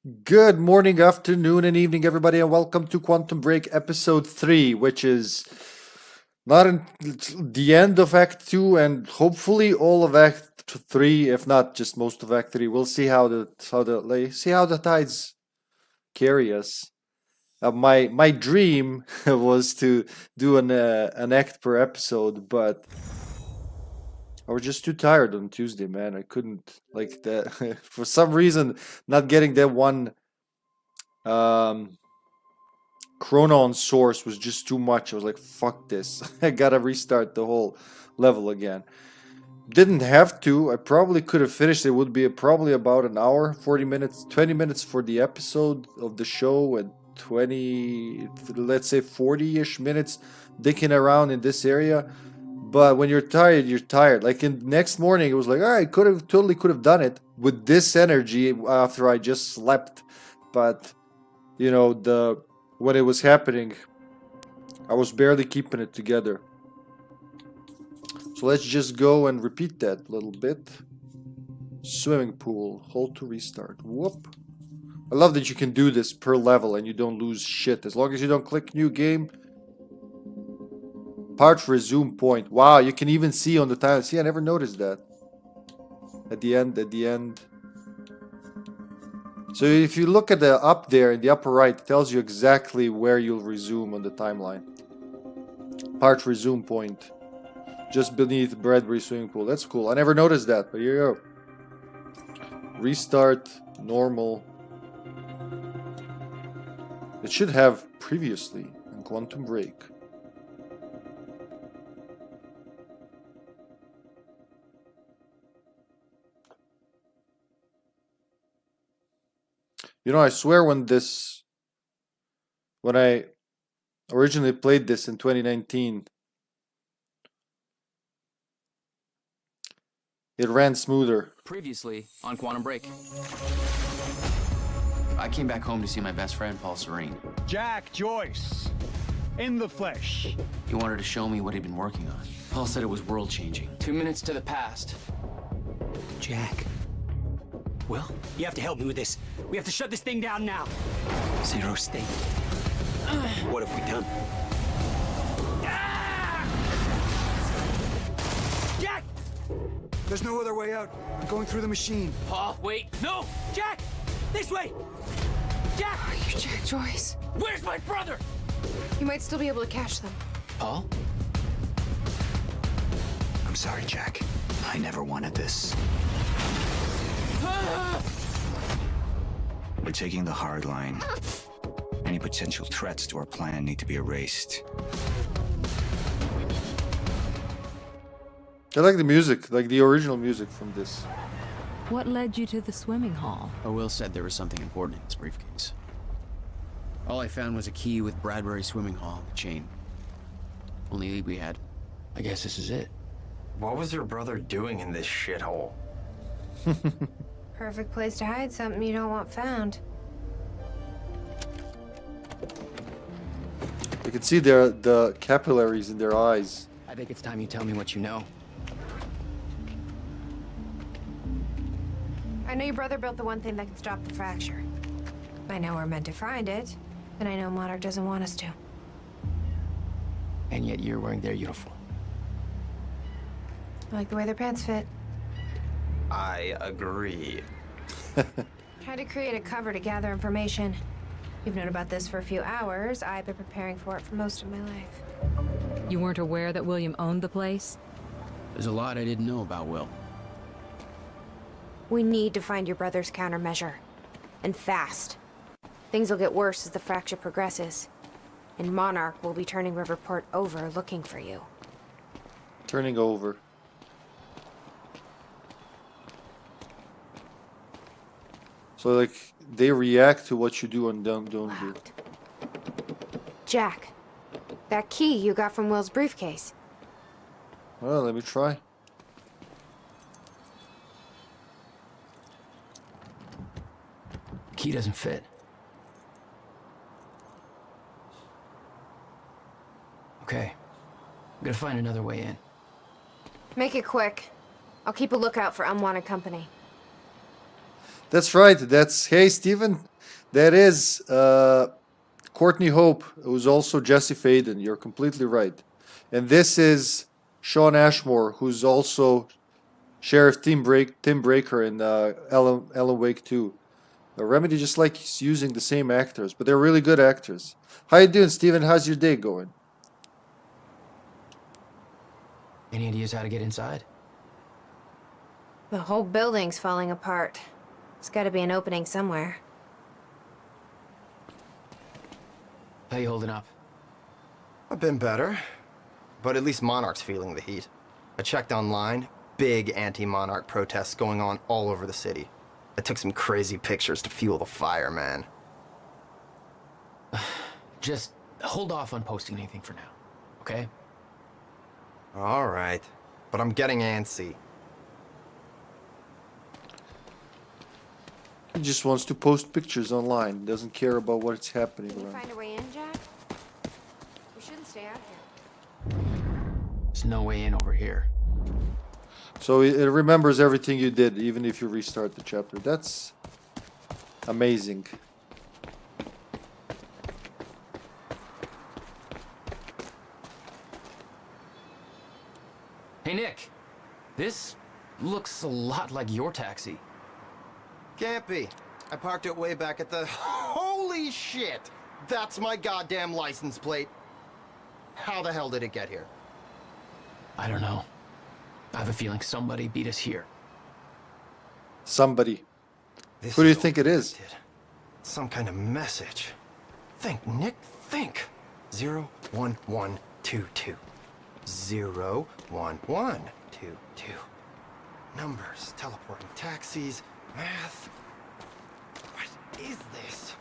Good morning, afternoon, and evening, everybody, and welcome to Quantum Break episode 3, which is not in the end of Act 2 and hopefully all of Act 3, if not just most of Act 3. We'll see how the tides carry us. My dream was to do an act per episode, but I was just too tired on Tuesday, man. I couldn't like that for some reason. Not getting that one Chronon source was just too much. I was like, fuck this. I gotta restart the whole level again. Didn't have to. I probably could have finished. It would be probably about an hour, 40 minutes, 20 minutes for the episode of the show, and 20, let's say 40-ish minutes dicking around in this area. But when you're tired, you're tired. Like in next morning, it was like, all right, totally could have done it with this energy after I just slept. But you know, when it was happening, I was barely keeping it together. So let's just go and repeat that a little bit. Swimming pool, hold to restart. Whoop. I love that you can do this per level and you don't lose shit. As long as you don't click new game. Part resume point. Wow, you can even see on the time. See, I never noticed that. At the end. So if you look at the up there in the upper right, it tells you exactly where you'll resume on the timeline. Part resume point. Just beneath Bradbury swimming pool. That's cool. I never noticed that, but here you go. Restart, normal. It should have previously in Quantum Break. You know, I swear when I originally played this in 2019, it ran smoother. Previously on Quantum Break. I came back home to see my best friend, Paul Serene. Jack Joyce, in the flesh. He wanted to show me what he'd been working on. Paul said it was world-changing. 2 minutes to the past. Jack. Will, you have to help me with this. We have to shut this thing down now. Zero state. What have we done? Jack! There's no other way out. I'm going through the machine. Paul, wait. No! Jack! This way! Jack! You're Jack Joyce. Where's my brother? You might still be able to catch them. Paul? I'm sorry, Jack. I never wanted this. We're taking the hard line. Any potential threats to our plan need to be erased. I like the music, like the original music from this. What led you to the swimming hall? Will said there was something important in his briefcase. All I found was a key with Bradbury Swimming Hall and a chain. Only lead we had. I guess this is it. What was your brother doing in this shithole? Perfect place to hide something you don't want found. You can see the capillaries in their eyes. I think it's time you tell me what you know. I know your brother built the one thing that can stop the fracture. I know we're meant to find it, and I know Monarch doesn't want us to. And yet you're wearing their uniform. I like the way their pants fit. I agree. Tried to create a cover to gather information. You've known about this for a few hours. I've been preparing for it for most of my life. You weren't aware that William owned the place? There's a lot I didn't know about Will. We need to find your brother's countermeasure. And fast. Things will get worse as the fracture progresses. And Monarch will be turning Riverport over looking for you. Turning over. So like they react to what you do and don't do. Jack, that key you got from Will's briefcase. Well, let me try. The key doesn't fit. Okay. I'm gonna find another way in. Make it quick. I'll keep a lookout for unwanted company. That's right. That's hey Steven. That is Courtney Hope, who's also Jesse Faden. You're completely right. And this is Sean Ashmore, who's also Sheriff Tim Breaker in Alan Wake 2. Remedy just likes using the same actors, but they're really good actors. How you doing, Steven? How's your day going? Any ideas how to get inside? The whole building's falling apart. There's gotta be an opening somewhere. How you holding up? I've been better, but at least Monarch's feeling the heat. I checked online, big anti-Monarch protests going on all over the city. I took some crazy pictures to fuel the fire, man. Just hold off on posting anything for now, okay? All right, but I'm getting antsy. He just wants to post pictures online. Doesn't care about what's happening Can you around. find a way in, Jack? We shouldn't stay out here. There's no way in over here. So it remembers everything you did, even if you restart the chapter. That's amazing. Hey, Nick. This looks a lot like your taxi. Can't be. I parked it way back at the... Holy shit! That's my goddamn license plate. How the hell did it get here? I don't know. I have a feeling somebody beat us here. Somebody. This Who do you is think it is? overacted. Some kind of message. Think, Nick, think. 01122. 01122. Numbers, teleporting taxis, math. What is this?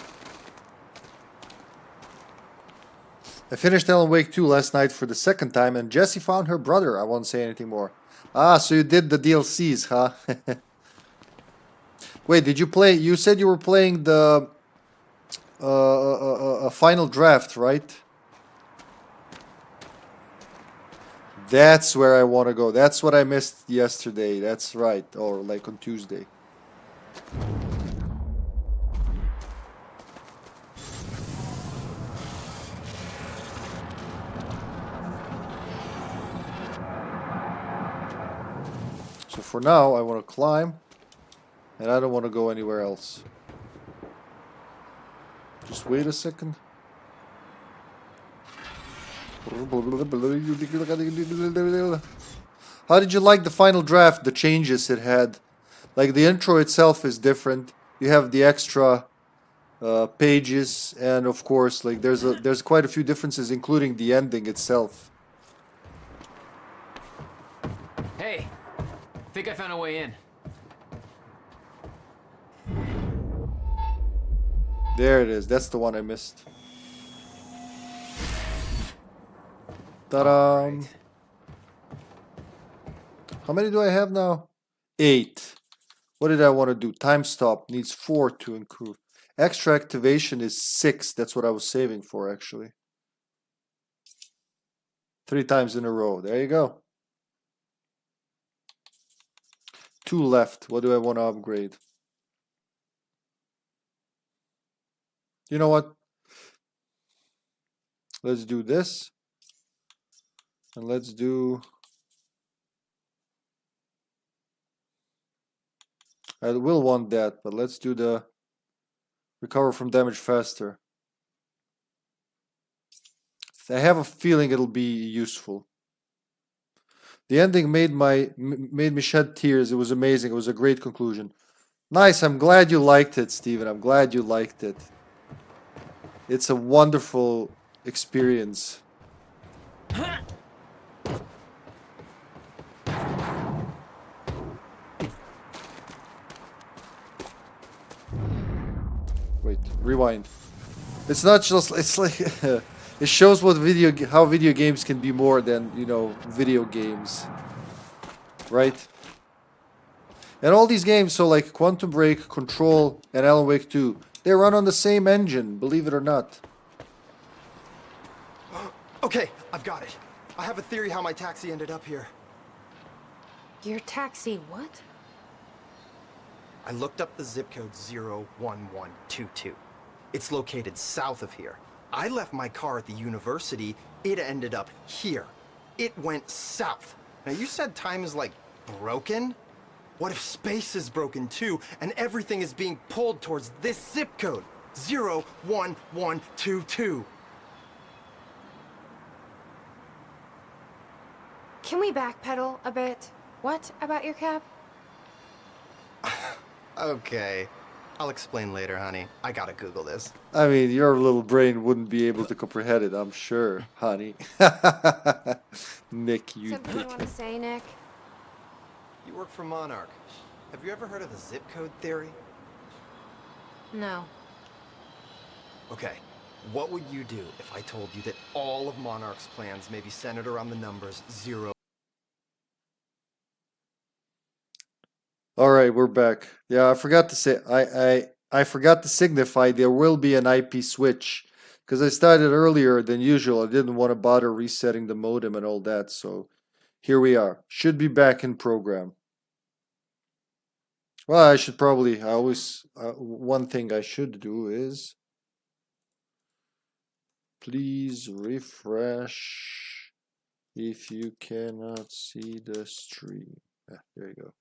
I finished Alan Wake 2 last night for the second time, and Jessie found her brother. I won't say anything more. Ah, so you did the DLCs, huh? Wait, did you play... You said you were playing the... final draft, right? That's where I want to go. That's what I missed yesterday. That's right. Or like on Tuesday. So for now, I want to climb. And I don't want to go anywhere else. Just wait a second. How did you like the final draft, the changes it had? Like the intro itself is different. You have the extra pages, and of course, like there's quite a few differences, including the ending itself. Hey, think I found a way in. There it is. That's the one I missed. Ta-da! Right. How many do I have now? 8. What did I want to do? Time stop needs 4 to improve. Extra activation is 6. That's what I was saving for, actually. 3 times in a row. There you go. 2 left. What do I want to upgrade? You know what? Let's do this. And let's do... I will want that, but let's do the recover from damage faster. I have a feeling it'll be useful. The ending made me shed tears. It was amazing. It was a great conclusion. Nice. I'm glad you liked it, Steven. I'm glad you liked it. It's a wonderful experience. Wait, rewind. It's not just, it's like it shows what how video games can be more than, you know, video games. Right? And all these games, so like Quantum Break, Control, and Alan Wake 2, they run on the same engine, believe it or not. Okay, I've got it. I have a theory how my taxi ended up here. Your taxi, what? I looked up the zip code 01122. It's located south of here. I left my car at the university. It ended up here. It went south. Now, you said time is, like, broken? What if space is broken, too, and everything is being pulled towards this zip code? 01122. Can we backpedal a bit? What about your cab? Okay. I'll explain later, honey. I gotta Google this. I mean, your little brain wouldn't be able to comprehend it, I'm sure, honey. Nick, you Something you dick. want to say, Nick? You work for Monarch. Have you ever heard of the zip code theory? No. Okay. What would you do if I told you that all of Monarch's plans may be centered around the numbers 0? All right, we're back. Yeah, I forgot to say, I forgot to signify there will be an IP switch because I started earlier than usual. I didn't want to bother resetting the modem and all that, so here we are. Should be back in program. Well, I should probably, I always, one thing I should do is, please refresh if you cannot see the stream. Ah, there you go.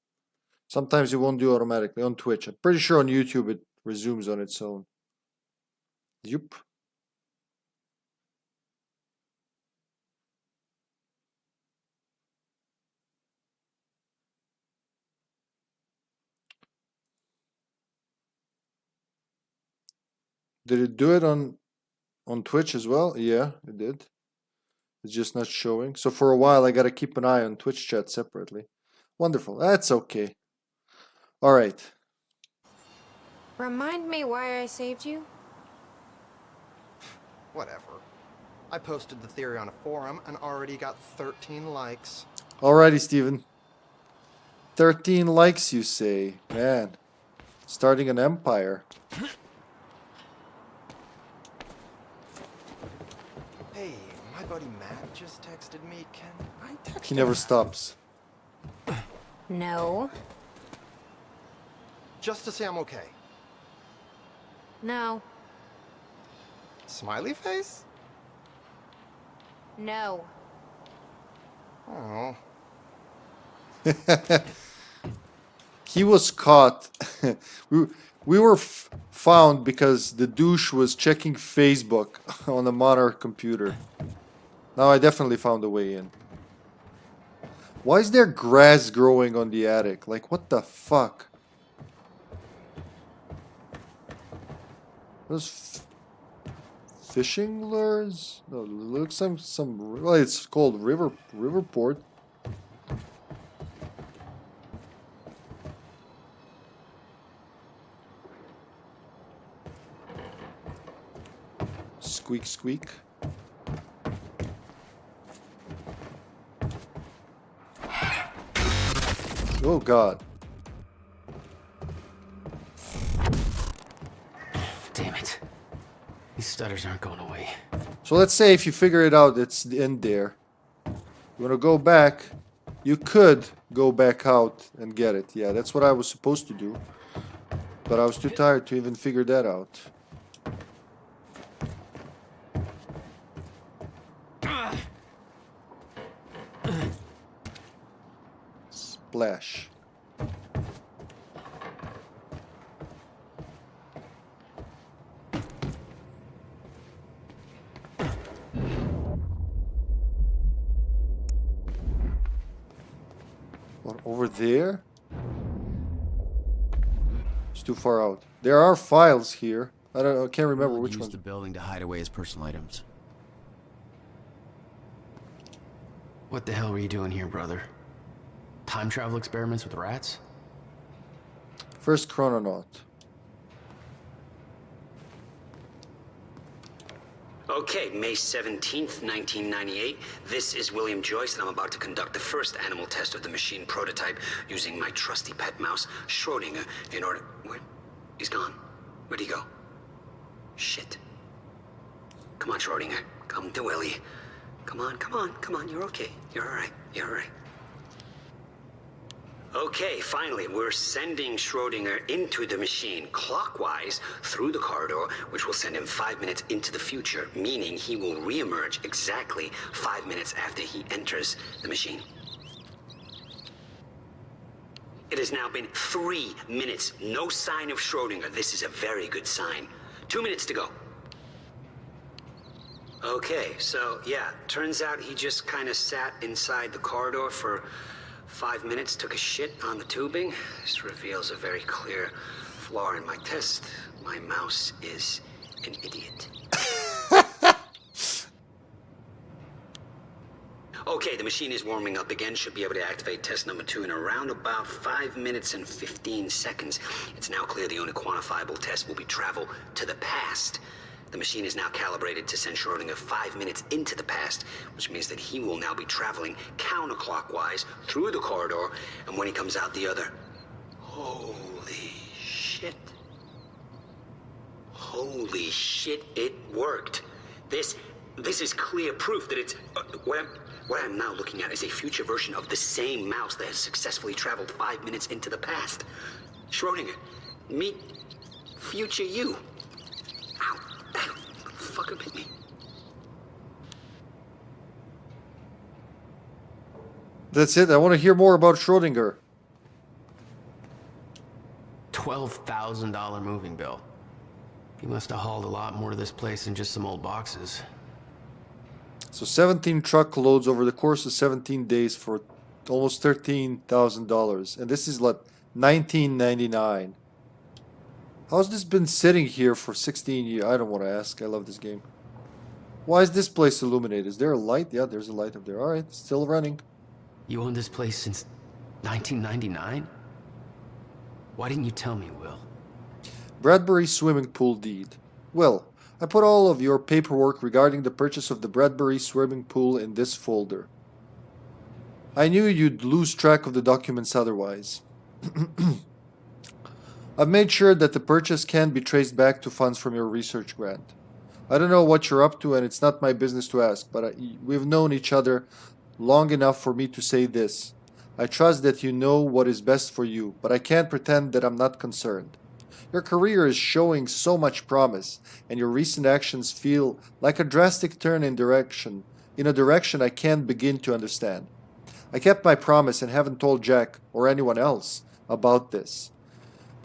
Sometimes it won't do automatically on Twitch. I'm pretty sure on YouTube it resumes on its own. Yup. Did it do it on Twitch as well? Yeah, it did. It's just not showing. So for a while I gotta keep an eye on Twitch chat separately. Wonderful. That's okay. All right. Remind me why I saved you? Whatever. I posted the theory on a forum and already got 13 likes. Alrighty, Steven. 13 likes, you say. Man. Starting an empire. Hey, my buddy Matt just texted me. Can I text He him? never stops. No. Just to say I'm okay. No. Smiley face? No. Oh. He was caught. we were found because the douche was checking Facebook on the Monarch computer. Now I definitely found a way in. Why is there grass growing on the attic? Like, what the fuck? Those fishing lures? No, it looks like some. Well, it's called Riverport. Squeak, squeak. Oh God. Damn it. These stutters aren't going away. So let's say if you figure it out, it's in there. You want to go back, you could go back out and get it. Yeah, that's what I was supposed to do. But I was too tired to even figure that out. Splash. What, over there? It's too far out. There are files here. I can't remember which Use ones. the building to hide away his personal items. What the hell were you doing here, brother? Time travel experiments with rats? First chrononaut. Okay, May 17th, 1998. This is William Joyce, and I'm about to conduct the first animal test of the machine prototype using my trusty pet mouse, Schrodinger, in order... Where? He's gone. Where'd he go? Shit. Come on, Schrodinger. Come to Willie. Come on, come on, come on. You're okay. You're all right. You're all right. Okay, finally, we're sending Schrodinger into the machine clockwise through the corridor, which will send him 5 minutes into the future, meaning he will reemerge exactly 5 minutes after he enters the machine. It has now been 3 minutes. No sign of Schrodinger. This is a very good sign. 2 minutes to go. Okay, so yeah, turns out he just kind of sat inside the corridor for 5 minutes, took a shit on the tubing. This reveals a very clear flaw in my test. My mouse is an idiot. Okay, the machine is warming up again. Should be able to activate test number 2 in around about 5 minutes and 15 seconds. It's now clear the only quantifiable test will be travel to the past. The machine is now calibrated to send Schrodinger 5 minutes into the past, which means that he will now be traveling counterclockwise through the corridor, and when he comes out the other... Holy shit. Holy shit, it worked. This is clear proof that it's... What I'm now looking at is a future version of the same mouse that has successfully traveled 5 minutes into the past. Schrodinger, meet future you. Ow. Ow. Fucker bit me. That's it. I want to hear more about Schrodinger. $12,000 moving bill. He must have hauled a lot more to this place than just some old boxes. So 17 truckloads over the course of 17 days for almost $13,000. And this is like $19.99. How's this been sitting here for 16 years? I don't want to ask. I love this game. Why is this place illuminated? Is there a light? Yeah, there's a light up there. Alright, still running. You owned this place since 1999? Why didn't you tell me, Will? Bradbury swimming pool deed. Well, I put all of your paperwork regarding the purchase of the Bradbury swimming pool in this folder. I knew you'd lose track of the documents otherwise. I've made sure that the purchase can be traced back to funds from your research grant. I don't know what you're up to, and it's not my business to ask, but we've known each other long enough for me to say this. I trust that you know what is best for you, but I can't pretend that I'm not concerned. Your career is showing so much promise, and your recent actions feel like a drastic turn in a direction I can't begin to understand. I kept my promise and haven't told Jack or anyone else about this.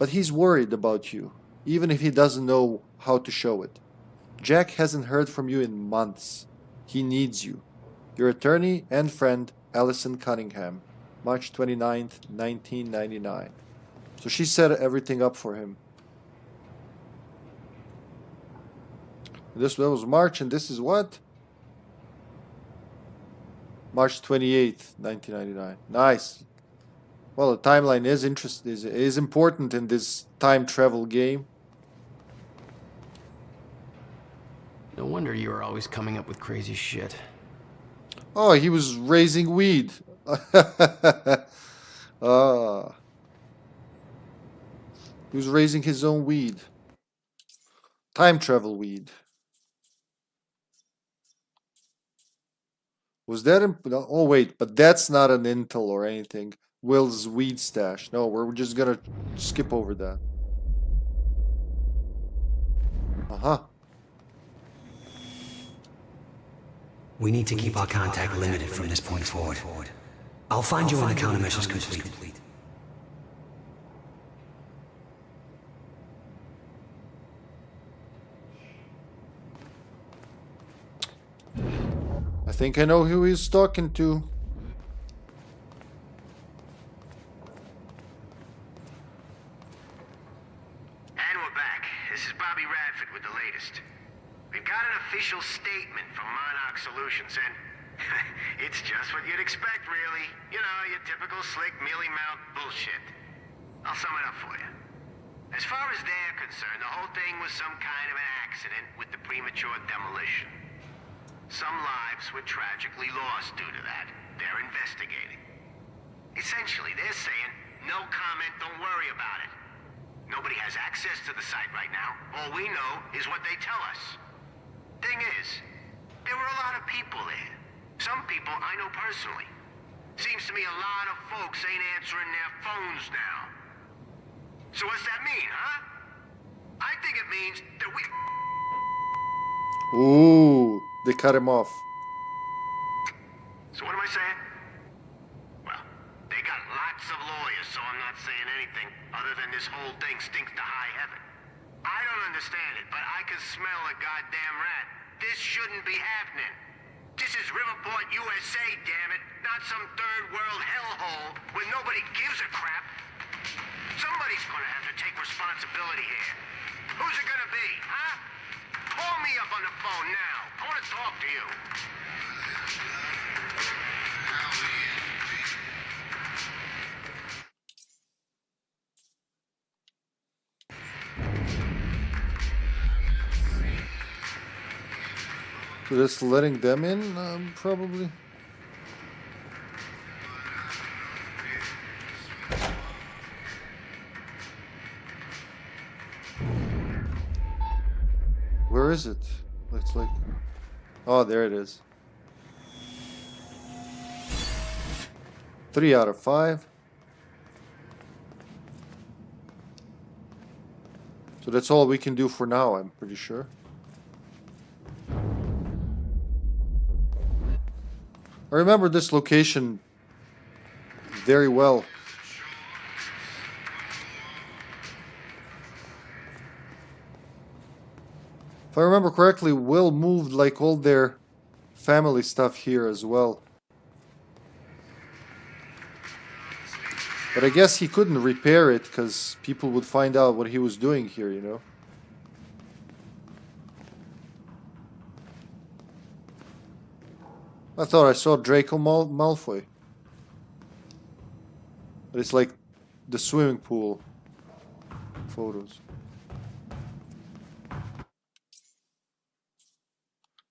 But he's worried about you, even if he doesn't know how to show it. Jack hasn't heard from you in months. He needs you. Your attorney and friend, Allison Cunningham, March 29th, 1999. So she set everything up for him. That was March, and this is what? March 28th, 1999. Nice. Well, the timeline is important in this time travel game. No wonder you were always coming up with crazy shit. Oh, he was raising weed. Ah. He was raising his own weed. Time travel weed. Was that... Oh, wait, but that's not an intel or anything. Will's weed stash. No, we're just gonna skip over that. Uh-huh. We need to keep our contact limited from this point forward. I'll find you when the countermeasure's complete. I think I know who he's talking to. And we're back. This is Bobby Radford with the latest. We've got an official statement from Monarch Solutions, and it's just what you'd expect, really. You know, your typical slick, mealy-mouthed bullshit. I'll sum it up for you. As far as they're concerned, the whole thing was some kind of an accident with the premature demolition. Some lives were tragically lost due to that. They're investigating. Essentially, they're saying, no comment, don't worry about it. Nobody has access to the site right now. All we know is what they tell us. Thing is, there were a lot of people there. Some people I know personally. Seems to me a lot of folks ain't answering their phones now. So what's that mean, huh? I think it means that we... Ooh, they cut him off. So what am I saying? Well, they got lots of lawyers, so I'm not saying anything other than this whole thing stinks to high heaven. I don't understand it, but I can smell a goddamn rat. This shouldn't be happening. This is Riverport, USA, damn it. Not some third world hellhole where nobody gives a crap. Somebody's gonna have to take responsibility here. Who's it gonna be, huh? Call me up on the phone now. I wanna talk to you. So that's letting them in, probably. Where is it? Looks like... Oh, there it is. 3 out of 5. So that's all we can do for now, I'm pretty sure. I remember this location very well. If I remember correctly, Will moved like all their family stuff here as well. But I guess he couldn't repair it because people would find out what he was doing here, you know? I thought I saw Draco Malfoy. But it's like the swimming pool photos.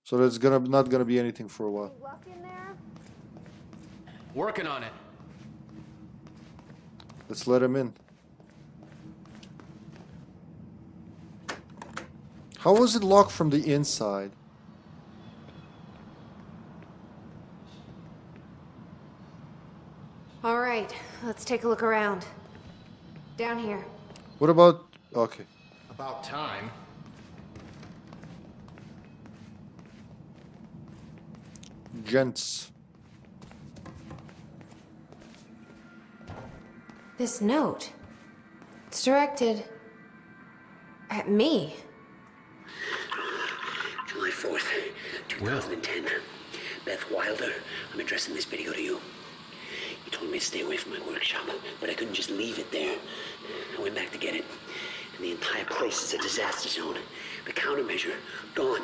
So there's not gonna be anything for a while. Luck in there? Working on it. Let's let him in. How was it locked from the inside? All right, let's take a look around. Down here. What about... Okay. About time. Gents. This note. It's directed at me. July 4th, 2010. Beth Wilder, I'm addressing this video to you. You told me to stay away from my workshop, but I couldn't just leave it there. I went back to get it, and the entire place is a disaster zone. The countermeasure, gone,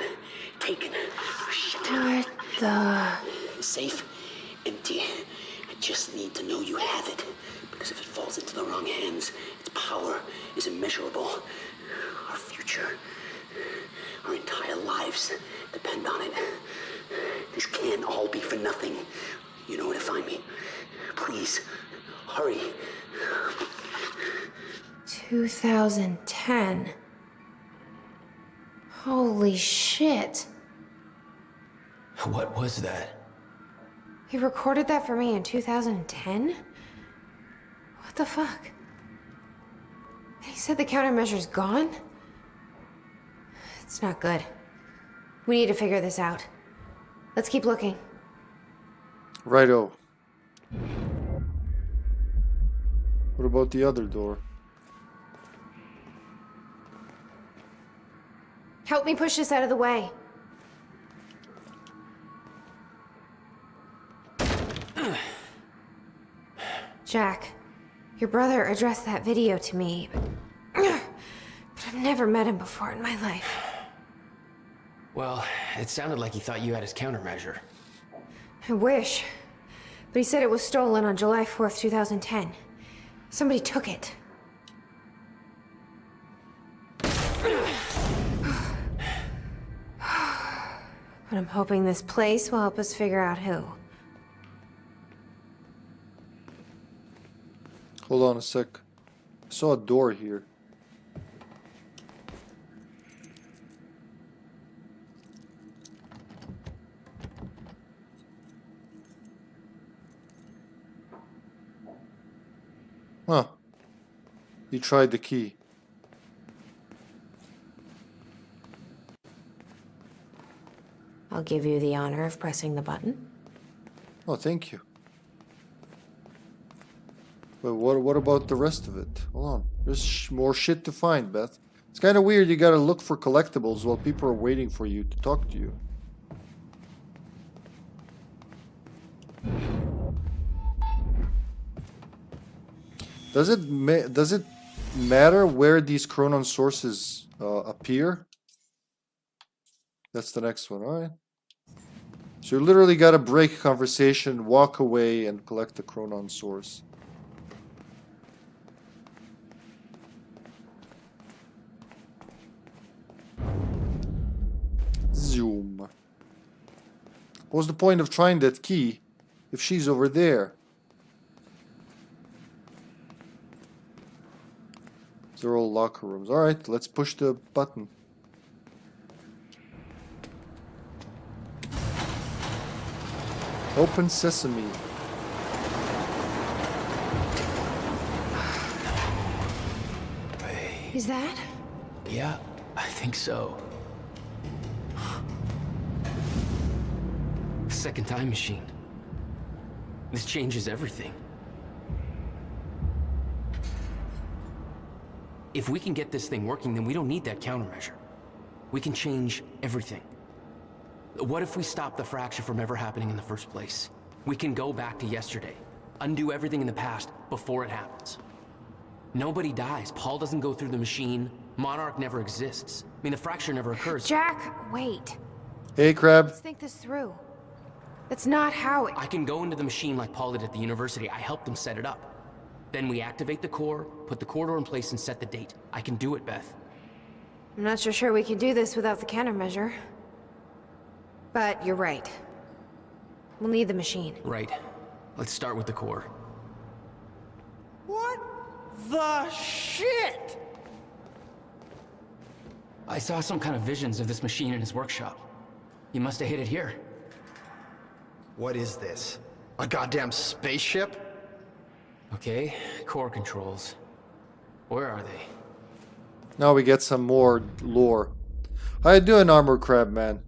taken. Oh, shit. What the... The safe, empty. I just need to know you have it, because if it falls into the wrong hands, its power is immeasurable. Our future, our entire lives depend on it. This can't all be for nothing. You know where to find me. Please, hurry. 2010. Holy shit. What was that? He recorded that for me in 2010? What the fuck? And he said the countermeasure's gone? It's not good. We need to figure this out. Let's keep looking. Righto. What about the other door? Help me push this out of the way. Jack, your brother addressed that video to me, but I've never met him before in my life. Well, it sounded like he thought you had his countermeasure. I wish. But he said it was stolen on July 4th, 2010. Somebody took it. But I'm hoping this place will help us figure out who. Hold on a sec. I saw a door here. Huh. You tried the key. I'll give you the honor of pressing the button. Oh, thank you. But what about the rest of it? Hold on. There's more shit to find, Beth. It's kind of weird you gotta look for collectibles while people are waiting for you to talk to you. Does it matter where these Chronon sources appear? That's the next one, alright. So you literally gotta break conversation, walk away, and collect the Chronon source. Zoom. What was the point of trying that key if she's over there? They're all locker rooms. Alright, let's push the button. Open sesame. Is that? Yeah, I think so. Second time machine. This changes everything. If we can get this thing working, then we don't need that countermeasure. We can change everything. What if we stop the fracture from ever happening in the first place? We can go back to yesterday, undo everything in the past before it happens. Nobody dies. Paul doesn't go through the machine. Monarch never exists. I mean, the fracture never occurs. Jack, wait. Hey, Crab. Let's think this through. That's not how it... I can go into the machine like Paul did at the university. I helped them set it up. Then we activate the core, put the corridor in place, and set the date. I can do it, Beth. I'm not so sure we can do this without the countermeasure. But you're right. We'll need the machine. Right. Let's start with the core. What the shit? I saw some kind of visions of this machine in his workshop. He must have hid it here. What is this? A goddamn spaceship? Okay, core controls. Where are they? Now we get some more lore. How you doing, Armor Crab Man?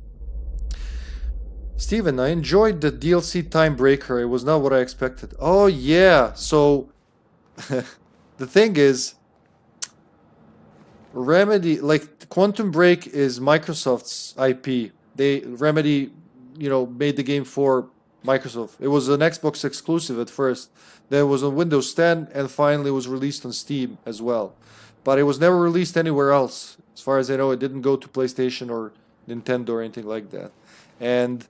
Steven, I enjoyed the DLC Timebreaker. It was not what I expected. Oh yeah, so the thing is, Remedy, like Quantum Break is Microsoft's IP. Remedy, made the game for Microsoft. It was an Xbox exclusive at first. Then it was on Windows 10 and finally was released on Steam as well. But it was never released anywhere else. As far as I know, it didn't go to PlayStation or Nintendo or anything like that. And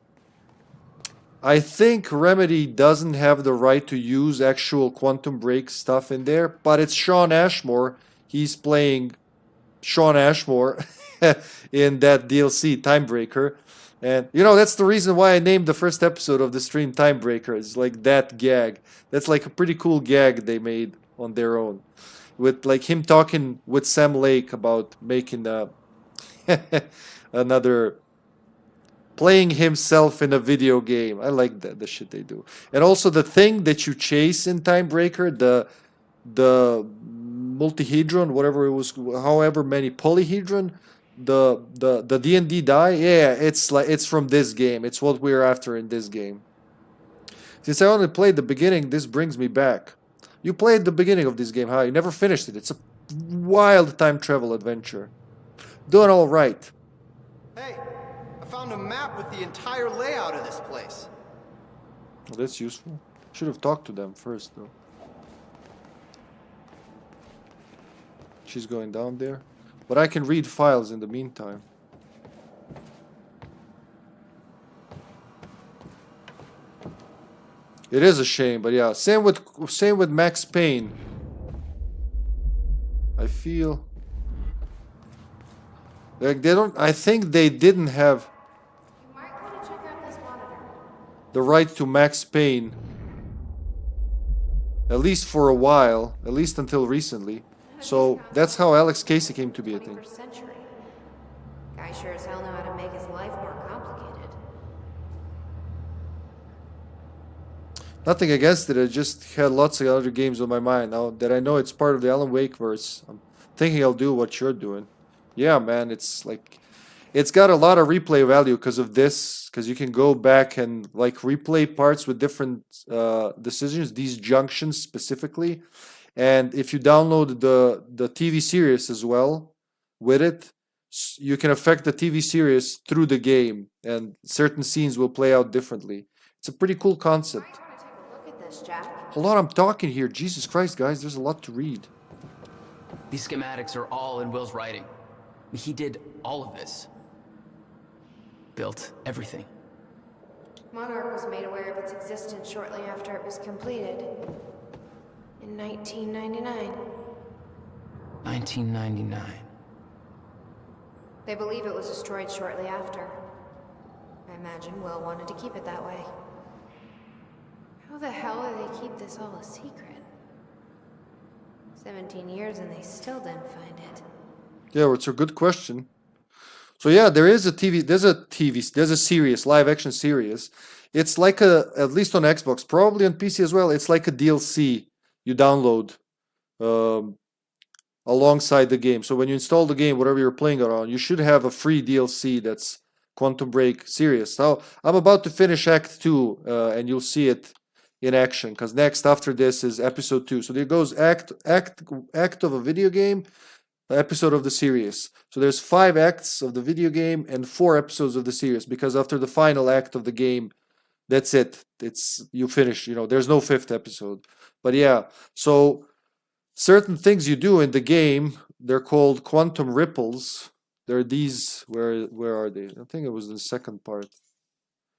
I think Remedy doesn't have the right to use actual Quantum Break stuff in there, but it's Sean Ashmore. He's playing Sean Ashmore in that DLC Timebreaker. And, that's the reason why I named the first episode of the stream Timebreaker. It's like that gag. That's like a pretty cool gag they made on their own. With like him talking with Sam Lake about making another... playing himself in a video game. I like that, the shit they do. And also the thing that you chase in Timebreaker, the multihedron, whatever it was, however many polyhedron, the D&D die, yeah, it's from this game. It's what we're after in this game. Since I only played the beginning, this brings me back. You played the beginning of this game, huh? You never finished it. It's a wild time travel adventure. Doing all right. Hey, I found a map with the entire layout of this place. Well, that's useful. Should have talked to them first, though. She's going down there. But I can read files in the meantime. It is a shame, but yeah. Same with Max Payne. I feel like I think they didn't have the right to Max Payne. At least for a while, at least until recently. So that's how Alex Casey came to be, I think. Guy sure as hell know how to make his life more complicated. Nothing against it, I just had lots of other games on my mind. Now that I know it's part of the Alan Wake verse, I'm thinking I'll do what you're doing. Yeah, man, it's like... It's got a lot of replay value because of this, because you can go back and like replay parts with different decisions, these junctions specifically. And if you download the TV series as well with it, you can affect the TV series through the game, and certain scenes will play out differently. It's a pretty cool concept. Look at this, Jack. Hold on, I'm talking here. Jesus Christ, guys, there's a lot to read. These schematics are all in Will's writing. He did all of this. Built everything. Monarch was made aware of its existence shortly after it was completed. In 1999. 1999. They believe it was destroyed shortly after. I imagine Will wanted to keep it that way. How the hell do they keep this all a secret? 17 years and they still didn't find it. Yeah, it's a good question. So yeah, there's a series, live action series. It's like at least on Xbox, probably on PC as well, it's like a DLC you download alongside the game. So when you install the game, whatever you're playing it on, you should have a free DLC that's Quantum Break series. So I'm about to finish Act 2, and you'll see it in action, because next after this is Episode 2. So there goes act of a video game, episode of the series. So there's 5 acts of the video game and 4 episodes of the series, because after the final act of the game, that's it. You finish, there's no 5th episode. But yeah, so certain things you do in the game, they're called quantum ripples. There are these, where are they? I think it was the second part.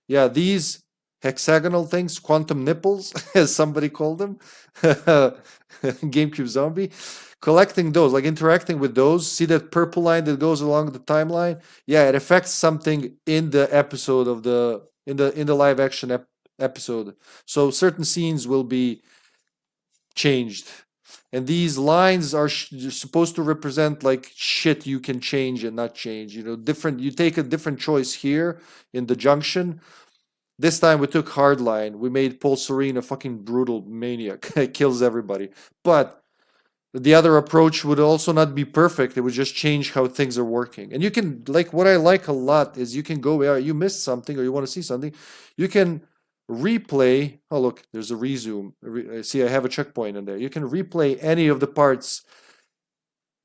Yeah, these hexagonal things, quantum nipples, as somebody called them. GameCube Zombie. Collecting those, like interacting with those, see that purple line that goes along the timeline? Yeah, it affects something in the episode of in the live action episode. So certain scenes will be changed. And these lines are supposed to represent like shit you can change and not change. You take a different choice here in the junction. This time we took hardline. We made Paul Serene a fucking brutal maniac. It kills everybody. But the other approach would also not be perfect. It would just change how things are working. And you can, like, what I like a lot is you can go, you missed something or you want to see something. You can replay. Oh, look, there's a resume. See, I have a checkpoint in there. You can replay any of the parts.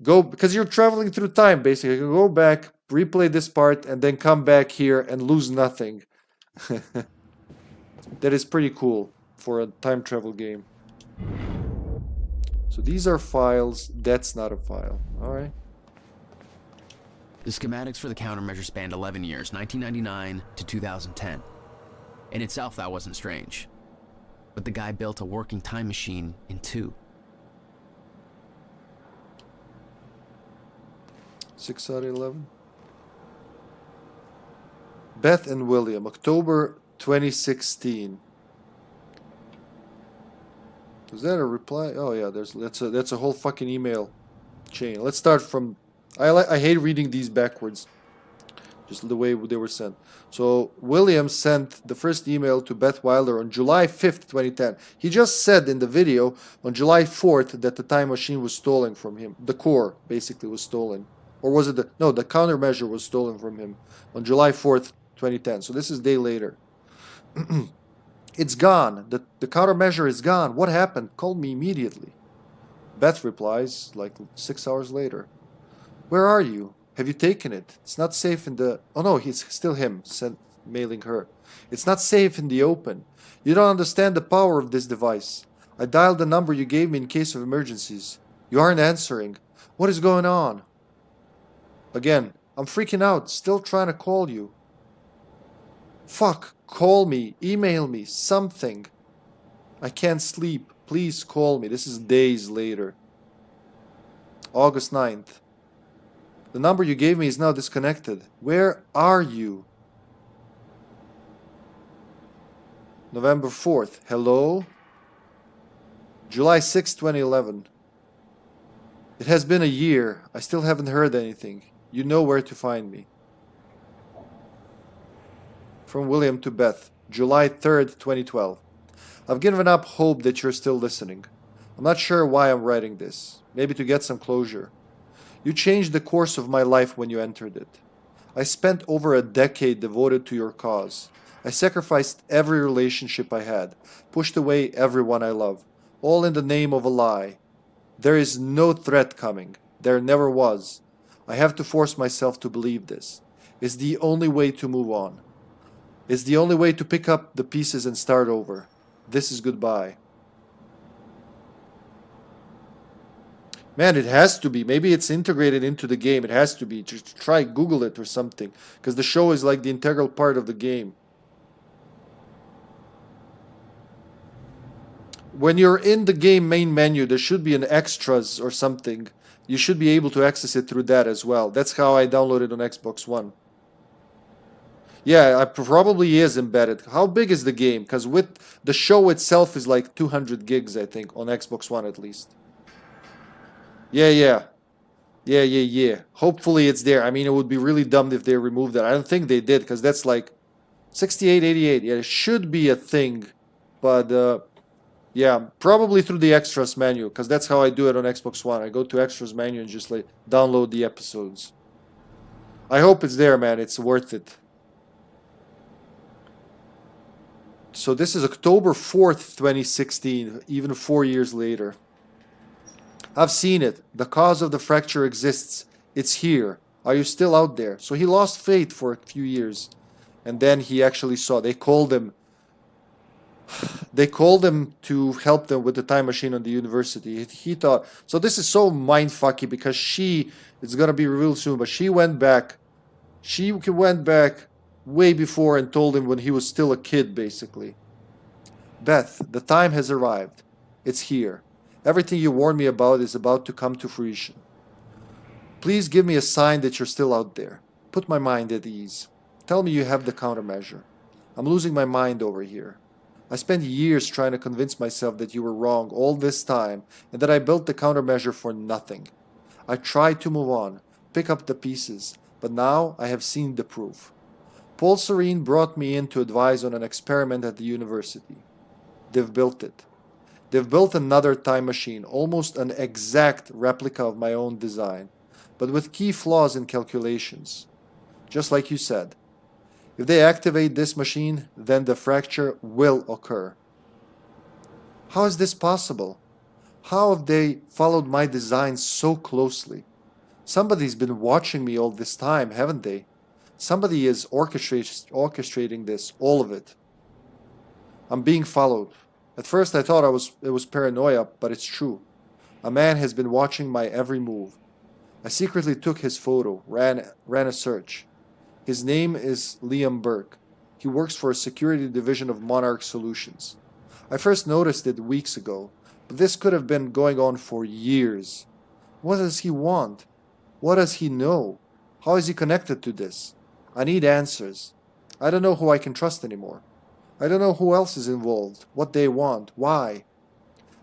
Because you're traveling through time, basically. You can go back, replay this part, and then come back here and lose nothing. That is pretty cool for a time travel game. So these are files. That's not a file. All right. The schematics for the countermeasure spanned 11 years, 1999 to 2010. In itself, that wasn't strange. But the guy built a working time machine in 2. 6 out of 11. Beth and William, October 2016. Is that a reply? Oh yeah, that's a whole fucking email chain. Let's start from. I hate reading these backwards, just the way they were sent. So William sent the first email to Beth Wilder on July 5th, 2010. He just said in the video on July 4th that the time machine was stolen from him. The core basically was stolen, or was it the countermeasure was stolen from him on July 4th, 2010. So this is a day later. It's gone. The countermeasure is gone. What happened? Call me immediately. Beth replies like 6 hours later. Where are you? Have you taken it? It's not safe in the... Oh no, it's still him mailing her. It's not safe in the open. You don't understand the power of this device. I dialed the number you gave me in case of emergencies. You aren't answering. What is going on? Again, I'm freaking out. Still trying to call you. Fuck. Call me, email me, something. I can't sleep. Please call me. This is days later. August 9th. The number you gave me is now disconnected. Where are you? November 4th. Hello? July 6th, 2011. It has been a year. I still haven't heard anything. You know where to find me. From William to Beth, July 3rd, 2012. I've given up hope that you're still listening. I'm not sure why I'm writing this. Maybe to get some closure. You changed the course of my life when you entered it. I spent over a decade devoted to your cause. I sacrificed every relationship I had, pushed away everyone I love, all in the name of a lie. There is no threat coming. There never was. I have to force myself to believe this. It's the only way to move on. It's the only way to pick up the pieces and start over. This is goodbye. Man, it has to be. Maybe it's integrated into the game. It has to be. Just try Google it or something. Because the show is like the integral part of the game. When you're in the game main menu, there should be an extras or something. You should be able to access it through that as well. That's how I downloaded on Xbox One. Yeah, it probably is embedded. How big is the game? Because with the show itself is like 200 gigs, I think, on Xbox One at least. Yeah. Hopefully it's there. I mean, it would be really dumb if they removed that. I don't think they did, because that's like 6888. Yeah, it should be a thing. But, yeah, probably through the extras menu, because that's how I do it on Xbox One. I go to extras menu and just like download the episodes. I hope it's there, man. It's worth it. So this is October 4th, 2016, even 4 years later. I've seen it. The cause of the fracture exists. It's here. Are you still out there? So he lost faith for a few years. And then he actually saw. They called him to help them with the time machine on the university. He thought, so this is so mindfucky because it's going to be revealed soon, but she went back way before and told him when he was still a kid, basically. Beth, the time has arrived. It's here. Everything you warned me about is about to come to fruition. Please give me a sign that you're still out there. Put my mind at ease. Tell me you have the countermeasure. I'm losing my mind over here. I spent years trying to convince myself that you were wrong all this time and that I built the countermeasure for nothing. I tried to move on, pick up the pieces, but now I have seen the proof. Paul Serene brought me in to advise on an experiment at the university. They've built it. They've built another time machine, almost an exact replica of my own design, but with key flaws in calculations. Just like you said. If they activate this machine, then the fracture will occur. How is this possible? How have they followed my design so closely? Somebody's been watching me all this time, haven't they? Somebody is orchestrating this, all of it. I'm being followed. At first I thought it was paranoia, but it's true. A man has been watching my every move. I secretly took his photo, ran a search. His name is Liam Burke. He works for a security division of Monarch Solutions. I first noticed it weeks ago, but this could have been going on for years. What does he want? What does he know? How is he connected to this? I need answers. I don't know who I can trust anymore. I don't know who else is involved, what they want, why.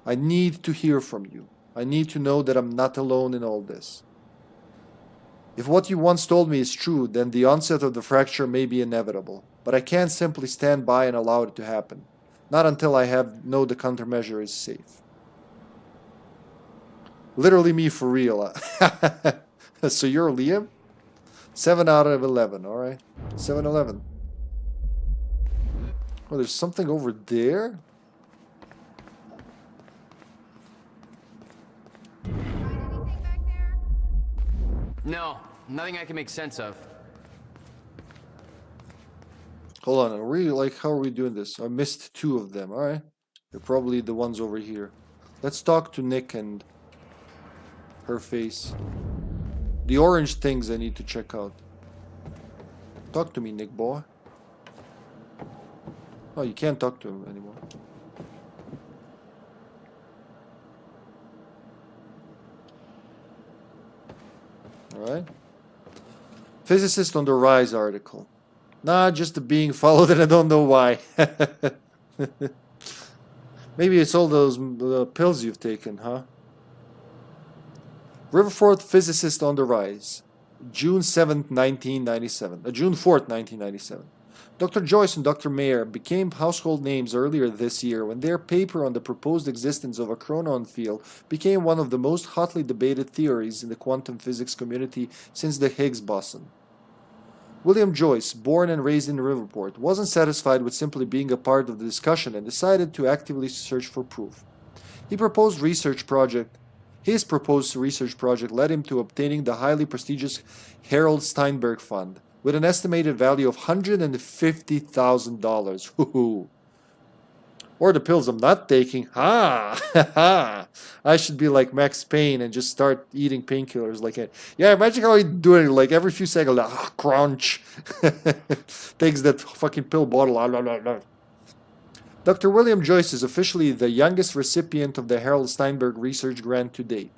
I need to hear from you. I need to know that I'm not alone in all this. If what you once told me is true, then the onset of the fracture may be inevitable. But I can't simply stand by and allow it to happen. Not until I know the countermeasure is safe. Literally me for real. So you're Liam? 7 out of 11, alright. 7-11. Oh, there's something over there? No, nothing I can make sense of. Hold on, how are we doing this? I missed 2 of them, alright. They're probably the ones over here. Let's talk to Nick and her face. The orange things I need to check out. Talk to me, Nick boy. Oh, you can't talk to him anymore. Alright. Physicist on the Rise article. Nah, just the being followed and I don't know why. Maybe it's all those pills you've taken, huh? Riverford Physicist on the Rise. June 7th, 1997. June 4th, 1997. Dr. Joyce and Dr. Mayer became household names earlier this year when their paper on the proposed existence of a chronon field became one of the most hotly debated theories in the quantum physics community since the Higgs boson. William Joyce, born and raised in Riverport, wasn't satisfied with simply being a part of the discussion and decided to actively search for proof. His proposed research project led him to obtaining the highly prestigious Harold Steinberg Fund, with an estimated value of $150,000. Woohoo! Or the pills I'm not taking. Ha! I should be like Max Payne and just start eating painkillers like it. Yeah, imagine how he's doing it like every few seconds. Like, crunch. Takes that fucking pill bottle. Dr. William Joyce is officially the youngest recipient of the Harold Steinberg Research Grant to date.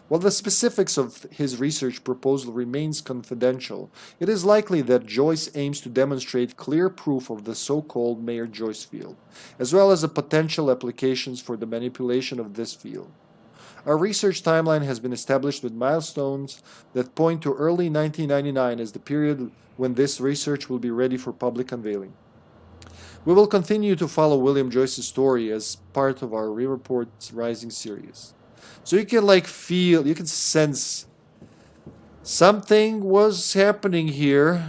While the specifics of his research proposal remains confidential, it is likely that Joyce aims to demonstrate clear proof of the so-called Mayer-Joyce field, as well as the potential applications for the manipulation of this field. Our research timeline has been established with milestones that point to early 1999 as the period when this research will be ready for public unveiling. We will continue to follow William Joyce's story as part of our Riverport Rising series. So you can like feel, you can sense something was happening here.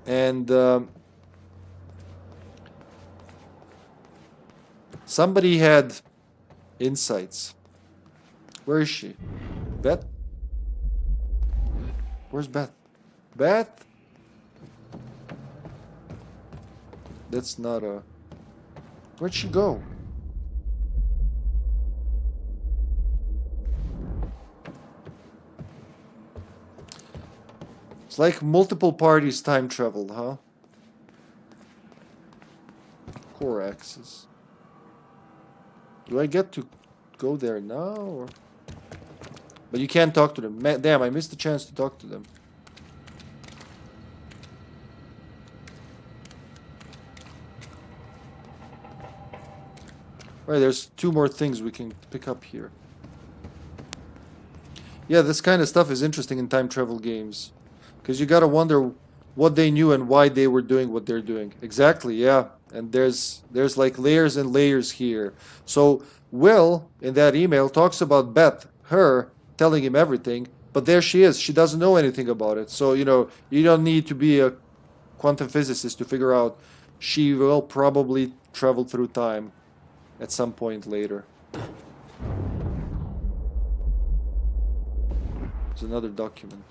And somebody had insights. Where is she? Beth? Where's Beth? Beth? That's not a... Where'd she go? It's like multiple parties time traveled, huh? Core axis. Do I get to go there now? Or... But you can't talk to them. Damn, I missed the chance to talk to them. Alright, there's two more things we can pick up here. Yeah, this kind of stuff is interesting in time travel games. Because you gotta wonder what they knew and why they were doing what they're doing. Exactly, yeah. And there's like layers and layers here. So Will, in that email, talks about Beth, her, telling him everything. But there she is. She doesn't know anything about it. So, you know, you don't need to be a quantum physicist to figure out she will probably travel through time at some point later. There's another document.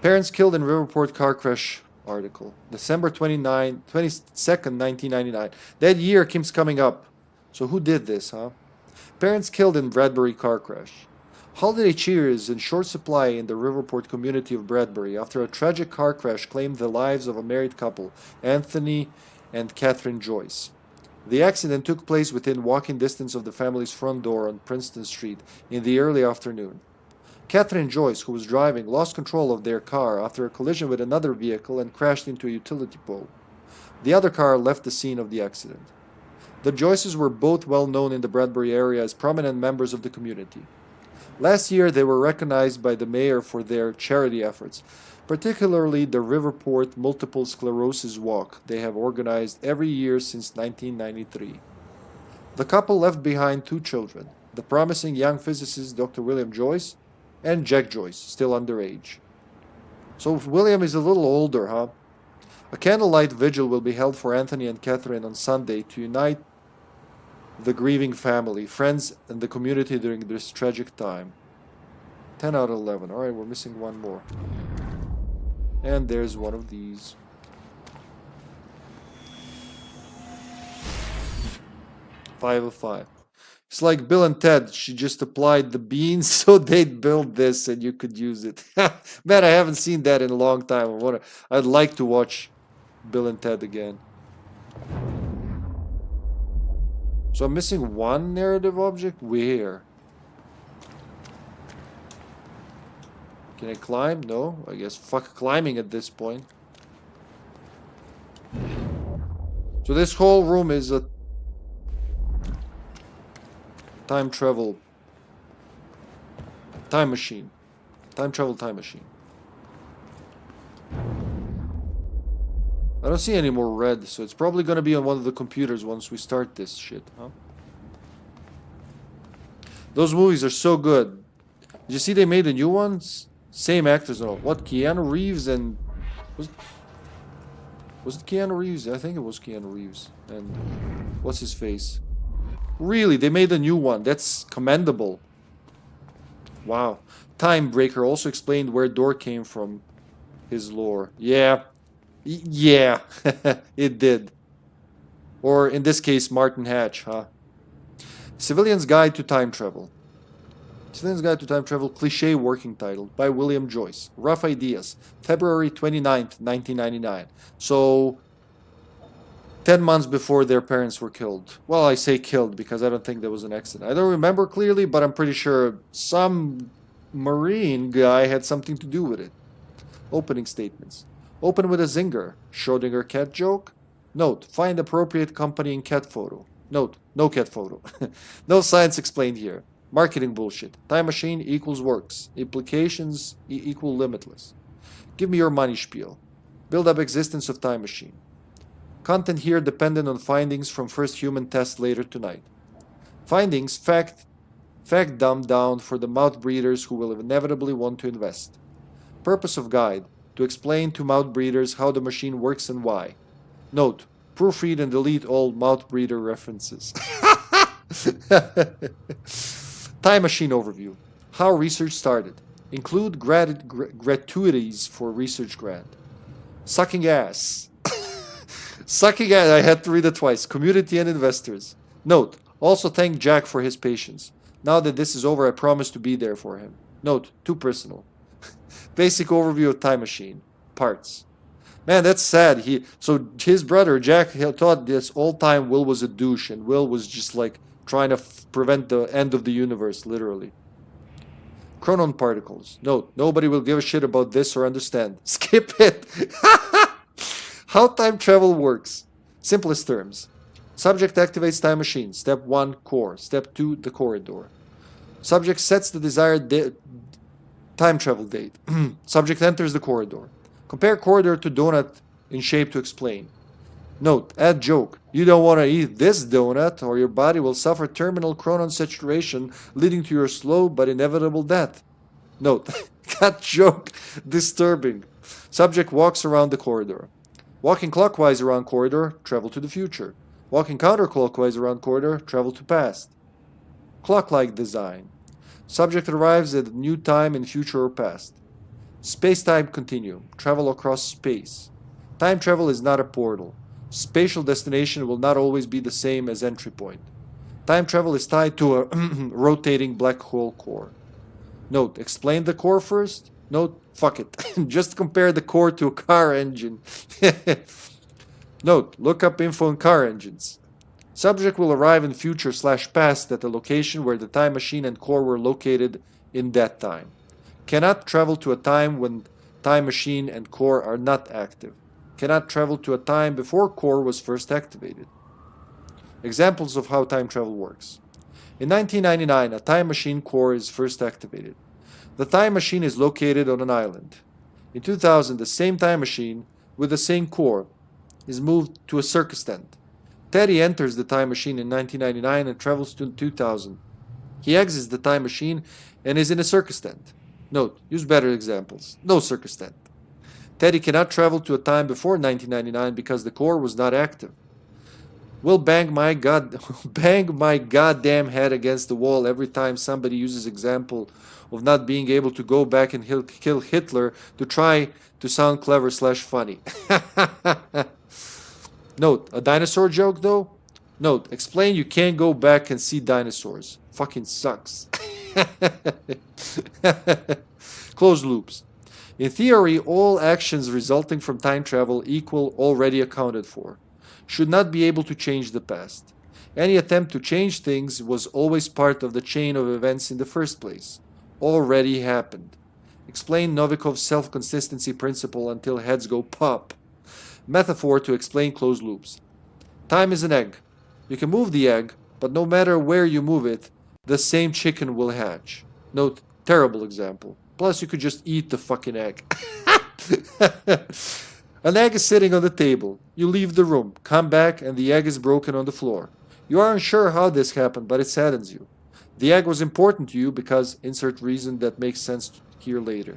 Parents killed in Riverport car crash article. December 22nd, 1999. That year keeps coming up. So who did this, huh? Parents killed in Bradbury car crash. Holiday cheer is in short supply in the Riverport community of Bradbury after a tragic car crash claimed the lives of a married couple, Anthony and Catherine Joyce. The accident took place within walking distance of the family's front door on Princeton Street in the early afternoon. Catherine Joyce, who was driving, lost control of their car after a collision with another vehicle and crashed into a utility pole. The other car left the scene of the accident. The Joyces were both well known in the Bradbury area as prominent members of the community. Last year, they were recognized by the mayor for their charity efforts, particularly the Riverport Multiple Sclerosis Walk they have organized every year since 1993. The couple left behind two children, the promising young physicist Dr. William Joyce and Jack Joyce, still underage. So William is a little older, huh? A candlelight vigil will be held for Anthony and Catherine on Sunday to unite the grieving family, friends, and the community during this tragic time. 10 out of 11. Alright, we're missing one more. And there's one of these. Five of 5. It's like Bill and Ted. She just applied the beans so they'd build this and you could use it. Man, I haven't seen that in a long time. I'd like to watch Bill and Ted again. So I'm missing one narrative object? Where? Can I climb? No? I guess fuck climbing at this point. So this whole room is a time travel time machine. Time travel time machine. I don't see any more red, so it's probably gonna be on one of the computers once we start this shit, huh? Those movies are so good. Did you see they made the new ones? Same actors and all. What, Keanu Reeves and... Was it Keanu Reeves? I think it was Keanu Reeves. And... what's his face? Really, they made a new one. That's commendable. Wow. Time Breaker also explained where Door came from. His lore. Yeah. Yeah. It did. Or, in this case, Martin Hatch, huh? Civilian's Guide to Time Travel. Civilian's Guide to Time Travel, cliché working title, by William Joyce. Rough Ideas, February 29th, 1999. So, 10 months before their parents were killed. Well, I say killed because I don't think there was an accident. I don't remember clearly, but I'm pretty sure some Marine guy had something to do with it. Opening statements. Open with a zinger. Schrodinger cat joke. Note, find appropriate company in cat photo. Note, no cat photo. No science explained here. Marketing bullshit. Time machine equals works. Implications equal limitless. Give me your money spiel. Build up existence of time machine. Content here dependent on findings from first human test later tonight. Findings, fact dumbed down for the mouth breeders who will inevitably want to invest. Purpose of guide, to explain to mouth breeders how the machine works and why. Note, proofread and delete all mouth breeder references. Time machine overview. How research started. Include gratuities for research grant. Sucking ass. Sucking ass. I had to read it twice. Community and investors. Note, also thank Jack for his patience. Now that this is over, I promise to be there for him. Note, too personal. Basic overview of Time Machine. Parts. Man, that's sad. So his brother, Jack, he thought this whole time Will was a douche, and Will was just like trying to prevent the end of the universe, literally. Chronon particles. Note, nobody will give a shit about this or understand. Skip it. How time travel works. Simplest terms. Subject activates time machine. Step 1, core. Step 2, the corridor. Subject sets the desired time travel date. Subject enters the corridor. Compare corridor to donut in shape to explain. Note, add joke. You don't want to eat this donut or your body will suffer terminal chronon saturation leading to your slow but inevitable death. Note, cut joke. Disturbing. Subject walks around the corridor. Walking clockwise around corridor, travel to the future. Walking counterclockwise around corridor, travel to past. Clock-like design. Subject arrives at a new time in future or past. Space-time continuum. Travel across space. Time travel is not a portal. Spatial destination will not always be the same as entry point. Time travel is tied to a rotating black hole core. Note, explain the core first. Note, fuck it. Just compare the core to a car engine. Note, look up info on car engines. Subject will arrive in future/past at the location where the time machine and core were located in that time. Cannot travel to a time when time machine and core are not active. Cannot travel to a time before core was first activated. Examples of how time travel works. In 1999, a time machine core is first activated. The time machine is located on an island. In 2000, the same time machine with the same core is moved to a circus tent. Teddy enters the time machine in 1999 and travels to 2000. He exits the time machine and is in a circus tent. Note, use better examples. No circus tent. Teddy cannot travel to a time before 1999 because the core was not active. Will bang my goddamn head against the wall every time somebody uses example of not being able to go back and kill Hitler to try to sound clever/funny. Note, a dinosaur joke though? Note, explain you can't go back and see dinosaurs. Fucking sucks. Closed loops. In theory, all actions resulting from time travel equal already accounted for. Should not be able to change the past. Any attempt to change things was always part of the chain of events in the first place. Already happened. Explain Novikov's self-consistency principle until heads go pop. Metaphor to explain closed loops. Time is an egg. You can move the egg, but no matter where you move it, the same chicken will hatch. Note, terrible example. Plus, you could just eat the fucking egg. An egg is sitting on the table. You leave the room, come back, and the egg is broken on the floor. You aren't sure how this happened, but it saddens you. The egg was important to you because insert reason that makes sense here later.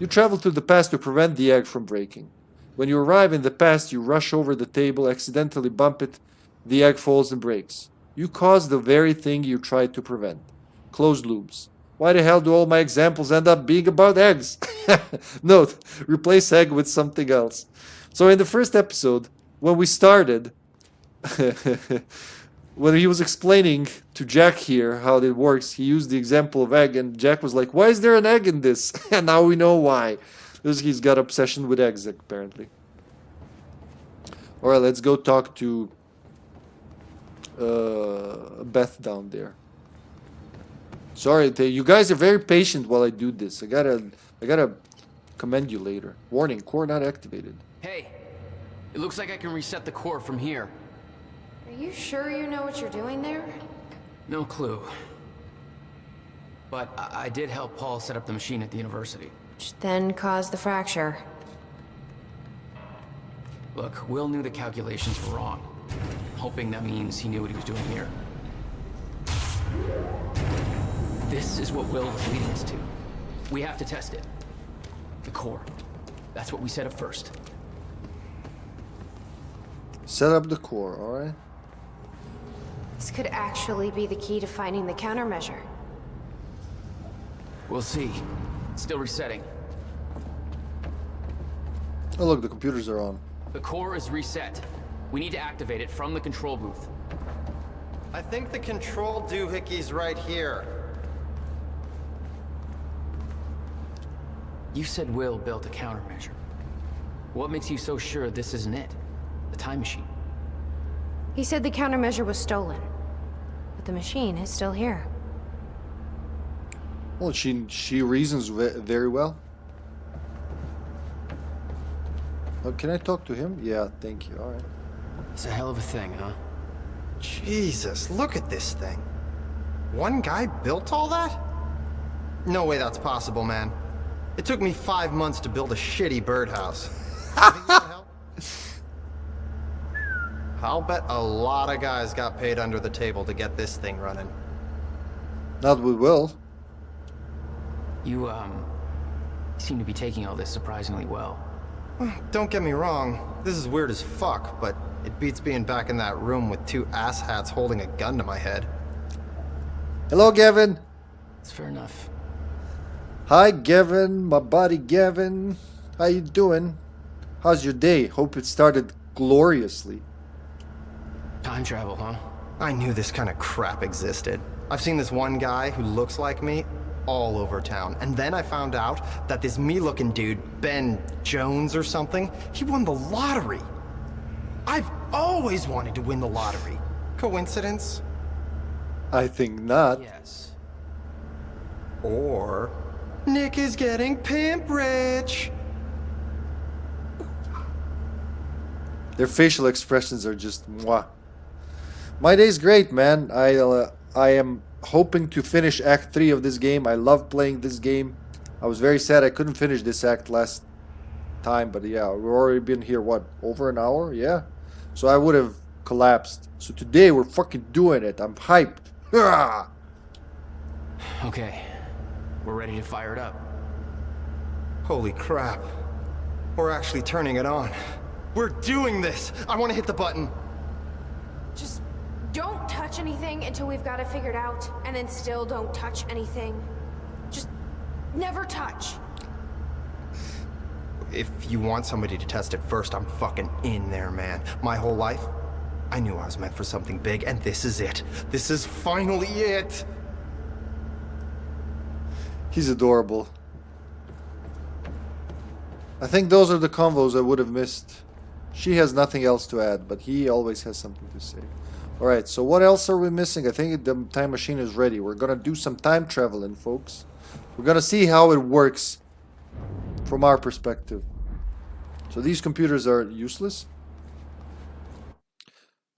You travel to the past to prevent the egg from breaking. When you arrive in the past, you rush over the table, accidentally bump it, the egg falls and breaks. You caused the very thing you tried to prevent. Closed loops. Why the hell do all my examples end up being about eggs? Note, replace egg with something else. So in the first episode, when we started, when he was explaining to Jack here how it works, he used the example of egg, and Jack was like, why is there an egg in this? And now we know why. Because he's got obsession with eggs, apparently. Alright, let's go talk to Beth down there. Sorry, you guys are very patient while I do this. I gotta commend you later. Warning, core not activated. Hey, it looks like I can reset the core from here. Are you sure you know what you're doing there? No clue. But I did help Paul set up the machine at the university. Which then caused the fracture. Look, Will knew the calculations were wrong. Hoping that means he knew what he was doing here. This is what Will was leading us to. We have to test it. The core. That's what we set up first. Set up the core, alright? This could actually be the key to finding the countermeasure. We'll see. It's still resetting. Oh look, the computers are on. The core is reset. We need to activate it from the control booth. I think the control doohickey's right here. You said Will built a countermeasure. What makes you so sure this isn't it? The time machine. He said the countermeasure was stolen. But the machine is still here. Well, she reasons very well. Oh, can I talk to him? Yeah, thank you. Alright. It's a hell of a thing, huh? Jesus, look at this thing. One guy built all that? No way that's possible, man. It took me 5 months to build a shitty birdhouse. Think that'll help? I'll bet a lot of guys got paid under the table to get this thing running. Not with Will. You, seem to be taking all this surprisingly well. Don't get me wrong, this is weird as fuck, but it beats being back in that room with two asshats holding a gun to my head. Hello, Gavin. It's fair enough. Hi, Gavin. My buddy Gavin. How you doing? How's your day? Hope it started gloriously. Time travel, huh? I knew this kind of crap existed. I've seen this one guy who looks like me all over town. And then I found out that this me-looking dude, Ben Jones or something, he won the lottery. I've always wanted to win the lottery. Coincidence? I think not. Yes. Or Nick is getting pimp rich. Their facial expressions are just mwah. My day's great, man. I am hoping to finish Act 3 of this game. I love playing this game. I was very sad I couldn't finish this act last time, but yeah, we've already been here, what, over an hour? Yeah. So I would have collapsed. So today we're fucking doing it. I'm hyped. Ah! Okay. We're ready to fire it up. Holy crap. We're actually turning it on. We're doing this. I want to hit the button. Just don't touch anything until we've got it figured out, and then still don't touch anything. Just never touch. If you want somebody to test it first, I'm fucking in there, man. My whole life, I knew I was meant for something big, and this is it. This is finally it. He's adorable. I think those are the convos I would have missed. She has nothing else to add, but he always has something to say. Alright, so what else are we missing? I think the time machine is ready. We're gonna do some time traveling, folks. We're gonna see how it works from our perspective. So these computers are useless.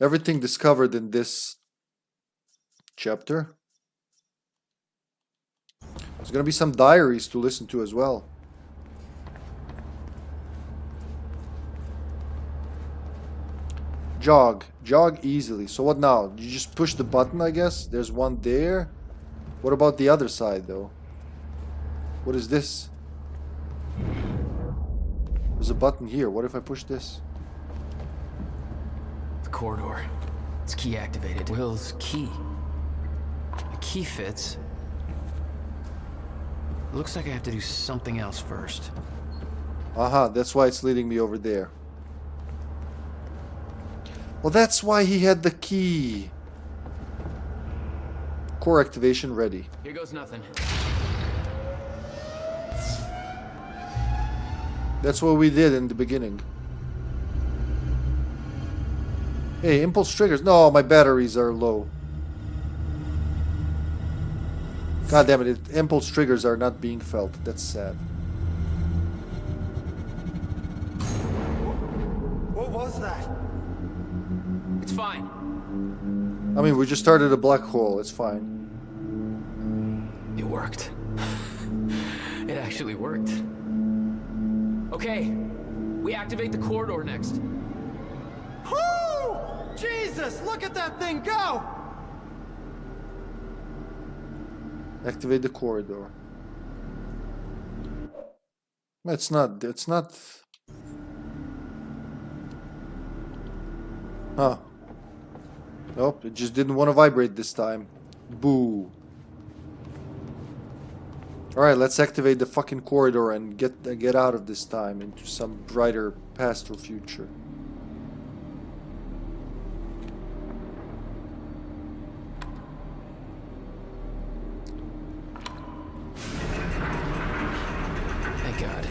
Everything discovered in this chapter. There's gonna be some diaries to listen to as well. Jog. Jog easily. So what now? You just push the button, I guess? There's one there. What about the other side, though? What is this? There's a button here. What if I push this? The corridor. It's key activated. Will's key. The key fits. Looks like I have to do something else first. Aha, that's why it's leading me over there. Well, that's why he had the key. Core activation ready. Here goes nothing. That's what we did in the beginning. Hey, impulse triggers. No, my batteries are low. God damn it, impulse triggers are not being felt. That's sad. What was that? It's fine. I mean, we just started a black hole. It's fine. It worked. It actually worked. Okay, we activate the corridor next. Whoo! Jesus, look at that thing go! Activate the corridor. It's not. Huh. Nope, it just didn't want to vibrate this time. Boo. Alright, let's activate the fucking corridor and get out of this time into some brighter past or future. Thank God.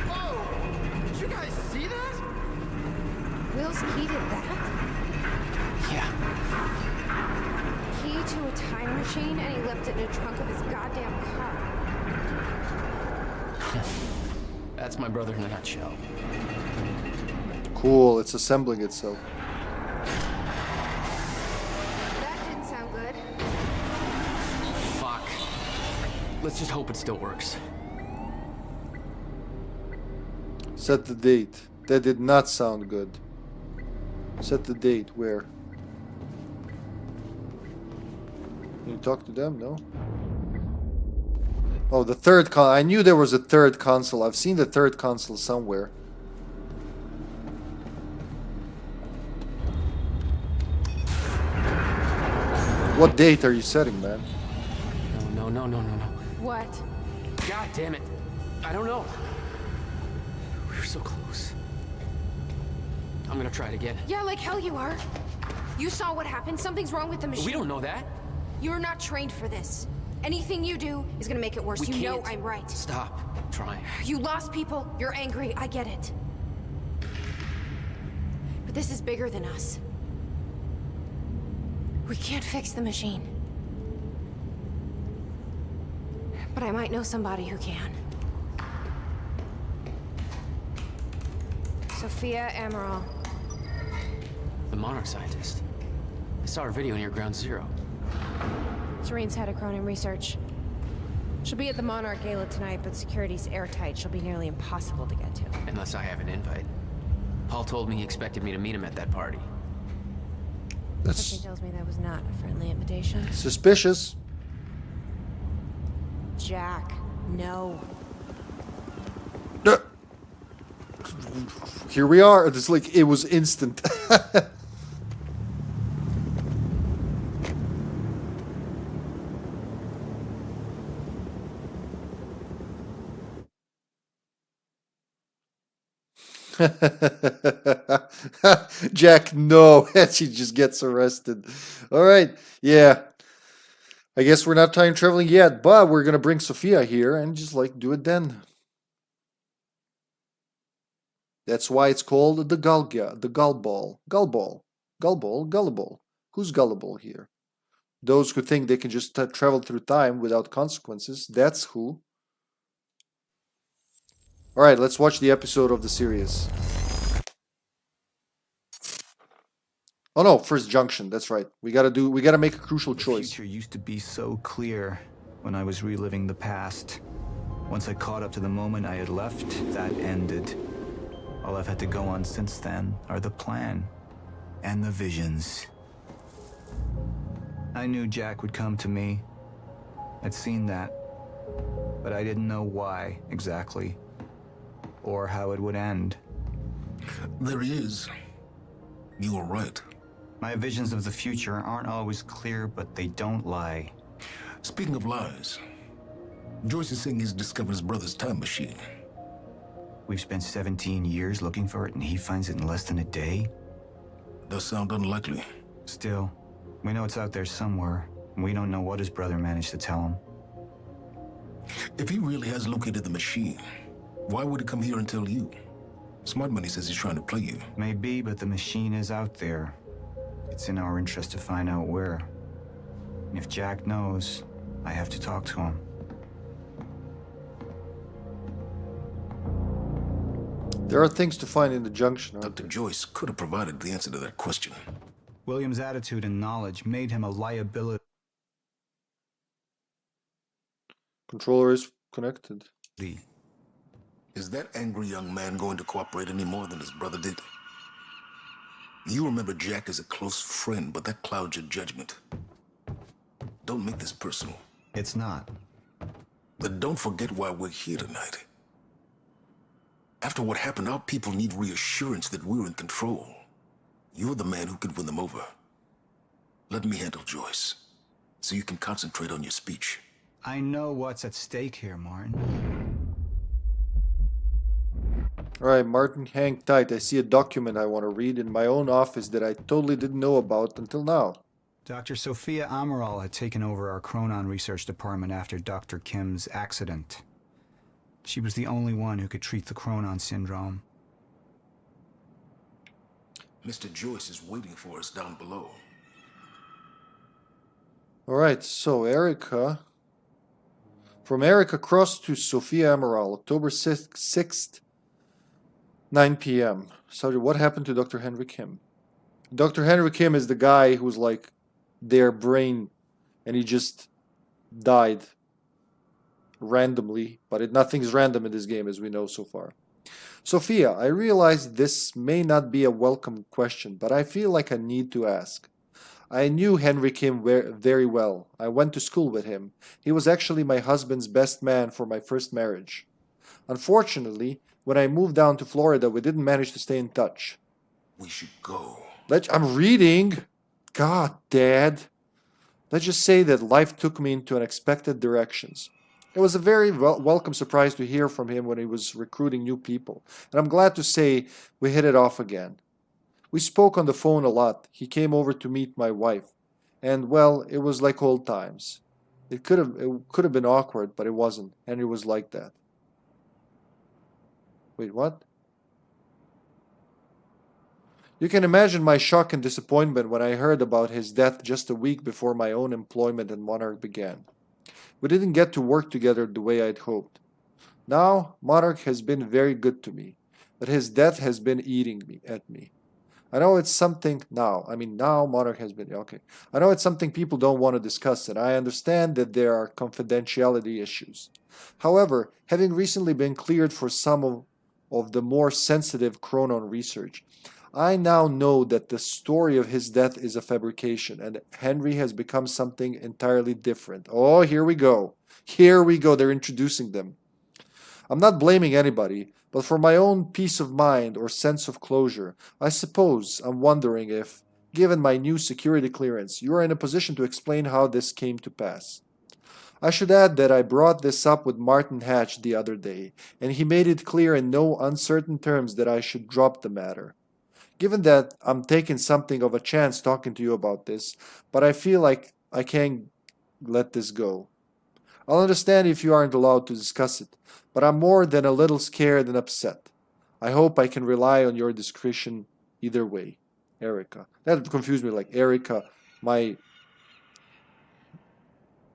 Whoa! Did you guys see that? Will's key did that? Yeah. Key to a time machine, and he left it in the trunk of his goddamn car. That's my brother in a nutshell. Cool, it's assembling itself. That didn't sound good. Fuck. Let's just hope it still works. Set the date. That did not sound good. Set the date. Where? Can you talk to them? No? Oh, the third console. I knew there was a third console. I've seen the third console somewhere. What date are you setting, man? No. What? God damn it. I don't know. We were so close. I'm gonna try it again. Yeah, like hell you are. You saw what happened. Something's wrong with the machine. We don't know that. You're not trained for this. Anything you do is gonna make it worse. We You know can't. I'm right. Stop trying. You lost people. You're angry. I get it. But this is bigger than us. We can't fix the machine. But I might know somebody who can. Sophia Amaral. The Monarch scientist. I saw her video near Ground Zero. Serene's head of XONE research. She'll be at the Monarch Gala tonight, but security's airtight. She'll be nearly impossible to get to. Unless I have an invite. Paul told me he expected me to meet him at that party. Something tells me that was not a friendly invitation. Suspicious. Jack, no. Here we are. It's like it was instant. Jack, no. And she just gets arrested. All right. Yeah. I guess we're not time traveling yet, but we're going to bring Sophia here and just like do it then. That's why it's called the Gull Ball. Gull Ball. Gull Ball. Gullible. Who's gullible here? Those who think they can just travel through time without consequences. That's who. Alright, let's watch the episode of the series. Oh no, first junction, that's right. We gotta make a crucial choice. The future used to be so clear when I was reliving the past. Once I caught up to the moment I had left, that ended. All I've had to go on since then are the plan and the visions. I knew Jack would come to me. I'd seen that, but I didn't know why exactly, or how it would end. There he is. You were right. My visions of the future aren't always clear, but they don't lie. Speaking of lies, Joyce is saying he's discovered his brother's time machine. We've spent 17 years looking for it, and he finds it in less than a day? Does sound unlikely. Still, we know it's out there somewhere, and we don't know what his brother managed to tell him. If he really has located the machine, why would he come here and tell you? Smart Money says he's trying to play you. Maybe, but the machine is out there. It's in our interest to find out where. And if Jack knows, I have to talk to him. There are things to find in the junction. Dr. Joyce could have provided the answer to that question. William's attitude and knowledge made him a liability. Controller is connected. Is that angry young man going to cooperate any more than his brother did? You remember Jack as a close friend, but that clouds your judgment. Don't make this personal. It's not. But don't forget why we're here tonight. After what happened, our people need reassurance that we're in control. You're the man who can win them over. Let me handle Joyce, so you can concentrate on your speech. I know what's at stake here, Martin. Alright, Martin, hang tight. I see a document I want to read in my own office that I totally didn't know about until now. Dr. Sophia Amaral had taken over our Chronon research department after Dr. Kim's accident. She was the only one who could treat the Chronon syndrome. Mr. Joyce is waiting for us down below. Alright, so Erica. From Erica Cross to Sophia Amaral, October 6th, 9 p.m. Sorry, what happened to Dr. Henry Kim? Dr. Henry Kim is the guy who's like their brain, and he just died randomly, but nothing's random in this game as we know so far. Sophia, I realize this may not be a welcome question, but I feel like I need to ask. I knew Henry Kim very well. I went to school with him. He was actually my husband's best man for my first marriage. Unfortunately, when I moved down to Florida, we didn't manage to stay in touch. We should go. I'm reading. God, Dad. Let's just say that life took me into unexpected directions. It was a very welcome surprise to hear from him when he was recruiting new people. And I'm glad to say we hit it off again. We spoke on the phone a lot. He came over to meet my wife. And, well, it was like old times. It could have been awkward, but it wasn't. Henry was like that. Wait, what? You can imagine my shock and disappointment when I heard about his death just a week before my own employment in Monarch began. We didn't get to work together the way I'd hoped. Now, Monarch has been very good to me, but his death has been eating at me. I know it's something now. Monarch has been, okay. I know it's something people don't want to discuss, and I understand that there are confidentiality issues. However, having recently been cleared for some of the more sensitive Chronon research, I now know that the story of his death is a fabrication, and Henry has become something entirely different. Oh, here we go. Here we go. They're introducing them. I'm not blaming anybody, but for my own peace of mind or sense of closure, I suppose I'm wondering if, given my new security clearance, you are in a position to explain how this came to pass. I should add that I brought this up with Martin Hatch the other day, and he made it clear in no uncertain terms that I should drop the matter. Given that I'm taking something of a chance talking to you about this, but I feel like I can't let this go. I'll understand if you aren't allowed to discuss it, but I'm more than a little scared and upset. I hope I can rely on your discretion either way. Erica. That confused me, like Erica, my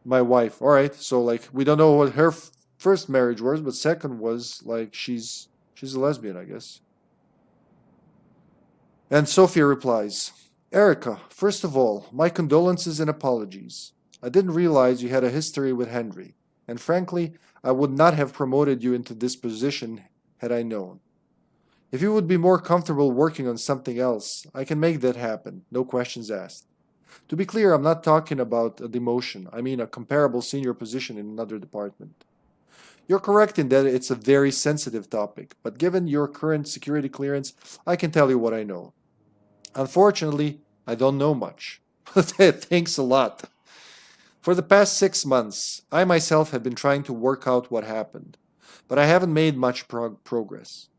wife. Alright, so like we don't know what her first marriage was, but second was like she's a lesbian, I guess. And Sophia replies, Erica, first of all, my condolences and apologies. I didn't realize you had a history with Henry, and frankly, I would not have promoted you into this position had I known. If you would be more comfortable working on something else, I can make that happen, no questions asked. To be clear, I'm not talking about a demotion. I mean a comparable senior position in another department. You're correct in that it's a very sensitive topic, but given your current security clearance, I can tell you what I know. Unfortunately, I don't know much. Thanks a lot. For the past 6 months, I myself have been trying to work out what happened, but I haven't made much progress.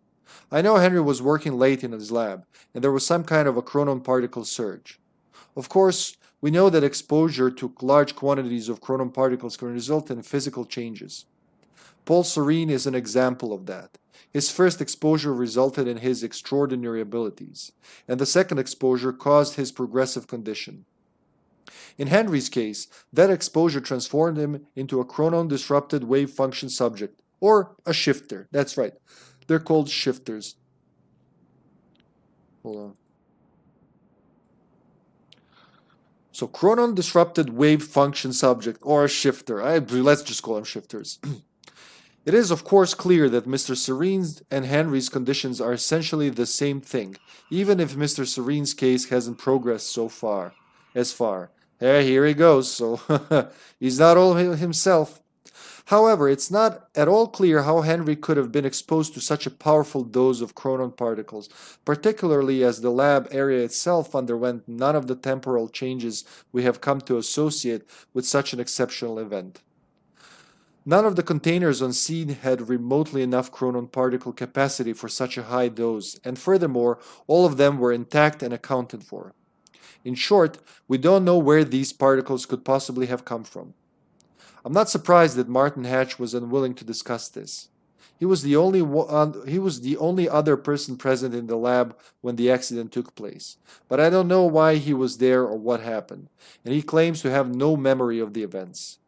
I know Henry was working late in his lab, and there was some kind of a chronon particle surge. Of course, we know that exposure to large quantities of chronon particles can result in physical changes. Paul Serene is an example of that. His first exposure resulted in his extraordinary abilities, and the second exposure caused his progressive condition. In Henry's case, that exposure transformed him into a chronon-disrupted wave function subject, or a shifter. That's right. They're called shifters. Hold on. So, chronon-disrupted wave function subject, or a shifter. Let's just call them shifters. It is, of course, clear that Mr. Serene's and Henry's conditions are essentially the same thing, even if Mr. Serene's case hasn't progressed so far. Here he goes, so he's not all himself. However, it's not at all clear how Henry could have been exposed to such a powerful dose of chronon particles, particularly as the lab area itself underwent none of the temporal changes we have come to associate with such an exceptional event. None of the containers on scene had remotely enough chronon particle capacity for such a high dose, and furthermore, all of them were intact and accounted for. In short, we don't know where these particles could possibly have come from. I'm not surprised that Martin Hatch was unwilling to discuss this. He was the only other person present in the lab when the accident took place, but I don't know why he was there or what happened, and he claims to have no memory of the events.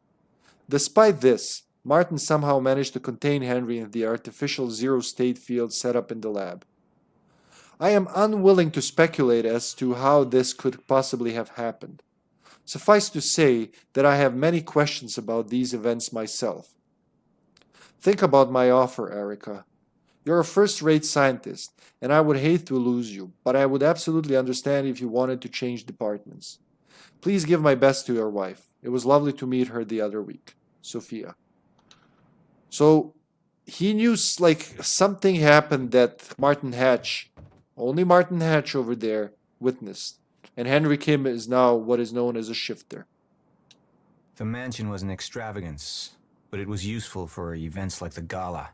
Despite this, Martin somehow managed to contain Henry in the artificial zero-state field set up in the lab. I am unwilling to speculate as to how this could possibly have happened. Suffice to say that I have many questions about these events myself. Think about my offer, Erica. You're a first-rate scientist, and I would hate to lose you, but I would absolutely understand if you wanted to change departments. Please give my best to your wife. It was lovely to meet her the other week. Sophia. So, he knew like something happened that only Martin Hatch over there, witnessed. And Henry Kim is now what is known as a shifter. The mansion was an extravagance, but it was useful for events like the gala,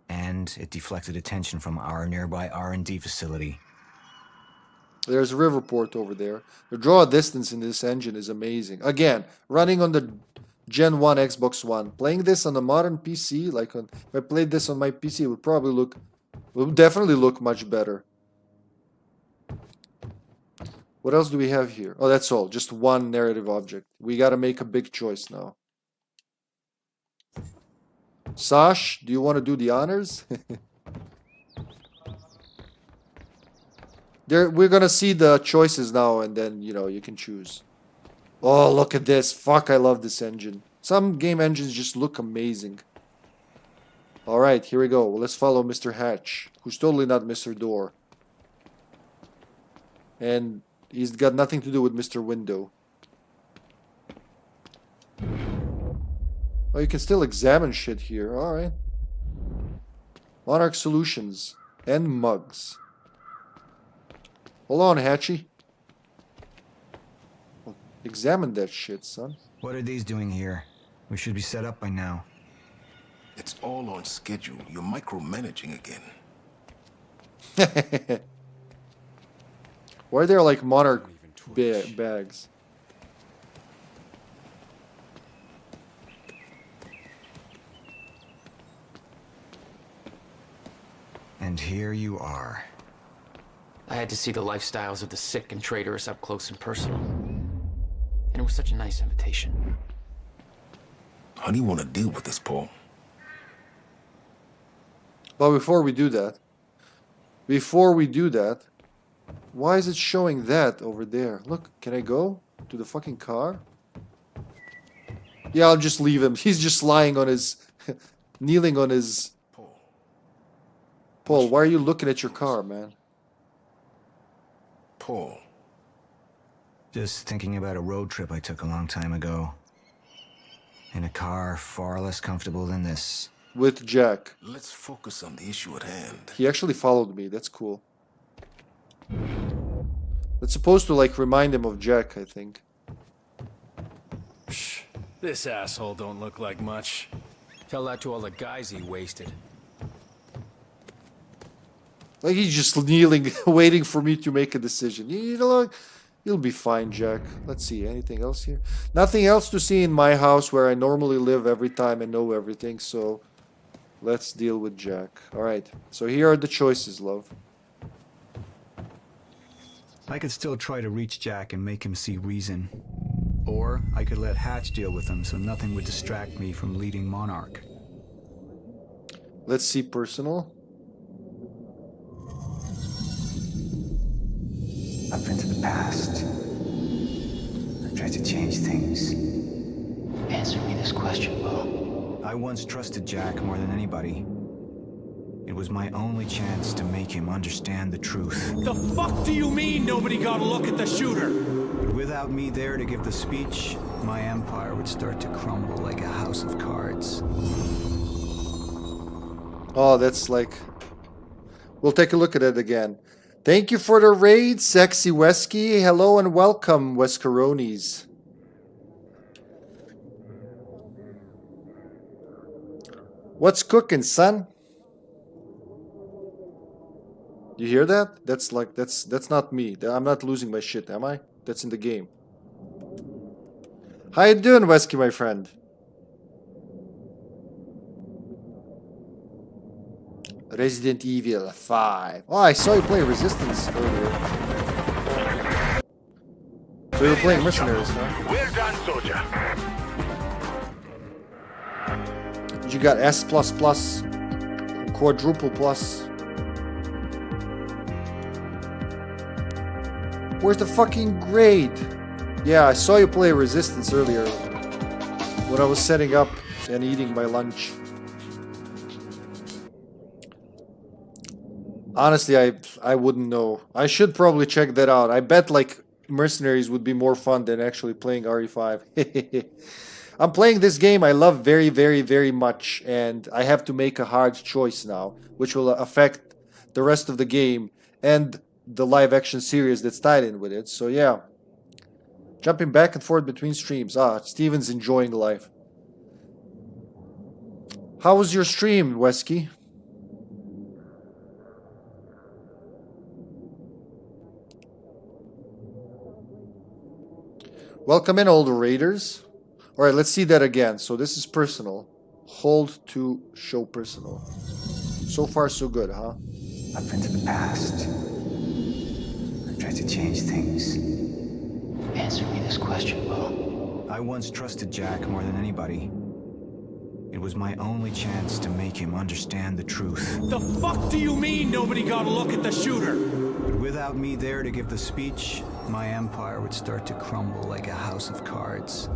and it deflected attention from our nearby R&D facility. There's a riverport over there. The draw distance in this engine is amazing. Again, running on the Gen 1 Xbox One. Playing this on a modern PC, if I played this on my PC, it would definitely look much better. What else do we have here? Oh, that's all. Just one narrative object. We gotta make a big choice now. Sash, do you want to do the honors? We're gonna see the choices now, and then, you can choose. Oh, look at this. Fuck, I love this engine. Some game engines just look amazing. Alright, here we go. Well, let's follow Mr. Hatch, who's totally not Mr. Door. And he's got nothing to do with Mr. Window. Oh, you can still examine shit here. Alright. Monarch Solutions. And mugs. Hold on, Hatchy. Examine that shit, son. What are these doing here? We should be set up by now. It's all on schedule. You're micromanaging again. Why are there like Monarch bags? And here you are. I had to see the lifestyles of the sick and traitorous up close and personal. And it was such a nice invitation. How do you want to deal with this, Paul? But before we do that, why is it showing that over there? Look, can I go to the fucking car? Yeah, I'll just leave him. He's just lying on his, kneeling on his... Paul, why are you looking at your car, man? Paul. Just thinking about a road trip I took a long time ago. In a car far less comfortable than this. With Jack. Let's focus on the issue at hand. He actually followed me. That's cool. That's supposed to, like, remind him of Jack, I think. Psh, this asshole don't look like much. Tell that to all the guys he wasted. Like, he's just kneeling, waiting for me to make a decision. You know, you'll be fine, Jack. Let's see, anything else here? Nothing else to see in my house where I normally live every time and know everything, so let's deal with Jack. Alright, so here are the choices, love. I could still try to reach Jack and make him see reason. Or I could let Hatch deal with him so nothing would distract me from leading Monarch. Let's see personal. I've been to the past. I've tried to change things. Answer me this question, Bo. I once trusted Jack more than anybody. It was my only chance to make him understand the truth. The fuck do you mean nobody got a look at the shooter? But without me there to give the speech, my empire would start to crumble like a house of cards. Oh, that's like... We'll take a look at it again. Thank you for the raid, Sexy Wesky. Hello and welcome, Wescaronis. What's cooking, son? You hear that? That's like, that's not me. I'm not losing my shit, am I? That's in the game. How you doing, Wesky, my friend? Resident Evil 5. Oh, I saw you play Resistance earlier. So you were playing Mercenaries, huh? Well done, soldier. You got S++, quadruple plus. Where's the fucking grade? Yeah, I saw you play Resistance earlier when I was setting up and eating my lunch. Honestly, I wouldn't know. I should probably check that out. I bet like Mercenaries would be more fun than actually playing RE5. I'm playing this game I love very, very, very much, and I have to make a hard choice now, which will affect the rest of the game and the live action series that's tied in with it. So yeah, jumping back and forth between streams. Steven's enjoying life. How was your stream, Wesky? Welcome in, older raiders. Alright, let's see that again. So this is personal. Hold to show personal. So far, so good, huh? I've been to the past. I've tried to change things. Answer me this question, Bo. I once trusted Jack more than anybody. It was my only chance to make him understand the truth. The fuck do you mean nobody got a look at the shooter? But without me there to give the speech, my empire would start to crumble like a house of cards.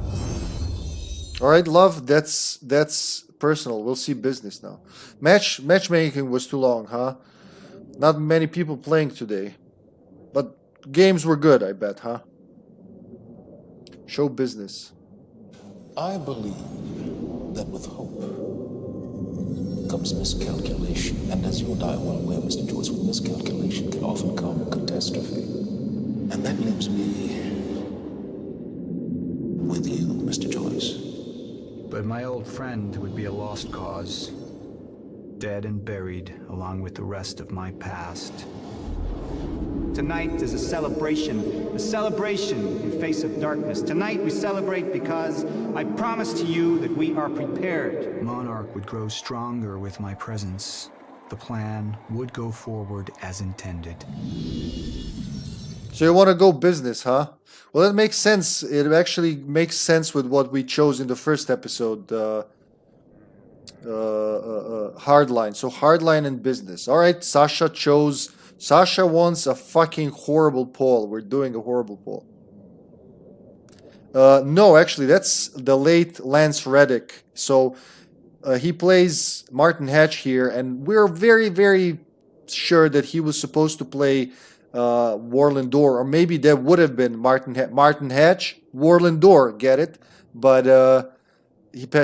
Alright, love, that's personal. We'll see business now. Matchmaking was too long, huh? Not many people playing today. But games were good, I bet, huh? Show business. I believe that with hope comes miscalculation. And as you and I are well aware, Mr. Joyce, with miscalculation can often come catastrophe. And that leaves me with you, Mr. Joyce. But my old friend would be a lost cause. Dead and buried, along with the rest of my past. Tonight is a celebration in face of darkness. Tonight we celebrate because I promise to you that we are prepared. Monarch would grow stronger with my presence. The plan would go forward as intended. So you want to go business, huh? Well, that makes sense. It actually makes sense with what we chose in the first episode. Hardline. So hardline and business. All right, Sasha wants a fucking horrible poll. We're doing a horrible poll. No, actually, that's the late Lance Reddick. So he plays Martin Hatch here, and we're very, very sure that he was supposed to play Warland Door, or maybe that would have been Martin Hatch, Warland Door, get it? But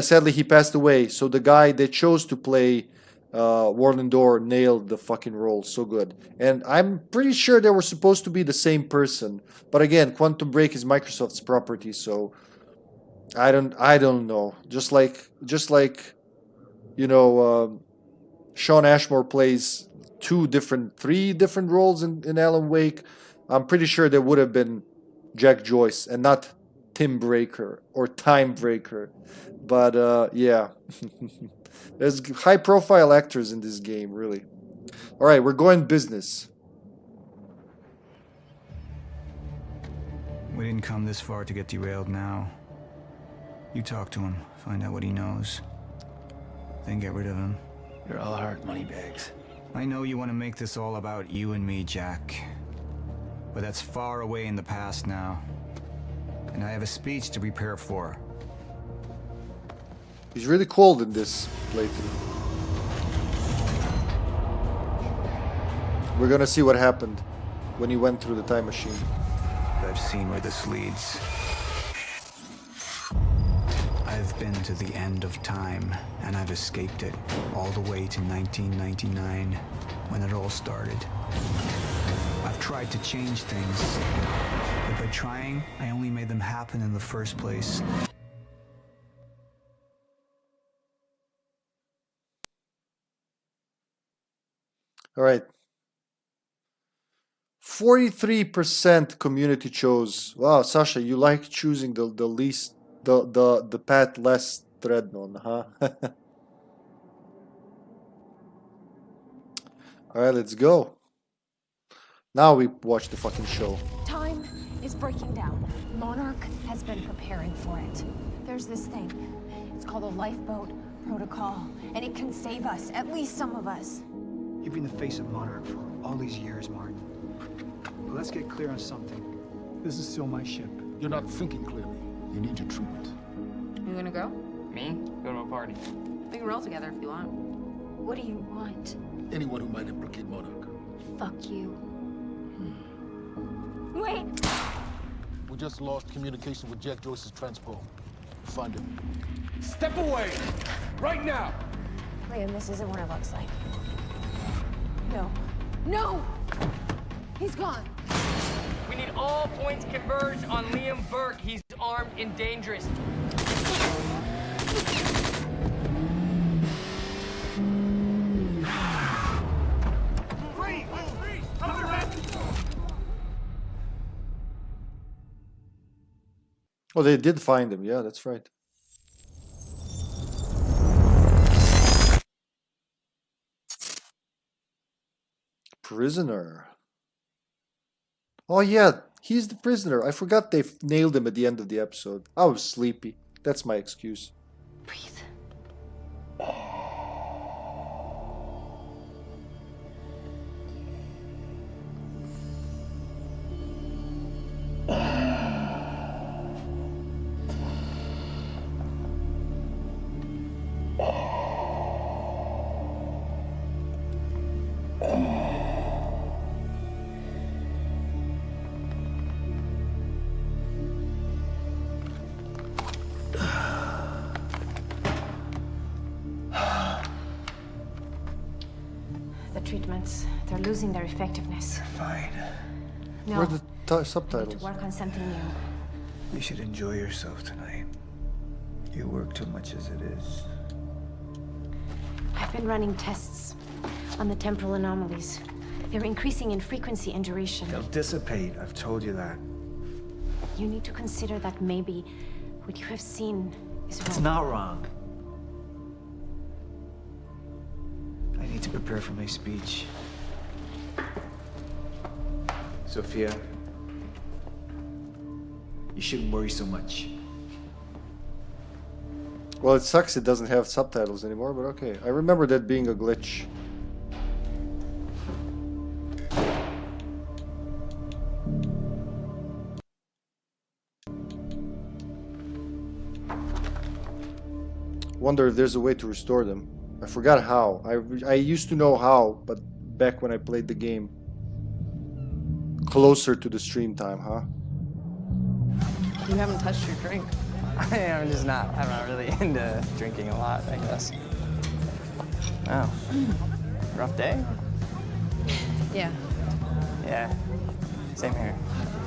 sadly he passed away. So the guy that chose to play Warland Door nailed the fucking role so good. And I'm pretty sure they were supposed to be the same person. But again, Quantum Break is Microsoft's property, so I don't know. Just like you know, Sean Ashmore plays 3 different roles in Alan Wake. I'm pretty sure they would have been Jack Joyce and not Tim Breaker or Time Breaker. But yeah, there's high-profile actors in this game, really. All right, we're going business. We didn't come this far to get derailed now. You talk to him, find out what he knows, then get rid of him. You're all heart, moneybags. I know you want to make this all about you and me, Jack. But that's far away in the past now. And I have a speech to prepare for. He's really cold in this playthrough. We're gonna see what happened when he went through the time machine. I've seen where this leads. I've been to the end of time, and I've escaped it all the way to 1999, when it all started. I've tried to change things, but by trying, I only made them happen in the first place. All right. 43% community chose. Wow, Sasha, you like choosing the least, the path less tread on, huh? All right, let's go. Now we watch the fucking show. Time is breaking down. Monarch has been preparing for it. There's this thing. It's called a lifeboat protocol, and it can save us, at least some of us. You've been the face of Monarch for all these years, Martin. But let's get clear on something. This is still my ship. You're not thinking clearly. You need your treatment. You gonna go? Me? Go to a party. We can roll together if you want. What do you want? Anyone who might implicate Monarch. Fuck you. Wait! We just lost communication with Jack Joyce's transpo. Find him. Step away! Right now! Liam, this isn't what it looks like. No. No! He's gone. We need all points converged on Liam Burke. He's armed and dangerous. Oh, they did find him. Yeah, that's right. Prisoner. Oh yeah, he's the prisoner. I forgot they nailed him at the end of the episode. I was sleepy. That's my excuse. Breathe. Treatments. They're losing their effectiveness. Fine. No. Where are the We subtitles? need to work on something new. You should enjoy yourself tonight. You work too much as it is. I've been running tests on the temporal anomalies. They're increasing in frequency and duration. They'll dissipate. I've told you that. You need to consider that maybe what you have seen is wrong. It's not wrong. I need to prepare for my speech. Sophia, you shouldn't worry so much. Well, it sucks it doesn't have subtitles anymore, but okay. I remember that being a glitch. Wonder if there's a way to restore them. I forgot how. I used to know how, but back when I played the game. Closer to the stream time, huh? You haven't touched your drink. I'm not really into drinking a lot, I guess. Wow. Rough day? Yeah. Yeah. Same here.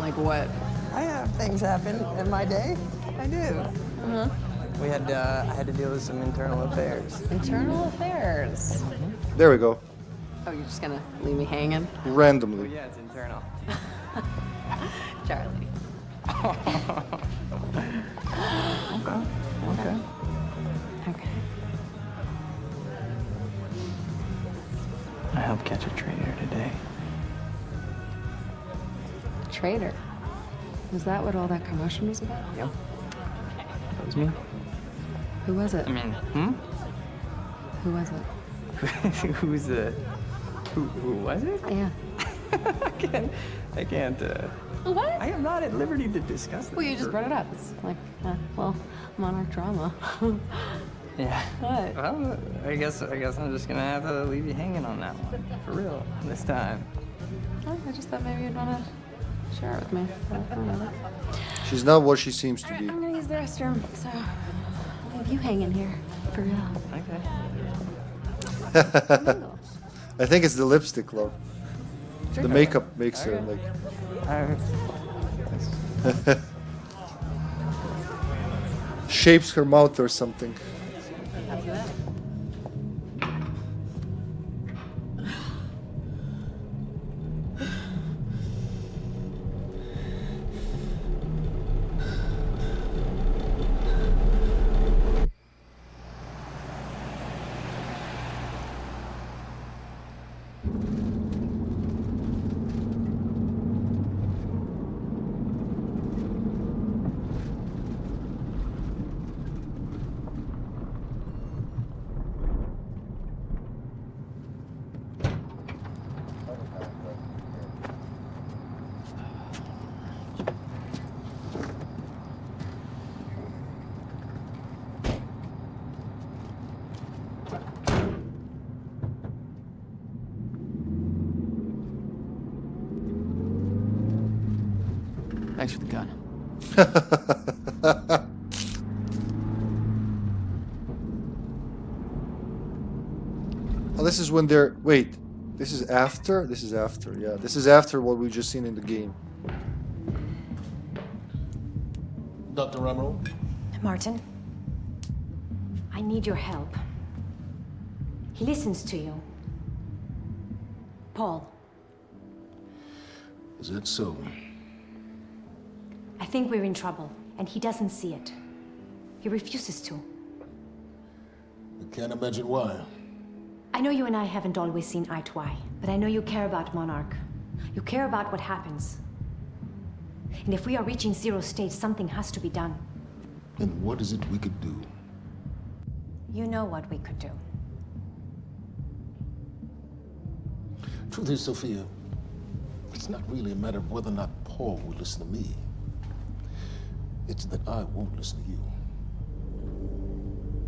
Like what? I have things happen in my day. I do. Uh-huh. I had to deal with some internal affairs. Internal affairs. There we go. Oh, you're just gonna leave me hanging? Randomly. Yeah, it's internal. Charlie. Okay. Okay. I helped catch a traitor today. Traitor? Was that what all that commotion was about? Yep. That was me. Who was it? I mean, Who was it? Who was it? Yeah. I can't, What? I am not at liberty to discuss this. Well, you just brought it up. It's like, well, Monarch drama. Yeah. What? Well, I guess I'm just gonna have to leave you hanging on that one. For real. This time. Oh, I just thought maybe you'd want to share it with me. I don't know. She's not what she seems to All right, be. I'm gonna use the restroom, so I'll leave you hanging here for real. Okay. I think it's the lipstick, love. The Drink makeup makes her Okay. like shapes her mouth or something. Thanks for the gun. Oh, this is when they're... Wait. This is after? This is after, yeah. This is after what we've just seen in the game. Dr. Ramiro? Martin, I need your help. He listens to you. Paul, Is that so? I think we're in trouble, and he doesn't see it. He refuses to. I can't imagine why. I know you and I haven't always seen eye to eye, but I know you care about Monarch. You care about what happens. And if we are reaching zero state, something has to be done. And what is it we could do? You know what we could do. Truth is, Sophia, it's not really a matter of whether or not Paul will listen to me. It's that I won't listen to you.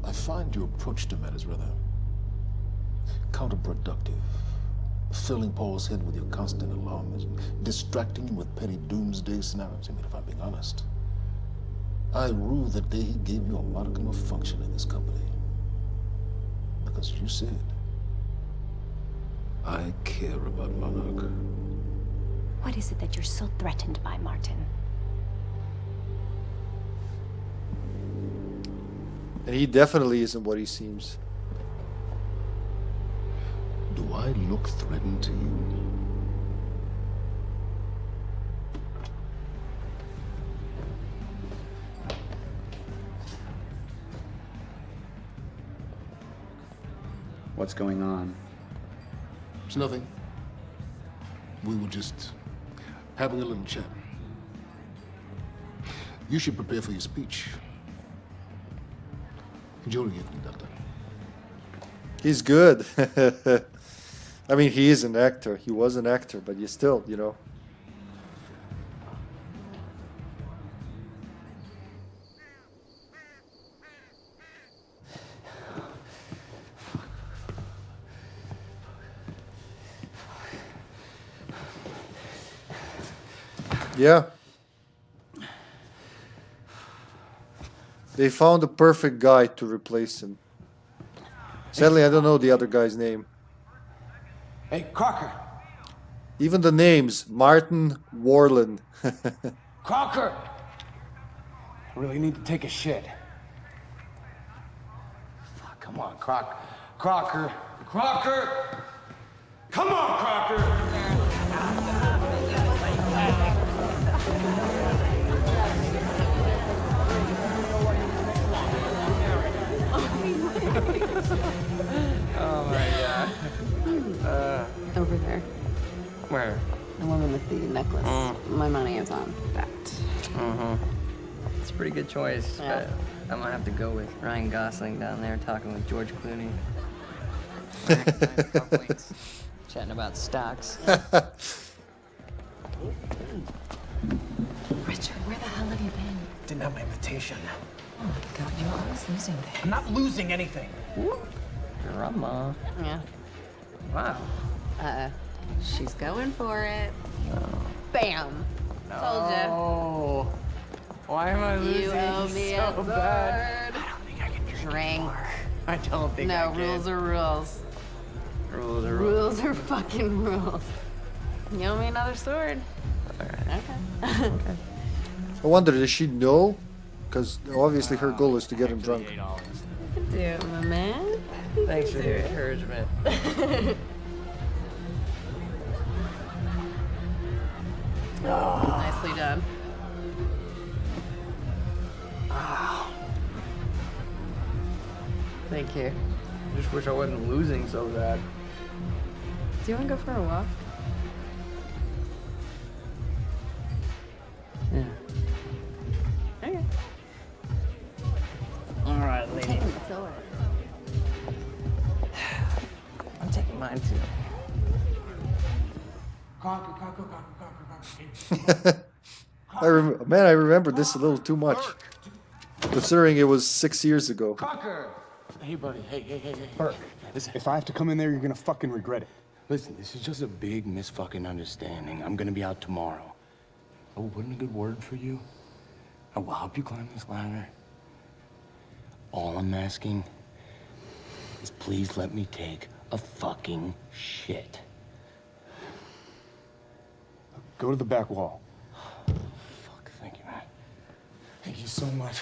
I find your approach to matters rather counterproductive. Filling Paul's head with your constant alarms, distracting him with petty doomsday scenarios. I mean, if I'm being honest, I rue the day he gave you a modicum of function in this company. Because you said, I care about Monarch. What is it that you're so threatened by, Martin? And he definitely isn't what he seems. Do I look threatened to you? What's going on? It's nothing. We were just having a little chat. You should prepare for your speech. Enjoy it, Doctor. He's good. I mean, he is an actor. He was an actor, but you still, you know. Yeah. They found the perfect guy to replace him. Sadly, I don't know the other guy's name. Hey, Crocker. Even the names, Martin Warland. Crocker! I really need to take a shit. Fuck, come on, Crocker. Crocker. Crocker! Come on, Crocker! Oh my god. Over there. Where? The woman with the necklace. My money is on that. It's a pretty good choice, Yeah. but I'm gonna have to go with Ryan Gosling down there talking with George Clooney. Chatting about stocks. Richard, where the hell have you been? Didn't have my invitation. Oh my god, you're always losing things. I'm not losing anything. Drama. Yeah. Wow. She's going for it. Bam! Told ya. Oh. Why am I losing You owe me so a sword. bad? I don't think I can do Drink. I don't think I No, can. rules are rules. Rules are rules. Rules are fucking rules. You owe me another sword. Okay. I wonder, does she know? Because obviously her goal is to get him drunk. You can do it, my man. Thanks for the encouragement. Nicely done. Thank you. Just wish I wasn't losing so bad. Do you want to go for a walk? Yeah. Okay. All right, lady. Taking the sword. I'm taking mine too. Man, I remember this a little too much. Considering it was 6 years ago. Crocker! Hey, buddy. Hey. Burke, listen, if I have to come in there, you're gonna fucking regret it. Listen, this is just a big misfucking understanding. I'm gonna be out tomorrow. I will put in a good word for you. I will help you climb this ladder. All I'm asking is please let me take a fucking shit. Go to the back wall. Fuck, thank you, man. Thank you so much.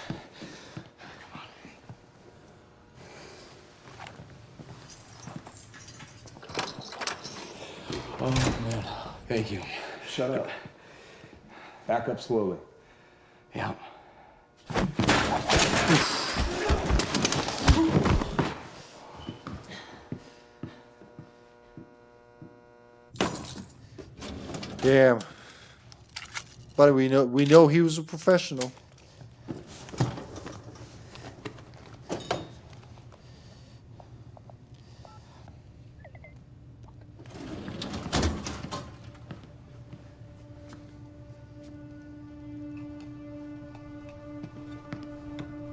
Oh, man. Thank you. Shut up. Back up slowly. Yeah. Damn. But we know he was a professional.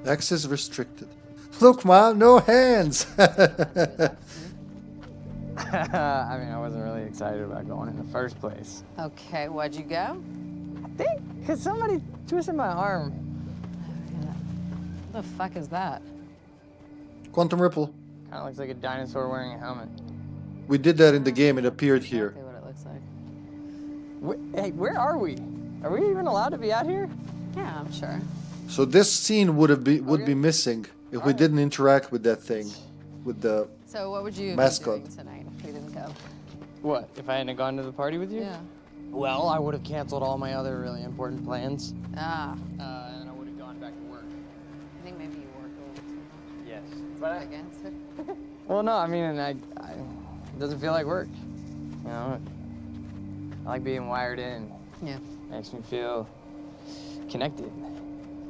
Access restricted. Look, Mom, no hands. I mean, I wasn't really excited about going in the first place. Okay, why'd you go? I think because somebody twisted my arm. What the fuck is that? Quantum Ripple. Kind of looks like a dinosaur wearing a helmet. We did that in the game. It appeared here. Exactly what it looks like. Hey, where are we? Are we even allowed to be out here? Yeah, I'm sure. So this scene would be missing if we didn't interact with that thing, with the So what would you mascot. be doing tonight if we didn't go? What, if I hadn't gone to the party with you? Yeah. Well, I would have canceled all my other really important plans. Ah. And I would have gone back to work. I think maybe you work a little too much. Yes. But against it. Well, no, I mean, it doesn't feel like work. You know, I like being wired in. Yeah. Makes me feel connected.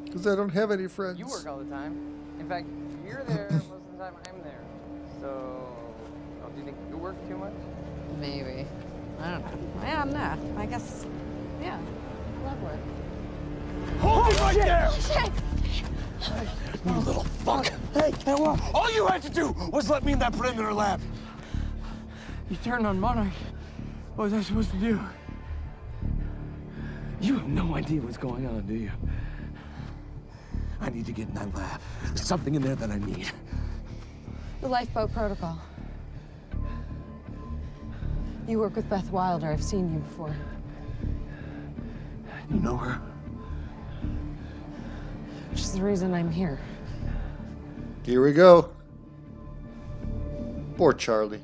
Because I don't have any friends. You work all the time. In fact, you're there most of the time I'm there. So, do you think you work too much? Maybe. I don't know. Yeah, no. I guess. Yeah. Love work. Hold it right there! Shit! You little fuck! Hey, all you had to do was let me in that perimeter lab. You turned on Monarch. What was I supposed to do? You have no idea what's going on, do you? I need to get in that lab. There's something in there that I need. The lifeboat protocol. You work with Beth Wilder. I've seen you before. You know her? She's the reason I'm here. Here we go. Poor Charlie.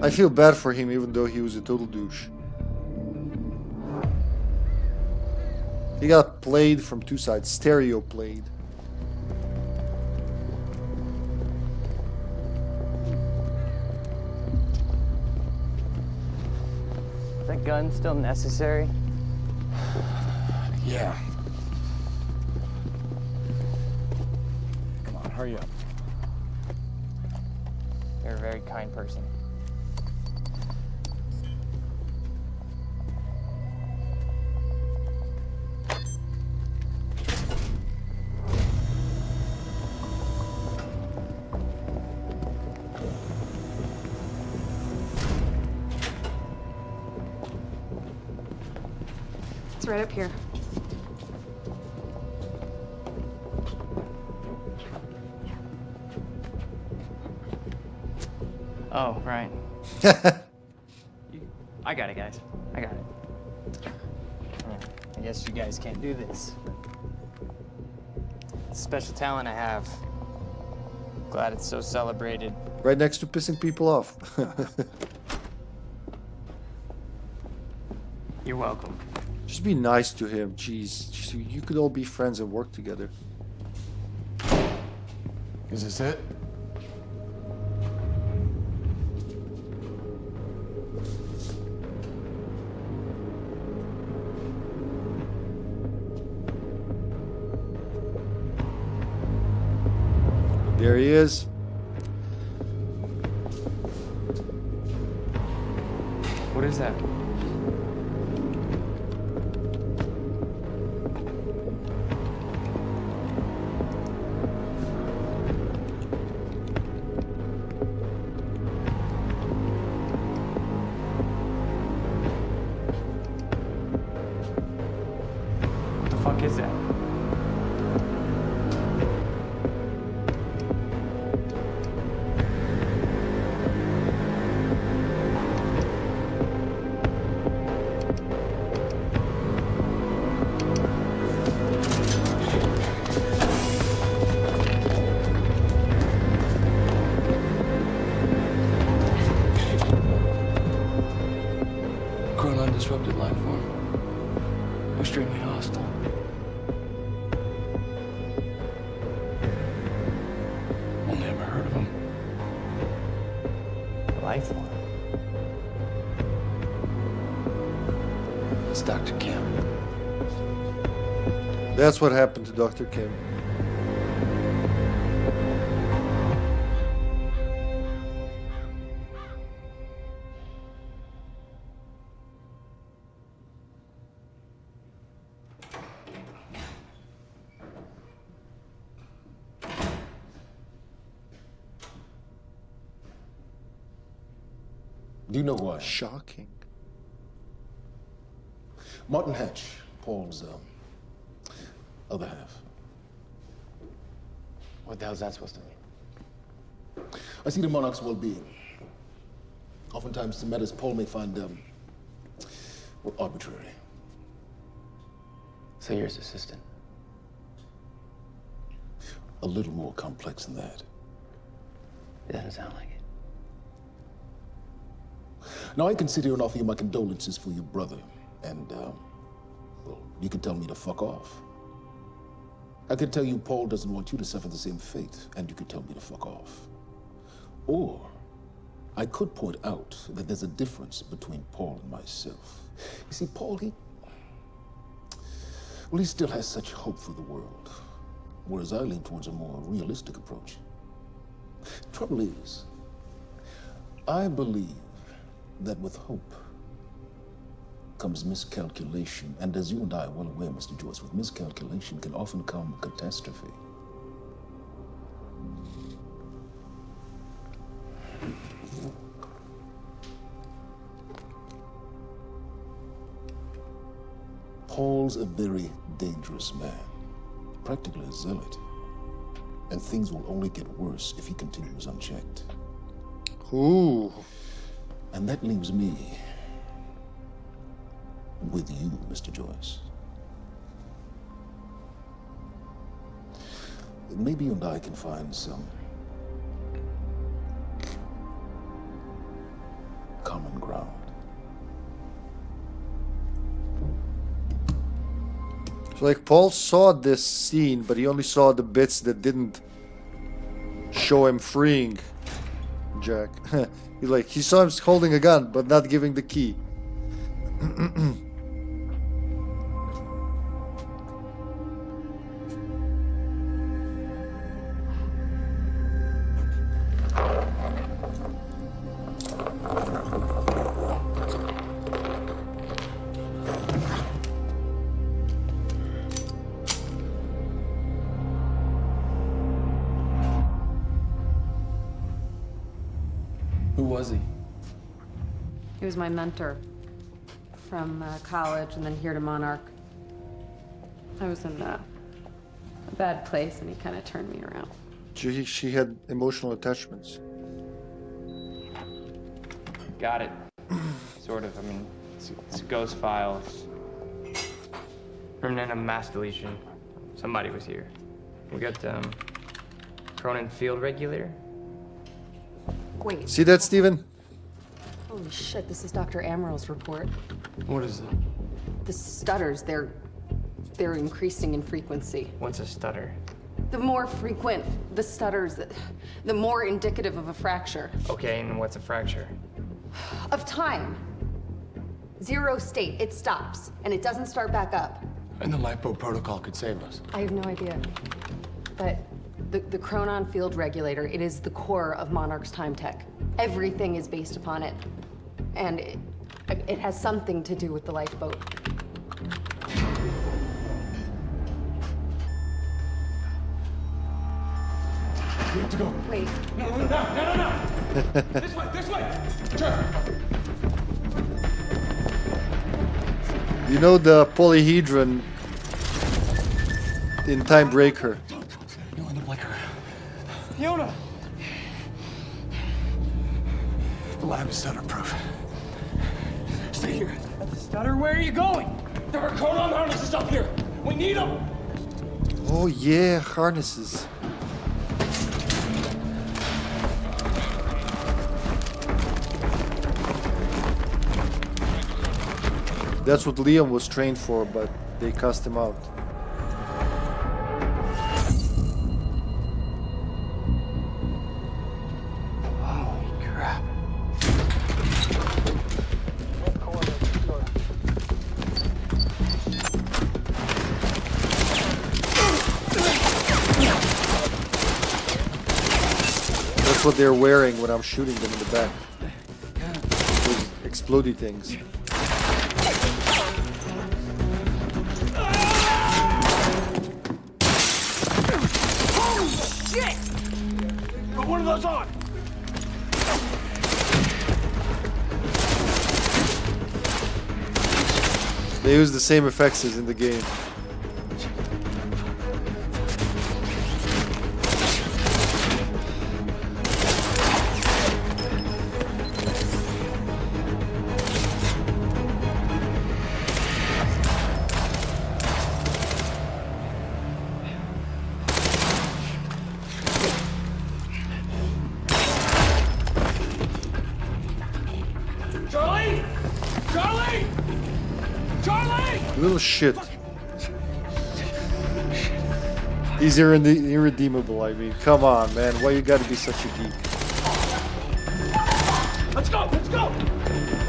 I feel bad for him even though he was a total douche. He got played from two sides, stereo played. Is that gun still necessary? Yeah. Come on, hurry up. You're a very kind person. It's right up here. Oh, right. I got it, guys. I got it. I guess you guys can't do this. It's a special talent I have. Glad it's so celebrated. Right next to pissing people off. You're welcome. Just be nice to him. Jeez. Just, you could all be friends and work together. Is this it? There he is. What is that? What the fuck is that? Disrupted life form. Extremely hostile. Only ever heard of him. Life form? It's Dr. Kim. That's what happened to Dr. Kim. Do you know who I am? Shocking. Martin Hatch, Paul's other half. What the hell's that supposed to mean? I see the monarch's well-being. Oftentimes, the matters Paul may find well, arbitrary. So you're his assistant? A little more complex than that. It doesn't sound like it. Now, I consider and offer you my condolences for your brother, and, well, you can tell me to fuck off. I could tell you Paul doesn't want you to suffer the same fate, and you could tell me to fuck off. Or, I could point out that there's a difference between Paul and myself. You see, Paul, he still has such hope for the world, whereas I lean towards a more realistic approach. Trouble is, I believe that with hope comes miscalculation, and as you and I are well aware, Mr. Joyce, with miscalculation can often come catastrophe. Paul's a very dangerous man, practically a zealot. And things will only get worse if he continues unchecked. Ooh. And that leaves me with you, Mr. Joyce. Maybe you and I can find some common ground. So like Paul saw this scene, but he only saw the bits that didn't show him freeing Jack. He saw him holding a gun, but not giving the key. Who was he? He was my mentor from college and then here to Monarch. I was in a bad place and he kind of turned me around. She had emotional attachments. Got it. Sort of. I mean, it's a ghost file. Permanent mass deletion. Somebody was here. We got Cronin field regulator. Wait. See that, Steven? Holy shit, this is Dr. Amaril's report. What is it? The stutters, they're increasing in frequency. What's a stutter? The more frequent the stutters, the more indicative of a fracture. Okay, and what's a fracture? Of time. Zero state, it stops, and it doesn't start back up. And the lifeboat protocol could save us. I have no idea. But the Chronon field regulator, it is the core of Monarch's time tech. Everything is based upon it. And it has something to do with the lifeboat. We have to go. Wait. No. This way. Turn. You know the polyhedron in Time Breaker. No, in the blicker. Fiona! The lab is stutter-proof. Stay here. At the stutter, where are you going? There are Chronon harnesses up here. We need them. Oh yeah, harnesses. That's what Liam was trained for, but they cast him out. Holy crap. That's what they're wearing when I'm shooting them in the back. Those explodey things. Put one of those on! They use the same effects as in the game. Charlie! Charlie! Charlie! Little shit. He's irredeemable, I mean. Come on, man. Why you gotta be such a geek? Let's go! Let's go!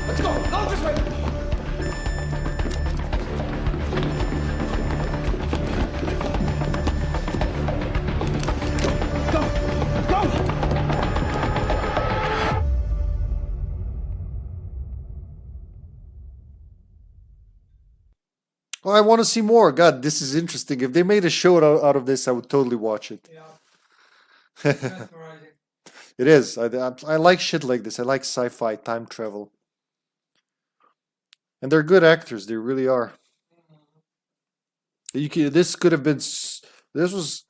Let's go! Go this way! Go! Go! Oh, I want to see more. God, this is interesting. If they made a show out of this, I would totally watch it. Yeah. It is. I like shit like this. I like sci-fi, time travel. And they're good actors. They really are. This could have been. This was.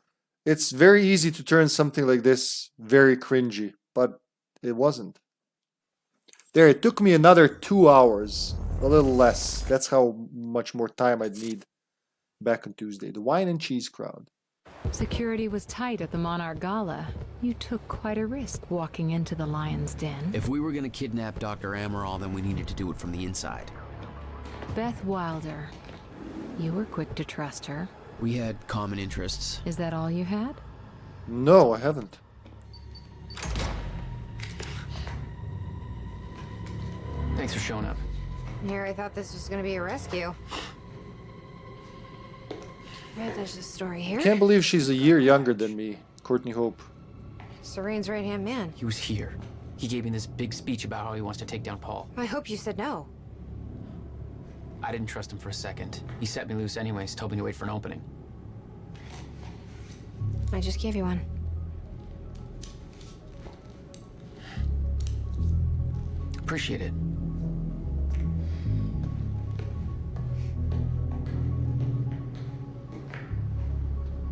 It's very easy to turn something like this very cringy, but it wasn't. There, it took me another 2 hours, a little less. That's how much more time I'd need back on Tuesday. The wine and cheese crowd. Security was tight at the Monarch Gala. You took quite a risk walking into the Lion's Den. If we were gonna kidnap Dr. Amaral, then we needed to do it from the inside. Beth Wilder. You were quick to trust her. We had common interests. Is that all you had? No, I haven't. Thanks for showing up. Here, I thought this was gonna be a rescue. Right, there's a story here. Can't believe she's a year younger than me, Courtney Hope. Serene's right-hand man. He was here. He gave me this big speech about how he wants to take down Paul. I hope you said no. I didn't trust him for a second. He set me loose anyways, told me to wait for an opening. I just gave you one. Appreciate it.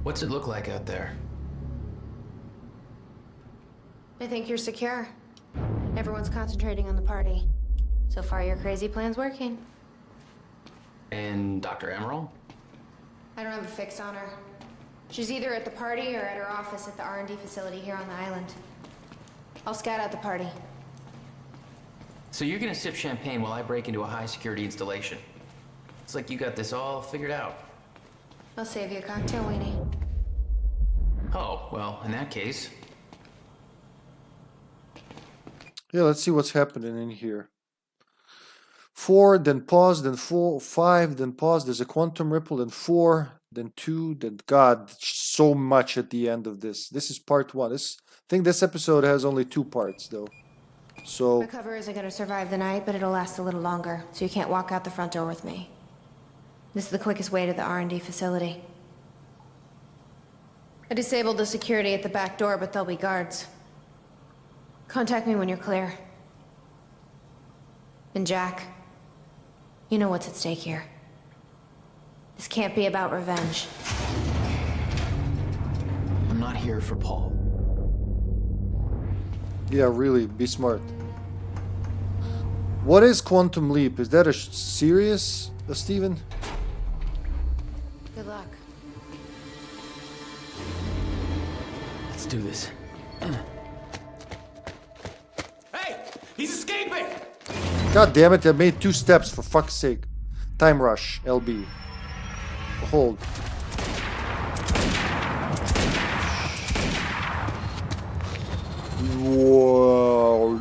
What's it look like out there? I think you're secure. Everyone's concentrating on the party. So far, your crazy plan's working. And Dr. Amaral? I don't have a fix on her. She's either at the party or at her office at the R&D facility here on the island. I'll scout out the party. So you're gonna sip champagne while I break into a high-security installation. It's like you got this all figured out. I'll save you a cocktail, Weenie. Oh, well, in that case... Yeah, let's see what's happening in here. 4, then pause, then 4, 5, then pause. There's a quantum ripple, then 4, then 2, then God, so much at the end of this. This is part 1. I think this episode has only 2 parts, though. So... My cover isn't going to survive the night, but it'll last a little longer, so you can't walk out the front door with me. This is the quickest way to the R&D facility. I disabled the security at the back door, but there'll be guards. Contact me when you're clear. And Jack, you know what's at stake here. This can't be about revenge. I'm not here for Paul. Yeah, really, be smart. What is Quantum Leap? Is that a serious, Steven? Good luck. Let's do this. Hey! He's escaping! God damn it, I made 2 steps, for fuck's sake. Time rush, LB. Hold. Whoa.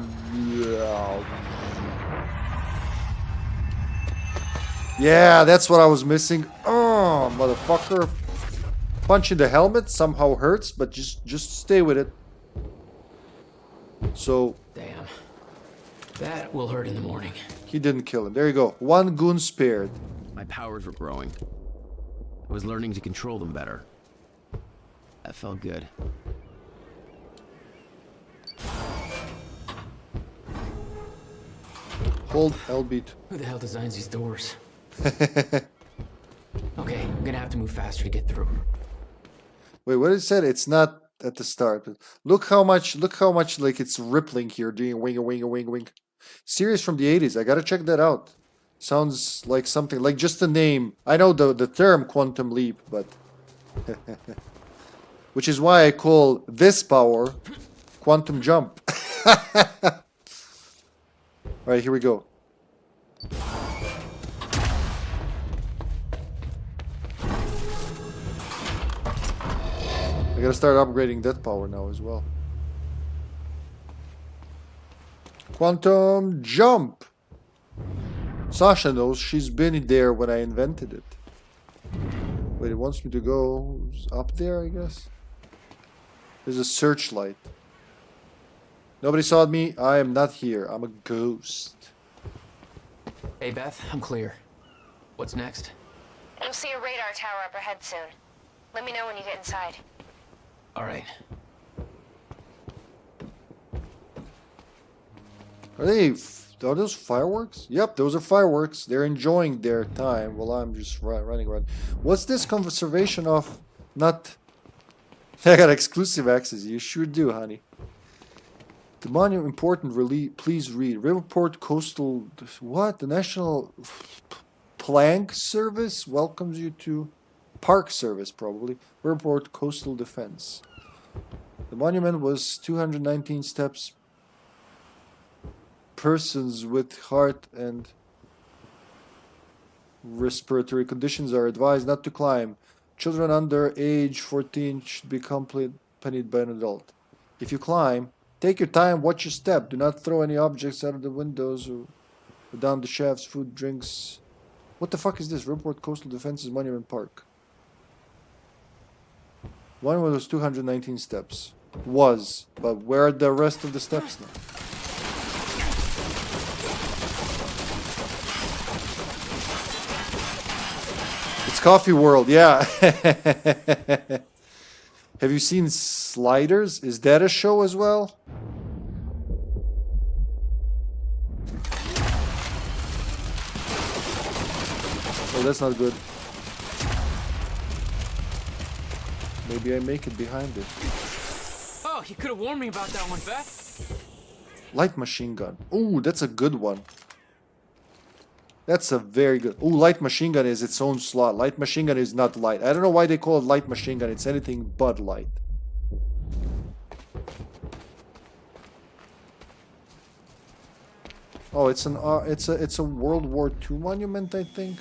Yeah, that's what I was missing. Oh, motherfucker. Punching the helmet somehow hurts, but just stay with it. So... Damn. That will hurt in the morning. He didn't kill him. There you go. 1 goon spared. My powers were growing. I was learning to control them better. That felt good. Hold L-beat. Who the hell designs these doors? Okay, I'm gonna have to move faster to get through. Wait, what it said? It's not at the start. But look how much like it's rippling here, doing wing, wing, wing, wing. Series from the 80s. I gotta check that out. Sounds like something, like just the name. I know the term quantum leap, but... Which is why I call this power quantum jump. Alright, here we go. I gotta start upgrading that power now as well. Quantum jump! Sasha knows, she's been there when I invented it. Wait, it wants me to go up there, I guess? There's a searchlight. Nobody saw me. I am not here. I'm a ghost. Hey, Beth, I'm clear. What's next? You'll see a radar tower up ahead soon. Let me know when you get inside. All right. Are they Are those fireworks? Yep, those are fireworks. They're enjoying their time while I'm just running around. What's this conservation of? Not... I got exclusive access. You sure do, honey. The monument important release. Please read. Riverport Coastal... What? The National Plank Service welcomes you to... Park Service, probably. Riverport Coastal Defense. The monument was 219 steps. Persons with heart and respiratory conditions are advised not to climb. Children under age 14 should be accompanied by an adult. If you climb, take your time, watch your step. Do not throw any objects out of the windows or down the shafts, food, drinks. What the fuck is this? Riverport Coastal Defense's Monument Park. One was 219 steps. Was. But where are the rest of the steps now? It's Coffee World, yeah. Have you seen Sliders? Is that a show as well? Oh, that's not good. Maybe I make it behind it. Oh, you could have warned me about that one, Beth. Light machine gun. Ooh, that's a good one. That's a very good... Ooh, light machine gun is its own slot. Light machine gun is not light. I don't know why they call it light machine gun. It's anything but light. Oh, it's an it's a World War II monument, I think.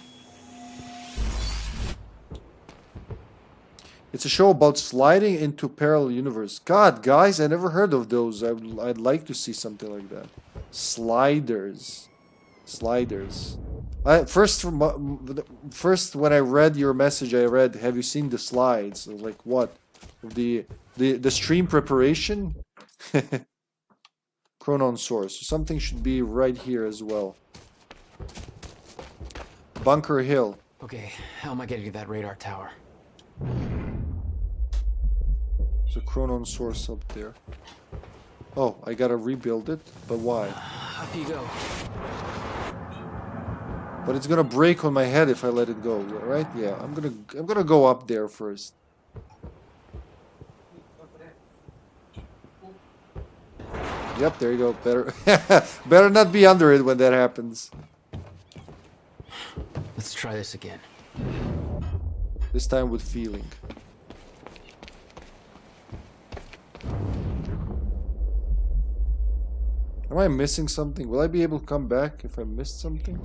It's a show about sliding into parallel universe. God, guys, I never heard of those. I'd like to see something like that. Sliders. Sliders. First, when I read your message, I read, "Have you seen the slides?" I was like, "What? The stream preparation?" Chronon source. Something should be right here as well. Bunker Hill. Okay, how am I getting to that radar tower? There's a Chronon source up there. Oh, I gotta rebuild it, but why? Up you go. But it's gonna break on my head if I let it go, right? Yeah, I'm gonna go up there first. Yep, there you go. Better better not be under it when that happens. Let's try this again. This time with feeling. Am I missing something? Will I be able to come back if I missed something?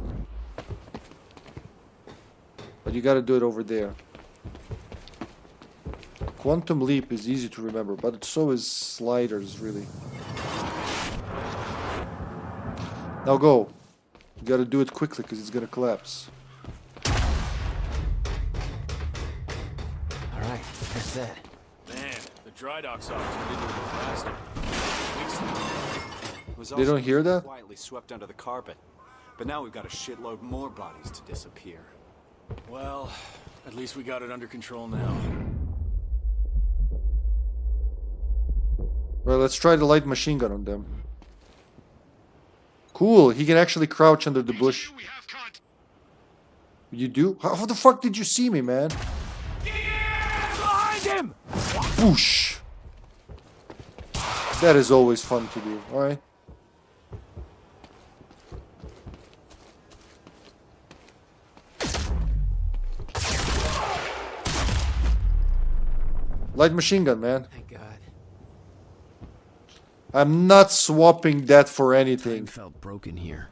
But you gotta do it over there. Quantum Leap is easy to remember, but so is Sliders, really. Now go. You gotta do it quickly because it's gonna collapse. Alright, that's that. Man, the dry dock's off turned into a disaster. They don't hear that? Quietly swept under the carpet. But now we've got a shitload more bodies to disappear. Well, at least we got it under control now. Well, let's try the light machine gun on them. Cool, he can actually crouch under the bush. You do? How the fuck did you see me, man? Behind him! Whoosh! That is always fun to do, alright? Light machine gun, man. Thank God. I'm not swapping that for anything. Time felt broken here.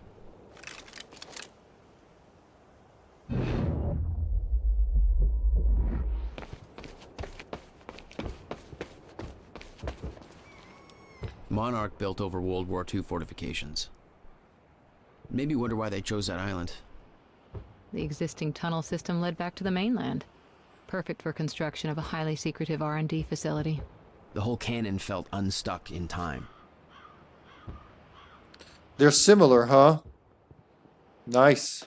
Monarch built over World War II fortifications. Maybe wonder why they chose that island. The existing tunnel system led back to the mainland. Perfect for construction of a highly secretive R&D facility. The whole cannon felt unstuck in time. They're similar, huh? Nice.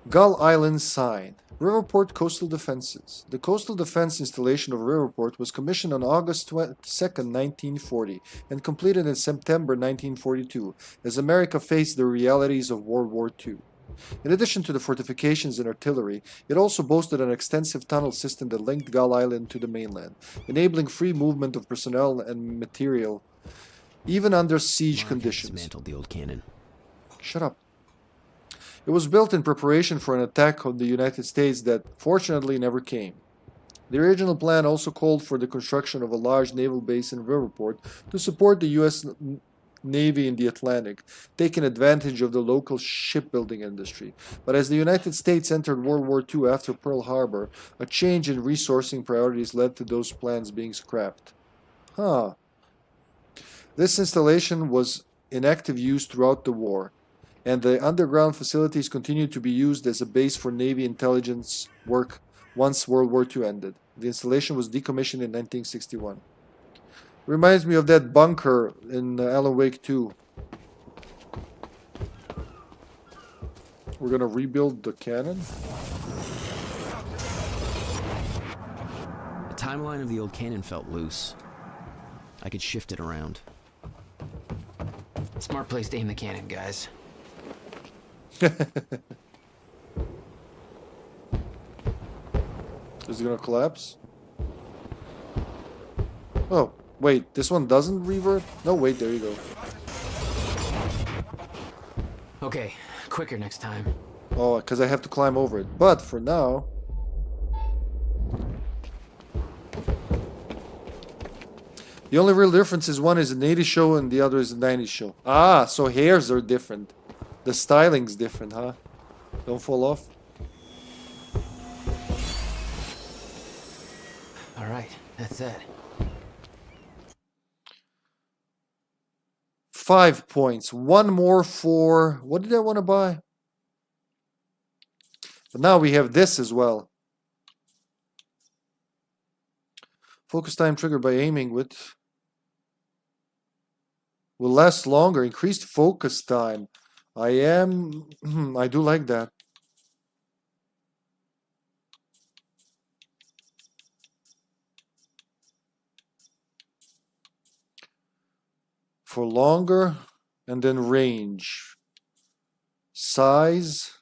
Gull Island sign. Riverport Coastal Defenses. The coastal defense installation of Riverport was commissioned on August 2nd, 1940, and completed in September 1942, as America faced the realities of World War II. In addition to the fortifications and artillery, it also boasted an extensive tunnel system that linked Gull Island to the mainland, enabling free movement of personnel and material, even under siege conditions. Dismantled the old cannon. Shut up. It was built in preparation for an attack on the United States that, fortunately, never came. The original plan also called for the construction of a large naval base in Riverport to support the U.S. Navy in the Atlantic, taking advantage of the local shipbuilding industry. But as the United States entered World War II after Pearl Harbor, a change in resourcing priorities led to those plans being scrapped. Huh. This installation was in active use throughout the war, and the underground facilities continued to be used as a base for Navy intelligence work once World War II ended. The installation was decommissioned in 1961. Reminds me of that bunker in Alan Wake 2. We're gonna rebuild the cannon. The timeline of the old cannon felt loose. I could shift it around. Smart place to aim the cannon, guys. Is it gonna collapse? Oh, wait, this one doesn't revert? No, wait, there you go. Okay, quicker next time. Oh, because I have to climb over it. But for now... The only real difference is one is an 80s show and the other is a 90s show. Ah, so hairs are different. The styling's different, huh? Don't fall off. Alright, that's it. 5 points. One more for... What did I want to buy? But now we have this as well. Focus time triggered by aiming with... Will last longer. Increased focus time. I do like that. For longer, and then range. Size.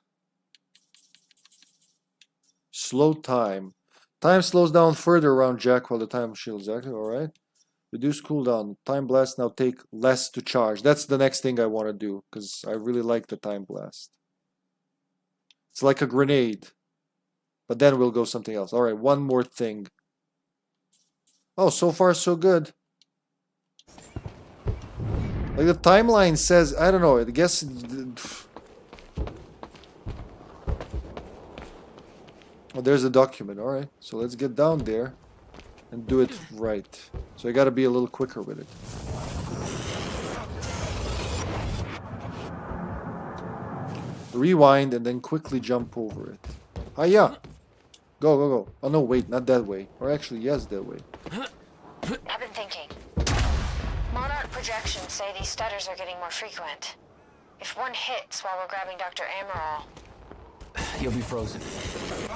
Slow time. Time slows down further around Jack while the time shields active, alright. Reduce cooldown. Time blast now take less to charge. That's the next thing I want to do, because I really like the time blast. It's like a grenade. But then we'll go something else. Alright, one more thing. Oh, so far so good. Like the timeline says, I don't know, I guess... Oh, there's a document, alright. So let's get down there and do it right. So I gotta be a little quicker with it. Rewind and then quickly jump over it. Ah, yeah. Go, go, go. Oh, no, wait, not that way. Or actually, yes, that way. I've been thinking. Monarch projections say these stutters are getting more frequent. If one hits while we're grabbing Dr. Amaral... You'll be frozen.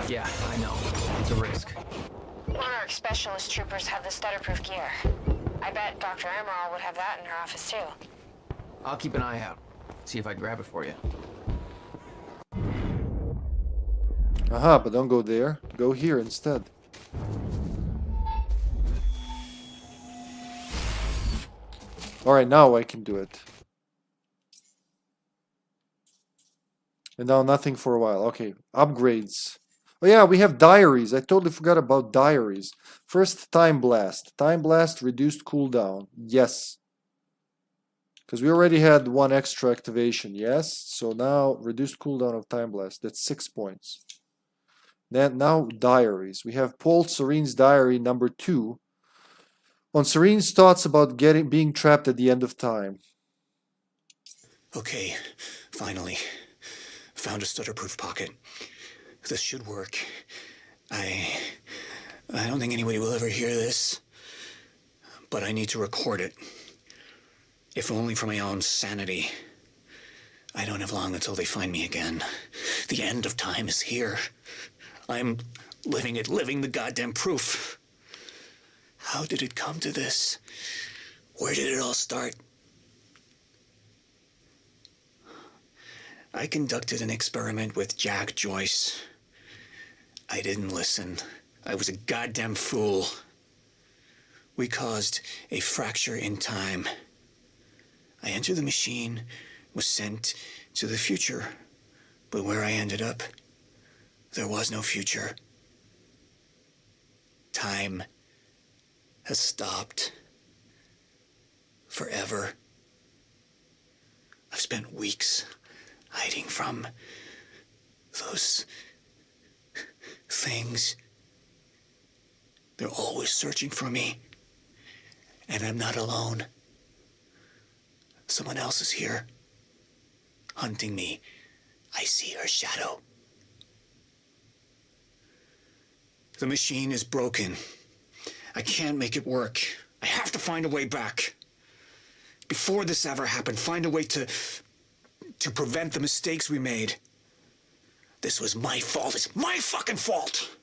Yeah, I know. It's a risk. Monarch specialist troopers have the stutter-proof gear. I bet Dr. Amaral would have that in her office too. I'll keep an eye out. See if I grab it for you. Aha, but don't go there. Go here instead. Alright, now I can do it. And now nothing for a while. Okay, upgrades. Oh yeah, we have diaries. I totally forgot about diaries. First, time blast. Time blast, reduced cooldown. Yes. Because we already had one extra activation. Yes. So now, reduced cooldown of time blast. That's 6 points. Then now, diaries. We have Paul Serene's diary number 2. On Serene's thoughts about being trapped at the end of time. Okay, finally. Found a stutter-proof pocket. This should work. I don't think anybody will ever hear this, but I need to record it. If only for my own sanity. I don't have long until they find me again. The end of time is here. I'm living the goddamn proof. How did it come to this? Where did it all start? I conducted an experiment with Jack Joyce. I didn't listen. I was a goddamn fool. We caused a fracture in time. I entered the machine, was sent to the future. But where I ended up, there was no future. Time has stopped. Forever. I've spent weeks hiding from those things. They're always searching for me. And I'm not alone. Someone else is here, hunting me. I see her shadow. The machine is broken. I can't make it work. I have to find a way back. Before this ever happened, find a way to prevent the mistakes we made. This was my fault. It's my fucking fault.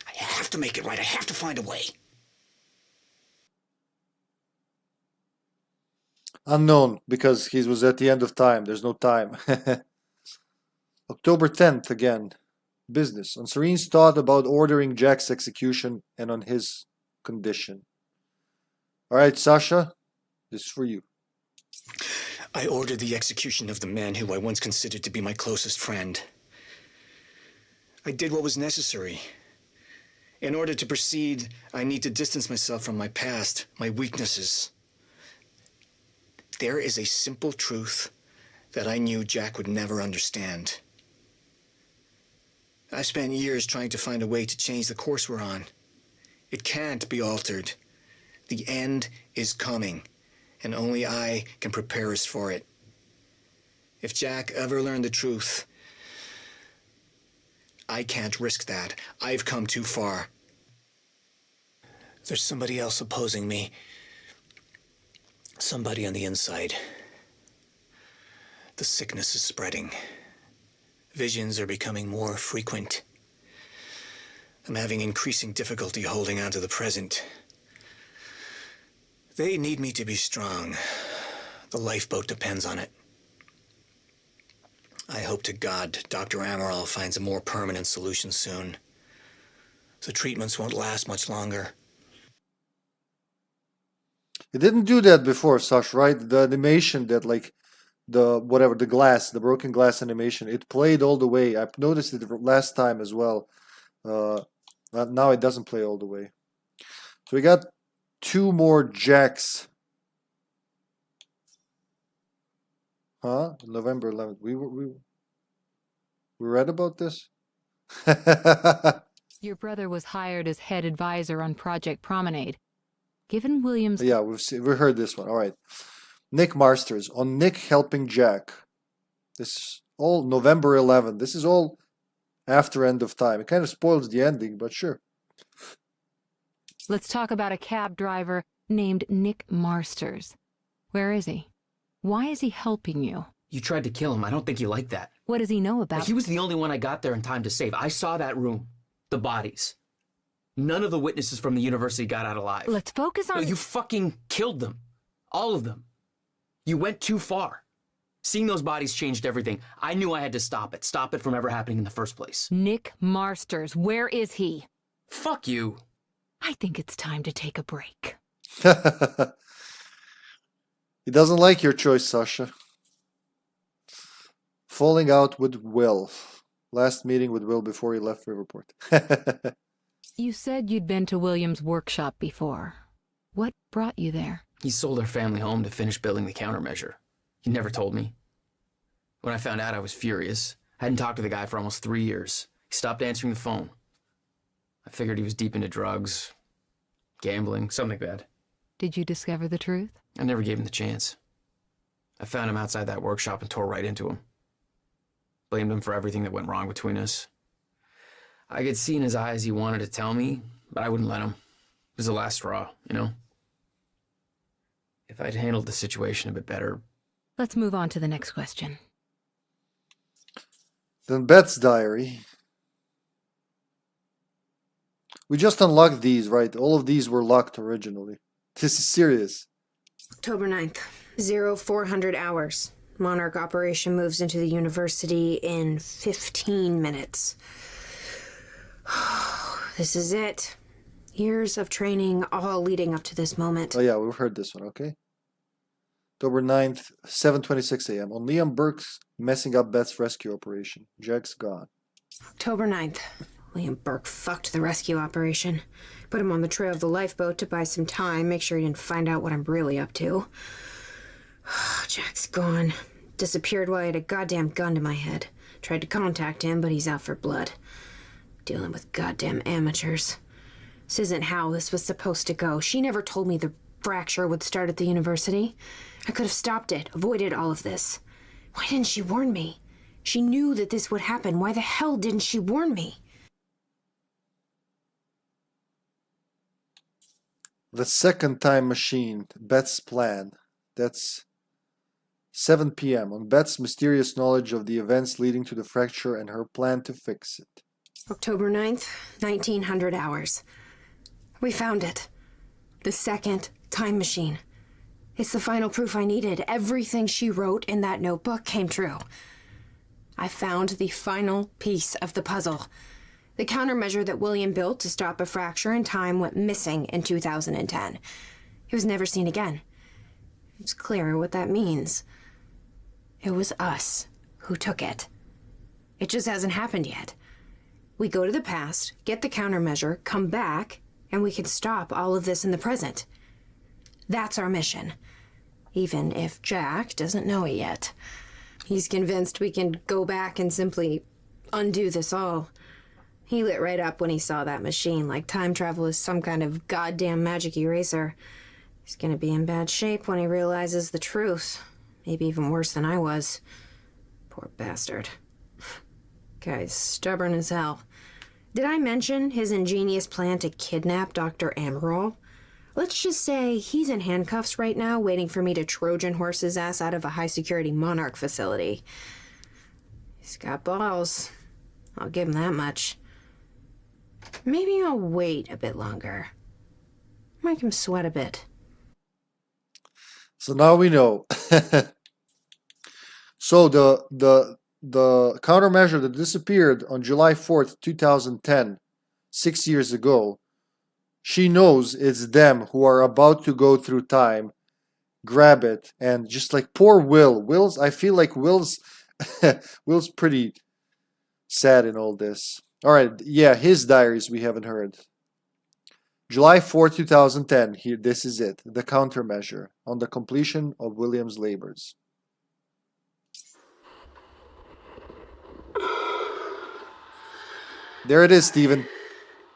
I have to make it right. I have to find a way. Unknown, because he was at the end of time. There's no time. October 10th again. Business. On Serene's thought about ordering Jack's execution and on his condition. Alright, Sasha, this is for you. I ordered the execution of the man who I once considered to be my closest friend. I did what was necessary. In order to proceed, I need to distance myself from my past, my weaknesses. There is a simple truth that I knew Jack would never understand. I spent years trying to find a way to change the course we're on. It can't be altered. The end is coming, and only I can prepare us for it. If Jack ever learned the truth, I can't risk that. I've come too far. There's somebody else opposing me. Somebody on the inside. The sickness is spreading. Visions are becoming more frequent. I'm having increasing difficulty holding on to the present. They need me to be strong. The lifeboat depends on it. I hope to God Dr. Amaral finds a more permanent solution soon. The treatments won't last much longer. It didn't do that before, Sash, right? The animation that, like, the broken glass animation, it played all the way. I've noticed it last time as well. Now it doesn't play all the way. So we got 2 more Jacks. Huh? November 11th. We read about this? Your brother was hired as head advisor on Project Promenade. Given Williams... Yeah, we heard this one. All right. Nick Marsters. On Nick helping Jack. This is all November 11th. This is all after end of time. It kind of spoils the ending, but sure. Let's talk about a cab driver named Nick Marsters. Where is he? Why is he helping you? You tried to kill him. I don't think you like that. What does he know about... He was the only one I got there in time to save. I saw that room. The bodies. None of the witnesses from the university got out alive. Let's focus on... No, you fucking killed them. All of them. You went too far. Seeing those bodies changed everything. I knew I had to stop it. Stop it from ever happening in the first place. Nick Marsters, where is he? Fuck you. I think it's time to take a break. He doesn't like your choice, Sasha. Falling out with Will. Last meeting with Will before he left Riverport. You said you'd been to Williams' workshop before. What brought you there? He sold our family home to finish building the countermeasure. He never told me. When I found out, I was furious. I hadn't talked to the guy for almost 3 years. He stopped answering the phone. I figured he was deep into drugs, gambling, something bad. Did you discover the truth? I never gave him the chance. I found him outside that workshop and tore right into him. Blamed him for everything that went wrong between us. I could see in his eyes he wanted to tell me, but I wouldn't let him. It was the last straw, you know? If I'd handled the situation a bit better... Let's move on to the next question. Then Beth's diary. We just unlocked these, right? All of these were locked originally. This is serious. October 9th, 0400 hours. Monarch operation moves into the university in 15 minutes. This is it. Years of training, all leading up to this moment. Oh yeah, we've heard this one, okay? October 9th, 7:26 a.m. On Liam Burke's messing up Beth's rescue operation. Jack's gone. October 9th. Liam Burke fucked the rescue operation. Put him on the trail of the lifeboat to buy some time, make sure he didn't find out what I'm really up to. Jack's gone. Disappeared while I had a goddamn gun to my head. Tried to contact him, but he's out for blood. Dealing with goddamn amateurs. This isn't how this was supposed to go. She never told me the fracture would start at the university. I could have stopped it, avoided all of this. Why didn't she warn me? She knew that this would happen. Why the hell didn't she warn me? The second time machine, Beth's plan. That's 7 p.m. on Beth's mysterious knowledge of the events leading to the fracture and her plan to fix it. October 9th, 1900 hours. We found it. The second time machine. It's the final proof I needed. Everything she wrote in that notebook came true. I found the final piece of the puzzle. The countermeasure that William built to stop a fracture in time went missing in 2010. It was never seen again. It's clear what that means. It was us who took it. It just hasn't happened yet. We go to the past, get the countermeasure, come back, and we can stop all of this in the present. That's our mission. Even if Jack doesn't know it yet. He's convinced we can go back and simply undo this all. He lit right up when he saw that machine, like time travel is some kind of goddamn magic eraser. He's gonna be in bad shape when he realizes the truth. Maybe even worse than I was. Poor bastard. Guy's stubborn as hell. Did I mention his ingenious plan to kidnap Dr. Amaral? Let's just say he's in handcuffs right now, waiting for me to Trojan horse his ass out of a high-security Monarch facility. He's got balls. I'll give him that much. Maybe I'll wait a bit longer. Make him sweat a bit. So now we know. So the countermeasure that disappeared on July 4th, 2010, 6 years ago, she knows it's them who are about to go through time, grab it, and just like poor Will's, I feel like Will's pretty sad in all this. All right, yeah, his diaries we haven't heard. July 4, 2010, here, this is it, the countermeasure on the completion of William's labors. There it is, Stephen.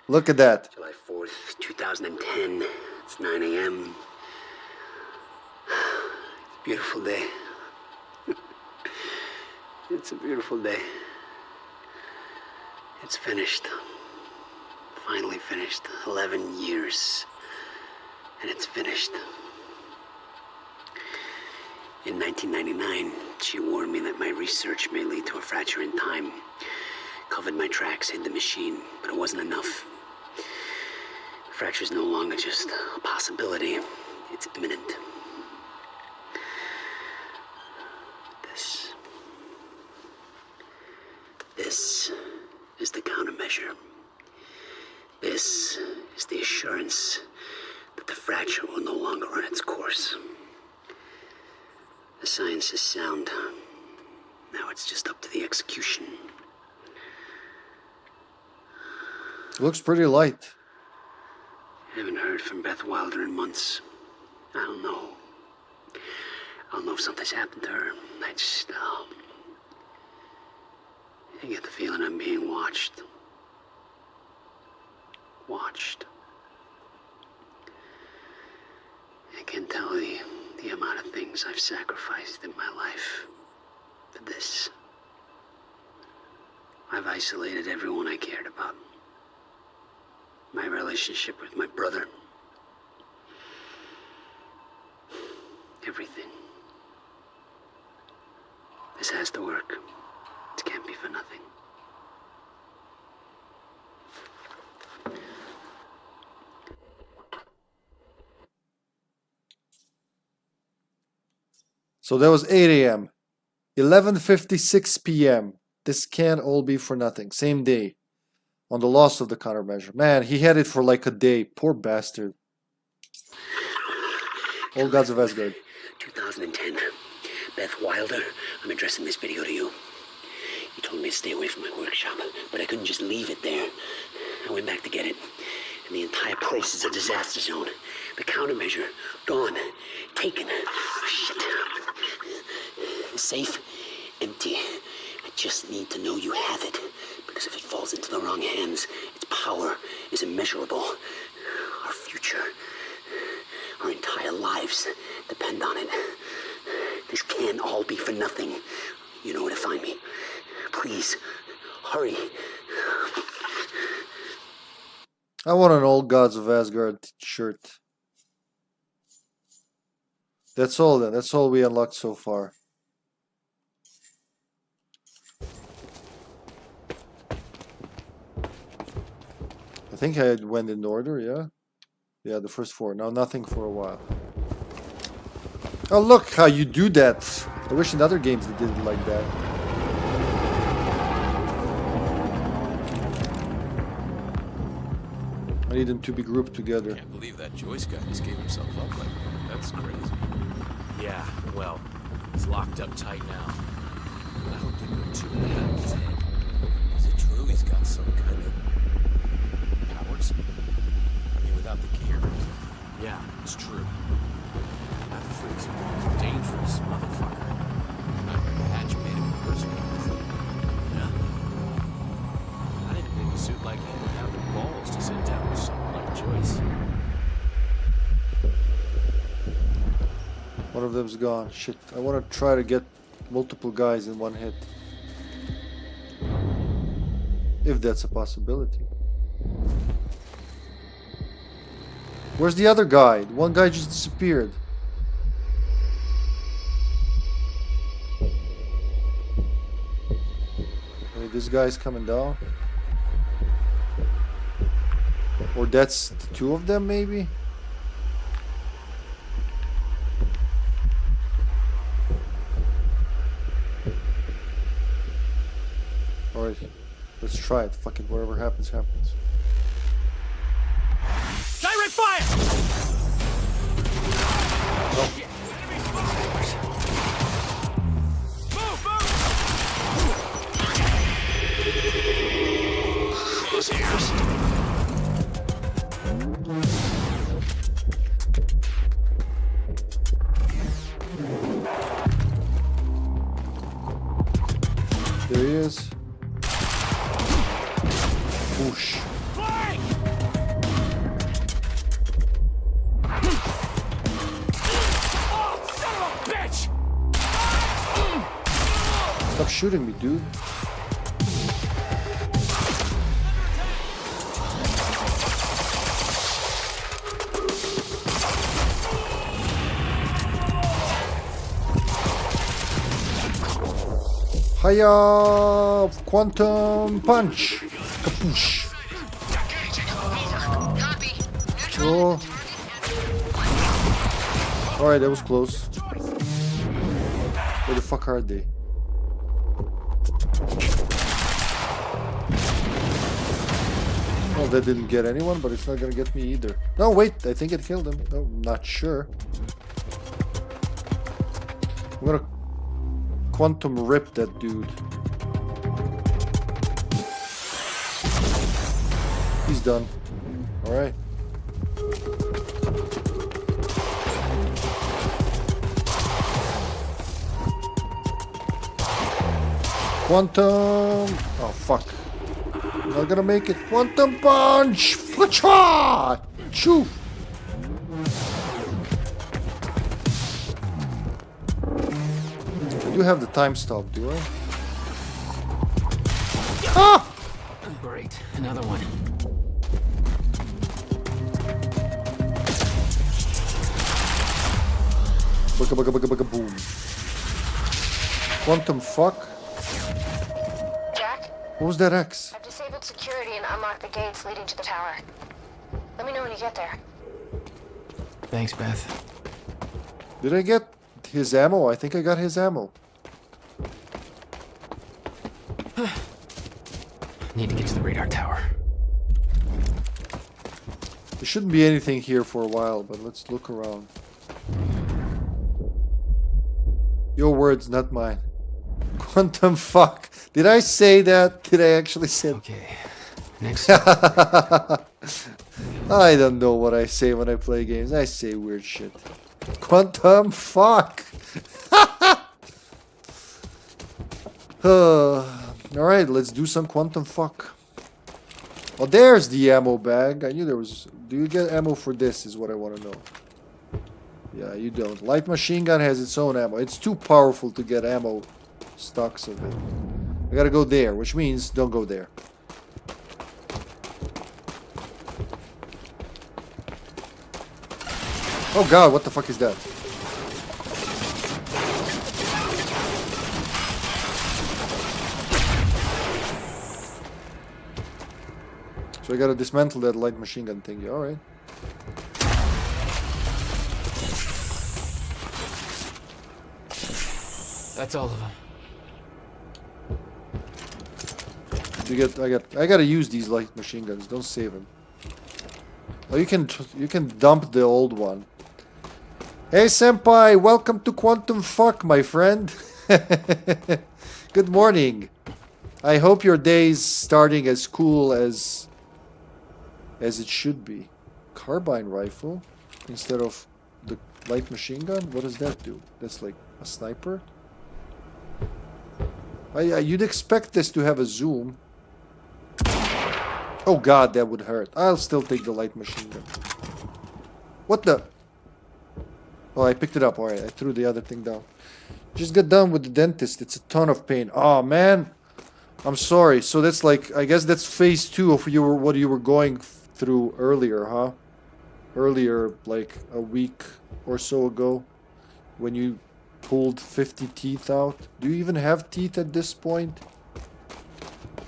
Look at that. July 4th, 2010. It's 9 a.m. Beautiful day. It's a beautiful day. It's finished. Finally finished. 11 years. And it's finished. In 1999, she warned me that my research may lead to a fracture in time. Covered my tracks, hid the machine, but it wasn't enough. The fracture's no longer just a possibility. It's imminent. This is the countermeasure. This is the assurance that the fracture will no longer run its course. The science is sound. Now it's just up to the execution. Looks pretty light. Haven't heard from Beth Wilder in months. I don't know. I don't know if something's happened to her. I get the feeling I'm being watched. Watched. I can't tell the amount of things I've sacrificed in my life for this. I've isolated everyone I cared about. My relationship with my brother. Everything. This has to work. It can't be for nothing. So that was 8 a.m. 11:56 p.m. This can't all be for nothing. Same day. On the loss of the countermeasure. Man, he had it for like a day. Poor bastard. All gods of Asgard. 2010. Beth Wilder, I'm addressing this video to you. You told me to stay away from my workshop, but I couldn't just leave it there. I went back to get it, and the entire place is a disaster zone. The countermeasure, gone, taken. Shit. The safe, empty. I just need to know you have it, because if it falls into the wrong hands, its power is immeasurable. Our future, our entire lives depend on it. This can't all be for nothing. You know where to find me. Please, hurry. I want an All Gods of Asgard shirt. That's all then. That's all we unlocked so far. I think I went in order, yeah? Yeah, the first 4. Now nothing for a while. Oh, look how you do that. I wish in other games they did it like that. I need them to be grouped together. Can't believe that Joyce guy just gave himself up like that. That's crazy. Yeah, well, he's locked up tight now. I hope they put 2 in the back of his head. Is it true he's got some kind of powers? I mean, without the gear. Yeah, it's true. That freak's a dangerous motherfucker. Hatch made him a person. Yeah. I didn't think a suit like him would have the balls to sit down with someone like Joyce. One of them's gone. Shit. I want to try to get multiple guys in one hit. If that's a possibility. Where's the other guy? One guy just disappeared. Wait, this guy's coming down. Or that's the 2 of them, maybe? Alright, let's try it. Fuck it, whatever happens, happens. Direct fire! Oh. There he is. Whoosh. Stop shooting me, dude. Hiya! Quantum punch! Kapoosh! Oh. Alright, that was close. Where the fuck are they? Well, that didn't get anyone, but it's not gonna get me either. No, wait, I think it killed him. No, I'm not sure. I'm gonna quantum rip that dude. He's done. Alright. Quantum! Oh, fuck. Not gonna make it. Quantum punch! Fwacha! Choo! I do have the time stop, do I? Ah! Great, another one. Bugga bugga bugga bugga boom. Quantum fuck? Jack? What was that X? I've disabled security and unlocked the gates leading to the tower. Let me know when you get there. Thanks, Beth. Did I get his ammo? I think I got his ammo. Need to get to the radar tower. There shouldn't be anything here for a while, but let's look around. Your words, not mine. Quantum fuck. Did I say that? Did I actually say? Okay. Next. I don't know what I say when I play games. I say weird shit. Quantum fuck. Alright, let's do some quantum fuck. Well, there's the ammo bag. I knew there was... Do you get ammo for this is what I want to know. Yeah, you don't. Light machine gun has its own ammo. It's too powerful to get ammo stocks of it. I gotta go there, which means don't go there. Oh god, what the fuck is that? So I gotta dismantle that light machine gun thingy, alright. That's all of them. I gotta use these light machine guns, don't save them. Oh, you can dump the old one. Hey senpai, welcome to Quantum Fuck, my friend. Good morning. I hope your day's starting as cool as it should be. Carbine rifle instead of the light machine gun? What does that do? That's like a sniper? You'd expect this to have a zoom. Oh god, that would hurt. I'll still take the light machine gun. What the? Oh, I picked it up. Alright, I threw the other thing down. Just got done with the dentist. It's a ton of pain. Oh, man. I'm sorry. So that's like... I guess that's phase 2 of what you were going through earlier, huh? Earlier, like a week or so ago. When you pulled 50 teeth out. Do you even have teeth at this point?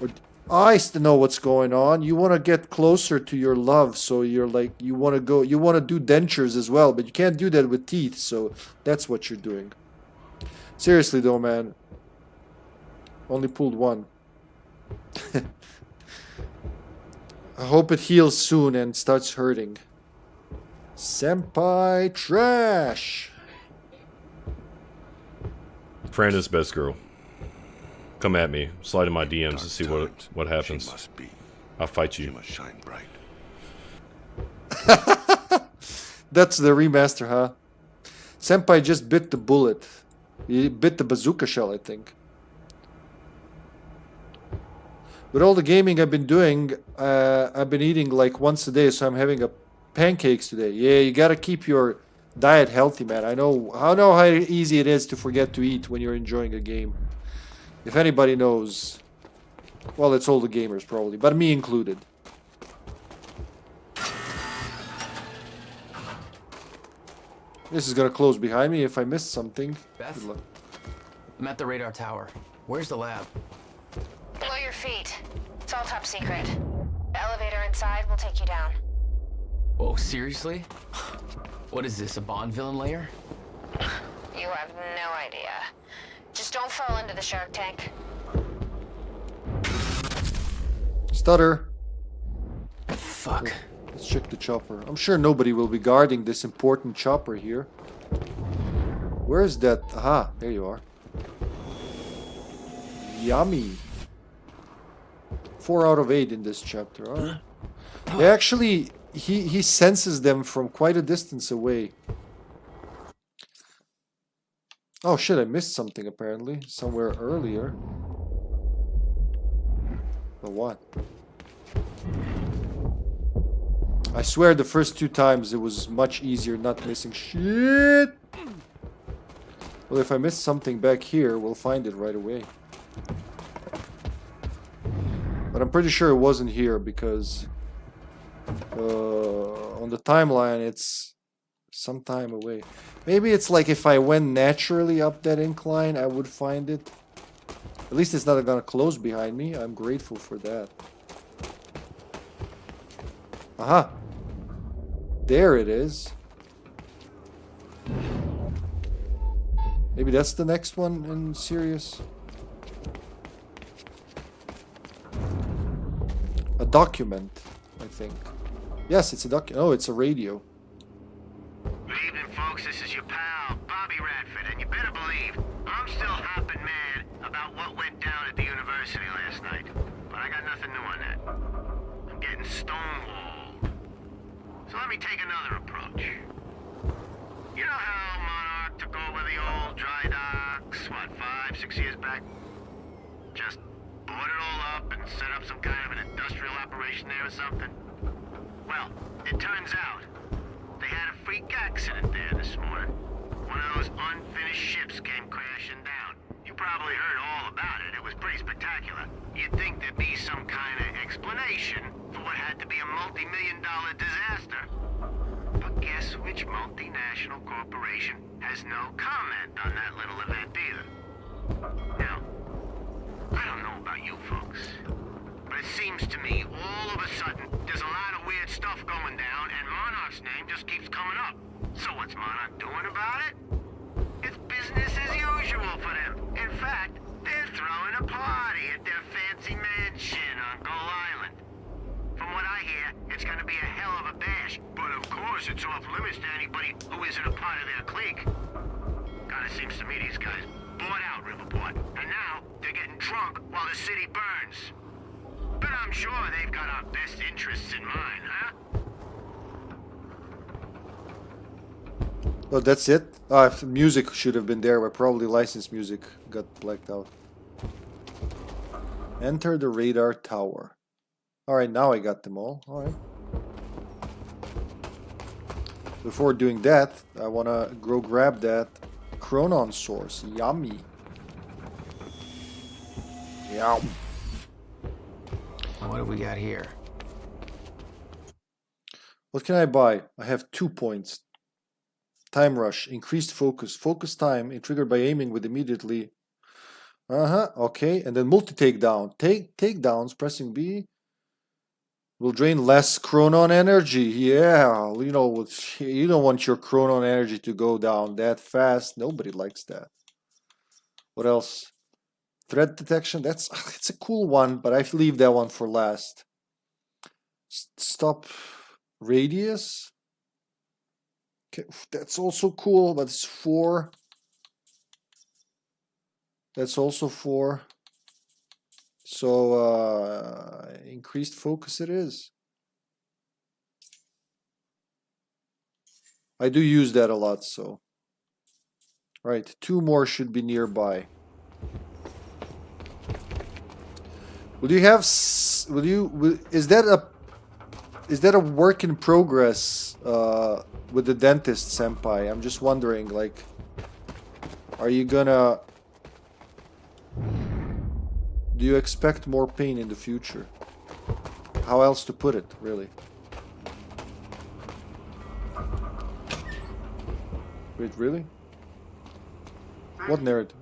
Or... I still know what's going on. You want to get closer to your love, so you're like, you want to do dentures as well, but you can't do that with teeth, so that's what you're doing. Seriously though, man. Only pulled one. I hope it heals soon and starts hurting. Senpai trash. Fran is best girl. Come at me. Slide in my DMs to see what happens. I'll fight you. Must shine bright. That's the remaster, huh? Senpai just bit the bullet. He bit the bazooka shell, I think. With all the gaming I've been doing, I've been eating like once a day, so I'm having pancakes today. Yeah, you gotta keep your diet healthy, man. I know how easy it is to forget to eat when you're enjoying a game. If anybody knows, well, it's all the gamers probably, but me included. This is gonna close behind me if I missed something. Beth, I'm at the radar tower. Where's the lab? Below your feet. It's all top secret. The elevator inside will take you down. Oh, seriously? What is this, a Bond villain lair? You have no idea. Just don't fall into the shark tank. Stutter. Fuck. Let's check the chopper. I'm sure nobody will be guarding this important chopper here. Where is that? Aha, there you are. Yummy. 4 out of 8 in this chapter. Alright. They actually, he senses them from quite a distance away. Oh shit, I missed something apparently. Somewhere earlier. But what? I swear the first 2 times it was much easier not missing shit. Well, if I missed something back here, we'll find it right away. But I'm pretty sure it wasn't here because on the timeline it's some time away. Maybe it's like if I went naturally up that incline, I would find it. At least it's not gonna close behind me. I'm grateful for that. Aha! There it is. Maybe that's the next one in series. A document, I think. Yes, it's a document. Oh, it's a radio. Good evening, folks. This is your pal, Bobby Radford, and you better believe I'm still hopping mad about what went down at the university last night. But I got nothing new on that. I'm getting stonewalled. So let me take another approach. You know how Monarch took over the old dry docks, what, 5, 6 years back? Just bought it all up and set up some kind of an industrial operation there or something? Well, it turns out they had a freak accident there this morning. One of those unfinished ships came crashing down. You probably heard all about it. It was pretty spectacular. You'd think there'd be some kind of explanation for what had to be a multi-million-dollar disaster. But guess which multinational corporation has no comment on that little event either? Now, I don't know about you folks, but it seems to me all of a sudden there's a lot of weird stuff going down and Monarch's name just keeps coming up. So what's Monarch doing about it? It's business as usual for them. In fact, they're throwing a party at their fancy mansion on Gull Island. From what I hear, it's going to be a hell of a bash, but of course it's off limits to anybody who isn't a part of their clique. Kinda seems to me these guys bought out Riverport, and now they're getting drunk while the city burns. But I'm sure they've got our best interests in mind, huh? Oh, that's it? Music should have been there, but probably licensed music got blacked out. Enter the radar tower. Alright, now I got them all. Alright. Before doing that, I wanna go grab that Chronon source. Yummy. Yum. What have we got here? What can I buy? I have 2 points. Time rush, increased focus. Focus time triggered by aiming with immediately. Okay. And then multi takedown. Takedowns, pressing B will drain less chronon energy. Yeah, you know, you don't want your chronon energy to go down that fast. Nobody likes that. What else? Threat detection. It's a cool one, but I leave that one for last. Stop radius. Okay, that's also cool, but it's 4. That's also 4. So increased focus it is. I do use that a lot, so. Right, 2 more should be nearby. Will you have? Is that a work in progress with the dentist senpai? I'm just wondering, like, are you gonna? Do you expect more pain in the future? How else to put it, really? Wait, really? What narrative?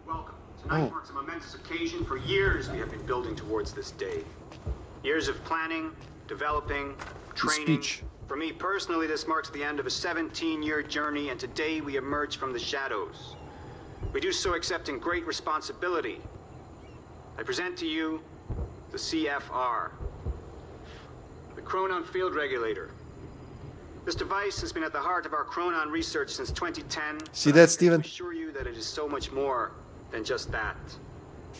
Welcome. Tonight marks a momentous occasion. For years we have been building towards this day. Years of planning, developing, training. For me personally, this marks the end of a 17-year journey, and today we emerge from the shadows. We do so accepting great responsibility. I present to you the CFR, the Chronon Field Regulator. This device has been at the heart of our Chronon research since 2010. See that, Steven? I assure you that it is so much more than just that.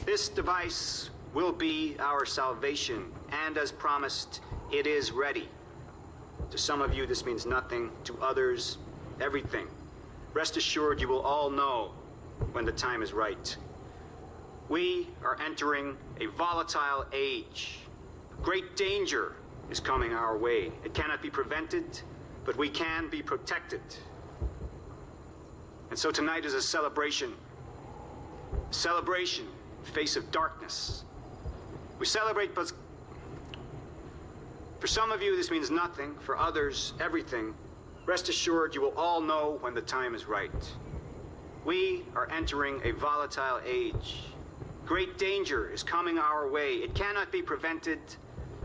This device will be our salvation, and as promised, it is ready. To some of you, this means nothing. To others, everything. Rest assured, you will all know when the time is right. We are entering a volatile age. Great danger is coming our way. It cannot be prevented, but we can be protected. And so tonight is a celebration. A celebration in the face of darkness. We celebrate, but for some of you this means nothing. For others, everything. Rest assured, you will all know when the time is right. We are entering a volatile age. Great danger is coming our way. It cannot be prevented,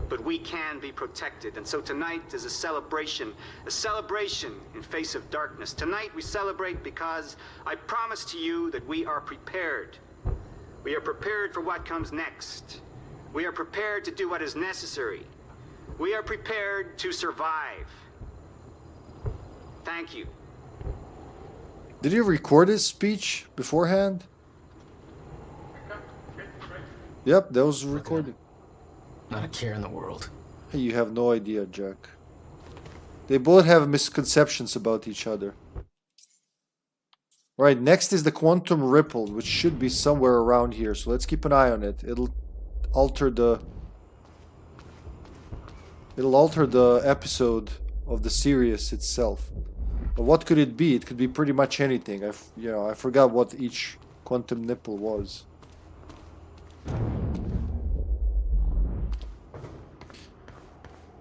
but we can be protected. And so tonight is a celebration in face of darkness. Tonight we celebrate because I promise to you that we are prepared. We are prepared for what comes next. We are prepared to do what is necessary. We are prepared to survive. Thank you. Did he record his speech beforehand? Yep, that was recorded. Not a care in the world. You have no idea, Jack. They both have misconceptions about each other. Right, next is the quantum ripple, which should be somewhere around here. So let's keep an eye on it. It'll alter the episode of the series itself. But what could it be? It could be pretty much anything. I forgot what each quantum nipple was.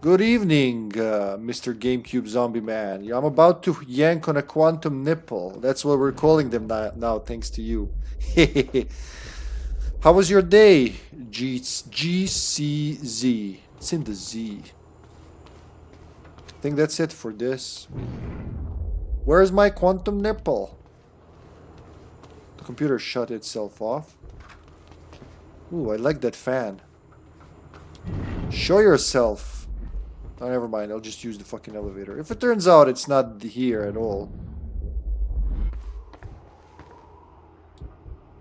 Good evening, Mr. GameCube Zombie Man. I'm about to yank on a quantum nipple. That's what we're calling them now, thanks to you. How was your day, GCZ? It's in the Z. I think that's it for this. Where's my quantum nipple? The computer shut itself off. Ooh, I like that fan. Show yourself. Oh, never mind. I'll just use the fucking elevator. If it turns out it's not here at all.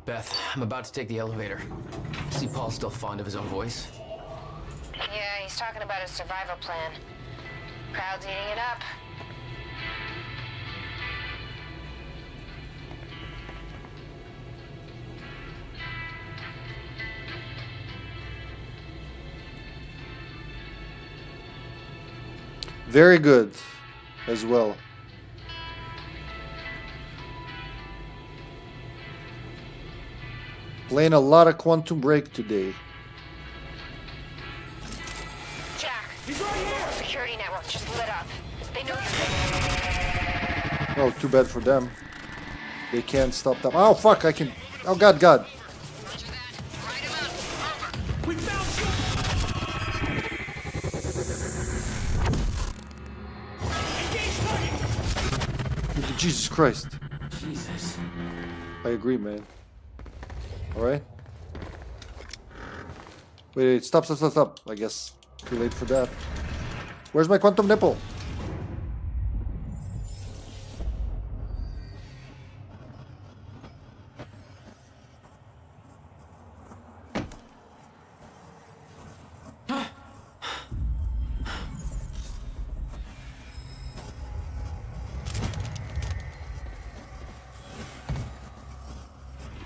Beth, I'm about to take the elevator. See Paul's still fond of his own voice? Yeah, he's talking about his survival plan. Crowd's eating it up. Very good as well. Playing a lot of Quantum Break today. Jack, he's right here. Security network just lit up. They know you're Oh, too bad for them. They can't stop them. Oh, fuck, I can... Oh, God. Jesus Christ. Jesus. I agree, man. Alright. Wait, stop. I guess too late for that. Where's my quantum nipple?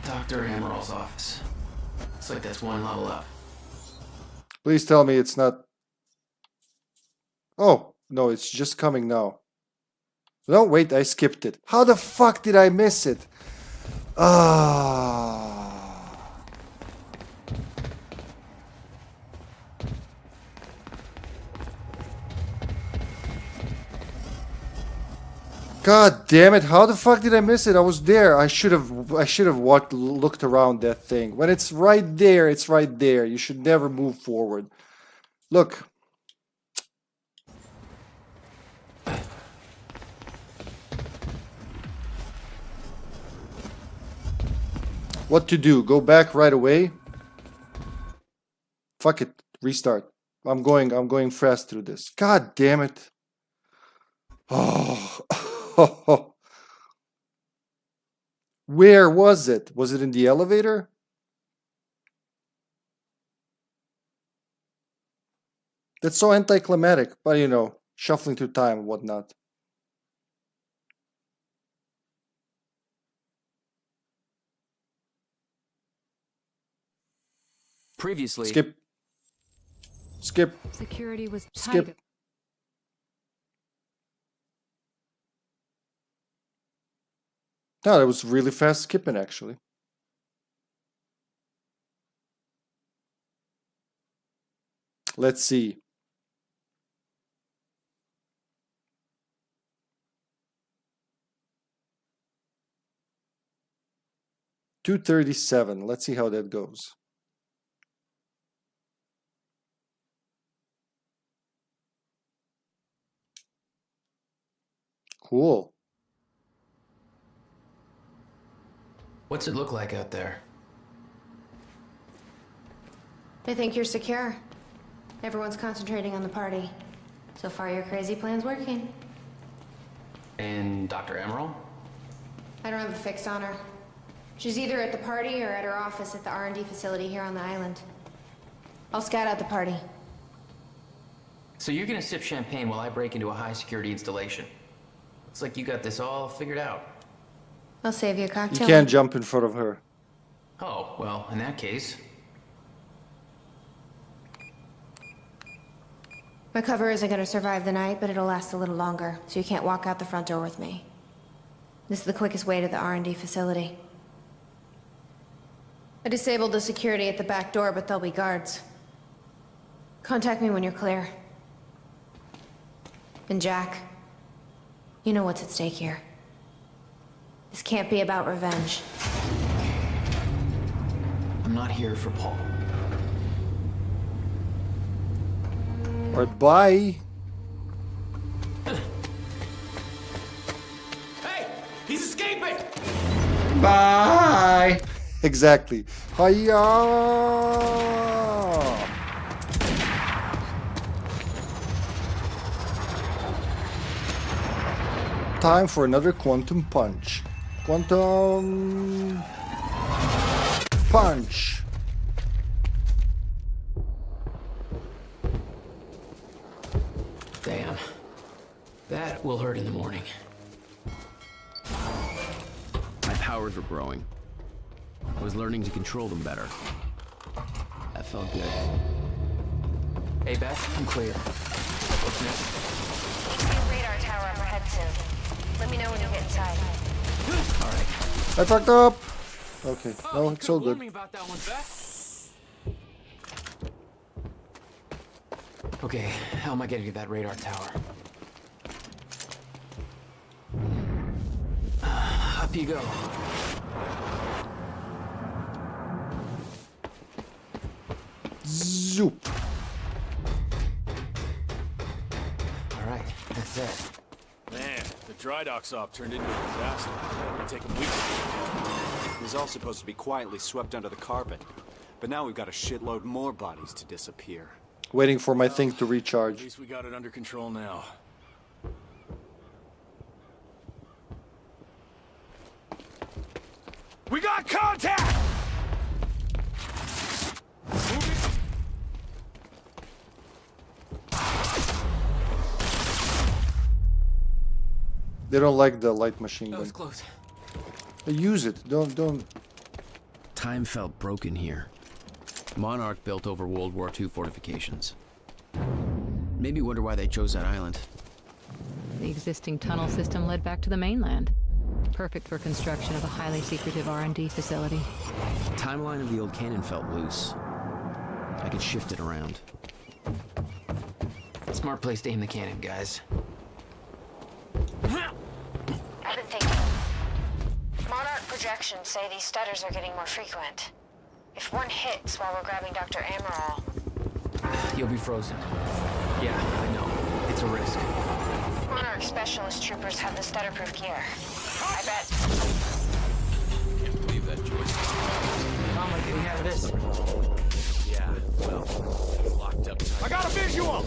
Dr. Amaril's office. Looks like that's one level up. Please tell me it's not... Oh, no, it's just coming now. No, wait, I skipped it. How the fuck did I miss it? God damn it, how the fuck did I miss it? I was there. I should have looked around that thing. When it's right there, it's right there. You should never move forward. Look. What to do? Go back right away? Fuck it. Restart. I'm going fast through this. God damn it. Oh. Where was it? Was it in the elevator? That's so anticlimactic, but you know, shuffling through time and whatnot. Previously. Skip. Security was tight. Skip. No, that was really fast skipping, actually. Let's see. $237. Let's see how that goes. Cool. What's it look like out there? I think you're secure. Everyone's concentrating on the party. So far, your crazy plan's working. And Dr. Emerald? I don't have a fix on her. She's either at the party or at her office at the R&D facility here on the island. I'll scout out the party. So you're gonna sip champagne while I break into a high-security installation. Looks like you got this all figured out. I'll save you a You cocktail. can't jump in front of her. Oh, well, in that case... My cover isn't gonna survive the night, but it'll last a little longer, so you can't walk out the front door with me. This is the quickest way to the R&D facility. I disabled the security at the back door, but there'll be guards. Contact me when you're clear. And Jack, you know what's at stake here. This can't be about revenge. I'm not here for Paul. Alright, bye. Hey! He's escaping! Bye. Exactly. Hiya! Time for another quantum punch. Quantum punch. Damn. That will hurt in the morning. My powers were growing. I was learning to control them better. That felt good. Hey, Beth, I'm clear. What's next? See radar tower up ahead soon. Let me know when you get inside. All right. I fucked up. Okay, no, it's all Warn good. me about that one, Beth. Okay, how am I getting to that radar tower? Up you go. Zoop. All right, that's it. Man, the dry dock's op turned into a disaster. It'll take him weeks. It was all supposed to be quietly swept under the carpet. But now we've got a shitload more bodies to disappear. Waiting for my thing to At recharge. least we got it under control now. We got contact! They don't like the light machine That gun. was close. Use it. Don't. Time felt broken here. Monarch built over World War II fortifications. Maybe wonder why they chose that island. The existing tunnel system led back to the mainland. Perfect for construction of a highly secretive R&D facility. The timeline of the old cannon felt loose. I could shift it around. Smart place to aim the cannon, guys. I've been thinking. Monarch projections say these stutters are getting more frequent. If one hits while we're grabbing Dr. Amaral... You'll be frozen. Yeah, I know. It's a risk. Monarch specialist troopers have the stutter-proof gear. I bet... Can't believe that, Joyce. How am I getting out of this? Yeah, well, locked up tight. I got a visual!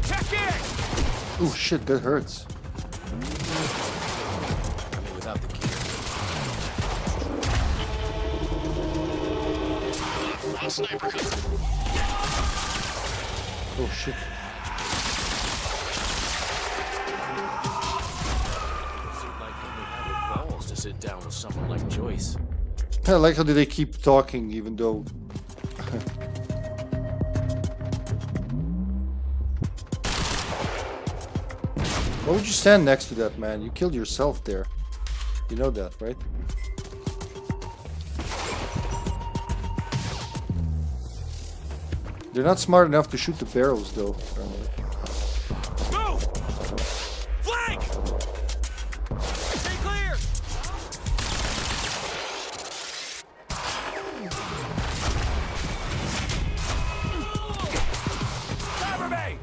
Check in! Oh shit, that hurts. I mean, without the gear. Sniper cover. Oh shit. Seemed like they would have the balls to sit down with someone like Joyce. I like how they keep talking even though... Why would you stand next to that man? You killed yourself there. You know that, right? They're not smart enough to shoot the barrels though, apparently. Move! Flank! Stay clear! Cover me!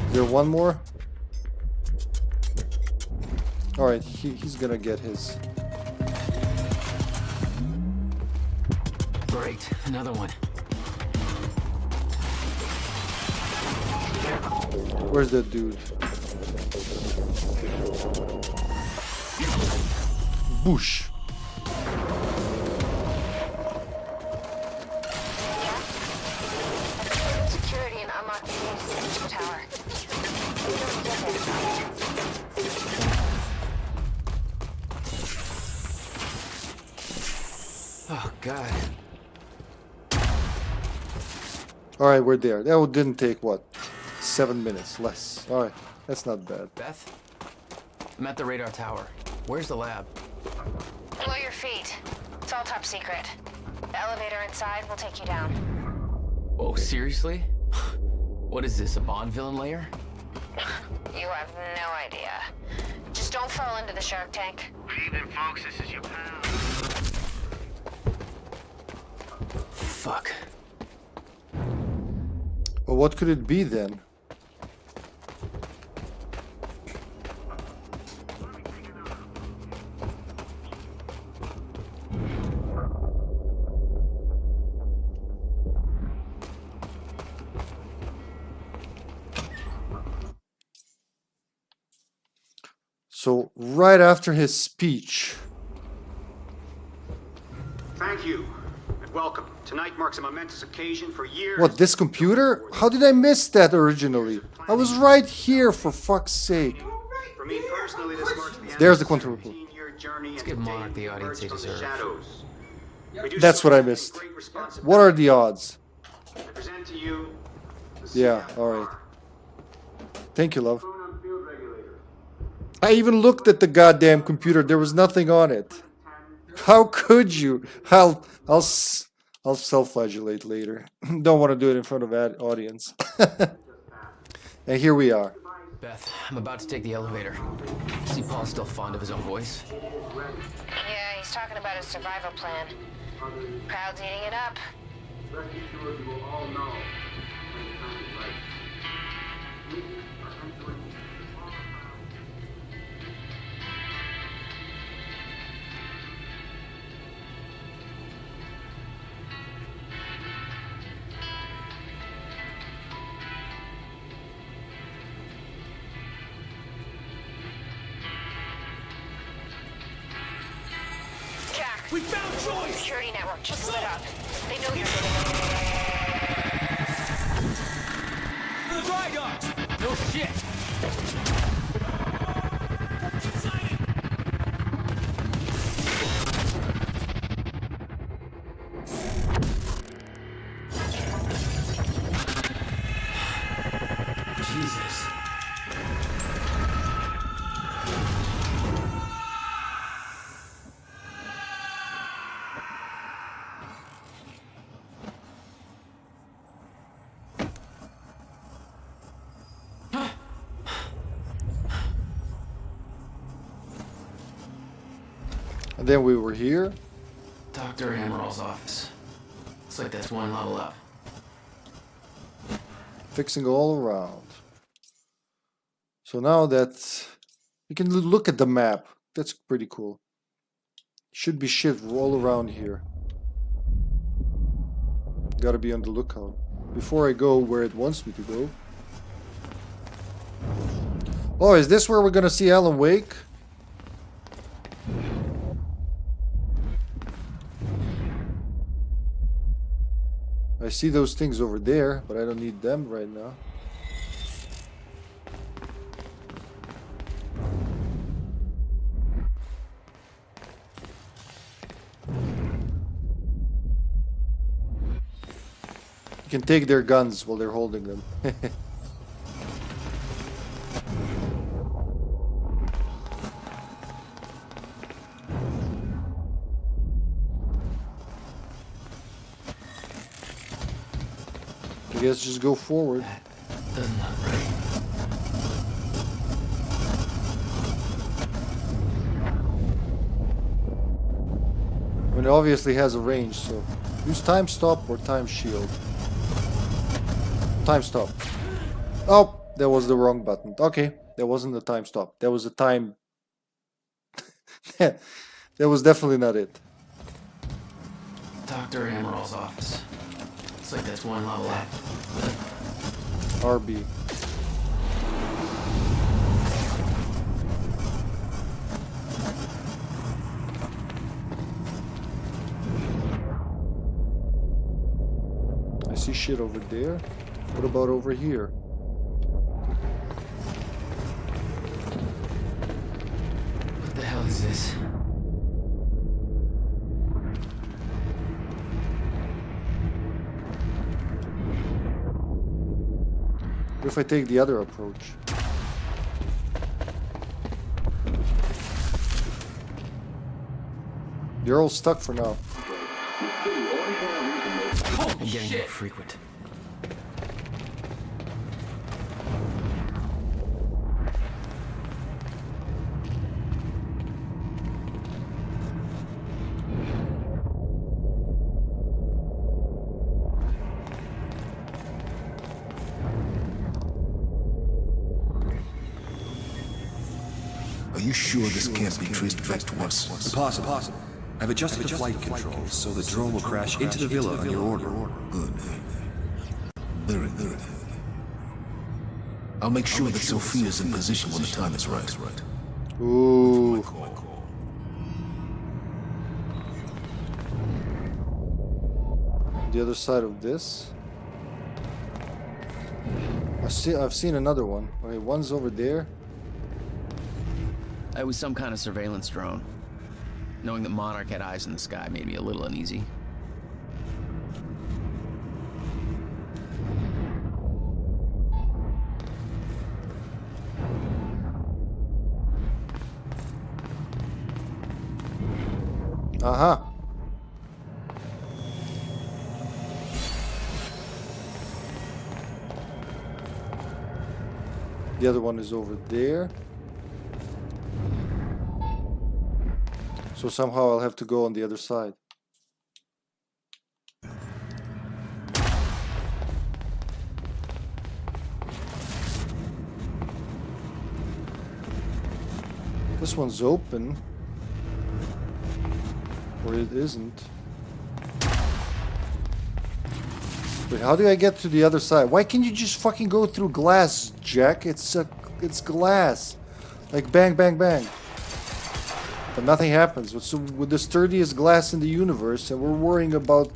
Is there one more? Alright, he's gonna get his. Great, another one. Where's that dude? Boosh. Security and unlock the signature tower. Oh, God. Alright, we're there. That didn't take, what, 7 minutes? Less. Alright, that's not bad. Beth? I'm at the radar tower. Where's the lab? Below your feet. It's all top secret. The elevator inside will take you down. Oh, seriously? What is this, a Bond villain lair? You have no idea. Just don't fall into the shark tank. Good evening, folks. This is your pal. Fuck. Well, what could it be then? So, right after his speech. Thank you, and welcome. Tonight marks a momentous occasion for years. What, this computer? How did I miss that originally? I was right here, for fuck's sake. For me personally, this marks the end There's the of a quantum report. 17-year journey. Let's give Monarch the audience they deserve. That's what I missed. What are the odds? I present to you Yeah, alright. Thank you, love. I even looked at the goddamn computer. There was nothing on it. How could you? I'll self-flagellate later. Don't want to do it in front of an audience. And here we are. Beth, I'm about to take the elevator. See, Paul's still fond of his own voice. Yeah, he's talking about his survival plan. Crowd's eating it up. We found Joyce! Security network just lit up. They know you're The dry docks! No shit! Jesus. And then we were here. Dr. Amaril's office. Looks like that's one level up. Fixing all around. So now that you can look at the map. That's pretty cool. Should be shit all around here. Gotta be on the lookout. Before I go where it wants me to go. Oh, is this where we're gonna see Alan Wake? I see those things over there, but I don't need them right now. You can take their guns while they're holding them. I guess just go forward. Doesn't look right. I mean, it obviously has a range, so use time stop or time shield. Time stop. Oh, That was the wrong button. Okay, that wasn't the time stop. That was a time... That was definitely not it. Dr. Amaril's office. It's like that's one level up. RB. I see shit over there. What about over here? What the hell is this? What if I take the other approach? You're all stuck for now. I'm getting more frequent. Are you sure this can't be traced back to us? Impossible. I've adjusted the flight controls so the drone will crash into the villa on your order. Good. Very good. I'll make sure that Sophia's in position when the time is right. Ooh. The other side of this. I've seen another one. Okay, one's over there. It was some kind of surveillance drone. Knowing that Monarch had eyes in the sky made me a little uneasy. Uh-huh. The other one is over there. So somehow I'll have to go on the other side. This one's open. Or it isn't. Wait, how do I get to the other side? Why can't you just fucking go through glass, Jack? It's glass. Like bang, bang, bang. But nothing happens. With the sturdiest glass in the universe, and we're worrying about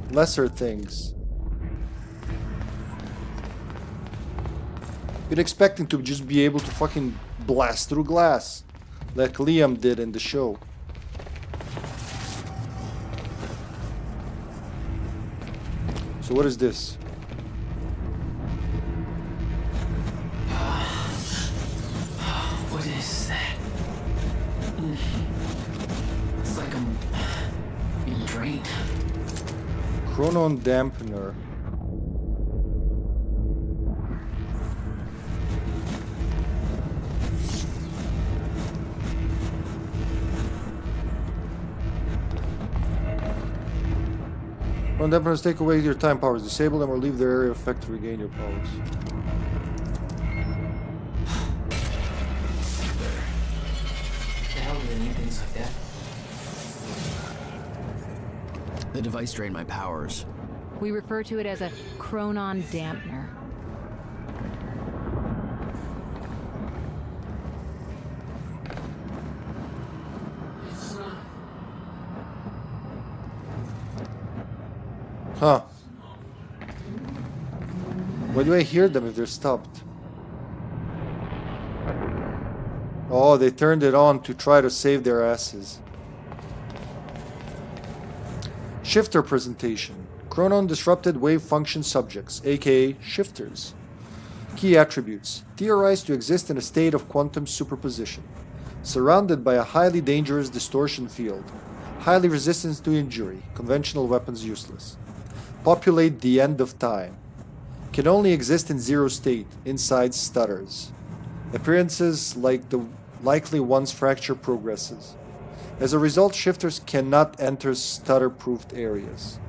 lesser things. You'd expect him to just be able to fucking blast through glass. Like Liam did in the show. So what is this? What is that? It's like I'm being drained. Chronon dampener. Chronon dampeners take away your time powers. Disable them or leave their area of effect to regain your powers. The device drained my powers. We refer to it as a chronon dampener. Huh. Why do I hear them if they're stopped? Oh, they turned it on to try to save their asses. Shifter presentation. Chronon disrupted wave function subjects, aka shifters. Key attributes. Theorized to exist in a state of quantum superposition. Surrounded by a highly dangerous distortion field. Highly resistant to injury. Conventional weapons useless. Populate the end of time. Can only exist in zero state, inside stutters. Appearances like the likely one's fracture progresses. As a result, shifters cannot enter stutter-proofed areas.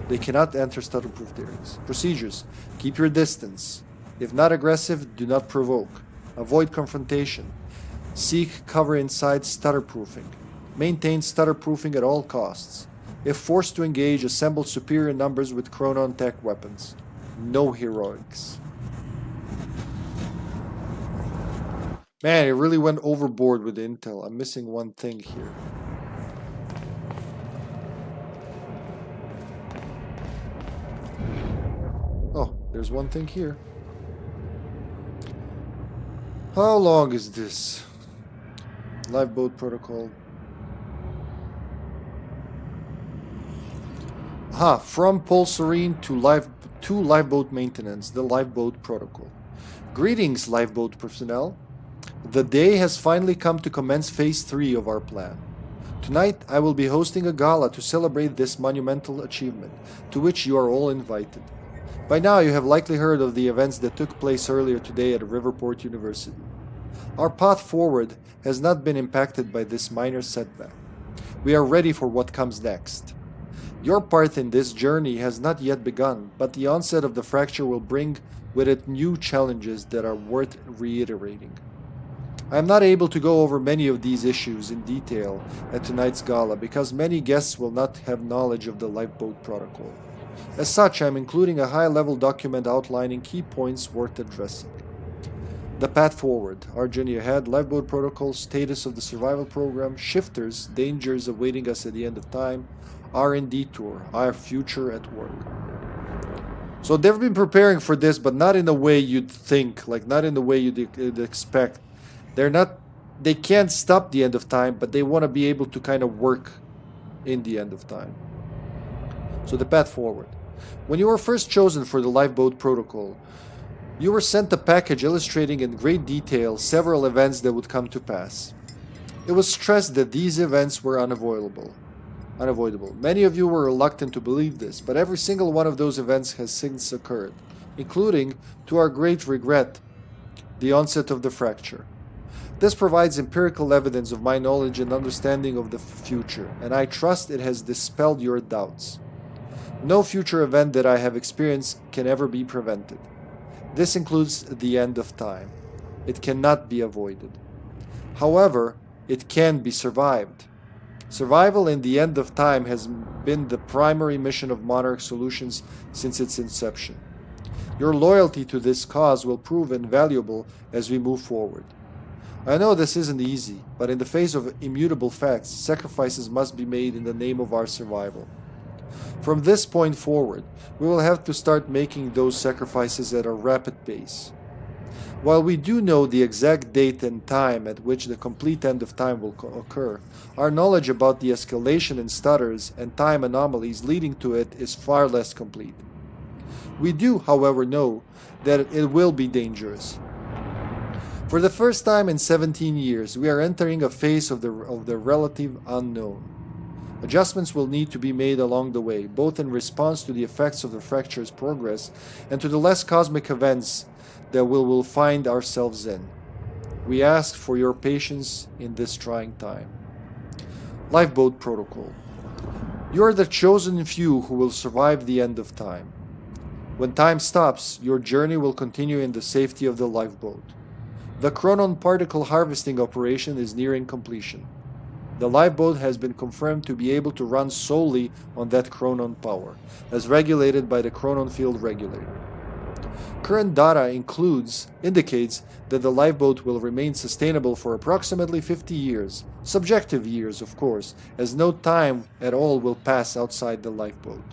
They cannot enter stutter-proofed areas. Procedures. Keep your distance. If not aggressive, do not provoke. Avoid confrontation. Seek cover inside stutterproofing. Maintain stutterproofing at all costs. If forced to engage, assemble superior numbers with Chronon tech weapons. No heroics. Man, it really went overboard with the intel. I'm missing one thing here. Oh, there's one thing here. How long is this? Lifeboat protocol. From Pulsarine to lifeboat maintenance, the lifeboat protocol. Greetings, lifeboat personnel. The day has finally come to commence phase 3 of our plan. Tonight, I will be hosting a gala to celebrate this monumental achievement, to which you are all invited. By now, you have likely heard of the events that took place earlier today at Riverport University. Our path forward has not been impacted by this minor setback. We are ready for what comes next. Your part in this journey has not yet begun, but the onset of the fracture will bring with it new challenges that are worth reiterating. I am not able to go over many of these issues in detail at tonight's gala because many guests will not have knowledge of the lifeboat protocol. As such, I am including a high-level document outlining key points worth addressing. The path forward, our journey ahead, lifeboat protocol, status of the survival program, shifters, dangers awaiting us at the end of time, R&D tour, our future at work. So they've been preparing for this, but not in the way you'd think, like not in the way you'd expect. They can't stop the end of time, but they want to be able to kind of work in the end of time. So the path forward. When you were first chosen for the lifeboat protocol, you were sent a package illustrating in great detail several events that would come to pass. It was stressed that these events were unavoidable. Many of you were reluctant to believe this, but every single one of those events has since occurred, including, to our great regret, the onset of the fracture. This provides empirical evidence of my knowledge and understanding of the future, and I trust it has dispelled your doubts. No future event that I have experienced can ever be prevented. This includes the end of time. It cannot be avoided. However, it can be survived. Survival in the end of time has been the primary mission of Monarch Solutions since its inception. Your loyalty to this cause will prove invaluable as we move forward. I know this isn't easy, but in the face of immutable facts, sacrifices must be made in the name of our survival. From this point forward, we will have to start making those sacrifices at a rapid pace. While we do know the exact date and time at which the complete end of time will occur, our knowledge about the escalation in stutters and time anomalies leading to it is far less complete. We do, however, know that it will be dangerous. For the first time in 17 years, we are entering a phase of the relative unknown. Adjustments will need to be made along the way, both in response to the effects of the fracture's progress and to the less cosmic events that we will find ourselves in. We ask for your patience in this trying time. Lifeboat Protocol. You are the chosen few who will survive the end of time. When time stops, your journey will continue in the safety of the lifeboat. The Chronon particle harvesting operation is nearing completion. The lifeboat has been confirmed to be able to run solely on that Chronon power, as regulated by the Chronon field regulator. Current data indicates that the lifeboat will remain sustainable for approximately 50 years, subjective years of course, as no time at all will pass outside the lifeboat.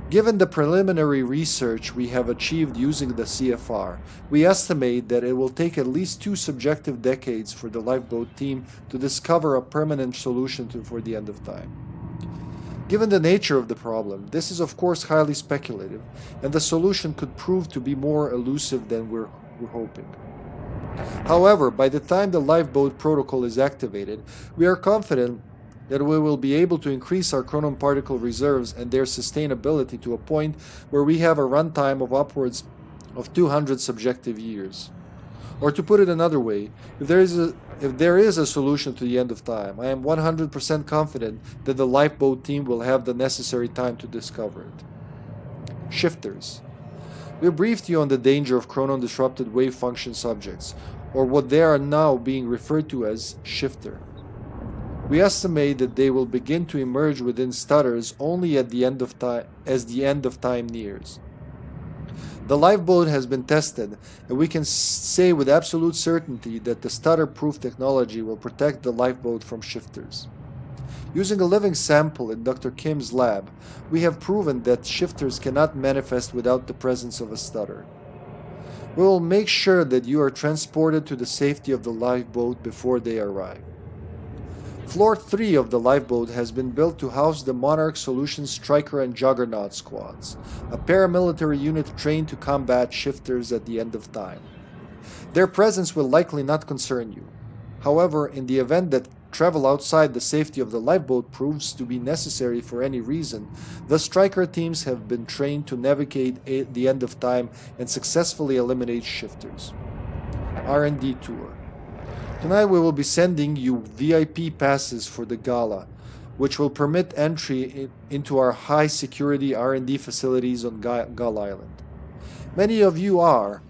Given the preliminary research we have achieved using the CFR, we estimate that it will take at least 2 subjective decades for the lifeboat team to discover a permanent solution for the end of time. Given the nature of the problem, this is of course highly speculative, and the solution could prove to be more elusive than we're hoping. However, by the time the lifeboat protocol is activated, we are confident that we will be able to increase our chronon particle reserves and their sustainability to a point where we have a runtime of upwards of 200 subjective years. Or to put it another way, if there is a solution to the end of time, I am 100% confident that the lifeboat team will have the necessary time to discover it. Shifters. We briefed you on the danger of chronon-disrupted wave function subjects, or what they are now being referred to as shifter. We estimate that they will begin to emerge within stutters only at the end of time, as the end of time nears. The lifeboat has been tested, and we can say with absolute certainty that the stutter-proof technology will protect the lifeboat from shifters. Using a living sample in Dr. Kim's lab, we have proven that shifters cannot manifest without the presence of a stutter. We will make sure that you are transported to the safety of the lifeboat before they arrive. Floor 3 of the lifeboat has been built to house the Monarch Solutions Striker and Juggernaut squads, a paramilitary unit trained to combat shifters at the end of time. Their presence will likely not concern you. However, in the event that travel outside the safety of the lifeboat proves to be necessary for any reason, the Striker teams have been trained to navigate the end of time and successfully eliminate shifters. R&D Tour. Tonight we will be sending you VIP passes for the gala, which will permit entry into our high-security R&D facilities on Gull Island. Many of you are,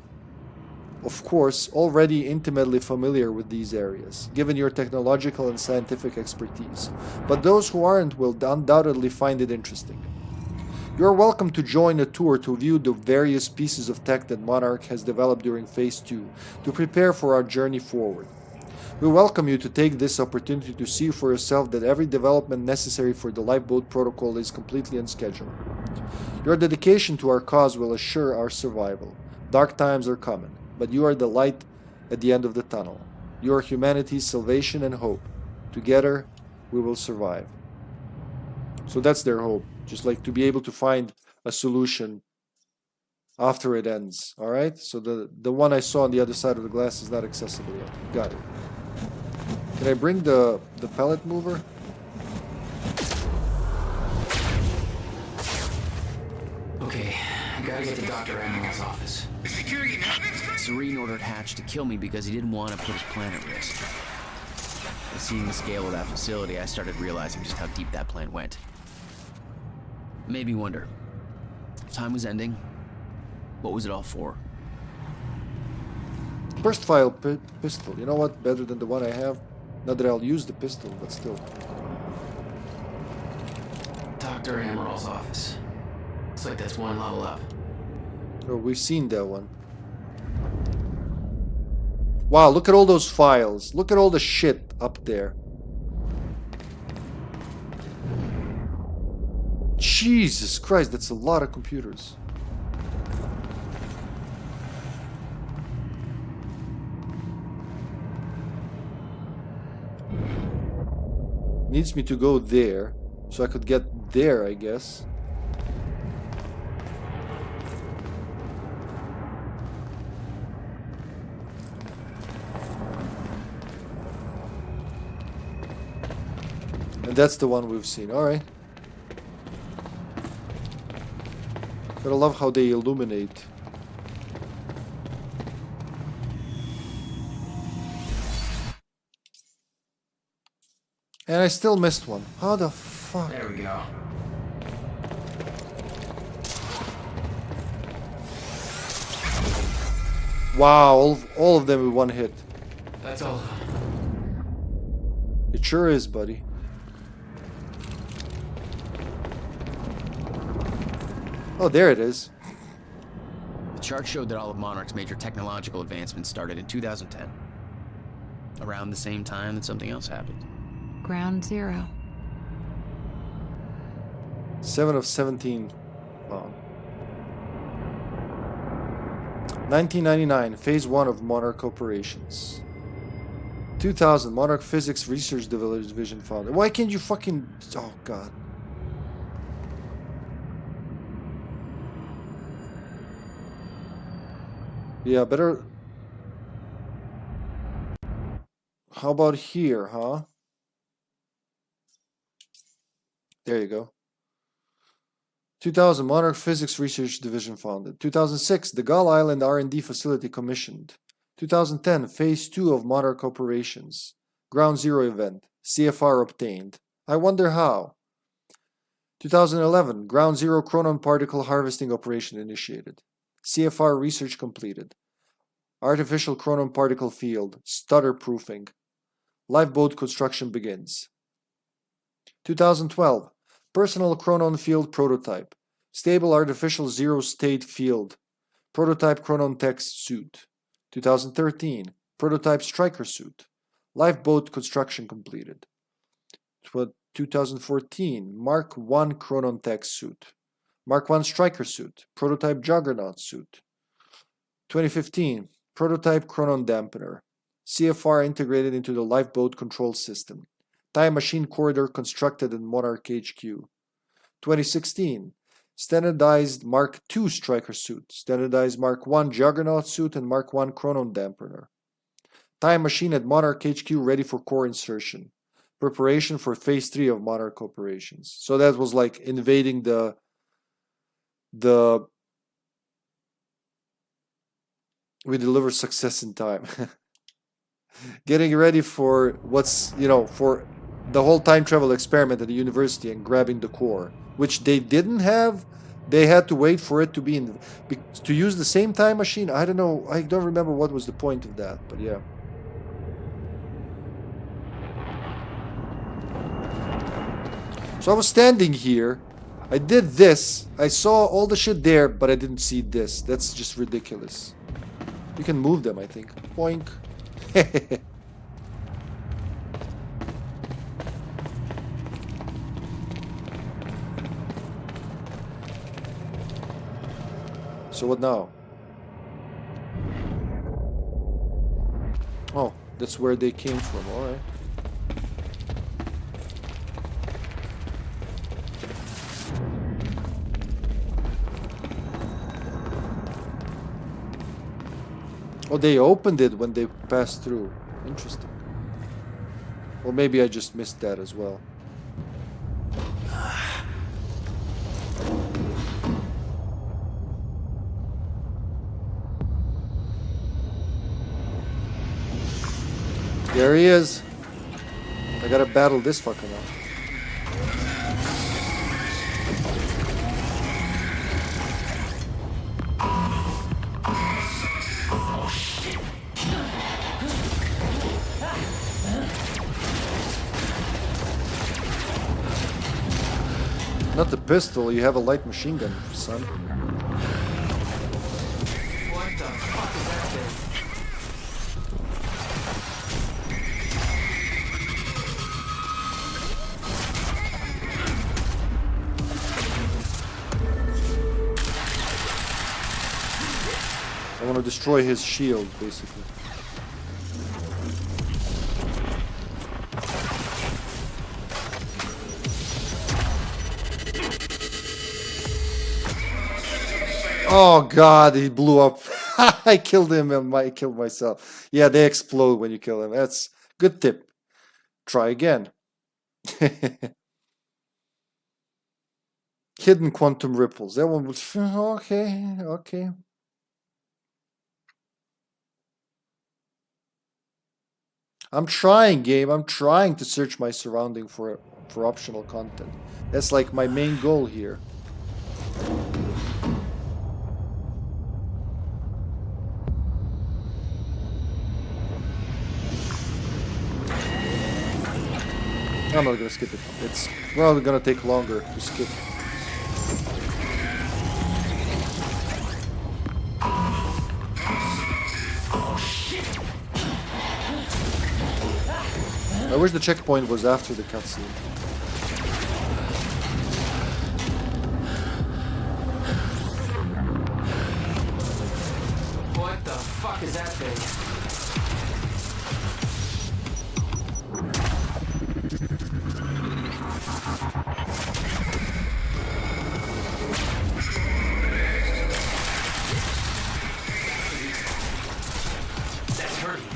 of course, already intimately familiar with these areas, given your technological and scientific expertise, but those who aren't will undoubtedly find it interesting. You are welcome to join a tour to view the various pieces of tech that Monarch has developed during Phase 2 to prepare for our journey forward. We welcome you to take this opportunity to see for yourself that every development necessary for the lifeboat protocol is completely on schedule. Your dedication to our cause will assure our survival. Dark times are coming, but you are the light at the end of the tunnel. You are humanity's salvation and hope. Together, we will survive. So that's their hope, just like to be able to find a solution after it ends. Alright, so the one I saw on the other side of the glass is not accessible yet. Got it. Can I bring the pallet mover? Okay, I gotta get to Dr. Animal's office. Serene ordered Hatch to kill me because he didn't want to put his plan at risk. But seeing the scale of that facility, I started realizing just how deep that plan went. Made me wonder, if time was ending, what was it all for? Burst file pistol. You know what? Better than the one I have. Not that I'll use the pistol, but still. Dr. Emerald's office. Looks like that's one level up. Oh, we've seen that one. Wow, look at all those files. Look at all the shit up there. Jesus Christ, that's a lot of computers. Needs me to go there, so I could get there, I guess. And that's the one we've seen. Alright. But I love how they illuminate. And I still missed one. How the fuck? There we go. Wow, all of them with one hit. That's all. It sure is, buddy. Oh, there it is. The chart showed that all of Monarch's major technological advancements started in 2010. Around the same time that something else happened. Ground Zero. 7 of 17. Wow. 1999, Phase 1 of Monarch Operations. 2000, Monarch Physics Research Division founded. Why can't you fucking... Oh, God. Yeah, better... How about here, huh? There you go. 2000, Monarch Physics Research Division founded. 2006, the Gull Island R&D facility commissioned. 2010, Phase 2 of Monarch Operations. Ground Zero event. CFR obtained. I wonder how. 2011, Ground Zero Chronon Particle Harvesting Operation initiated. CFR research completed. Artificial chronon particle field, stutter proofing. Lifeboat construction begins. 2012. Personal chronon field prototype. Stable artificial zero state field. Prototype chronon text suit. 2013. Prototype striker suit. Lifeboat construction completed. 2014. Mark I chronon text suit. Mark I striker suit. Prototype juggernaut suit. 2015. Prototype chronon dampener. CFR integrated into the lifeboat control system. Time machine corridor constructed in Monarch HQ. 2016. Standardized Mark II striker suit. Standardized Mark I juggernaut suit and Mark I chronon dampener. Time machine at Monarch HQ ready for core insertion. Preparation for phase 3 of Monarch operations. So that was like invading the we deliver success in time. Getting ready for what's, for the whole time travel experiment at the university and grabbing the core, which they didn't have. They had to wait for it to be to use the same time machine. I don't know. I don't remember what was the point of that, but yeah. So I was standing here. I did this. I saw all the shit there, but I didn't see this. That's just ridiculous. You can move them, I think. Boink. So what now? Oh, that's where they came from, alright. Oh, they opened it when they passed through. Interesting. Or maybe I just missed that as well. There he is. I gotta battle this fucker now. Not the pistol, you have a light machine gun, son. What the fuck is that thing? I want to destroy his shield, basically. Oh god, he blew up. I killed him and I killed myself. Yeah, they explode when you kill them. That's good tip. Try again. Hidden quantum ripples. That one was okay, okay. I'm trying, game. I'm trying to search my surrounding for optional content. That's like my main goal here. I'm not gonna skip it. It's probably gonna take longer to skip. I wish the checkpoint was after the cutscene. What the fuck is that thing? That's hurting.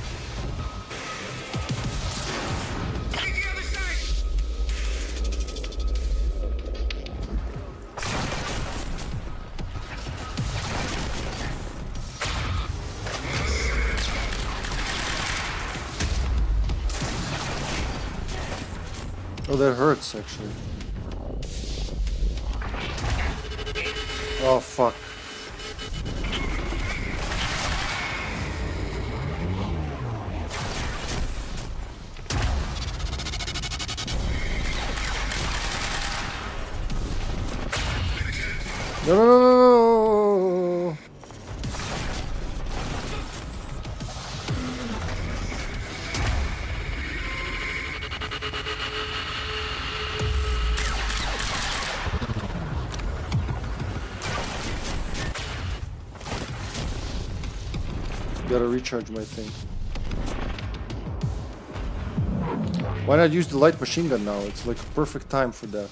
Oh, that hurts, actually. Oh, fuck. No, no, no, no, no. Gotta recharge my thing. Why not use the light machine gun now? It's like a perfect time for that.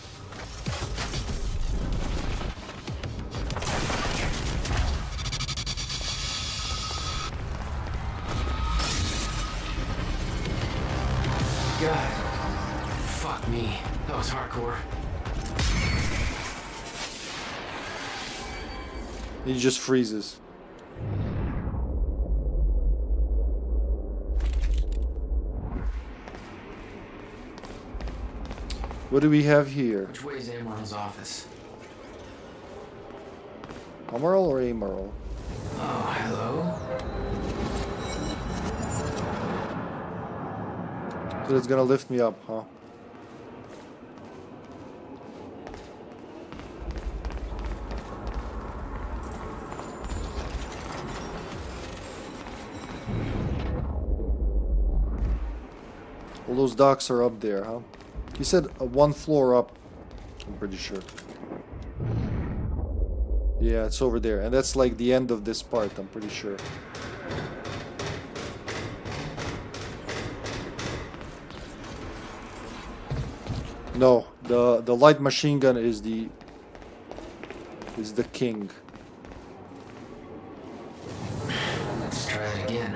God. Fuck me. That was hardcore. He just freezes. What do we have here? Which way is Amaril's office? Amaral or Amaral? Oh, hello? So it's gonna lift me up, huh? All those docks are up there, huh? He said one floor up, I'm pretty sure. Yeah, it's over there. And that's like the end of this part, I'm pretty sure. No, the light machine gun is the king. Let's try it again.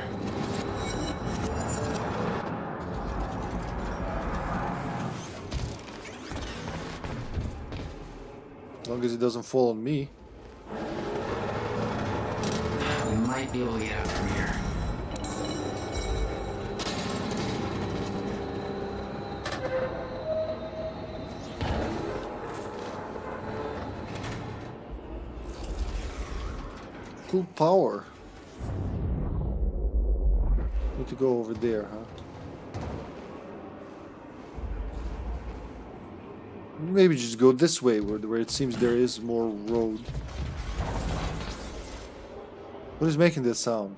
As long as it doesn't fall on me. We might be able to get out from here. Cool power. Need to go over there, huh? Maybe just go this way, where it seems there is more road. What is making this sound?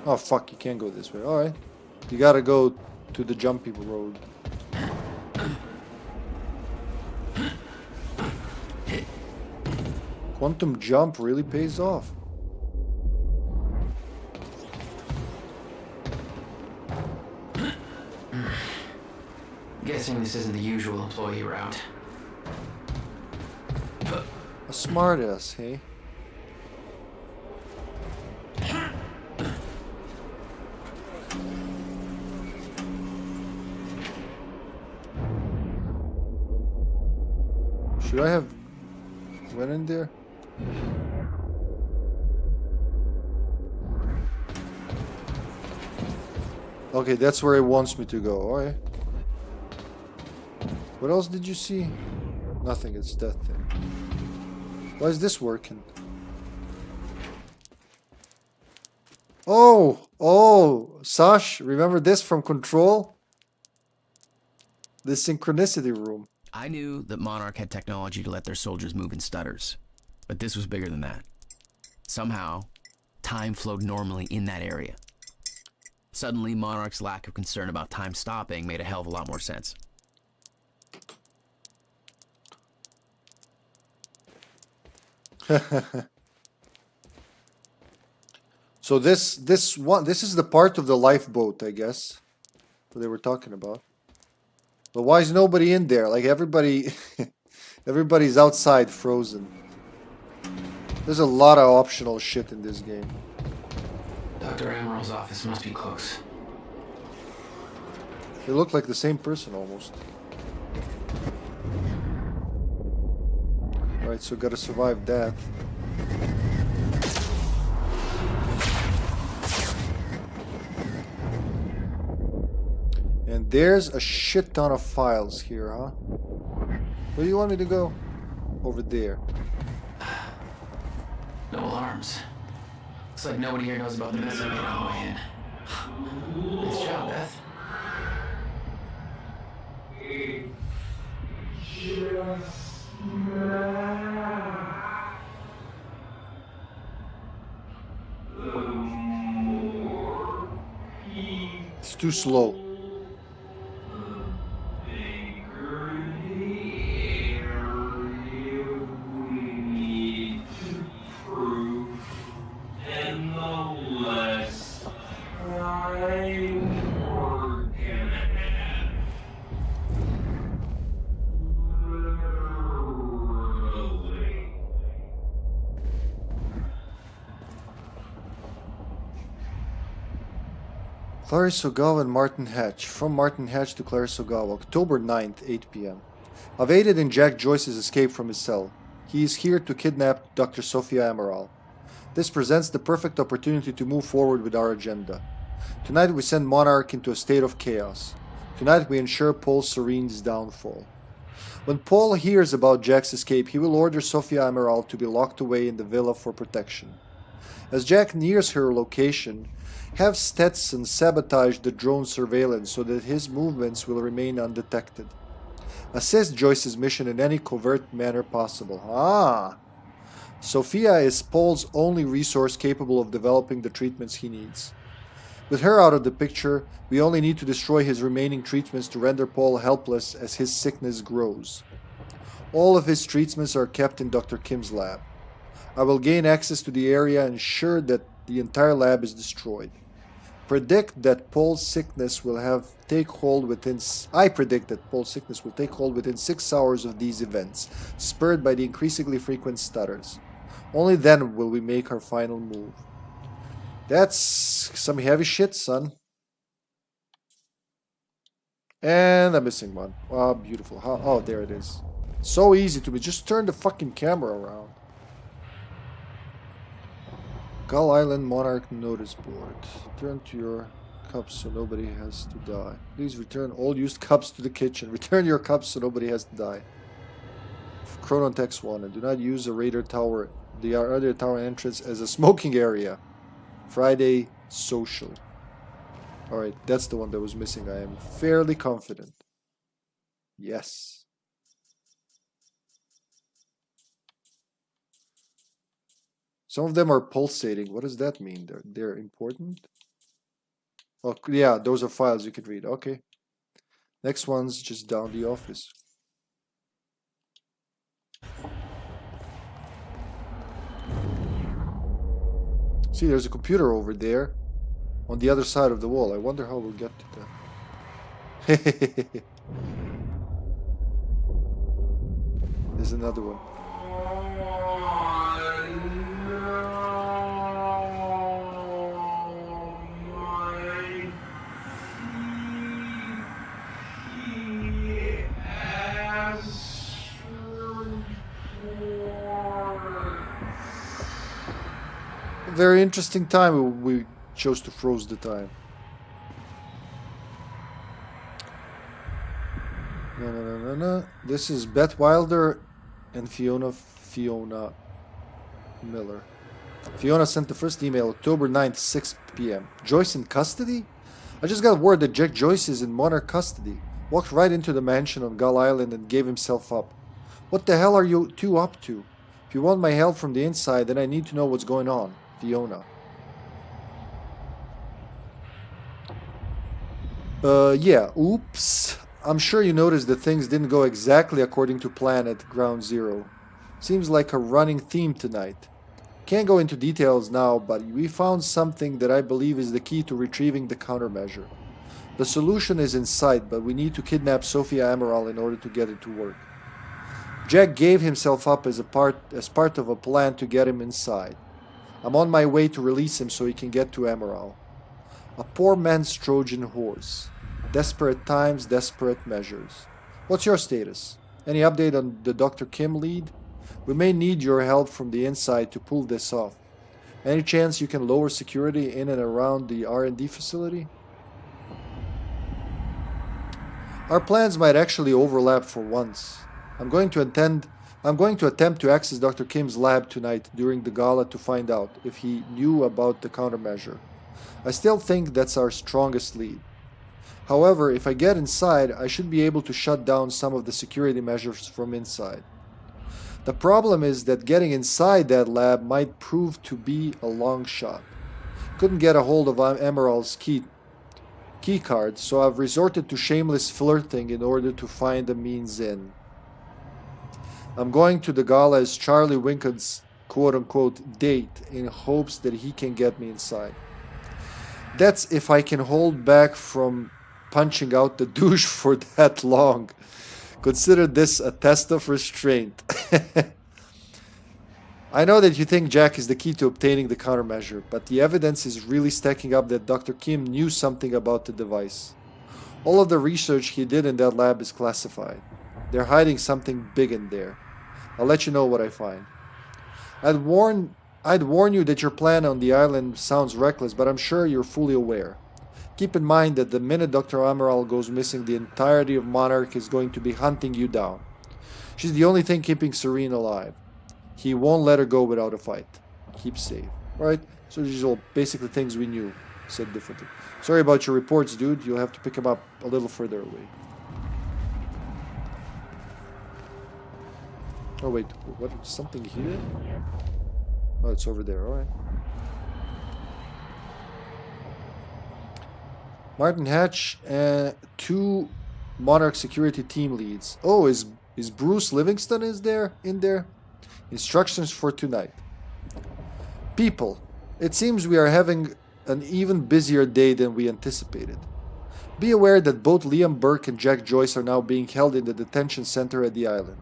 Oh fuck, you can't go this way. Alright. You gotta go to the jumpy road. Quantum jump really pays off. Guessing this isn't the usual employee route. A smartass, hey? Should I have went in there? Okay, that's where it wants me to go. Alright. What else did you see? Nothing, it's that thing. Why is this working? Oh! Oh! Sash, remember this from Control? The synchronicity room. I knew that Monarch had technology to let their soldiers move in stutters, but this was bigger than that. Somehow, time flowed normally in that area. Suddenly, Monarch's lack of concern about time stopping made a hell of a lot more sense. So this is the part of the lifeboat, I guess, that they were talking about. But why is nobody in there? Like everybody's outside frozen. There's a lot of optional shit in this game. Dr. Amaril's office must be close. They look like the same person almost. Alright, so gotta survive that. And there's a shit ton of files here, huh? Where do you want me to go? Over there. No alarms. Looks like nobody here knows about the mess I made on the way in. Nice job, Beth. Just It's too slow. Clarice Ogawa and Martin Hatch. From Martin Hatch to Clarice Ogawa, October 9th, 8 p.m. I've aided in Jack Joyce's escape from his cell. He is here to kidnap Dr. Sophia Amaral. This presents the perfect opportunity to move forward with our agenda. Tonight we send Monarch into a state of chaos. Tonight we ensure Paul Serene's downfall. When Paul hears about Jack's escape, he will order Sophia Amaral to be locked away in the villa for protection. As Jack nears her location, have Stetson sabotage the drone surveillance so that his movements will remain undetected. Assist Joyce's mission in any covert manner possible. Sophia is Paul's only resource capable of developing the treatments he needs. With her out of the picture, we only need to destroy his remaining treatments to render Paul helpless as his sickness grows. All of his treatments are kept in Dr. Kim's lab. I will gain access to the area and ensure that the entire lab is destroyed. I predict that Paul's sickness will take hold within 6 hours of these events, spurred by the increasingly frequent stutters. Only then will we make our final move. That's some heavy shit, son. And I'm missing one. Oh, beautiful. Oh, there it is. So easy to me. Just turn the fucking camera around. Gull Island Monarch Notice Board. Return to your cups so nobody has to die. Please return all used cups to the kitchen. Return your cups so nobody has to die. Chronon Text 1. And do not use the radar tower, the other tower entrance as a smoking area. Friday Social. Alright, that's the one that was missing. I am fairly confident. Yes. Some of them are pulsating. What does that mean? They're important? Oh, yeah, those are files you can read. Okay. Next one's just down the office. See, there's a computer over there on the other side of the wall. I wonder how we'll get to that. There's another one. Very interesting time we chose to froze the time. No. This is Beth Wilder and Fiona Miller. Fiona sent the first email October 9th, 6 p.m. Joyce in custody? I just got word that Jack Joyce is in Monarch custody. Walked right into the mansion on Gull Island and gave himself up. What the hell are you two up to? If you want my help from the inside, then I need to know what's going on. Fiona. Yeah, oops. I'm sure you noticed that things didn't go exactly according to plan at Ground Zero. Seems like a running theme tonight. Can't go into details now, but we found something that I believe is the key to retrieving the countermeasure. The solution is in sight, but we need to kidnap Sophia Amaral in order to get it to work. Jack gave himself up as part of a plan to get him inside. I'm on my way to release him so he can get to Amaral. A poor man's Trojan horse. Desperate times, desperate measures. What's your status? Any update on the Dr. Kim lead? We may need your help from the inside to pull this off. Any chance you can lower security in and around the R&D facility? Our plans might actually overlap for once. I'm going to attempt to access Dr. Kim's lab tonight during the gala to find out if he knew about the countermeasure. I still think that's our strongest lead. However, if I get inside, I should be able to shut down some of the security measures from inside. The problem is that getting inside that lab might prove to be a long shot. Couldn't get a hold of Emerald's key keycard, so I've resorted to shameless flirting in order to find a means in. I'm going to the gala as Charlie Winkett's quote-unquote date in hopes that he can get me inside. That's if I can hold back from punching out the douche for that long. Consider this a test of restraint. I know that you think Jack is the key to obtaining the countermeasure, but the evidence is really stacking up that Dr. Kim knew something about the device. All of the research he did in that lab is classified. They're hiding something big in there. I'll let you know what I find. I'd warn you that your plan on the island sounds reckless, but I'm sure you're fully aware. Keep in mind that the minute Dr. Amaral goes missing, the entirety of Monarch is going to be hunting you down. She's the only thing keeping Serene alive. He won't let her go without a fight. Keep safe. Right? So these are all basically things we knew, said differently. Sorry about your reports, dude. You'll have to pick him up a little further away. Oh wait, what? Something here? Oh, it's over there. All right. Martin Hatch and 2 Monarch security team leads. Oh, is Bruce Livingston in there? Instructions for tonight. People, it seems we are having an even busier day than we anticipated. Be aware that both Liam Burke and Jack Joyce are now being held in the detention center at the island.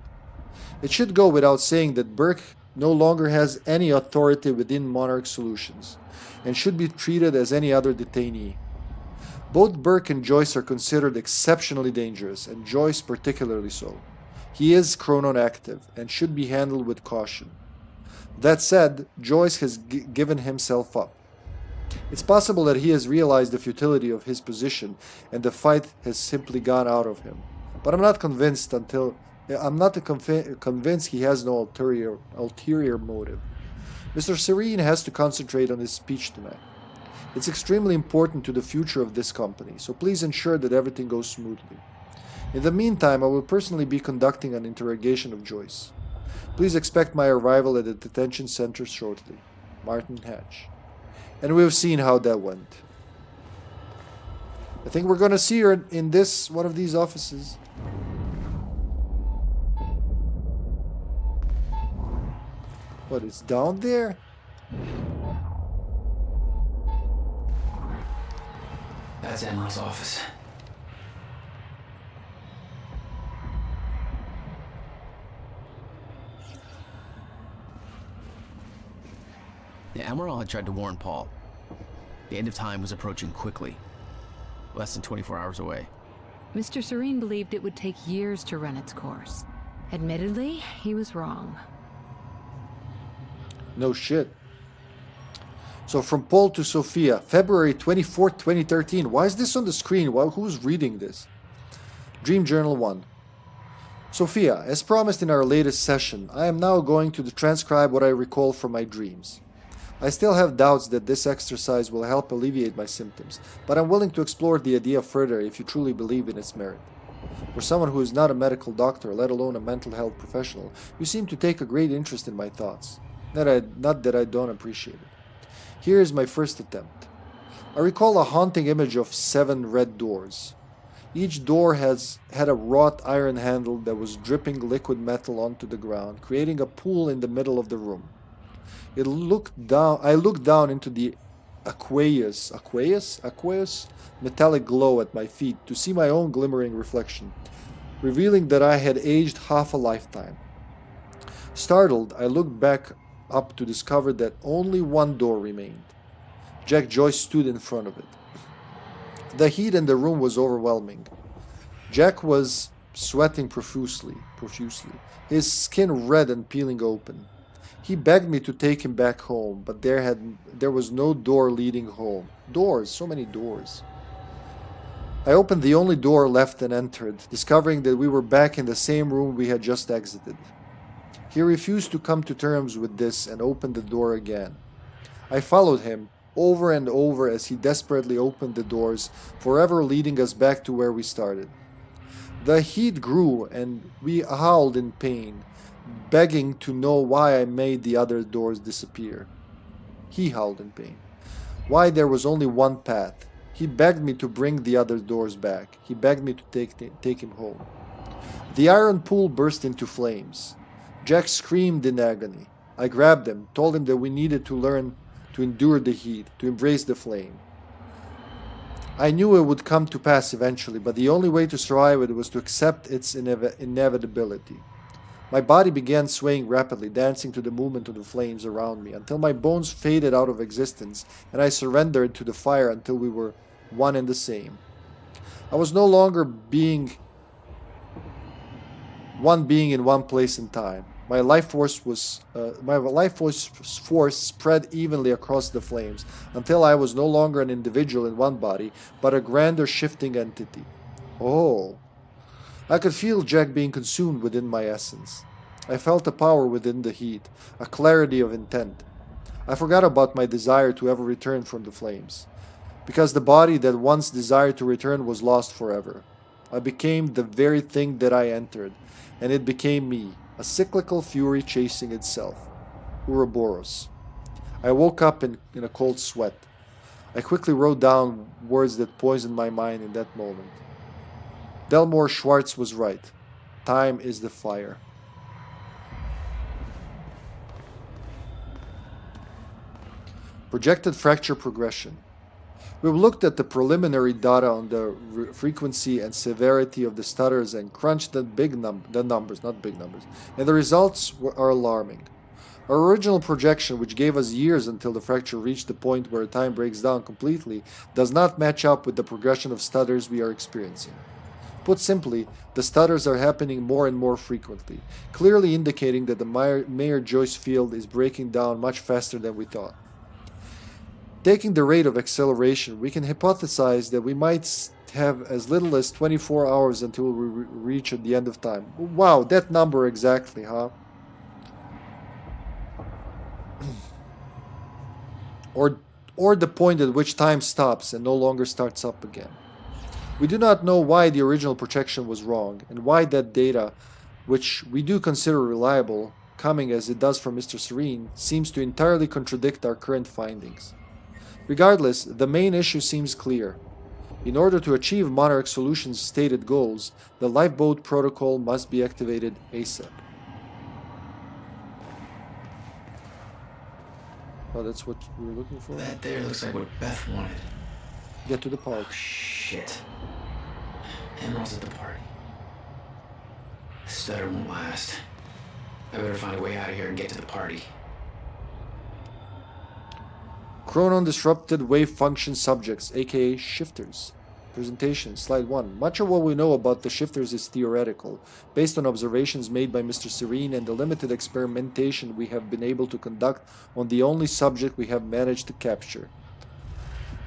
It should go without saying that Burke no longer has any authority within Monarch Solutions and should be treated as any other detainee. Both Burke and Joyce are considered exceptionally dangerous, and Joyce particularly so. He is chronon active and should be handled with caution. That said, Joyce has given himself up. It's possible that he has realized the futility of his position and the fight has simply gone out of him. But I'm not convinced convinced he has no ulterior motive. Mr. Serene has to concentrate on his speech tonight. It's extremely important to the future of this company, so please ensure that everything goes smoothly. In the meantime, I will personally be conducting an interrogation of Joyce. Please expect my arrival at the detention center shortly. Martin Hatch. And we've seen how that went. I think we're gonna see her in one of these offices. What, it's down there? That's Emma's office. The Amaral had tried to warn Paul. The end of time was approaching quickly. Less than 24 hours away. Mr. Serene believed it would take years to run its course. Admittedly, he was wrong. No shit. So from Paul to Sophia, February 24th, 2013. Why is this on the screen? Who's reading this? Dream Journal 1. Sophia, as promised in our latest session, I am now going to transcribe what I recall from my dreams. I still have doubts that this exercise will help alleviate my symptoms, but I'm willing to explore the idea further if you truly believe in its merit. For someone who is not a medical doctor, let alone a mental health professional, you seem to take a great interest in my thoughts. Not that I don't appreciate it. Here is my first attempt. I recall a haunting image of 7 red doors. Each door had a wrought iron handle that was dripping liquid metal onto the ground, creating a pool in the middle of the room. I looked down into the aqueous metallic glow at my feet to see my own glimmering reflection, revealing that I had aged half a lifetime. Startled, I looked back up to discover that only one door remained. Jack Joyce stood in front of it. The heat in the room was overwhelming. Jack was sweating profusely, his skin red and peeling open. He begged me to take him back home, but there was no door leading home. Doors, so many doors. I opened the only door left and entered, discovering that we were back in the same room we had just exited. He refused to come to terms with this and opened the door again. I followed him over and over as he desperately opened the doors, forever leading us back to where we started. The heat grew and we howled in pain, begging to know why I made the other doors disappear. He howled in pain. Why there was only one path. He begged me to bring the other doors back. He begged me to take him home. The iron pool burst into flames. Jack screamed in agony. I grabbed him, told him that we needed to learn to endure the heat, to embrace the flame. I knew it would come to pass eventually, but the only way to survive it was to accept its inevitability. My body began swaying rapidly, dancing to the movement of the flames around me, until my bones faded out of existence, and I surrendered to the fire until we were one and the same. I was no longer one being in one place in time. My life force spread evenly across the flames, until I was no longer an individual in one body, but a grander shifting entity. Oh! I could feel Jack being consumed within my essence. I felt a power within the heat, a clarity of intent. I forgot about my desire to ever return from the flames, because the body that once desired to return was lost forever. I became the very thing that I entered, and it became me, a cyclical fury chasing itself. Ouroboros. I woke up in a cold sweat. I quickly wrote down words that poisoned my mind in that moment. Delmore Schwartz was right. Time is the fire. Projected fracture progression. We've looked at the preliminary data on the frequency and severity of the stutters and crunched the numbers, and the results are alarming. Our original projection, which gave us years until the fracture reached the point where time breaks down completely, does not match up with the progression of stutters we are experiencing. Put simply, the stutters are happening more and more frequently, clearly indicating that the Mayer-Joyce field is breaking down much faster than we thought. Taking the rate of acceleration, we can hypothesize that we might have as little as 24 hours until we reach at the end of time. Wow, that number exactly, huh? Or the point at which time stops and no longer starts up again. We do not know why the original projection was wrong, and why that data, which we do consider reliable, coming as it does from Mr. Serene, seems to entirely contradict our current findings. Regardless, the main issue seems clear. In order to achieve Monarch Solutions' stated goals, the lifeboat protocol must be activated ASAP. Oh, that's what we were looking for? That there looks like what Beth wanted. Get to the park. Oh, shit. Emerald's at the party. The stutter won't last. I better find a way out of here and get to the party. Chronon disrupted wave function subjects, aka shifters. Presentation, slide 1. Much of what we know about the shifters is theoretical, based on observations made by Mr. Serene and the limited experimentation we have been able to conduct on the only subject we have managed to capture.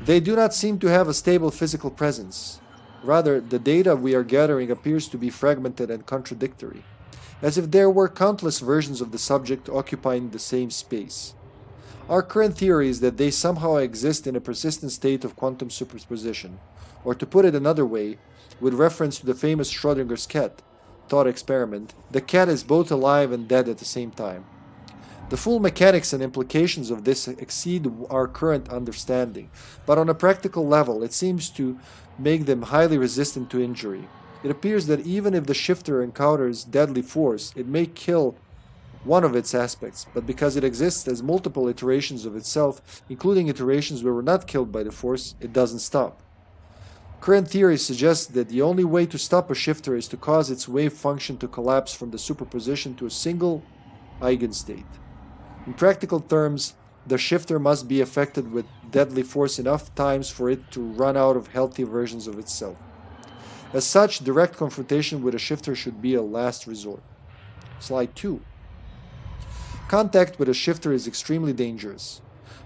They do not seem to have a stable physical presence. Rather, the data we are gathering appears to be fragmented and contradictory, as if there were countless versions of the subject occupying the same space. Our current theory is that they somehow exist in a persistent state of quantum superposition, or to put it another way, with reference to the famous Schrödinger's cat thought experiment, the cat is both alive and dead at the same time. The full mechanics and implications of this exceed our current understanding, but on a practical level it seems to make them highly resistant to injury. It appears that even if the shifter encounters deadly force, it may kill one of its aspects, but because it exists as multiple iterations of itself, including iterations where we're not killed by the force, it doesn't stop. Current theory suggests that the only way to stop a shifter is to cause its wave function to collapse from the superposition to a single eigenstate. In practical terms, the shifter must be affected with deadly force enough times for it to run out of healthy versions of itself. As such, direct confrontation with a shifter should be a last resort. Slide 2. Contact with a shifter is extremely dangerous.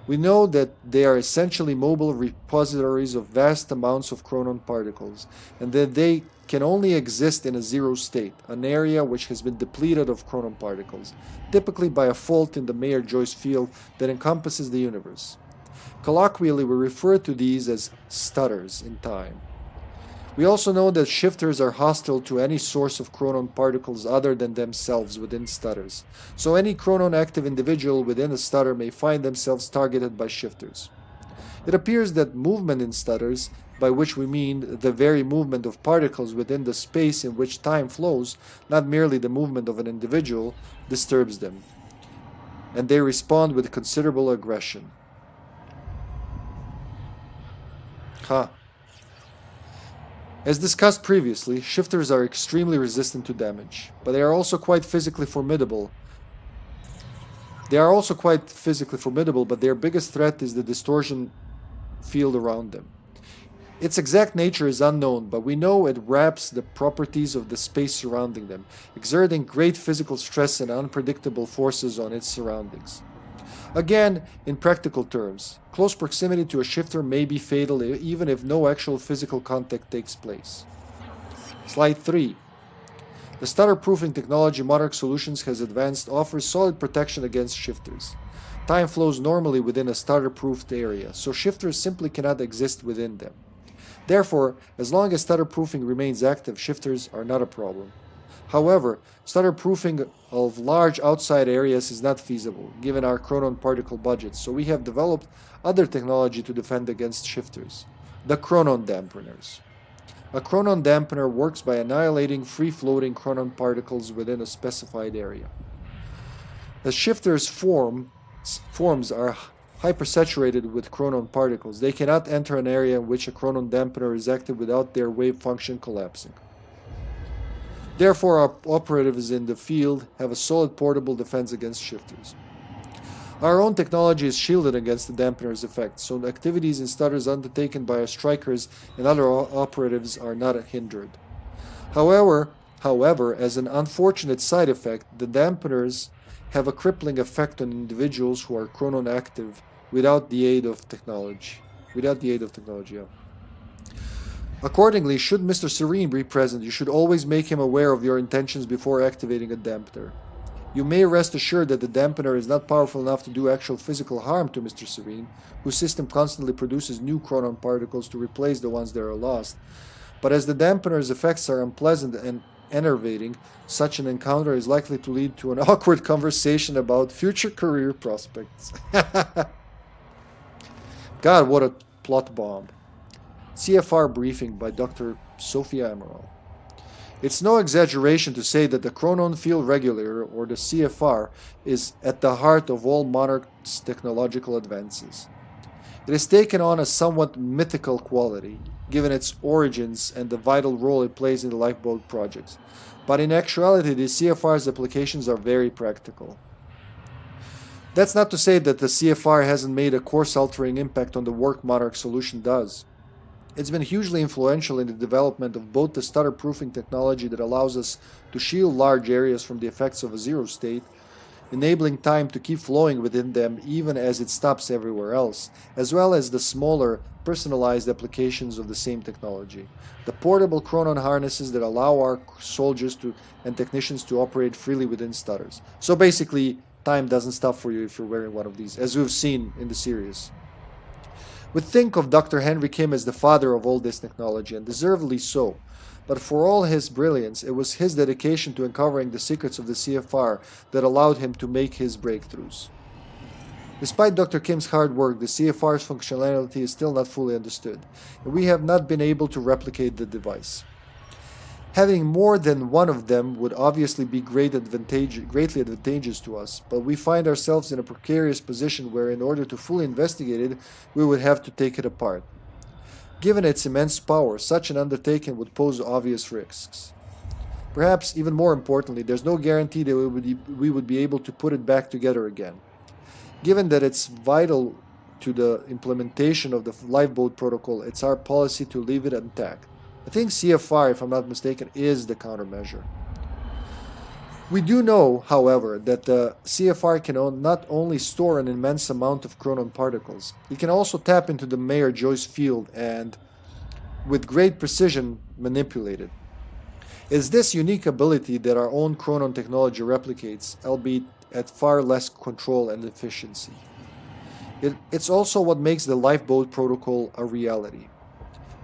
We know that they are essentially mobile repositories of vast amounts of chronon particles, and that they can only exist in a zero state, an area which has been depleted of chronon particles, typically by a fault in the Mayer-Joyce field that encompasses the universe. Colloquially, we refer to these as stutters in time. We also know that shifters are hostile to any source of chronon particles other than themselves within stutters, so any chronon active individual within a stutter may find themselves targeted by shifters. It appears that movement in stutters, by which we mean the very movement of particles within the space in which time flows, not merely the movement of an individual, disturbs them, and they respond with considerable aggression. As discussed previously, shifters are extremely resistant to damage, but they are also quite physically formidable. But their biggest threat is the distortion field around them. Its exact nature is unknown, but we know it wraps the properties of the space surrounding them, exerting great physical stress and unpredictable forces on its surroundings. Again, in practical terms, close proximity to a shifter may be fatal even if no actual physical contact takes place. Slide 3. The stutter-proofing technology Monarch Solutions has advanced offers solid protection against shifters. Time flows normally within a stutter-proofed area, so shifters simply cannot exist within them. Therefore, as long as stutter-proofing remains active, shifters are not a problem. However, stutter-proofing of large outside areas is not feasible, given our chronon particle budget, so we have developed other technology to defend against shifters. The chronon dampeners. A chronon dampener works by annihilating free-floating chronon particles within a specified area. As shifters' forms are hypersaturated with chronon particles, they cannot enter an area in which a chronon dampener is active without their wave function collapsing. Therefore, our operatives in the field have a solid portable defense against shifters. Our own technology is shielded against the dampener's effects, so activities in stutters undertaken by our strikers and other operatives are not hindered. However, as an unfortunate side effect, the dampeners have a crippling effect on individuals who are chronon active without the aid of technology. Accordingly, should Mr. Serene be present, you should always make him aware of your intentions before activating a dampener. You may rest assured that the dampener is not powerful enough to do actual physical harm to Mr. Serene, whose system constantly produces new chronon particles to replace the ones that are lost. But as the dampener's effects are unpleasant and enervating, such an encounter is likely to lead to an awkward conversation about future career prospects. God, what a plot bomb. CFR briefing by Dr. Sophia Emerald. It's no exaggeration to say that the Chronon Field Regulator, or the CFR, is at the heart of all Monarch's technological advances. It has taken on a somewhat mythical quality, given its origins and the vital role it plays in the lifeboat projects. But in actuality, the CFR's applications are very practical. That's not to say that the CFR hasn't made a course-altering impact on the work Monarch Solution does. It's been hugely influential in the development of both the stutter-proofing technology that allows us to shield large areas from the effects of a zero state, enabling time to keep flowing within them even as it stops everywhere else, as well as the smaller, personalized applications of the same technology. The portable chronon harnesses that allow our soldiers and technicians to operate freely within stutters. So basically, time doesn't stop for you if you're wearing one of these, as we've seen in the series. We think of Dr. Henry Kim as the father of all this technology, and deservedly so. But for all his brilliance, it was his dedication to uncovering the secrets of the CFR that allowed him to make his breakthroughs. Despite Dr. Kim's hard work, the CFR's functionality is still not fully understood, and we have not been able to replicate the device. Having more than one of them would obviously be greatly advantageous to us, but we find ourselves in a precarious position where in order to fully investigate it, we would have to take it apart. Given its immense power, such an undertaking would pose obvious risks. Perhaps even more importantly, there's no guarantee that we would be able to put it back together again. Given that it's vital to the implementation of the lifeboat protocol, it's our policy to leave it intact. I think CFR, if I'm not mistaken, is the countermeasure. We do know, however, that the CFR can not only store an immense amount of chronon particles, it can also tap into the Mayer-Joyce field and, with great precision, manipulate it. It's this unique ability that our own chronon technology replicates, albeit at far less control and efficiency. It's also what makes the lifeboat protocol a reality.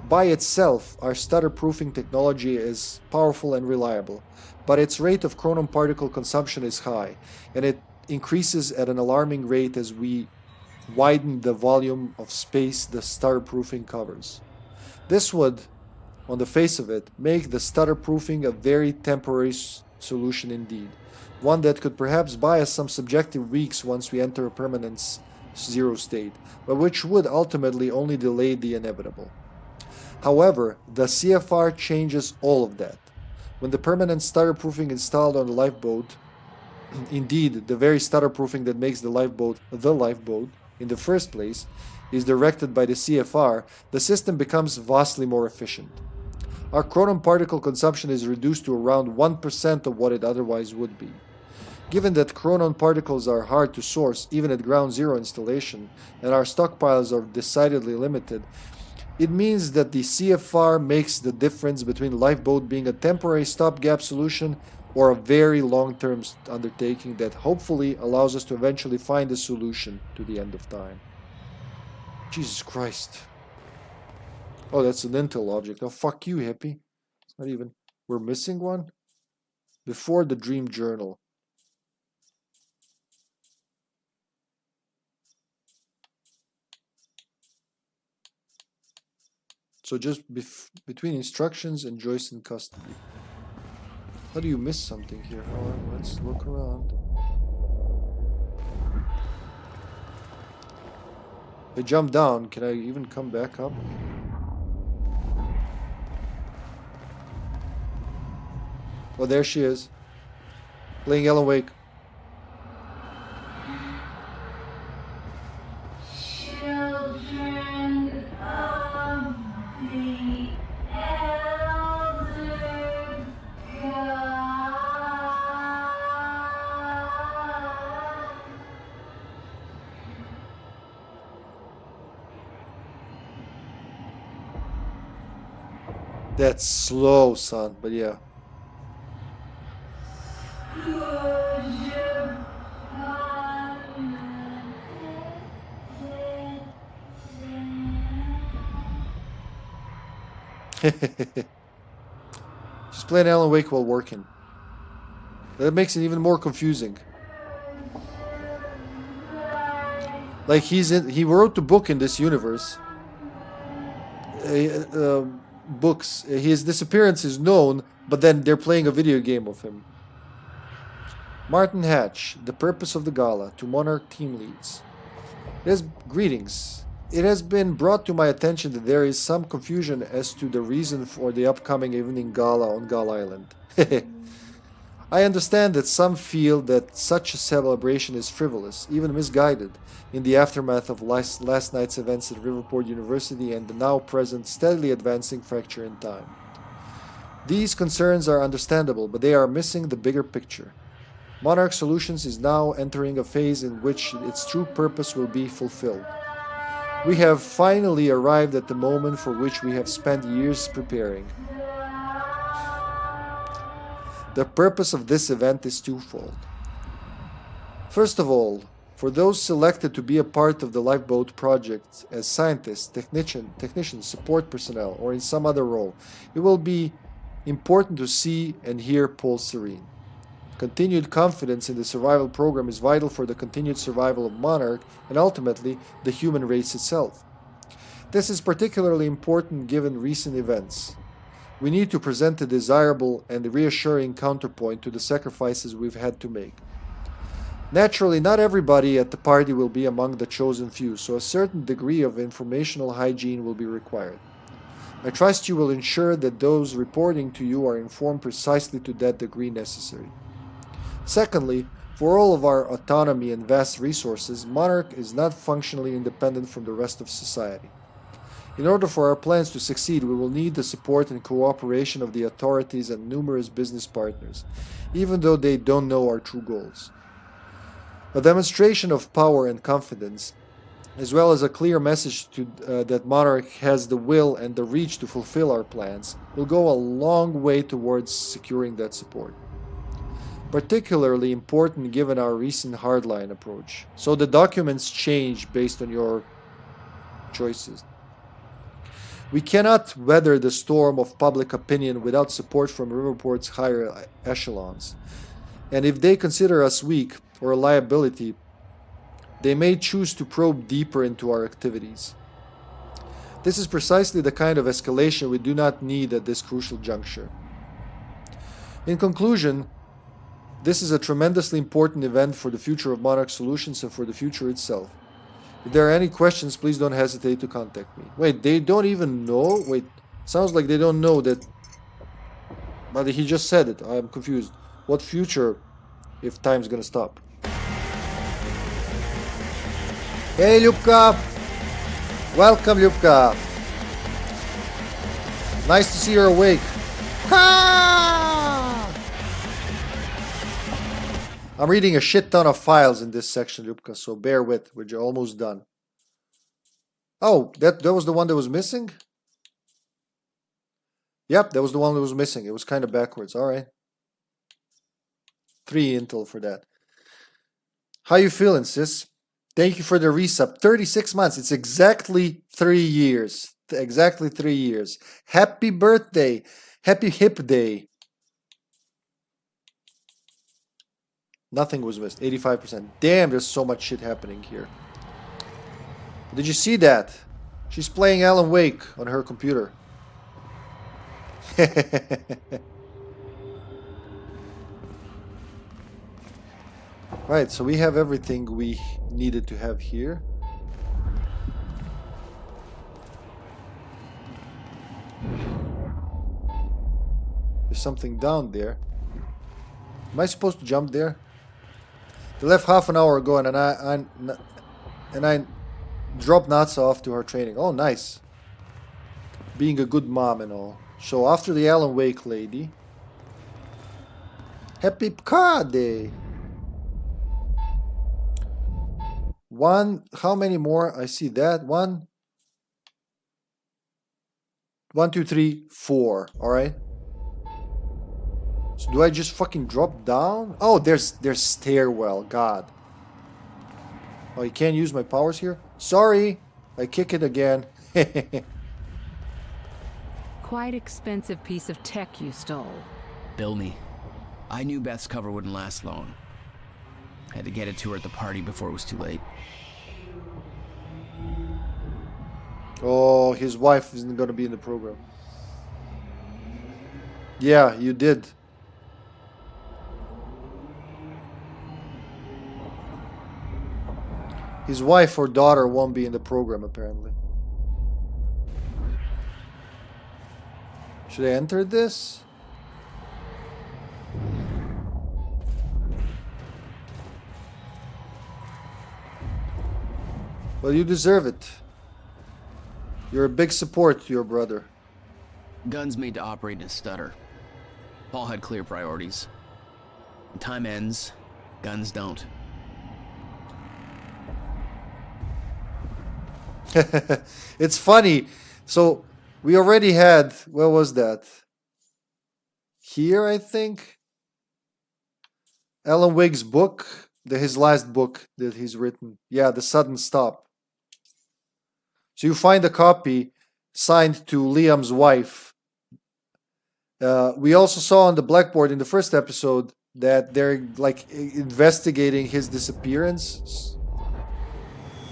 By itself, our stutter-proofing technology is powerful and reliable, but its rate of chronon particle consumption is high, and it increases at an alarming rate as we widen the volume of space the stutter-proofing covers. This would, on the face of it, make the stutter-proofing a very temporary solution indeed, one that could perhaps buy us some subjective weeks once we enter a permanent zero state, but which would ultimately only delay the inevitable. However, the CFR changes all of that. When the permanent stutter-proofing installed on the lifeboat, indeed the very stutter-proofing that makes the lifeboat in the first place, is directed by the CFR, the system becomes vastly more efficient. Our chronon particle consumption is reduced to around 1% of what it otherwise would be. Given that chronon particles are hard to source even at ground zero installation, and our stockpiles are decidedly limited, it means that the CFR makes the difference between lifeboat being a temporary stopgap solution or a very long-term undertaking that hopefully allows us to eventually find a solution to the end of time. Jesus Christ. Oh, that's an intel object. Oh, fuck you, hippie. It's not even... We're missing one? Before the dream journal. So just between instructions and Joyce in custody. How do you miss something here? Oh, let's look around. If I jump down, can I even come back up? Oh, there she is. Playing Alan Wake. Children of the Elder God. That's slow, son, but yeah. Just playing Alan Wake while working. That makes it even more confusing. Like he wrote the book in this universe. Books. His disappearance is known, but then they're playing a video game of him. Martin Hatch, the purpose of the gala, to Monarch team leads. Greetings. It has been brought to my attention that there is some confusion as to the reason for the upcoming evening gala on Gull Island. I understand that some feel that such a celebration is frivolous, even misguided, in the aftermath of last night's events at Riverport University and the now-present steadily advancing fracture in time. These concerns are understandable, but they are missing the bigger picture. Monarch Solutions is now entering a phase in which its true purpose will be fulfilled. We have finally arrived at the moment for which we have spent years preparing. The purpose of this event is twofold. First of all, for those selected to be a part of the lifeboat project as scientists, technicians, support personnel, or in some other role, it will be important to see and hear Paul Serene. Continued confidence in the survival program is vital for the continued survival of Monarch and ultimately the human race itself. This is particularly important given recent events. We need to present a desirable and reassuring counterpoint to the sacrifices we've had to make. Naturally, not everybody at the party will be among the chosen few, so a certain degree of informational hygiene will be required. I trust you will ensure that those reporting to you are informed precisely to that degree necessary. Secondly, for all of our autonomy and vast resources, Monarch is not functionally independent from the rest of society. In order for our plans to succeed, we will need the support and cooperation of the authorities and numerous business partners, even though they don't know our true goals. A demonstration of power and confidence, as well as a clear message that Monarch has the will and the reach to fulfill our plans, will go a long way towards securing that support. Particularly important given our recent hardline approach. So the documents change based on your choices. We cannot weather the storm of public opinion without support from Riverport's higher echelons. And if they consider us weak or a liability, they may choose to probe deeper into our activities. This is precisely the kind of escalation we do not need at this crucial juncture. In conclusion, this is a tremendously important event for the future of Monarch Solutions and for the future itself. If there are any questions, please don't hesitate to contact me. Wait, they don't even know? Wait, sounds like they don't know that... But he just said it. I'm confused. What future if time's gonna stop? Hey, Lyubka! Welcome, Lyubka! Nice to see you're awake. I'm reading a shit ton of files in this section, Lyubka, so bear with. We're almost done. Oh, that was the one that was missing? Yep, that was the one that was missing. It was kind of backwards. Alright. 3 intel for that. How you feeling, sis? Thank you for the resub. 36 months. It's exactly 3 years. Exactly 3 years. Happy birthday. Happy hip day. Nothing was missed. 85%. Damn, there's so much shit happening here. Did you see that? She's playing Alan Wake on her computer. Right, so we have everything we needed to have here. There's something down there. Am I supposed to jump there? They left half an hour ago, and I dropped Natsa off to her training. Oh, nice. Being a good mom and all. So after the Alan Wake lady, happy car day. One. How many more? I see that one. 1, 2, 3, 4. All right. So do I just fucking drop down? Oh, there's stairwell. God. Oh, you can't use my powers here? Sorry. I kick it again. Quite expensive piece of tech you stole. Bill me. I knew Beth's cover wouldn't last long. Had to get it to her at the party before it was too late. Oh, his wife isn't going to be in the program. Yeah, you did. His wife or daughter won't be in the program, apparently. Should I enter this? Well, you deserve it. You're a big support to your brother. Guns made to operate in a stutter. Paul had clear priorities. When time ends, guns don't. It's funny. So we already had, where was that? Here, I think. Alan Wake's book, his last book that he's written. Yeah, The Sudden Stop. So you find a copy signed to Liam's wife. We also saw on the blackboard in the first episode that they're like investigating his disappearance.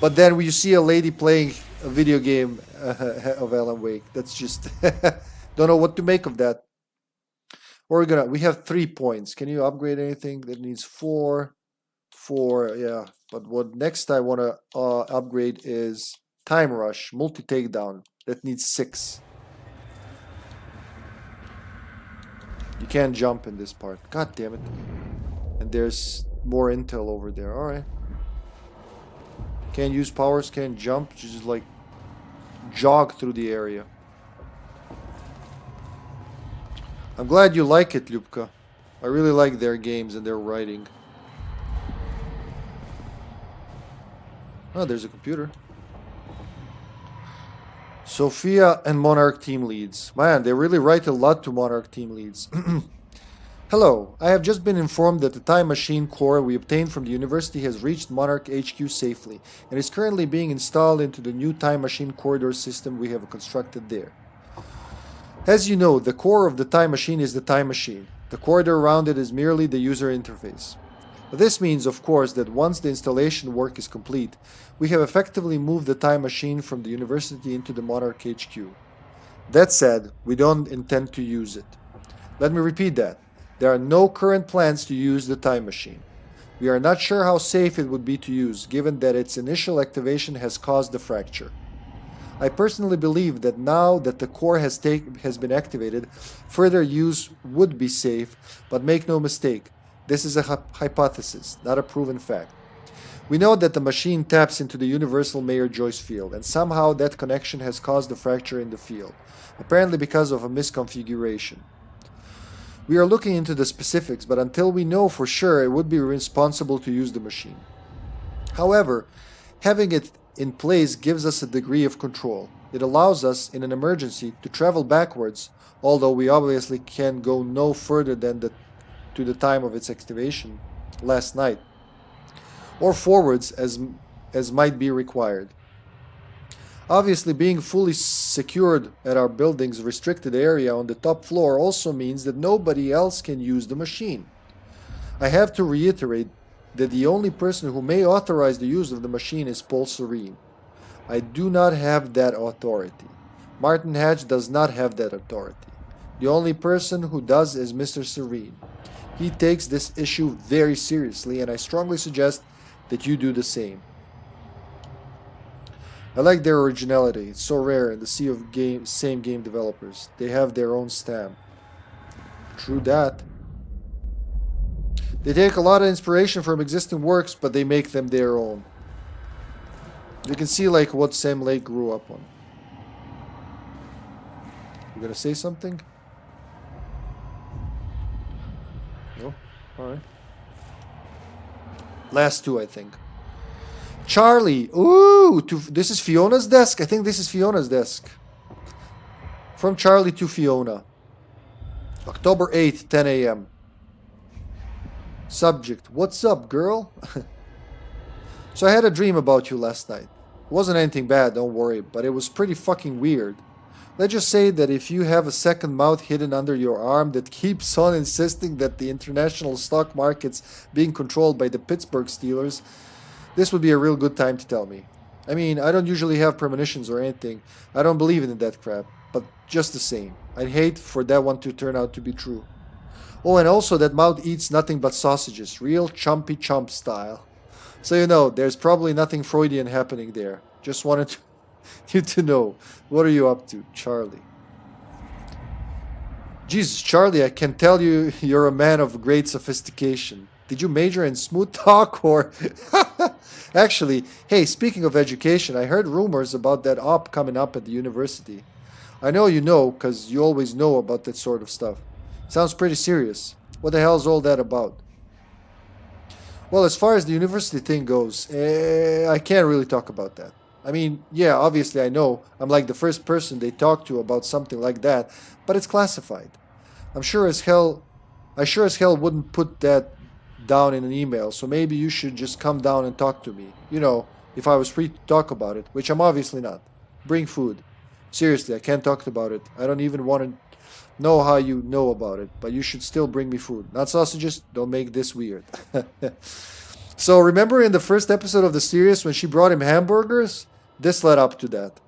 But then you see a lady playing a video game of Alan Wake. That's just don't know what to make of that. We have 3 points. Can you upgrade anything that needs 4? 4, yeah. But what next I want to upgrade is Time Rush, multi-takedown. That needs 6. You can't jump in this part. God damn it. And there's more intel over there. Alright. Can't use powers, can't jump. Just like jog through the area. I'm glad you like it, Lyubka. I really like their games and their writing. Oh, there's a computer. Sophia and Monarch team leads. Man, they really write a lot to Monarch team leads. Hello, I have just been informed that the time machine core we obtained from the university has reached Monarch HQ safely and is currently being installed into the new time machine corridor system we have constructed there. As you know, the core of the time machine is the time machine. The corridor around it is merely the user interface. This means, of course, that once the installation work is complete, we have effectively moved the time machine from the university into the Monarch HQ. That said, we don't intend to use it. Let me repeat that. There are no current plans to use the time machine. We are not sure how safe it would be to use, given that its initial activation has caused the fracture. I personally believe that now that the core has been activated, further use would be safe, but make no mistake, this is a hypothesis, not a proven fact. We know that the machine taps into the universal Mayer-Joyce field, and somehow that connection has caused the fracture in the field, apparently because of a misconfiguration. We are looking into the specifics, but until we know for sure, it would be irresponsible to use the machine. However, having it in place gives us a degree of control. It allows us, in an emergency, to travel backwards, although we obviously can go no further than to the time of its activation last night, or forwards as might be required. Obviously, being fully secured at our building's restricted area on the top floor also means that nobody else can use the machine. I have to reiterate that the only person who may authorize the use of the machine is Paul Serene. I do not have that authority. Martin Hatch does not have that authority. The only person who does is Mr. Serene. He takes this issue very seriously, and I strongly suggest that you do the same. I like their originality. It's so rare in the sea of same game developers. They have their own stamp. True that. They take a lot of inspiration from existing works, but they make them their own. You can see like what Sam Lake grew up on. You gonna say something? No? Alright. Last two, I think. Charlie. Ooh, this is Fiona's desk? I think this is Fiona's desk. From Charlie to Fiona. October 8th, 10 a.m. Subject. What's up, girl? So I had a dream about you last night. It wasn't anything bad, don't worry, but it was pretty fucking weird. Let's just say that if you have a second mouth hidden under your arm that keeps on insisting that the international stock market's being controlled by the Pittsburgh Steelers, this would be a real good time to tell me. I mean, I don't usually have premonitions or anything. I don't believe in that crap, but just the same. I'd hate for that one to turn out to be true. Oh, and also that mouth eats nothing but sausages, real chumpy chump style. So you know, there's probably nothing Freudian happening there. Just wanted you to know. What are you up to, Charlie? Jesus, Charlie, I can tell you're a man of great sophistication. Did you major in smooth talk or... Actually, hey, speaking of education, I heard rumors about that op coming up at the university. I know you know, because you always know about that sort of stuff. Sounds pretty serious. What the hell is all that about? Well, as far as the university thing goes, I can't really talk about that. I mean, yeah, obviously I know I'm like the first person they talk to about something like that, but it's classified. I sure as hell wouldn't put that down in an email, so maybe you should just come down and talk to me. You know, if I was free to talk about it, which I'm obviously not. Bring food. Seriously, I can't talk about it. I don't even want to know how you know about it, but you should still bring me food. Not sausages, don't make this weird. So remember in the first episode of the series when she brought him hamburgers? This led up to that.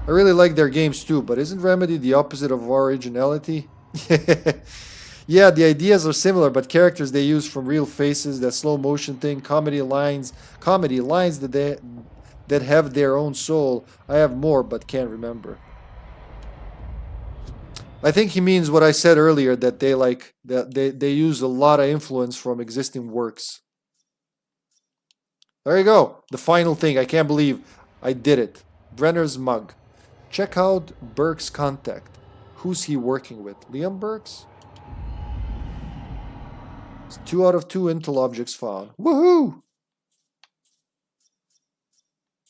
I really like their games too, but isn't Remedy the opposite of originality? Yeah, the ideas are similar, but characters they use from real faces, that slow motion thing, comedy lines that have their own soul. I have more, but can't remember. I think he means what I said earlier, that they use a lot of influence from existing works. There you go. The final thing. I can't believe I did it. Brenner's mug. Check out Burke's contact. Who's he working with? Liam Burks? It's 2 out of 2 intel objects found. Woohoo!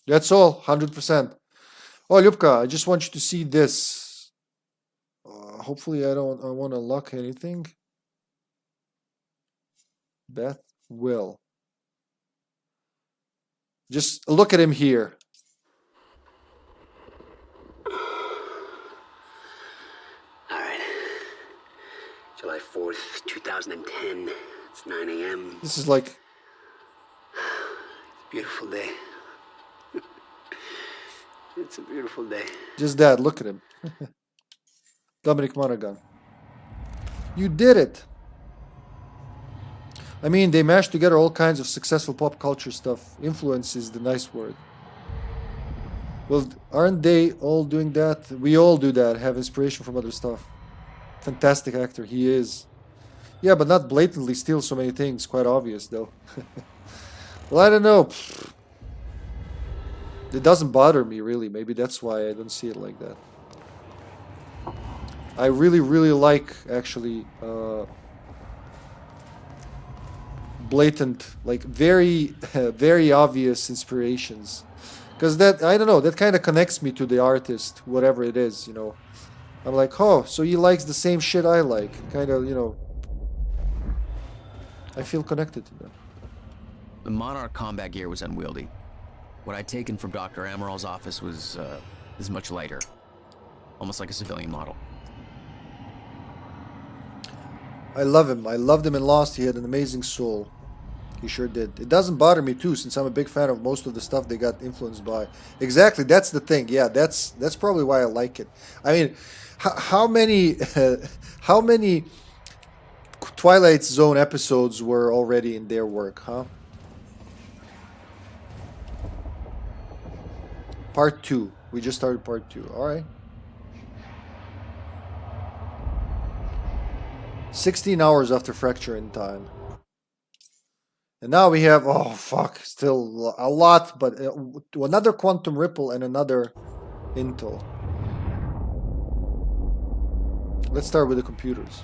That's all. 100%. Oh, Lyubka, I just want you to see this. Hopefully I want to lock anything. Beth will. Just look at him here. All right. July 4th, 2010. It's 9 a.m. This is like... Beautiful day. It's a beautiful day. Just that, look at him. Dominic Monaghan. You did it! I mean, they mashed together all kinds of successful pop culture stuff. Influence is the nice word. Well, aren't they all doing that? We all do that, have inspiration from other stuff. Fantastic actor, he is. Yeah, but not blatantly steal so many things, quite obvious though. Well, I don't know. It doesn't bother me, really. Maybe that's why I don't see it like that. I really, really like, actually, blatant, like, very, very obvious inspirations. Because that, I don't know, that kind of connects me to the artist, whatever it is, you know. I'm like, oh, so he likes the same shit I like. Kind of, you know, I feel connected to them. The Monarch combat gear was unwieldy. What I'd taken from Dr. Amaral's office was much lighter. Almost like a civilian model. I love him. I loved him in Lost. He had an amazing soul. He sure did. It doesn't bother me too, since I'm a big fan of most of the stuff they got influenced by. Exactly, that's the thing. Yeah, that's probably why I like it. I mean, how many Twilight Zone episodes were already in their work, huh? Part 2. We just started part 2. All right. 16 hours after Fracture in Time. And now we have, oh fuck, still a lot, but another Quantum Ripple and another Intel. Let's start with the computers.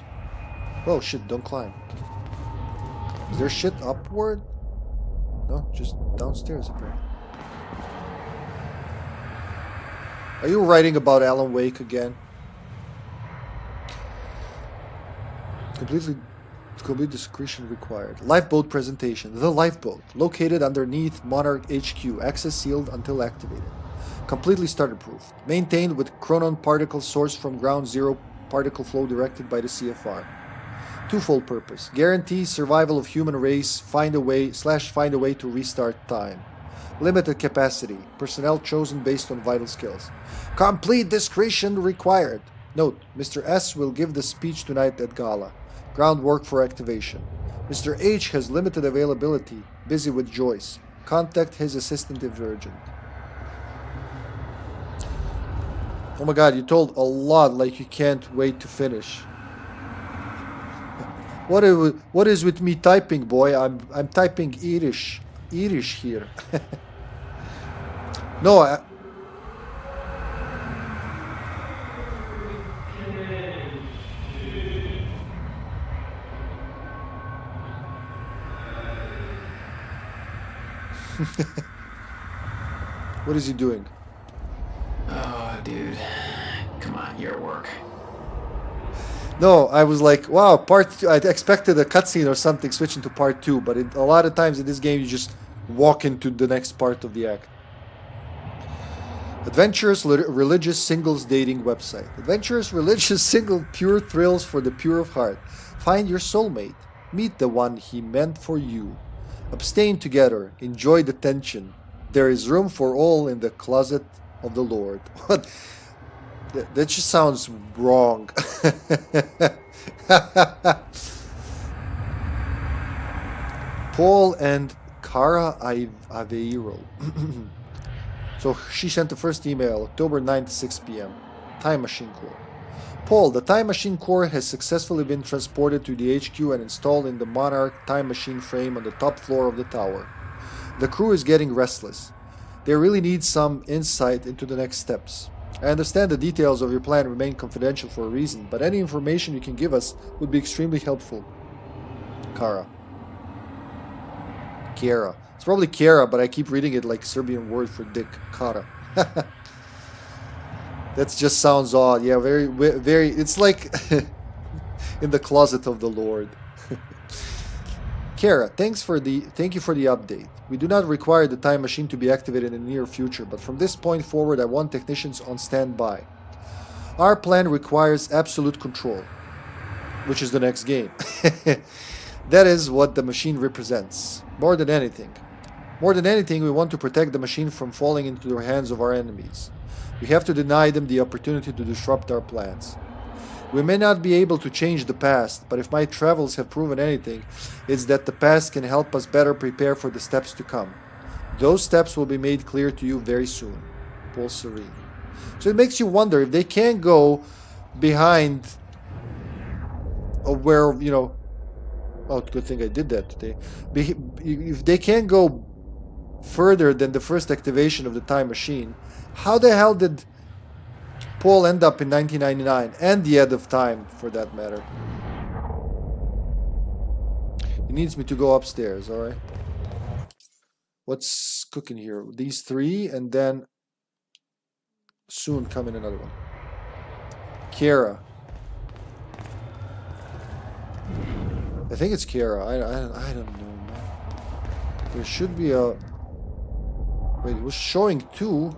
Oh shit, don't climb. Is there shit upward? No, just downstairs apparently. Are you writing about Alan Wake again? Complete discretion required. Lifeboat presentation. The lifeboat, located underneath Monarch HQ, access sealed until activated. Completely starter proof. Maintained with Chronon particle sourced from ground zero particle flow directed by the CFR. Twofold purpose. Guarantee survival of human race, find a way to restart time. Limited capacity. Personnel chosen based on vital skills. Complete discretion required. Note, Mr. S will give the speech tonight at Gala. Groundwork for activation. Mr. H has limited availability. Busy with Joyce. Contact his assistant if urgent. Oh my god, you told a lot like you can't wait to finish. What is with me typing, boy? I'm typing Irish here. No, What is he doing? Oh, dude. Come on, you're at work. No, I was like, wow, part 2. I expected a cutscene or something switching to part 2, but a lot of times in this game you just walk into the next part of the act. Adventurous religious singles dating website. Adventurous religious single pure thrills for the pure of heart. Find your soulmate. Meet the one he meant for you. Abstain together. Enjoy the tension. There is room for all in the closet of the Lord. What? That just sounds wrong. Paul and Cara Aveiro. So she sent the first email, October 9th, 6 p.m. Time Machine Core. Paul, the Time Machine Core has successfully been transported to the HQ and installed in the Monarch Time Machine frame on the top floor of the tower. The crew is getting restless. They really need some insight into the next steps. I understand the details of your plan remain confidential for a reason, but any information you can give us would be extremely helpful. Kara. Kiera. It's probably Kiera, but I keep reading it like Serbian word for dick. Kara. That just sounds odd. Yeah, very. It's like in the closet of the Lord. Kara, thank you for the update. We do not require the time machine to be activated in the near future, but from this point forward I want technicians on standby. Our plan requires absolute control. which is the next game. That is what the machine represents, more than anything. More than anything, we want to protect the machine from falling into the hands of our enemies. We have to deny them the opportunity to disrupt our plans. We may not be able to change the past, but if my travels have proven anything, it's that the past can help us better prepare for the steps to come. Those steps will be made clear to you very soon. Paul Serene. So it makes you wonder if they can't go behind where, you know, oh, good thing I did that today. If they can't go further than the first activation of the time machine, how the hell did Paul end up in 1999 and the end of time, for that matter? He needs me to go upstairs, alright? What's cooking here? These three, and then soon come in another one. Kiera. I think it's Kiera. I don't know, man. There should be a... Wait, it was showing two.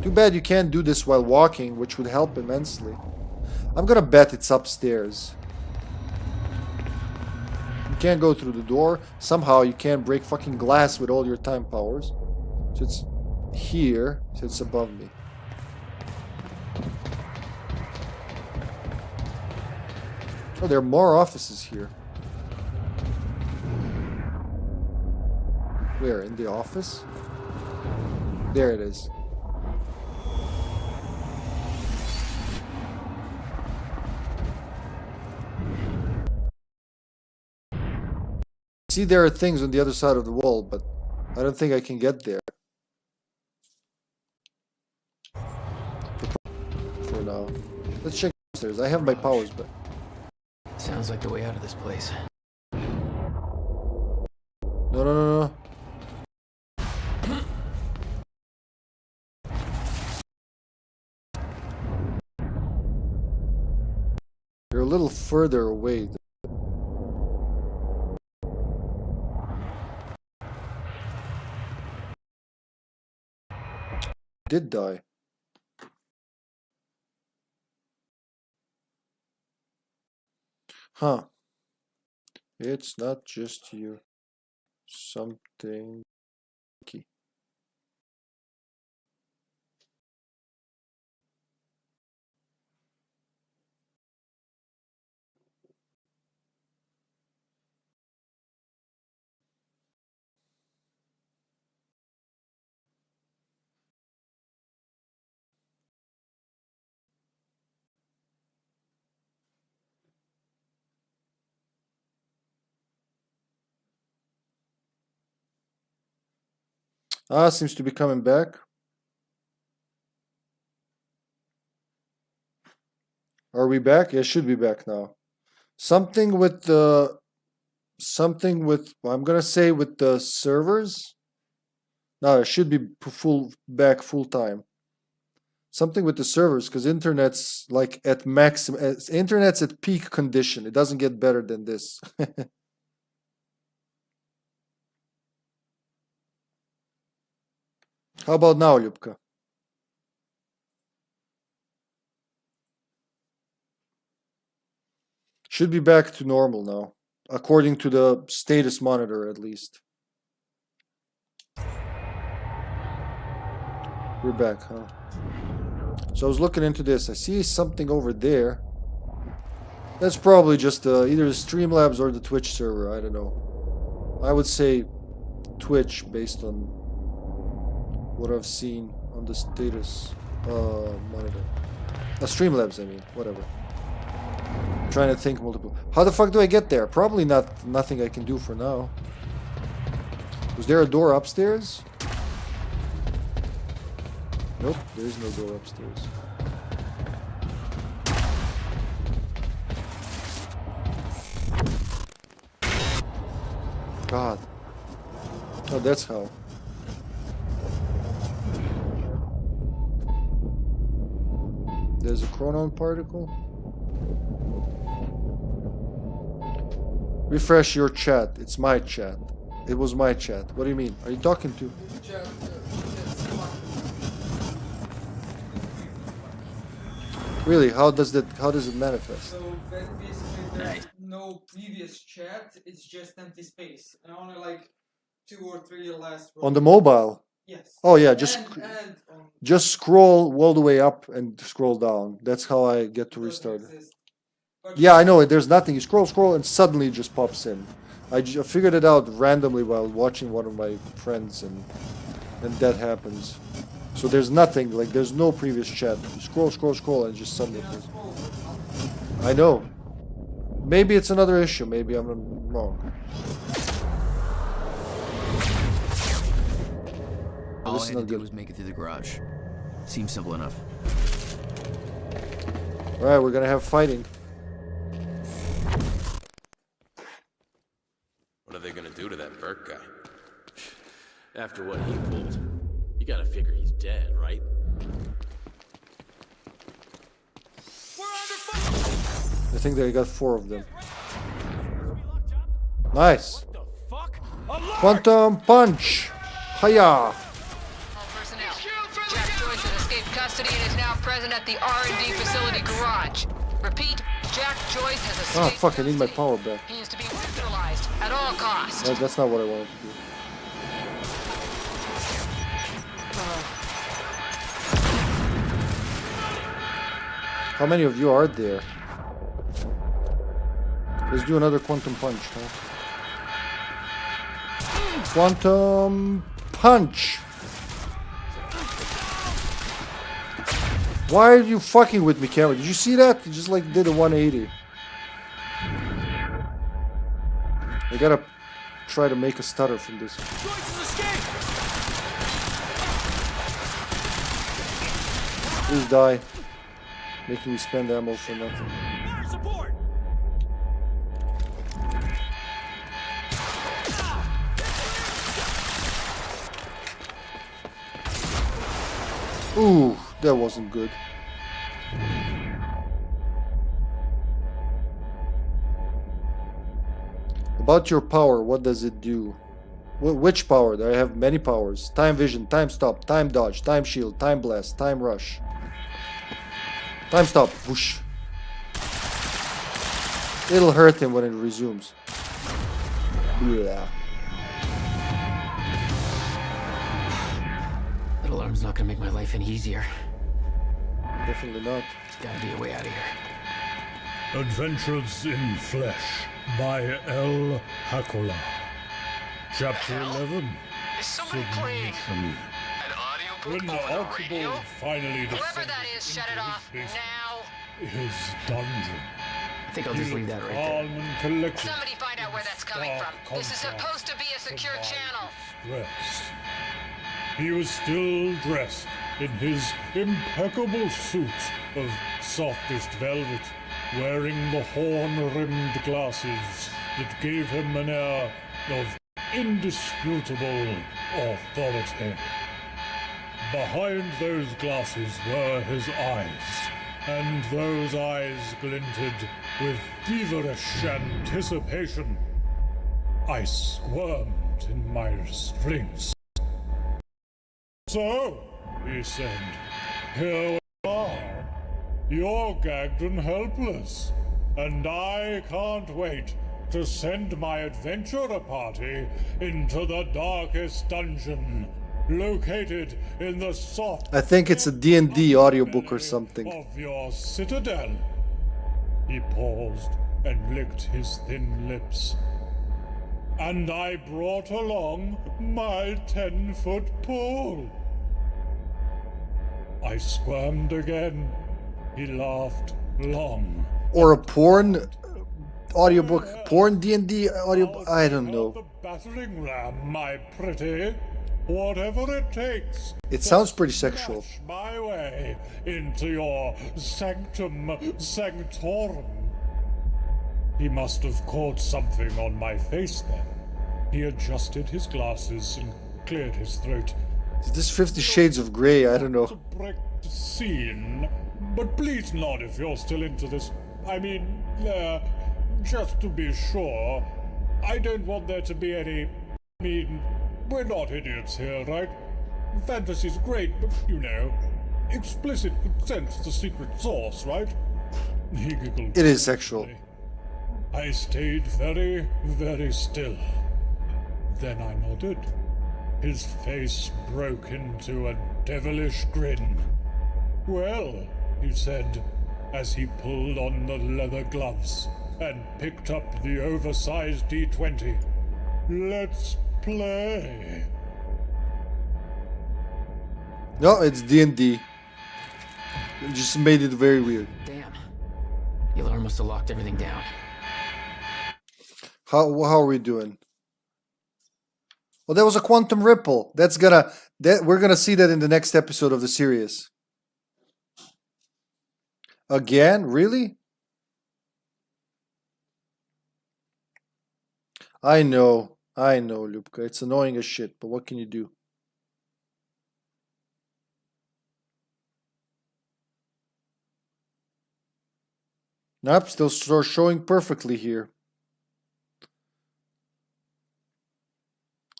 Too bad you can't do this while walking, which would help immensely. I'm gonna bet it's upstairs. You can't go through the door. Somehow you can't break fucking glass with all your time powers. So it's here. So it's above me. Oh, there are more offices here. Where? In the office? There it is. See, there are things on the other side of the wall, but I don't think I can get there. For now. Let's check upstairs. I have my powers, but... Sounds like the way out of this place. No. You're a little further away. Did die. Huh. It's not just you. Something key. Ah, seems to be coming back. Are we back? Yeah, should be back now. Something with the... Something with... I'm gonna say with the servers. No, it should be back full time. Something with the servers, because internet's like at maximum... Internet's at peak condition. It doesn't get better than this. How about now, Ljubka? Should be back to normal now, according to the status monitor at least. We're back, huh? So I was looking into this. I see something over there. That's probably just either the Streamlabs or the Twitch server. I don't know. I would say Twitch based on what I've seen on the status monitor. Streamlabs, I mean, whatever. I'm trying to think multiple. How the fuck do I get there? Probably nothing I can do for now. Was there a door upstairs? Nope, there's no door upstairs. God. Oh, that's how. There's a chronon particle. Refresh your chat. It's my chat. It was my chat. What do you mean? Are you talking to? Really? How does it manifest? So basically there's no previous chat, it's just empty space. And only like 2 or 3 last On the mobile? Yes. Oh yeah, just scroll all the way up and scroll down. That's how I get to restart it. Yeah, I know it. There's nothing. You scroll, and suddenly it just pops in. I figured it out randomly while watching one of my friends, and that happens. So there's nothing. Like there's no previous chat. You scroll, and it just suddenly appears. I know. Maybe it's another issue. Maybe I'm wrong. All I had to do was make it through the garage. Seems simple enough. Alright, we're gonna have fighting. What are they gonna do to that Burke guy? After what he pulled, you gotta figure he's dead, right? I think they got 4 of them. Nice. Quantum punch. Hiya. Custody and is now present at the R&D facility garage. Repeat, Jack Joyce has escaped. Oh fuck, I need my power back. He is to be neutralized at all costs. No, that's not what I wanted to do. How many of you are there? Let's do another quantum punch, huh? Quantum punch! Why are you fucking with me, camera? Did you see that? You just like did a 180. I gotta try to make a stutter from this. Please die. Making me spend ammo for nothing. Ooh, that wasn't good. About your power, what does it do? Which power? I have many powers. Time vision, time stop, time dodge, time shield, time blast, time rush. Time stop, whoosh. It'll hurt him when it resumes. Blah. That alarm's not gonna make my life any easier. Definitely not. There's gotta be a way out of here. Adventures in Flesh by L. Hakola. Chapter 11. Is somebody playing an audiobook When over the Archibald radio? finally Whoever that is, shut it off now. his dungeon. I think I'll just leave that right there. Somebody find out where that's coming from. This is supposed to be a secure channel. Dress. He was still dressed in his impeccable suit of softest velvet, wearing the horn-rimmed glasses that gave him an air of indisputable authority. Behind those glasses were his eyes, and those eyes glinted with feverish anticipation. I squirmed in my strings. "So," he said, "here we are. You're gagged and helpless, and I can't wait to send my adventurer party into the darkest dungeon, located in the soft... I think it's a D&D audiobook or something. ...of your citadel." He paused and licked his thin lips. "And I brought along my 10-foot pole." I squirmed again. He laughed long. Or a porn audiobook, porn D&D audiobook, I don't know. "Battering ram, my pretty. Whatever it takes." It sounds pretty sexual. "My way into your sanctum sanctorum." He must have caught something on my face then. He adjusted his glasses and cleared his throat. Is this 50 Shades of Grey? I don't know. "To break the scene, but please nod if you're still into this. I mean, just to be sure, I don't want there to be any... I mean, we're not idiots here, right? Fantasy's great, but you know, explicit consent's the secret sauce, right? He giggled. It is sexual. I stayed very, very still. Then I nodded. His face broke into a devilish grin. Well, he said, as he pulled on the leather gloves and picked up the oversized D20. Let's play. No, it's D&D. It just made it very weird. Damn. The alarm must have locked everything down. How are we doing? Well, there was a quantum ripple. We're gonna see that in the next episode of the series. Again? Really? I know, Lupka. It's annoying as shit, but what can you do? Nope, still showing perfectly here.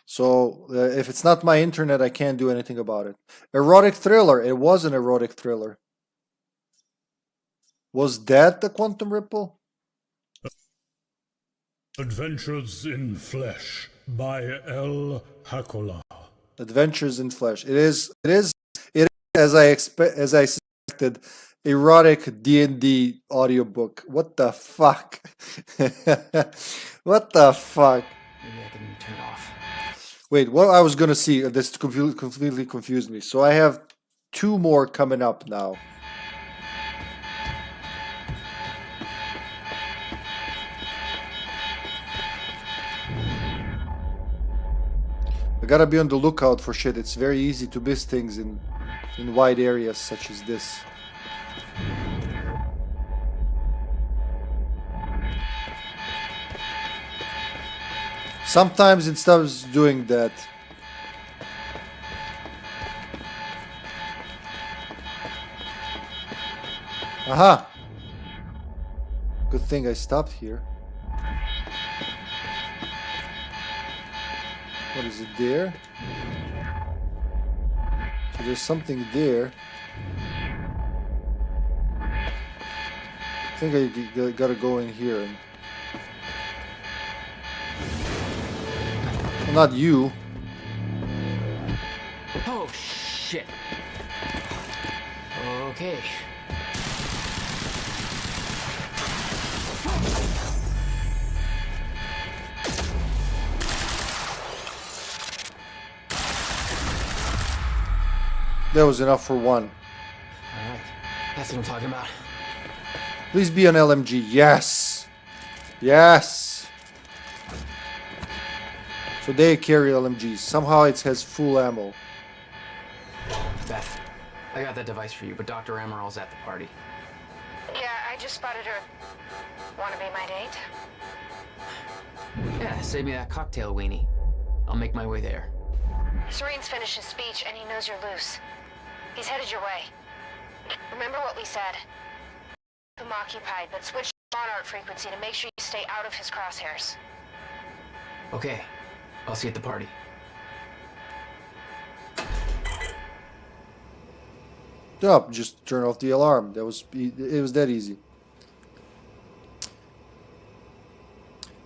So, if it's not my internet, I can't do anything about it. Erotic thriller. It was an erotic thriller. Was that the quantum ripple? Adventures in Flesh by L. Hakola. Adventures in Flesh. It is as I suspected, erotic D&D audiobook. What the fuck? What the fuck? Maybe I can turn it off. Wait, what I was gonna see, this completely confused me. So I have 2 more coming up now. I gotta be on the lookout for shit. It's very easy to miss things in wide areas such as this. Sometimes it stops doing that. Aha! Good thing I stopped here. What is it there? So there's something there. I think I gotta go in here. And... Well, not you. Oh, shit. Okay. That was enough for one. Alright. That's what I'm talking about. Please be an LMG. Yes! Yes! So they carry LMGs. Somehow it has full ammo. Beth, I got that device for you, but Dr. Amaral's at the party. Yeah, I just spotted her. Wanna be my date? Yeah, save me that cocktail weenie. I'll make my way there. Serene's finished his speech and he knows you're loose. He's headed your way. Remember what we said? I'm occupied, but switch to monarch frequency to make sure you stay out of his crosshairs. Okay, I'll see you at the party. Yup, just turn off the alarm. It was that easy.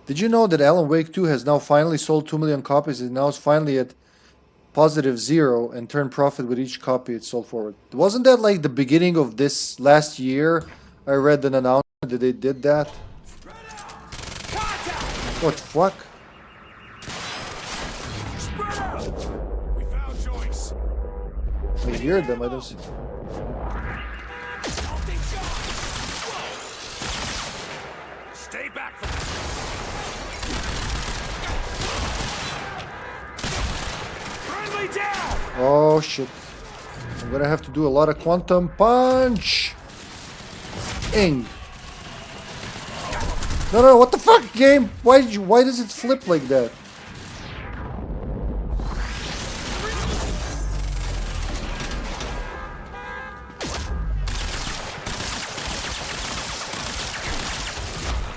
Did you know that Alan Wake 2 has now finally sold 2 million copies and now is finally at +0 and turned profit with each copy it sold forward? Wasn't that like the beginning of this last year? I read an announcement that they did that. What the fuck? We found Joyce. I hear them, I don't see. Stay back from Friendly down! Oh shit. I'm gonna have to do a lot of quantum punch. Ing. No, what the fuck, game? Why does it flip like that?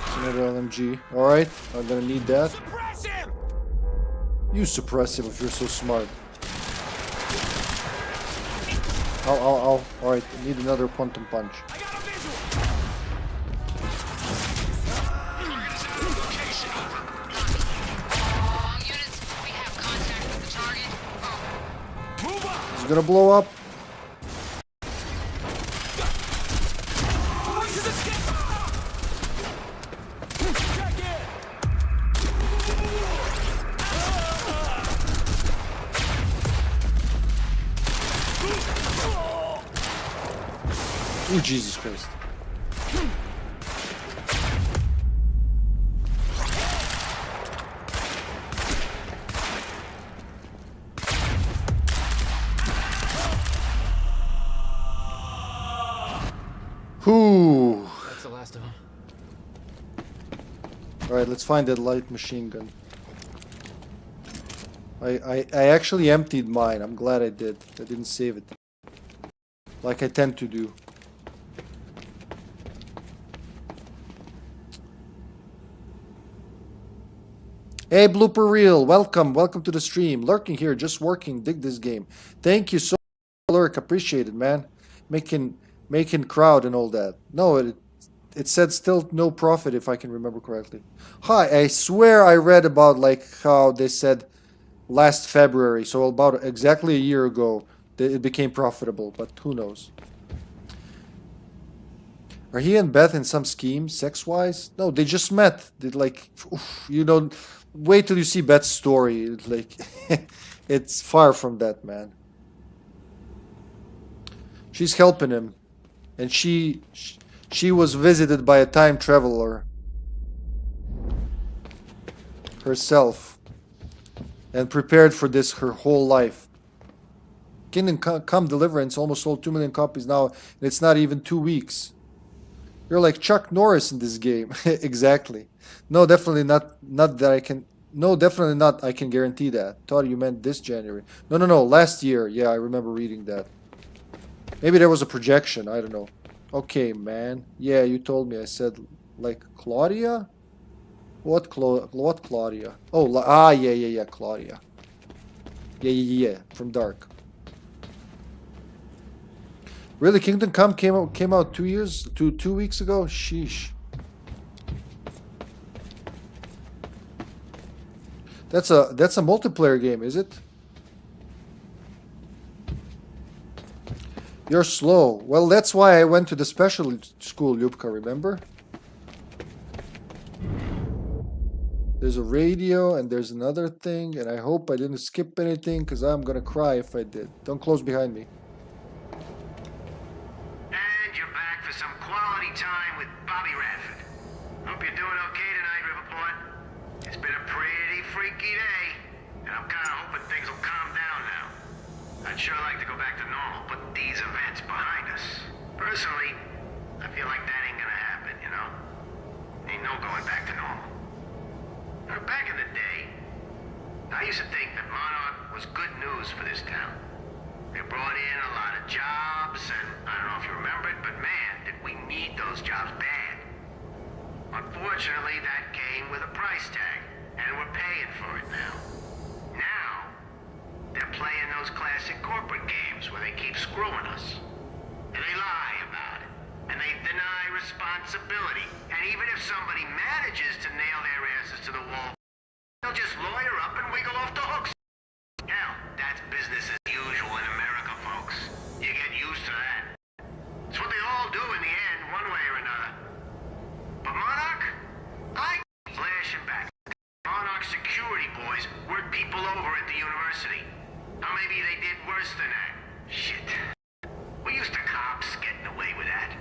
It's another LMG. Alright, I'm gonna need that. Suppress him! You suppress him if you're so smart. Ow. Alright, I need another quantum punch. It's gonna blow up. Oh, Jesus Christ. Whew. That's the last of them. Alright, let's find that light machine gun. I actually emptied mine. I'm glad I did. I didn't save it. Like I tend to do. Hey, Blooper Reel, welcome to the stream. Lurking here, just working, dig this game. Thank you so much, Lurk, appreciate it, man. Making crowd and all that. No, it said still no profit, if I can remember correctly. Hi, I swear I read about like how they said last February, so about exactly a year ago, that it became profitable, but who knows. Are he and Beth in some scheme, sex-wise? No, they just met. They like, oof, you know, wait till you see Beth's story. Like, it's far from that, man. She's helping him, and she was visited by a time traveler herself, and prepared for this her whole life. Kingdom Come Deliverance almost sold 2 million copies now, and it's not even 2 weeks. You're like Chuck Norris in this game. Exactly. No, definitely not that I can... No, definitely not. I can guarantee that. Thought you meant this January. No. Last year. Yeah, I remember reading that. Maybe there was a projection. I don't know. Okay, man. Yeah, you told me. I said, like, Claudia? What Claudia? Oh, yeah, Claudia. Yeah. From Dark. Really, Kingdom Come came out 2 weeks ago? Sheesh. That's a multiplayer game, is it? You're slow. Well, that's why I went to the special school, Yupka, remember? There's a radio and there's another thing, and I hope I didn't skip anything because I'm gonna cry if I did. Don't close behind me. Time with Bobby Radford. Hope you're doing okay tonight, Riverport. It's been a pretty freaky day, and I'm kind of hoping things will calm down now. I'd sure like to go back to normal, put these events behind us. Personally, I feel like that ain't gonna happen, you know? Ain't no going back to normal. Back in the day, I used to think that Monarch was good news for this town. They brought in a lot of jobs, and I don't know if you remember it, but man, did we need those jobs bad. Unfortunately, that came with a price tag, and we're paying for it now. Now, they're playing those classic corporate games where they keep screwing us. And they lie about it, and they deny responsibility. And even if somebody manages to nail their asses to the wall, they'll just lawyer up and wiggle off the hooks. Hell, that's business as usual in America, folks. You get used to that. It's what they all do in the end, one way or another. But Monarch? I flashing back. Monarch security boys work people over at the university. Now maybe they did worse than that. Shit. We used to cops getting away with that.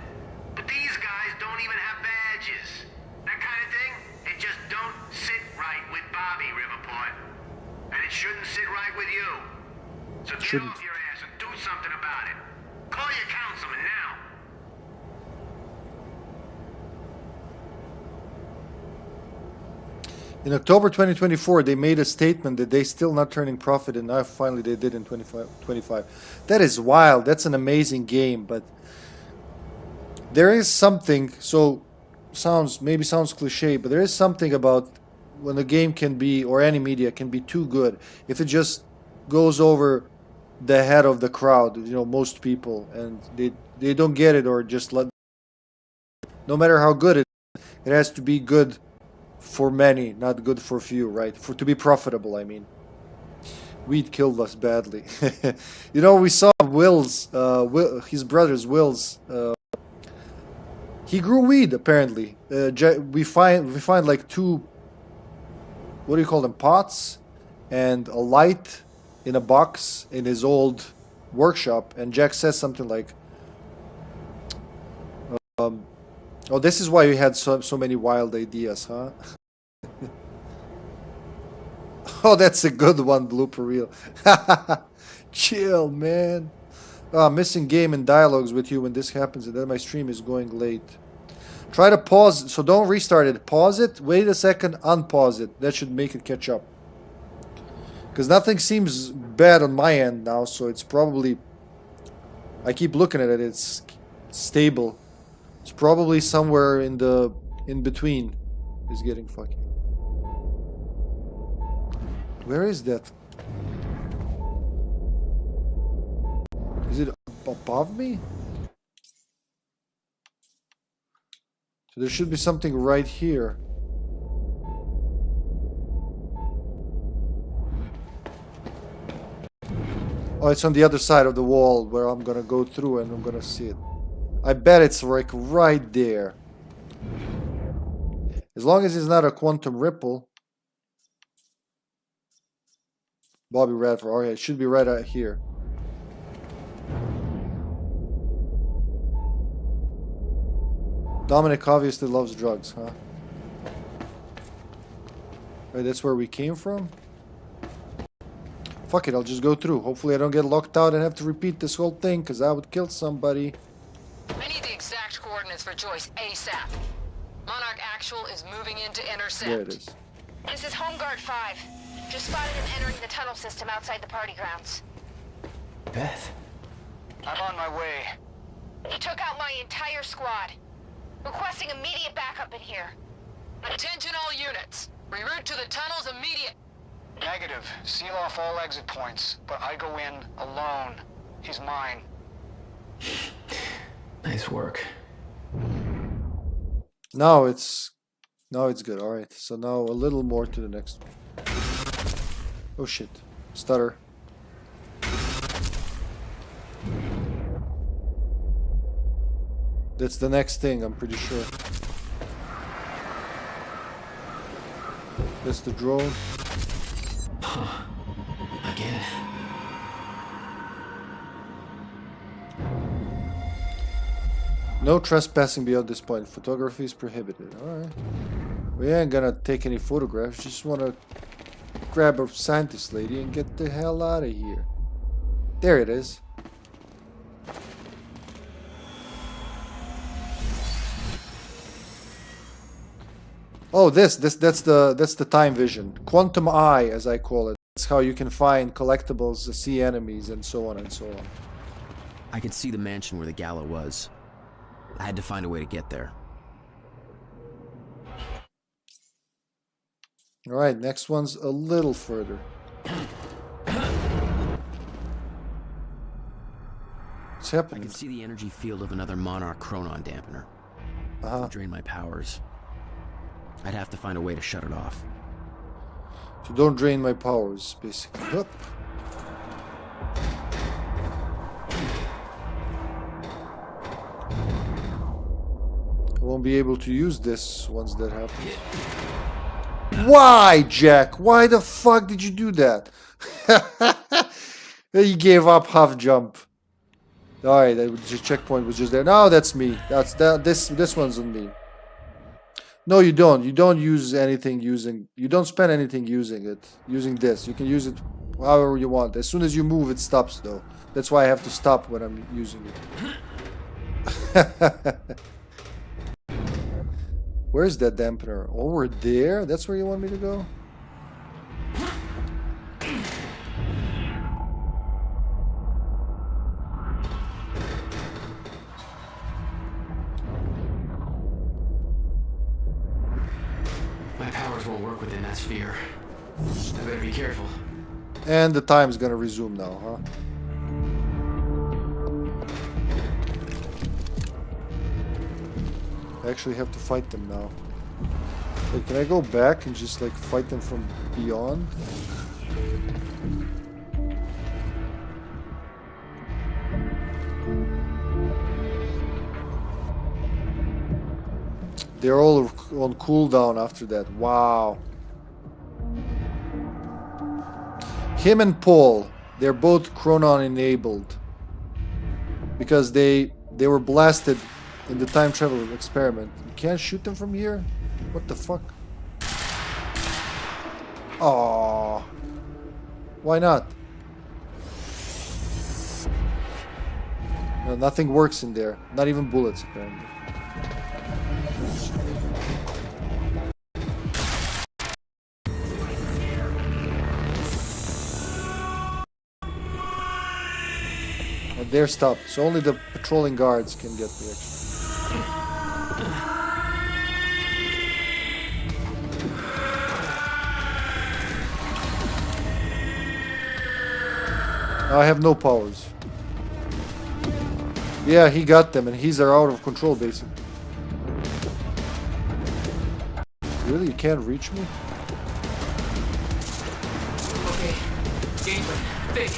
But these guys don't even have badges. That kind of thing, it just don't sit right with Bobby, Riverport. And it shouldn't sit right with you. So get off your ass and do something about it. Call your councilman now. In October 2024, they made a statement that they still not turning profit, and now finally they did in 2025. That is wild. That's an amazing game, but there is something, so maybe sounds cliche, but there is something about when a game can be, or any media can be too good. If it just goes over the head of the crowd, you know, most people, and they don't get it, or just let. No matter how good it has to be good for many, not good for few, right? For to be profitable, I mean. Weed killed us badly. You know, we saw Will's, his brother's Will's. He grew weed apparently. We find like 2. What do you call them? Pots, and a light in a box in his old workshop. And Jack says something like, "Oh, this is why you had so many wild ideas, huh?" Oh, that's a good one, blooper reel. Chill, man. Missing game and dialogues with you when this happens, and then my stream is going late. Try to pause, so don't restart it. Pause it, wait a second, unpause it. That should make it catch up. Because nothing seems bad on my end now, so it's probably... I keep looking at it, it's stable. It's probably somewhere in the... in between is getting fucking... Where is that? Is it above me? So there should be something right here. Oh, it's on the other side of the wall where I'm gonna go through and I'm gonna see it. I bet it's like right there. As long as it's not a quantum ripple. Bobby Radford. Oh yeah, it should be right out here. Dominic obviously loves drugs, huh? Right, that's where we came from? Fuck it, I'll just go through. Hopefully I don't get locked out and have to repeat this whole thing, because I would kill somebody. I need the exact coordinates for Joyce ASAP. Monarch Actual is moving in to intercept. There it is. This is Home Guard 5. Just spotted him entering the tunnel system outside the party grounds. Beth? I'm on my way. He took out my entire squad. Requesting immediate backup in here. Attention all units. Reroute to the tunnels immediate. Negative. Seal off all exit points, but I go in alone. He's mine. Nice work. Now it's good. All right. So now a little more to the next one. Oh shit. Stutter. That's the next thing, I'm pretty sure. That's the drone. Again. No trespassing beyond this point. Photography is prohibited. Alright. We ain't gonna take any photographs. Just wanna grab a scientist lady and get the hell out of here. There it is. Oh, that's the time vision. Quantum eye, as I call it. That's how you can find collectibles, see enemies, and so on and so on. I could see the mansion where the gala was. I had to find a way to get there. Alright, next one's a little further. What's happening? I can see the energy field of another Monarch Chronon dampener. It'll drain my powers. I'd have to find a way to shut it off. So don't drain my powers, basically. Hup. I won't be able to use this once that happens. Why, Jack? Why the fuck did you do that? He gave up half jump. Alright, the checkpoint was just there. No, that's me. This one's on me. No, you don't. You don't use anything using... You don't spend anything using it. Using this. You can use it however you want. As soon as you move, it stops, though. That's why I have to stop when I'm using it. Where's that dampener? Over there? That's where you want me to go? My powers won't work within that sphere. I better be careful. And the time's gonna resume now, huh? I actually have to fight them now. Wait, can I go back and just like fight them from beyond? They're all on cooldown after that. Wow. Him and Paul, they're both Chronon enabled. Because they were blasted in the time travel experiment. You can't shoot them from here? What the fuck? Oh, why not? No, nothing works in there. Not even bullets, apparently. And they're stopped, so only the patrolling guards can get the extra. I have no powers. Yeah, he got them and he's out of control basically. Really? You can't reach me? Okay. Gateway. Big.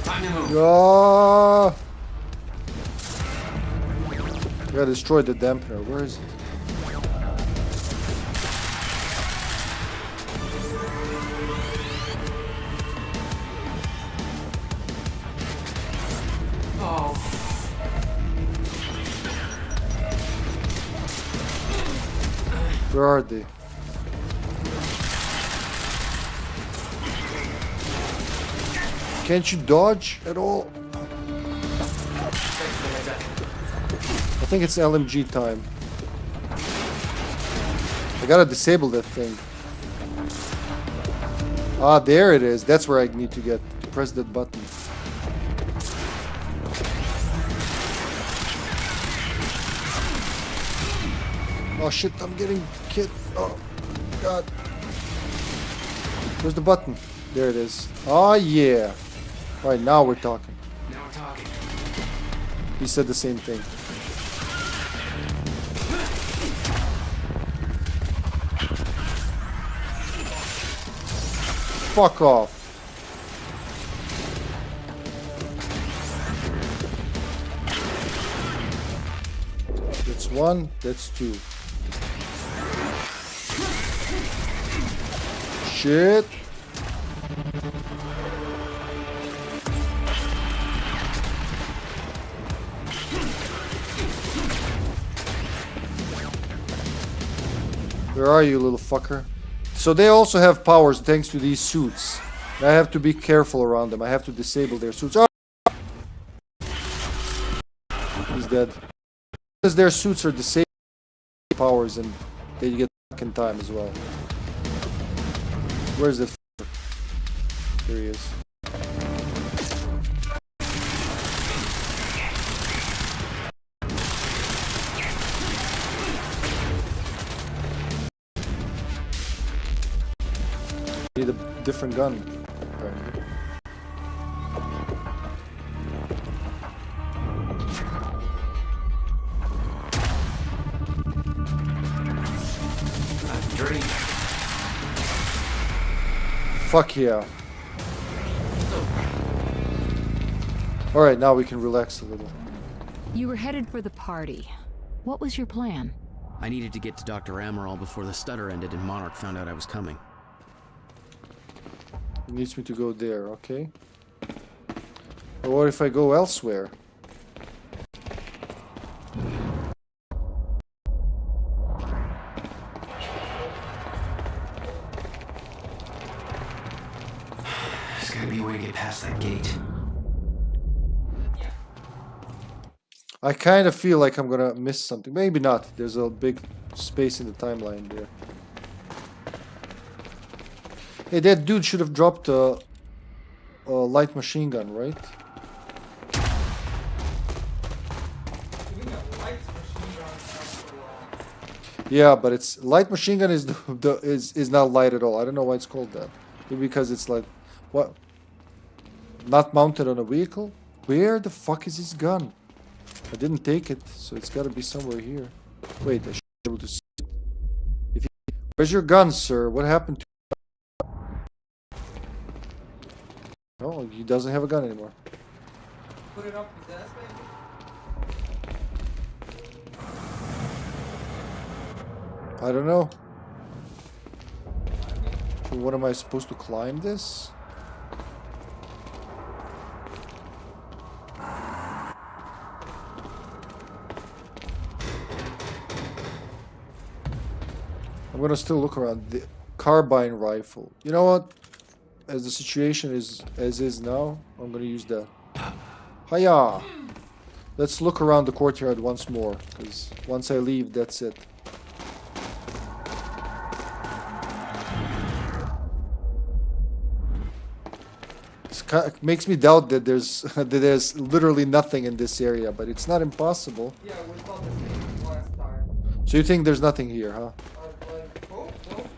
Time to move. Ah! I gotta destroy the dampener. Where is it? Oh. Where are they? Can't you dodge at all? I think it's LMG time. I gotta disable that thing. Ah, there it is. That's where I need to get. To press that button. Oh shit, I'm getting hit. Oh god. Where's the button? There it is. Oh yeah. Alright, now we're talking. Now we're talking. He said the same thing. Fuck off. That's one, that's two. Shit. Where are you, little fucker? So they also have powers thanks to these suits. I have to be careful around them. I have to disable their suits. Oh! He's dead. Because their suits are disabled powers and they get stuck in time as well. Where's the fucker? Here he is. Need a different gun, apparently. Drink. Fuck yeah. Alright, now we can relax a little. You were headed for the party. What was your plan? I needed to get to Dr. Amaral before the stutter ended and Monarch found out I was coming. He needs me to go there, okay. But what if I go elsewhere? There's gotta be a way to get past that gate. I kind of feel like I'm gonna miss something. Maybe not. There's a big space in the timeline there. Hey, that dude should have dropped a light machine gun, right? Yeah, but it's light machine gun is is not light at all. I don't know why it's called that. Maybe because it's like what? Not mounted on a vehicle? Where the fuck is his gun? I didn't take it, so it's gotta be somewhere here. Wait, I should be able to see it. Where's your gun, sir? What happened to... Oh, he doesn't have a gun anymore. Put it up his ass, maybe? I don't know. So what am I supposed to climb this? I'm gonna still look around. The carbine rifle. You know what? As the situation is as is now, I'm gonna use that. Hiya! Let's look around the courtyard once more, because once I leave, that's it. It makes me doubt that there's literally nothing in this area, but it's not impossible. Yeah, we thought the same last time. So you think there's nothing here, huh? Oh, no.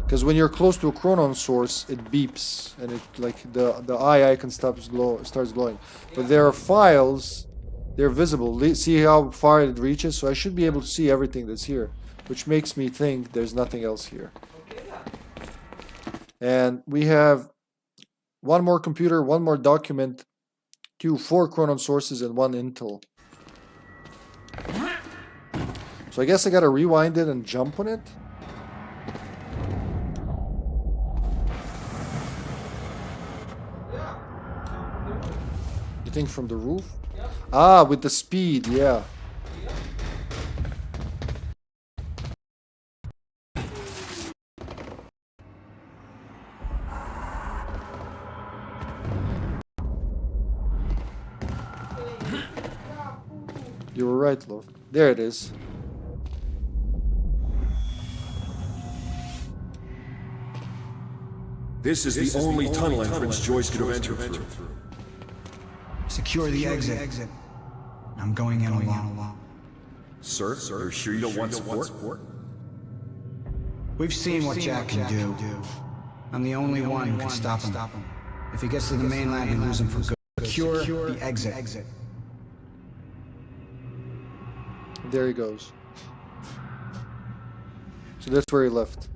Because when you're close to a chronon source, it beeps and it like the eye icon starts glowing. But there are files, they're visible. See how far it reaches? So I should be able to see everything that's here, which makes me think there's nothing else here. And we have one more computer, one more document, 4 chronon sources, and 1 intel. So I guess I gotta rewind it and jump on it. You think from the roof? Ah, with the speed, yeah. You were right, love. There it is. This is the only tunnel entrance Joyce could have entered through. Secure the exit. I'm going in alone. Sir, you're sure you don't want support? We've seen what Jack can do. I'm the only one who can stop him. If he gets to the mainland, we lose him for good. Secure the exit. There he goes. So that's where he left.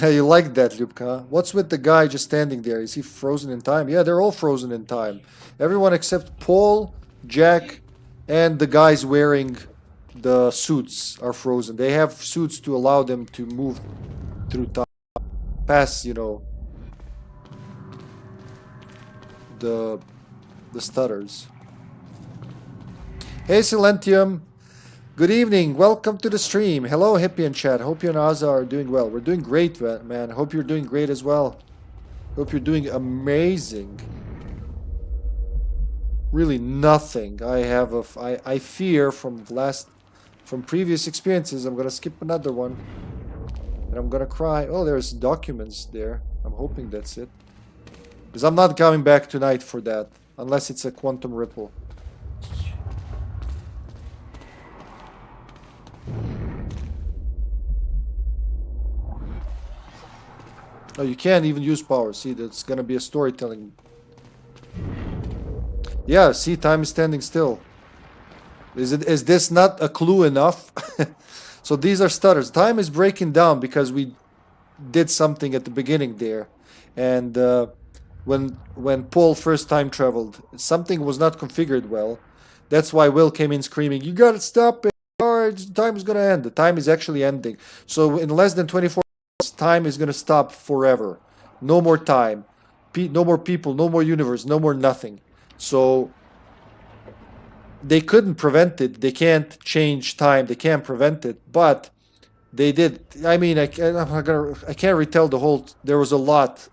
You like that, Lyubka? What's with the guy just standing there? Is he frozen in time? Yeah, they're all frozen in time. Everyone except Paul, Jack, and the guys wearing the suits are frozen. They have suits to allow them to move through time. Past, you know, the stutters. Hey, Silentium. Good evening. Welcome to the stream. Hello, Hippie and chat. Hope you and Aza are doing well. We're doing great, man. Hope you're doing great as well. Hope you're doing amazing. Really nothing. I fear from previous experiences, I'm gonna skip another one. And I'm gonna cry. Oh, there's documents there. I'm hoping that's it. Because I'm not coming back tonight for that. Unless it's a quantum ripple. Oh, you can't even use power. See, that's gonna be a storytelling. Yeah, see, time is standing still. Is this not a clue enough? So these are stutters. Time is breaking down because we did something at the beginning there. And when Paul first time traveled, something was not configured well. That's why Will came in screaming, "You gotta stop it! Or time is gonna end." The time is actually ending. So in less than 24 hours, time is gonna stop forever. No more time. No more people, no more universe, no more nothing. So they couldn't prevent it. They can't change time. They can't prevent it. But they did. I mean, I can't retell the whole. There was a lot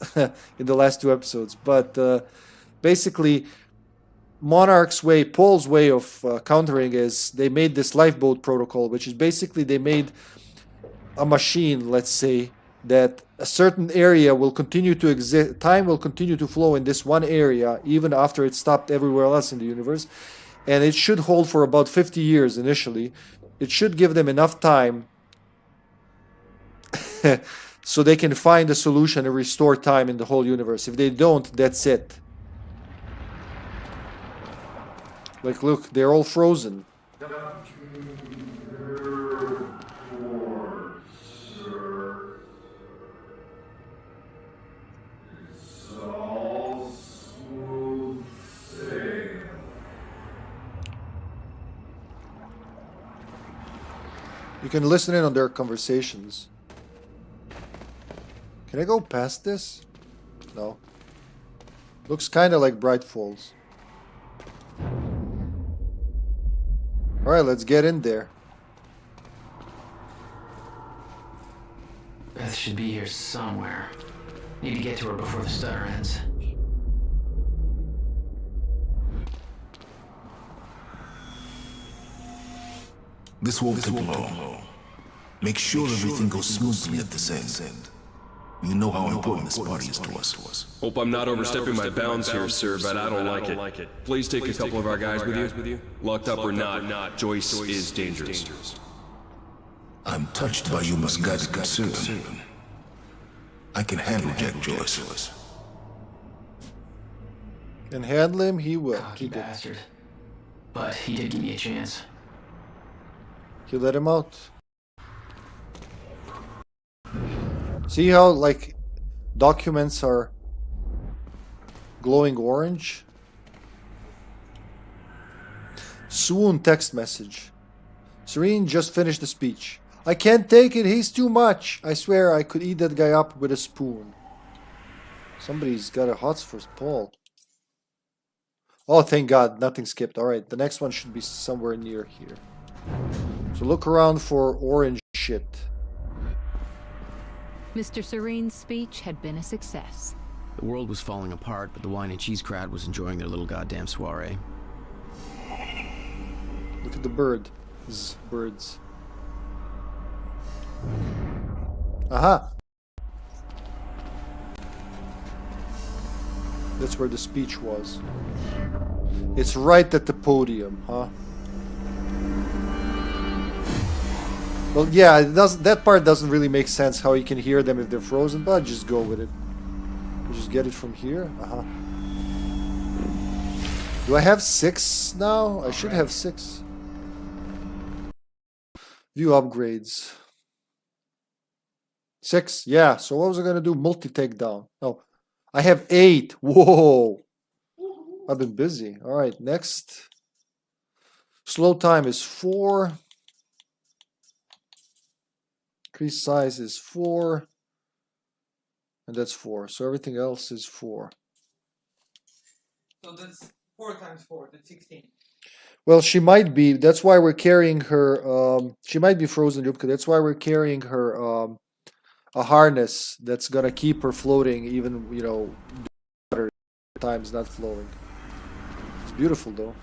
in the last 2 episodes. But basically, Monarch's way, Paul's way of countering is they made this lifeboat protocol, which is basically they made a machine, let's say, that a certain area will continue to exist. Time will continue to flow in this one area even after it stopped everywhere else in the universe. And it should hold for about 50 years initially. It should give them enough time so they can find a solution and restore time in the whole universe. If they don't, that's it. Like, look, they're all frozen. You can listen in on their conversations. Can I go past this? No. Looks kind of like Bright Falls. Alright, let's get in there. Beth should be here somewhere. Need to get to her before the stutter ends. This won't take long. Make sure everything goes smoothly at this end. You know how important this party is to us. Hope I'm not overstepping my bounds here, sir, but I don't like it. Please take a couple of our guys with you. Locked up or not, Joyce is dangerous. I'm touched by your misguided concern. I can handle Jack Joyce. Can handle him, he will. Cocky bastard. But he did give me a chance. You let him out. See how, like, documents are glowing orange? Swoon text message. Serene just finished the speech. I can't take it, he's too much. I swear I could eat that guy up with a spoon. Somebody's got a hot for Paul. Oh, thank God, nothing skipped. Alright, the next one should be somewhere near here. So look around for orange shit. Mr. Serene's speech had been a success. The world was falling apart, but the wine and cheese crowd was enjoying their little goddamn soiree. Look at the bird. Birds. Aha! That's where the speech was. It's right at the podium, huh? Well, yeah, it doesn't. That part doesn't really make sense. How you can hear them if they're frozen, but just go with it. You just get it from here. Do I have 6 now? I should have 6. View upgrades. 6. Yeah. So what was I gonna do? Multi takedown. Oh, I have 8. Whoa. I've been busy. All right. Next. Slow time is 4. Increase size is 4. And that's 4. So everything else is 4. So that's 4 times 4. That's 16. Well, she might be. That's why we're carrying her. She might be frozen, Yupka. That's why we're carrying her a harness that's gonna keep her floating, even water times not flowing. It's beautiful, though.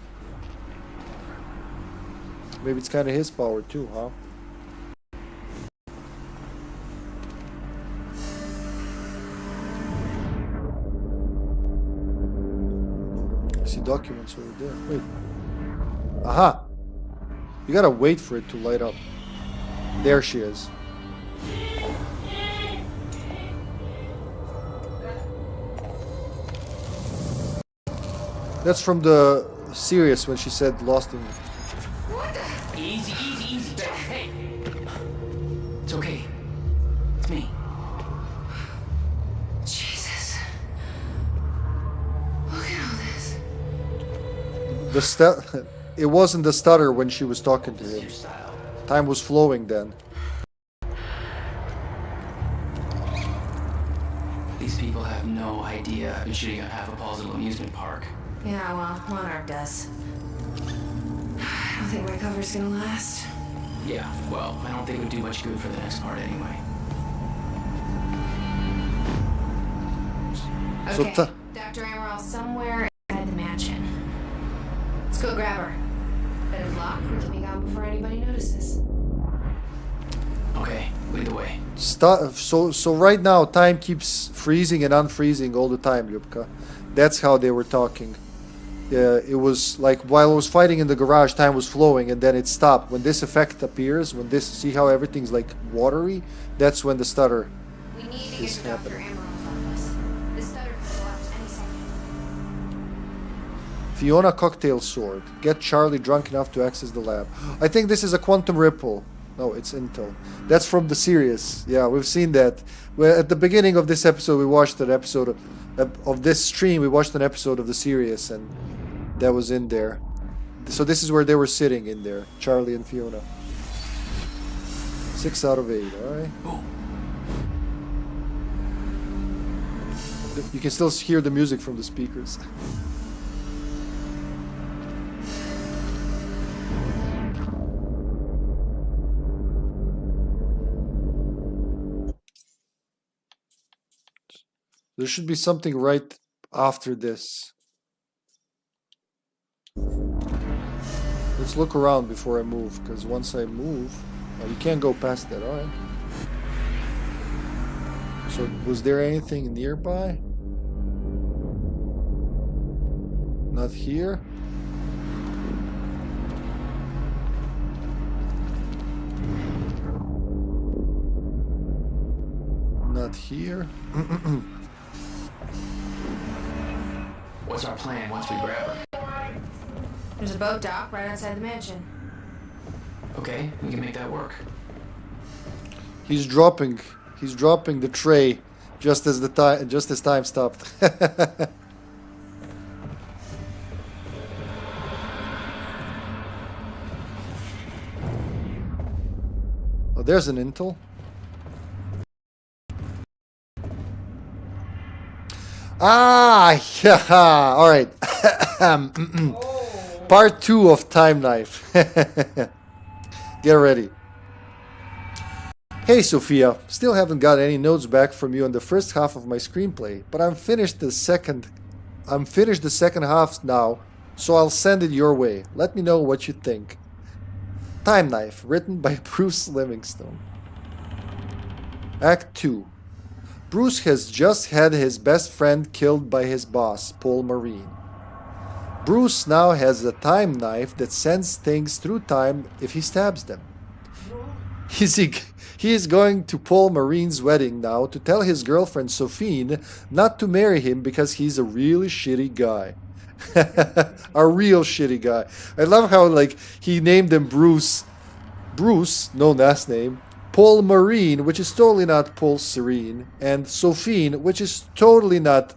Maybe it's kind of his power too, huh? I see documents over there. Wait. Aha! You gotta wait for it to light up. There she is. That's from the series when she said lost in... Easy, easy, easy, Beck. Hey! It's okay. It's me. Jesus. Look at all this. It wasn't the stutter when she was talking to him. Time was flowing then. These people have no idea I've been shooting at half a Paul's little amusement park. Yeah, well, Monarch does. I don't think my cover's gonna last. Yeah, well, I don't think it would do much good for the next part anyway. Okay, Dr. Amaral somewhere inside the mansion. Let's go grab her. Better lock, we can be gone before anybody notices. Okay, lead the way. So right now, time keeps freezing and unfreezing all the time, Yupka. That's how they were talking. it was like while I was fighting in the garage, time was flowing, and then it stopped. When this effect appears, when this, see how everything's like watery, that's when the stutter is happening. Fiona cocktail sword. Get Charlie drunk enough to access the lab. I think this is a quantum ripple. No, it's Intel. That's from the series. Yeah, we've seen that. Well, at the beginning of this episode, we watched an episode of this stream. We watched an episode of the series, and that was in there. So this is where they were sitting in there, Charlie and Fiona. 6 out of 8. All right. You can still hear the music from the speakers. There should be something right after this. Let's look around before I move, because once I move... Oh, you can't go past that, alright. So, was there anything nearby? Not here? Not here? What's our plan once we grab her? There's a boat dock right outside the mansion. Okay, we can make that work. He's dropping the tray just as time stopped. Oh, there's an intel. Ah, yeah. All right. Part 2 of Time Knife. Get ready. Hey, Sophia. Still haven't got any notes back from you on the first half of my screenplay, but I'm finished the second half now, so I'll send it your way. Let me know what you think. Time Knife, written by Bruce Livingstone. Act 2. Bruce has just had his best friend killed by his boss, Paul Marine. Bruce now has a time knife that sends things through time if he stabs them. He is going to Paul Marine's wedding now to tell his girlfriend Sophine not to marry him because he's a really shitty guy. A real shitty guy. I love how like he named him Bruce, no last name, Paul Marine, which is totally not Paul Serene, and Sophine, which is totally not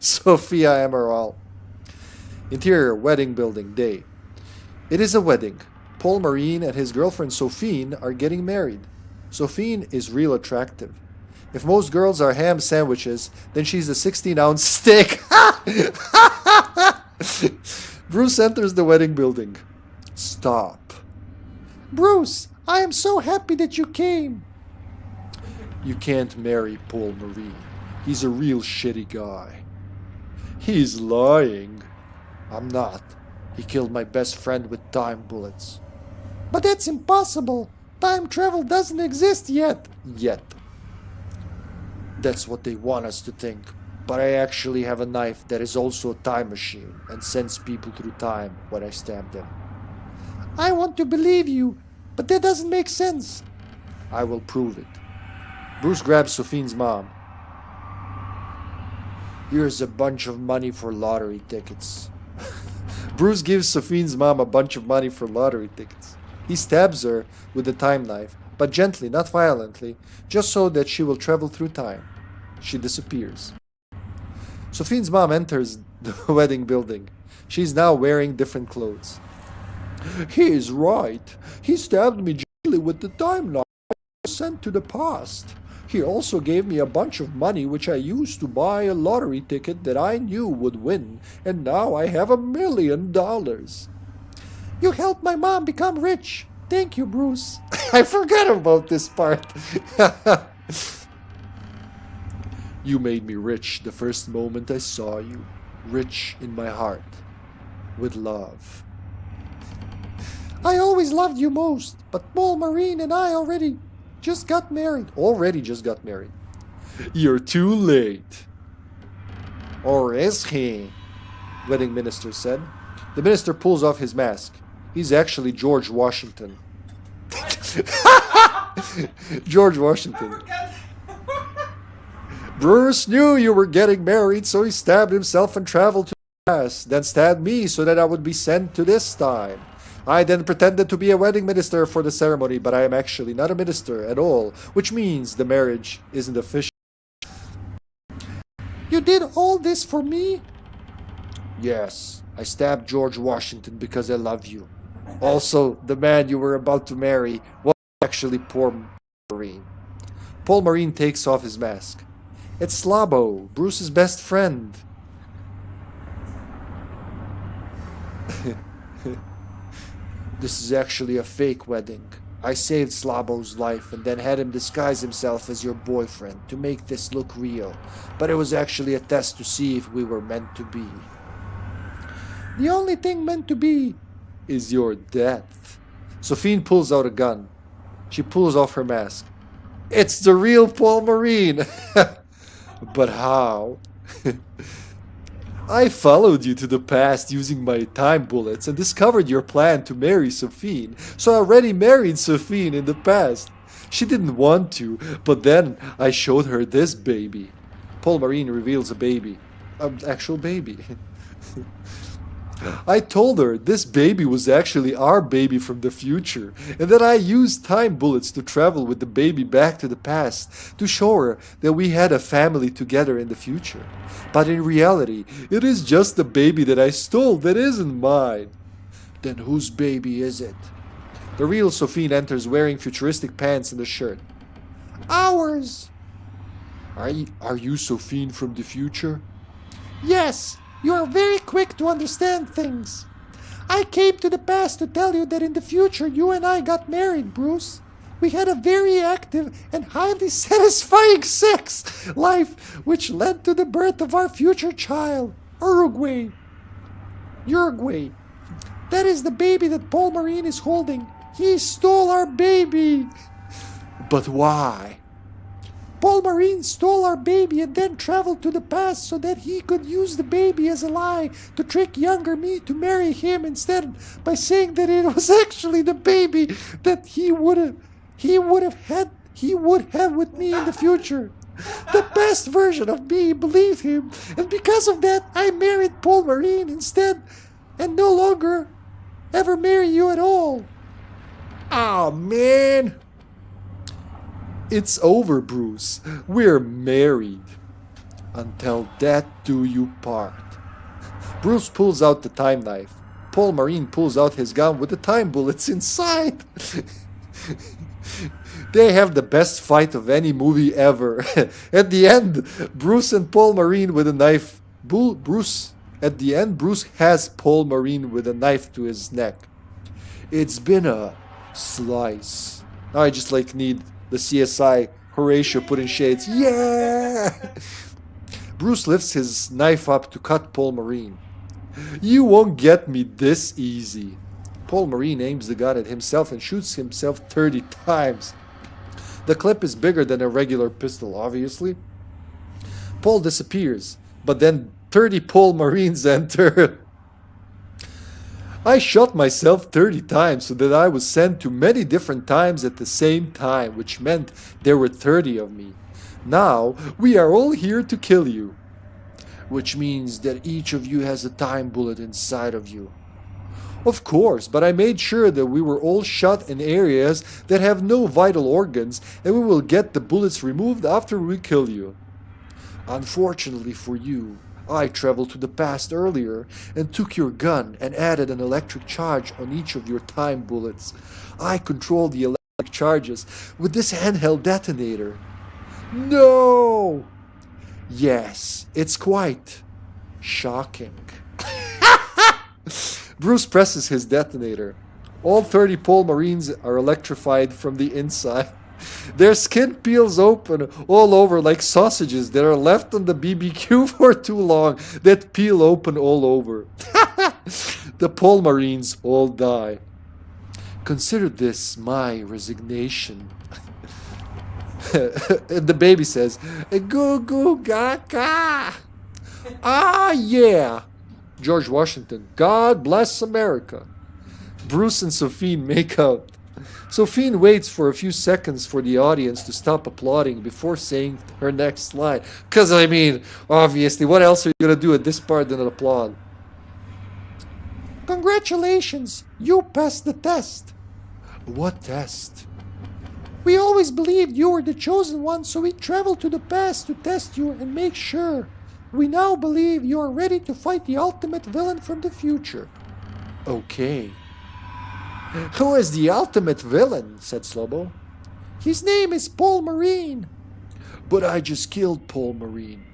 Sophia Amaral. Interior, wedding building, day. It is a wedding. Paul Marine and his girlfriend Sophine are getting married. Sophine is real attractive. If most girls are ham sandwiches, then she's a 16-ounce steak. Bruce enters the wedding building. Stop. Bruce, I am so happy that you came. You can't marry Paul Marine. He's a real shitty guy. He's lying. I'm not. He killed my best friend with time bullets. But that's impossible. Time travel doesn't exist yet. That's what they want us to think. But I actually have a knife that is also a time machine and sends people through time when I stab them. I want to believe you, but that doesn't make sense. I will prove it. Bruce grabs Sophine's mom. Here's a bunch of money for lottery tickets. Bruce gives Sophine's mom a bunch of money for lottery tickets. He stabs her with the time knife, but gently, not violently, just so that she will travel through time. She disappears. Sophine's mom enters the wedding building. She's now wearing different clothes. He is right. He stabbed me gently with the time knife sent to the past. He also gave me a bunch of money which I used to buy a lottery ticket that I knew would win, and now I have $1 million. You helped my mom become rich. Thank you, Bruce. I forgot about this part. You made me rich the first moment I saw you. Rich in my heart. With love. I always loved you most, but Paul Marine and I already just got married. You're too late. Or is he? wedding minister said. The minister pulls off his mask. He's actually George Washington. George Washington. Bruce knew you were getting married, so he stabbed himself and traveled to the past, then stabbed me so that I would be sent to this time. I then pretended to be a wedding minister for the ceremony, but I am actually not a minister at all, which means the marriage isn't official. You did all this for me? Yes, I stabbed George Washington because I love you. Also, the man you were about to marry was actually Paul Marine. Paul Marine takes off his mask. It's Slabo, Bruce's best friend. This is actually a fake wedding. I saved Slabo's life and then had him disguise himself as your boyfriend to make this look real. But it was actually a test to see if we were meant to be. The only thing meant to be is your death. Sophine pulls out a gun. She pulls off her mask. It's the real Paul Marine! But how? I followed you to the past using my time bullets and discovered your plan to marry Sophine. So I already married Sophine in the past. She didn't want to, but then I showed her this baby. Paul Marine reveals a baby. An actual baby. I told her this baby was actually our baby from the future, and that I used time bullets to travel with the baby back to the past to show her that we had a family together in the future. But in reality, it is just the baby that I stole that isn't mine. Then whose baby is it? The real Sophine enters wearing futuristic pants and a shirt. Ours! Are you Sophine from the future? Yes! You are very quick to understand things. I came to the past to tell you that in the future you and I got married, Bruce. We had a very active and highly satisfying sex life, which led to the birth of our future child, Uruguay. That is the baby that Paul Marine is holding. He stole our baby. But why? Paul Marine stole our baby and then traveled to the past so that he could use the baby as a lie to trick younger me to marry him instead by saying that it was actually the baby that he would have with me in the future. The best version of me believed him, and because of that I married Paul Marine instead and no longer ever marry you at all. Oh man. It's over, Bruce. We're married. Until death do you part. Bruce pulls out the time knife. Paul Marine pulls out his gun with the time bullets inside. They have the best fight of any movie ever. At the end, Bruce and Paul Marine with a knife. Bruce has Paul Marine with a knife to his neck. It's been a slice. Now I just need the CSI Horatio put in shades. Yeah! Bruce lifts his knife up to cut Paul Marine. You won't get me this easy. Paul Marine aims the gun at himself and shoots himself 30 times. The clip is bigger than a regular pistol, obviously. Paul disappears, but then 30 Paul Marines enter. I shot myself 30 times so that I was sent to many different times at the same time, which meant there were 30 of me. Now, we are all here to kill you. Which means that each of you has a time bullet inside of you. Of course, but I made sure that we were all shot in areas that have no vital organs, and we will get the bullets removed after we kill you. Unfortunately for you, I traveled to the past earlier and took your gun and added an electric charge on each of your time bullets. I control the electric charges with this handheld detonator. No! Yes, it's quite shocking. Bruce presses his detonator. All 30 Paul Marines are electrified from the inside. Their skin peels open all over like sausages that are left on the BBQ for too long, that peel open all over. The Paul Marines all die. Consider this my resignation. And the baby says, goo goo gaga. Ah, yeah. George Washington. God bless America. Bruce and Sophie make out. Sophie waits for a few seconds for the audience to stop applauding before saying her next line. Because, I mean, obviously, what else are you going to do at this part than applaud? Congratulations, you passed the test. What test? We always believed you were the chosen one, so we traveled to the past to test you and make sure. We now believe you are ready to fight the ultimate villain from the future. Okay. Who is the ultimate villain? Said Slobo. His name is Paul Marine. But I just killed Paul Marine.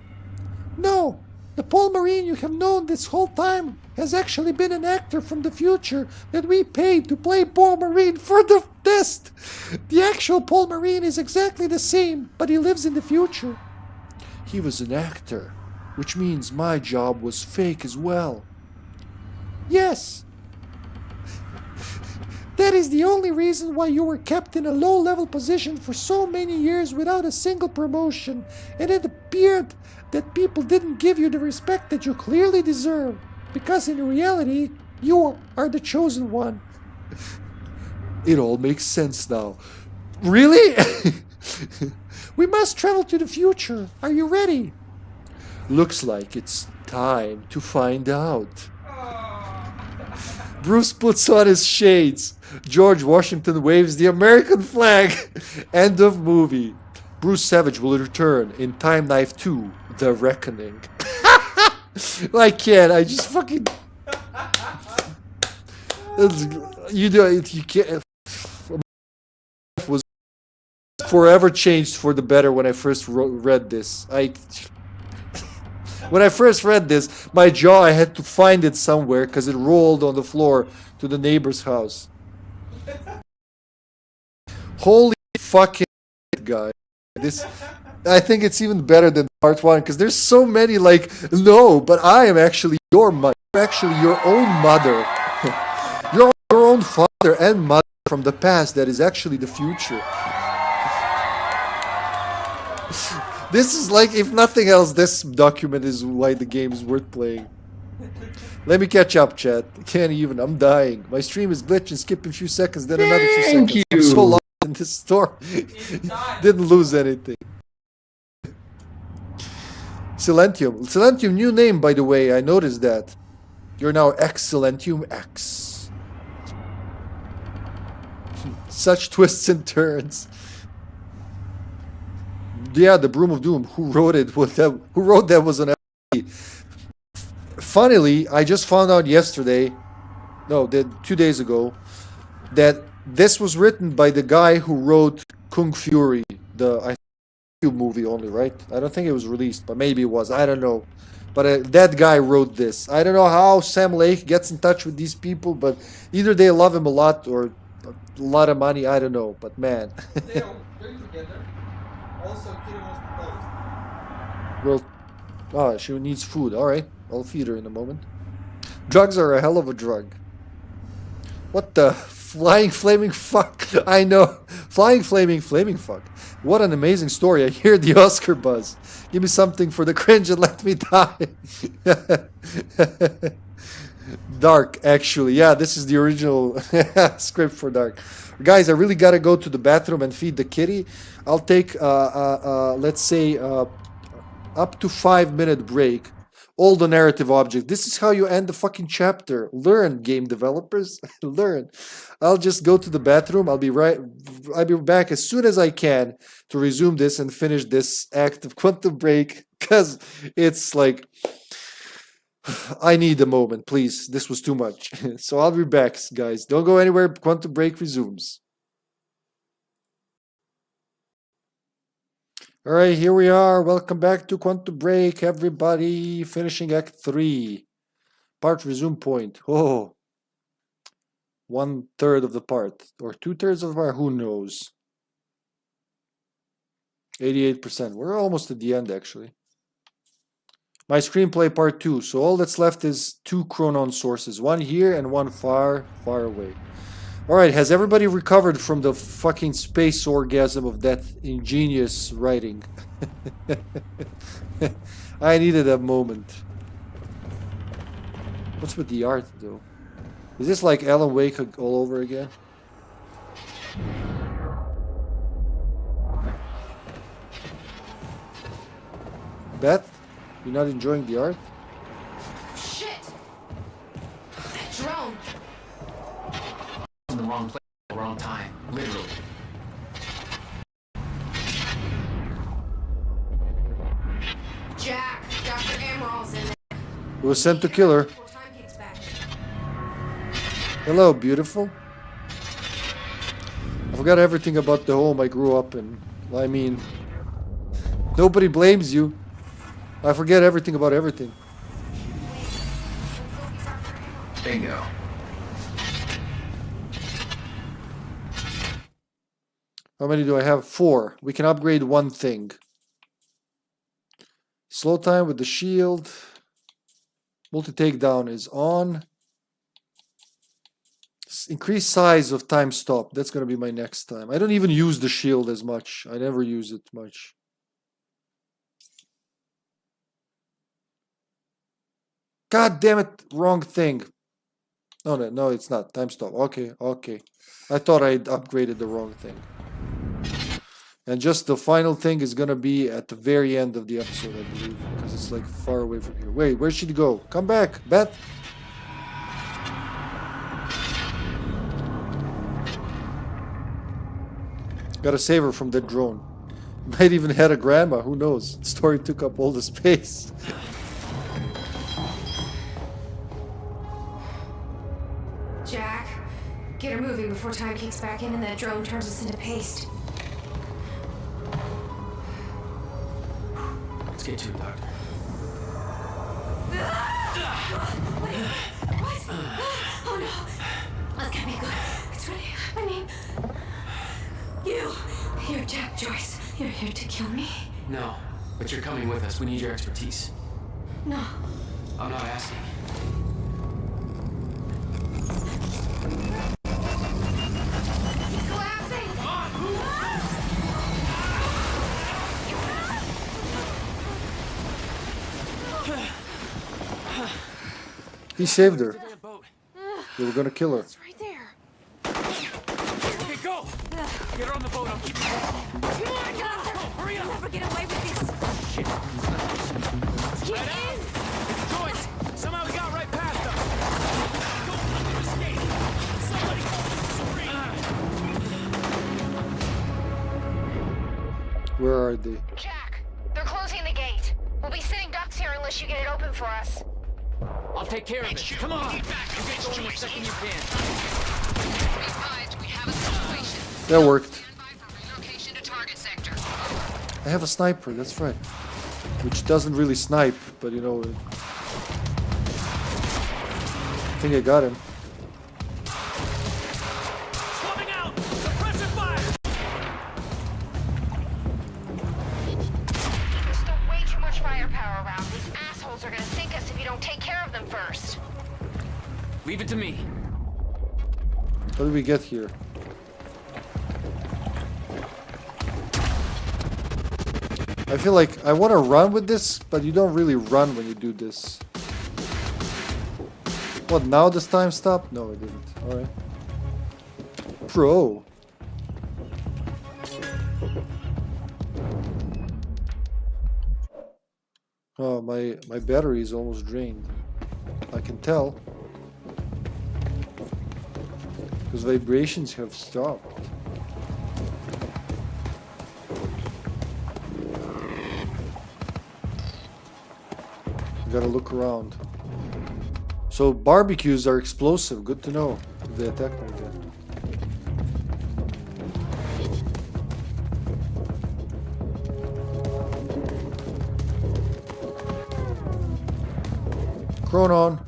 No, the Paul Marine you have known this whole time has actually been an actor from the future that we paid to play Paul Marine for the test. The actual Paul Marine is exactly the same, but he lives in the future. He was an actor, which means my job was fake as well. Yes. That is the only reason why you were kept in a low-level position for so many years without a single promotion, and it appeared that people didn't give you the respect that you clearly deserve, because in reality, you are the chosen one. It all makes sense now. Really? We must travel to the future. Are you ready? Looks like it's time to find out. Bruce puts on his shades. George Washington waves the American flag. End of movie. Bruce Savage will return in Time Knife 2, The Reckoning. I can't. I just fucking... You know, you can't... was forever changed for the better when I first read this. When I first read this, my jaw, I had to find it somewhere because it rolled on the floor to the neighbor's house. Holy fucking shit, guys. This, I think it's even better than part 1 because there's so many like, no, but I am actually your mother. You're actually your own mother. You're your own father and mother from the past that is actually the future. This is like, if nothing else, this document is why the game is worth playing. Let me catch up, chat. Can't even. I'm dying. My stream is glitching, skipping a few seconds, then another few seconds. I'm so lost in this store. Didn't lose anything. Silentium. Silentium, new name, by the way. I noticed that. You're now X Silentium X. Such twists and turns. Yeah, the Broom of Doom. Who wrote it? Who wrote that was an LP. Funnily, I just found out yesterday, no, 2 days ago, that this was written by the guy who wrote Kung Fury, the movie only, right? I don't think it was released, but maybe it was. I don't know. But that guy wrote this. I don't know how Sam Lake gets in touch with these people, but either they love him a lot or a lot of money. I don't know. But man. They're together. Also, Kitty wants to Well, oh, she needs food. All right, I'll feed her in a moment. Drugs are a hell of a drug. What the flying flaming fuck? I know, flying flaming fuck. What an amazing story! I hear the Oscar buzz. Give me something for the cringe and let me die. Dark, actually, yeah, this is the original script for Dark. Guys, I really gotta go to the bathroom and feed the kitty. I'll take, let's say, up to 5-minute break. All the narrative objects. This is how you end the fucking chapter. Learn, game developers. Learn. I'll just go to the bathroom. I'll be back as soon as I can to resume this and finish this act of Quantum Break. Because it's like, I need a moment, please. This was too much. So I'll be back, guys. Don't go anywhere. Quantum Break resumes. All right, here we are. Welcome back to Quantum Break, everybody. Finishing Act 3. Part resume point. Oh. 1/3 of the part. Or 2/3 of the part. Who knows? 88%. We're almost at the end, actually. My screenplay part 2. So all that's left is 2 chronon sources. One here and one far, far away. Alright, has everybody recovered from the fucking space orgasm of that ingenious writing? I needed a moment. What's with the art, though? Is this like Alan Wake all over again? Beth, you're not enjoying the art? Shit! That drone! In the wrong place at the wrong time, literally. Jack, Dr. Emerald's in there. It was sent to kill her. Hello, beautiful. I forgot everything about the home I grew up in. I mean, nobody blames you. I forget everything about everything. Bingo. How many do I have? 4. We can upgrade one thing. Slow time with the shield. Multi-takedown is on. Increase size of time stop. That's going to be my next time. I don't even use the shield as much. I never use it much. God damn it. Wrong thing. Oh, no, it's not. Time stop. Okay, okay. I thought I upgraded the wrong thing. And just the final thing is going to be at the very end of the episode, I believe. Because it's like far away from here. Wait, where should he go? Come back, Beth. Gotta save her from that drone. Might even had a grandma, who knows? The story took up all the space. Jack, get her moving before time kicks back in and that drone turns us into paste. Let's get to it, Doctor. What? Oh no. That's gonna be good. It's really, I mean, you're Jack Joyce. You're here to kill me? No, but you're coming with us. We need your expertise. No. I'm not asking. It's collapsing! He saved her. They were gonna kill her. It's right there. Okay, go! Get her on the boat, I'll keep you posted. Come on, Doctor! Hurry up! We'll never get away with this. Shit. Get in! It's Joyce! Somehow we got right past them! Go, let them escape! Somebody call Where are they? Jack, they're closing the gate. We'll be sitting ducks here unless you get it open for us. I'll take care of it. Come on! You get going the second you can. That worked. I have a sniper, that's right. Which doesn't really snipe, but you know... I think I got him. Swapping out! Suppressive fire! There's still way too much firepower around. These assholes are gonna sink us if you don't take care of them first. Leave it to me. How did we get here? I feel like I want to run with this, but you don't really run when you do this. What, now this time stop? No, it didn't. Alright. Pro. Oh, my battery is almost drained. I can tell. Because vibrations have stopped. Gotta look around. So barbecues are explosive. Good to know if they attack me again. Chronon.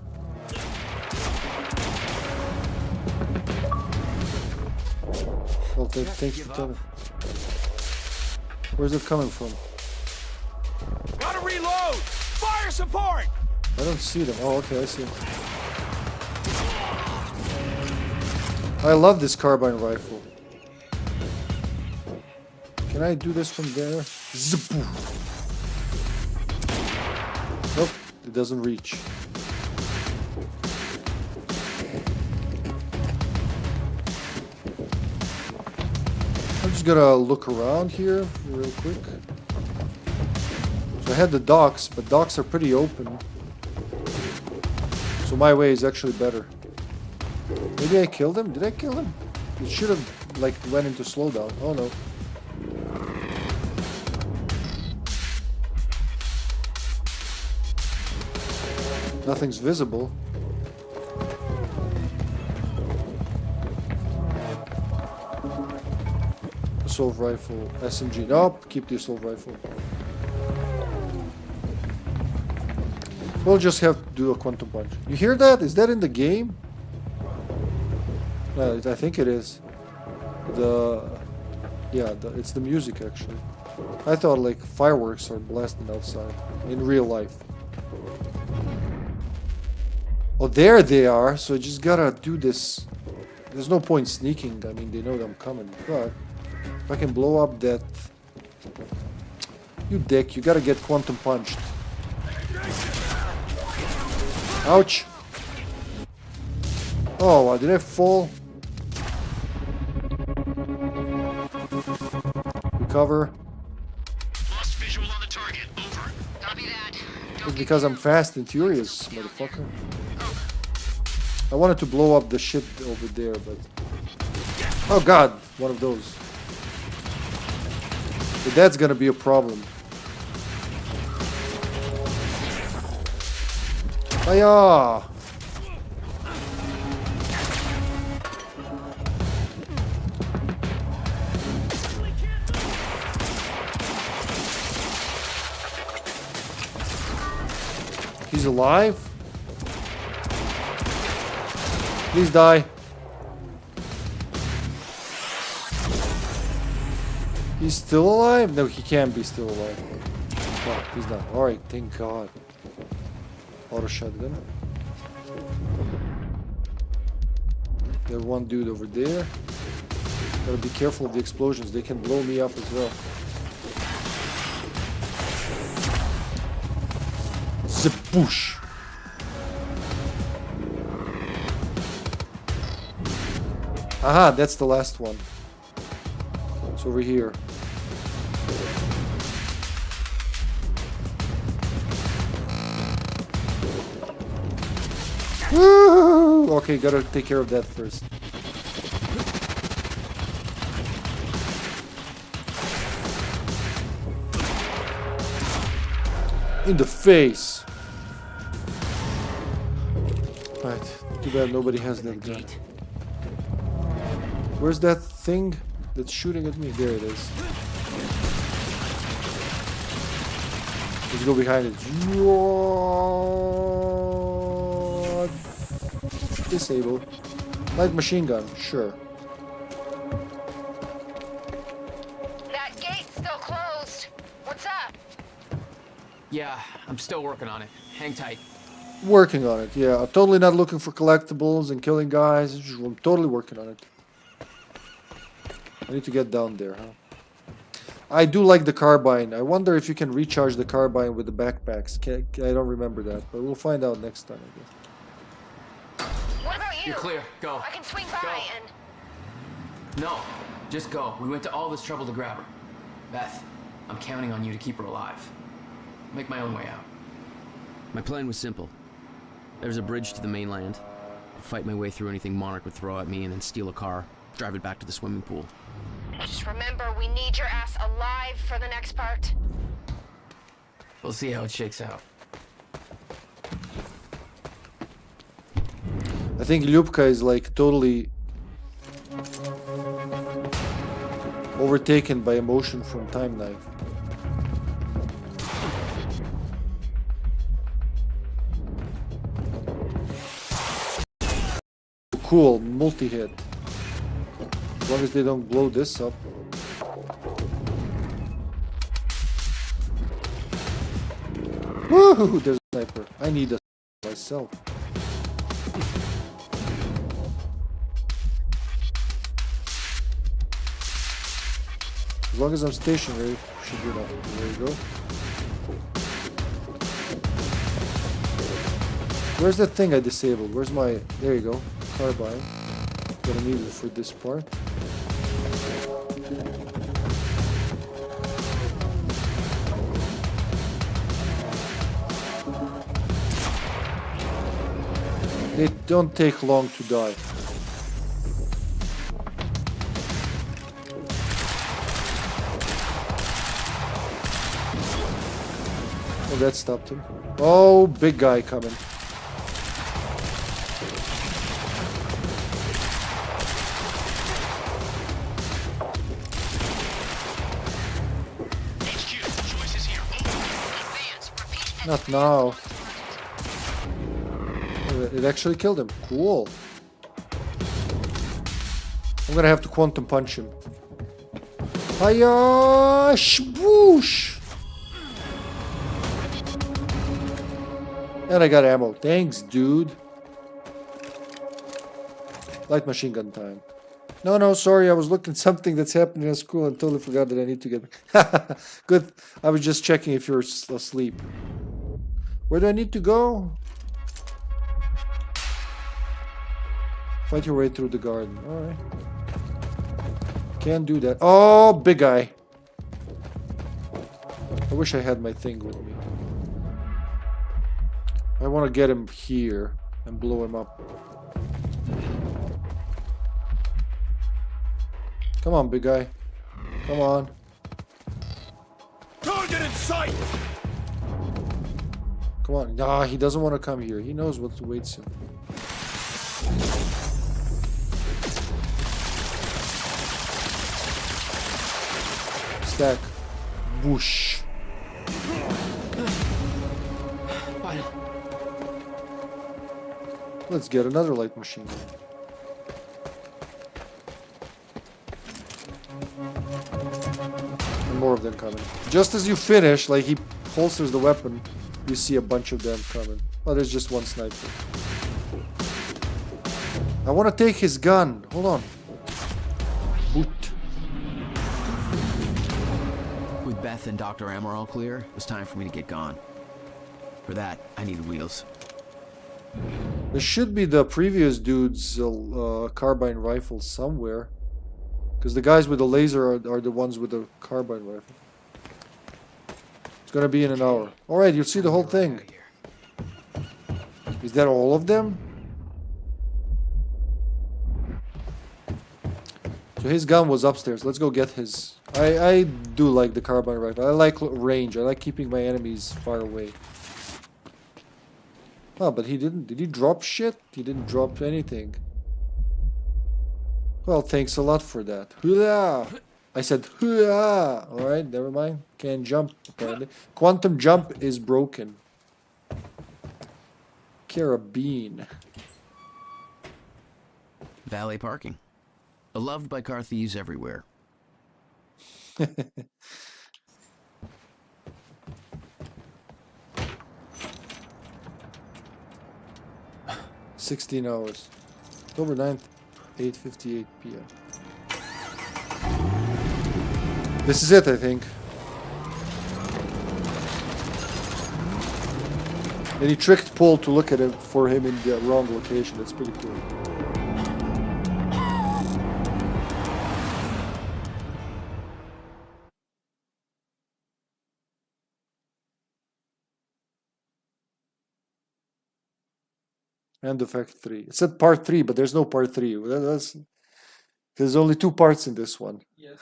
Well, thanks for telling me. Where's it coming from? Gotta reload! Fire support! I don't see them. Oh, okay, I see them. I love this carbine rifle. Can I do this from there? Zip. Nope, it doesn't reach. just gonna look around here real quick. So I had the docks, but docks are pretty open. So my way is actually better. Maybe I killed him? Did I kill him? It should have like went into slowdown. Oh no. Nothing's visible. Assault rifle, SMG. Nope, keep the assault rifle. We'll just have to do a quantum punch. You hear that? Is that in the game? I think it is. It's the music actually. I thought like fireworks are blasting outside in real life. Oh, there they are. So I just gotta do this. There's no point sneaking. I mean, they know that I'm coming. But if I can blow up that... You dick, you gotta get quantum punched. Ouch! Oh, did I fall? Recover. Lost visual on the target. Over. Copy that. It's because I'm fast and furious, motherfucker. I wanted to blow up the ship over there, but... Oh god, one of those. But that's gonna be a problem. Hiya! He's alive? Please die. He's still alive? No, he can't be still alive. No, he's not. Alright, thank God. Auto shotgun. There's one dude over there. Gotta be careful of the explosions. They can blow me up as well. Zapoosh. Aha, that's the last one. It's over here. Woo! Okay, gotta take care of that first. In the face. Right. Too bad nobody has that gun. Where's that thing that's shooting at me? There it is. Let's go behind it. Disable. Light machine gun, sure. That gate's still closed. What's up? Yeah, I'm still working on it. Hang tight. Working on it, yeah. I'm totally not looking for collectibles and killing guys. I'm totally working on it. I need to get down there, huh? I do like the carbine. I wonder if you can recharge the carbine with the backpacks. I don't remember that, but we'll find out next time, I guess. What about you? You're clear. Go. I can swing by and... No, just go. We went to all this trouble to grab her. Beth, I'm counting on you to keep her alive. Make my own way out. My plan was simple. There's a bridge to the mainland. I'd fight my way through anything Monarch would throw at me and then steal a car, drive it back to the swimming pool. Just remember, we need your ass alive for the next part. We'll see how it shakes out. I think Lyubka is like totally overtaken by emotion from Time Knife. Cool, multi-hit. As long as they don't blow this up. Woohoo! There's a sniper. I need a myself. As long as I'm stationary, should do nothing. There you go. Where's that thing I disabled? Where's my... There you go. Carbine. Gonna need it for this part. It don't take long to die. Oh, that stopped him. Oh, big guy coming. Not now. It actually killed him. Cool. I'm gonna have to quantum punch him. Hiya! Shboosh! And I got ammo. Thanks, dude. Light machine gun time. No, sorry. I was looking at something that's happening at school and totally forgot that I need to get... Good. I was just checking if you're asleep. Where do I need to go? Fight your way through the garden. Alright. Can't do that. Oh, big guy. I wish I had my thing with me. I want to get him here and blow him up. Come on, big guy. Come on. Target in sight! Come on. Nah, he doesn't want to come here. He knows what awaits him. Stack. Whoosh. Let's get another light machine gun. And more of them coming. Just as you finish, like he holsters the weapon, you see a bunch of them coming. Oh, there's just one sniper. I want to take his gun. Hold on. Boot. With Beth and Dr. Amor all clear, it was time for me to get gone. For that, I needed wheels. There should be the previous dude's carbine rifle somewhere. Because the guys with the laser are the ones with the carbine rifle. It's gonna be in an hour. Alright, you'll see the whole thing. Is that all of them? So his gun was upstairs. Let's go get his... I do like the carbine rifle. I like range. I like keeping my enemies far away. Oh, but he didn't... Did he drop shit? He didn't drop anything. Well, thanks a lot for that. Hurrah! I said hurrah! Alright, never mind. Can't jump, apparently. Quantum jump is broken. Carabine. Valet parking. Beloved by car thieves everywhere. 16 hours. October 9th, 8:58 p.m. This is it, I think. And he tricked Paul to look at it for him in the wrong location. That's pretty cool. And Effect 3. It said part 3, but there's no part 3. There's only 2 parts in this one. Yes.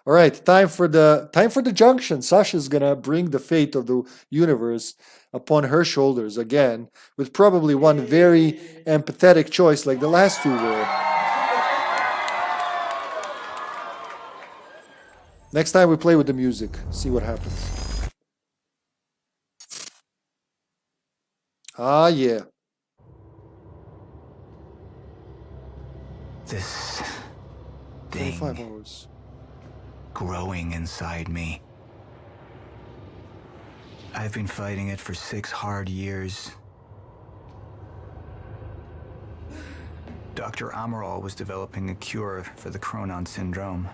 All right, time for the junction. Sasha's gonna bring the fate of the universe upon her shoulders again, with probably one very empathetic choice like the last 2 were. Next time we play with the music, see what happens. Ah, yeah. This thing 25 hours. Growing inside me. I've been fighting it for 6 hard years. Dr. Amaral was developing a cure for the Cronon syndrome.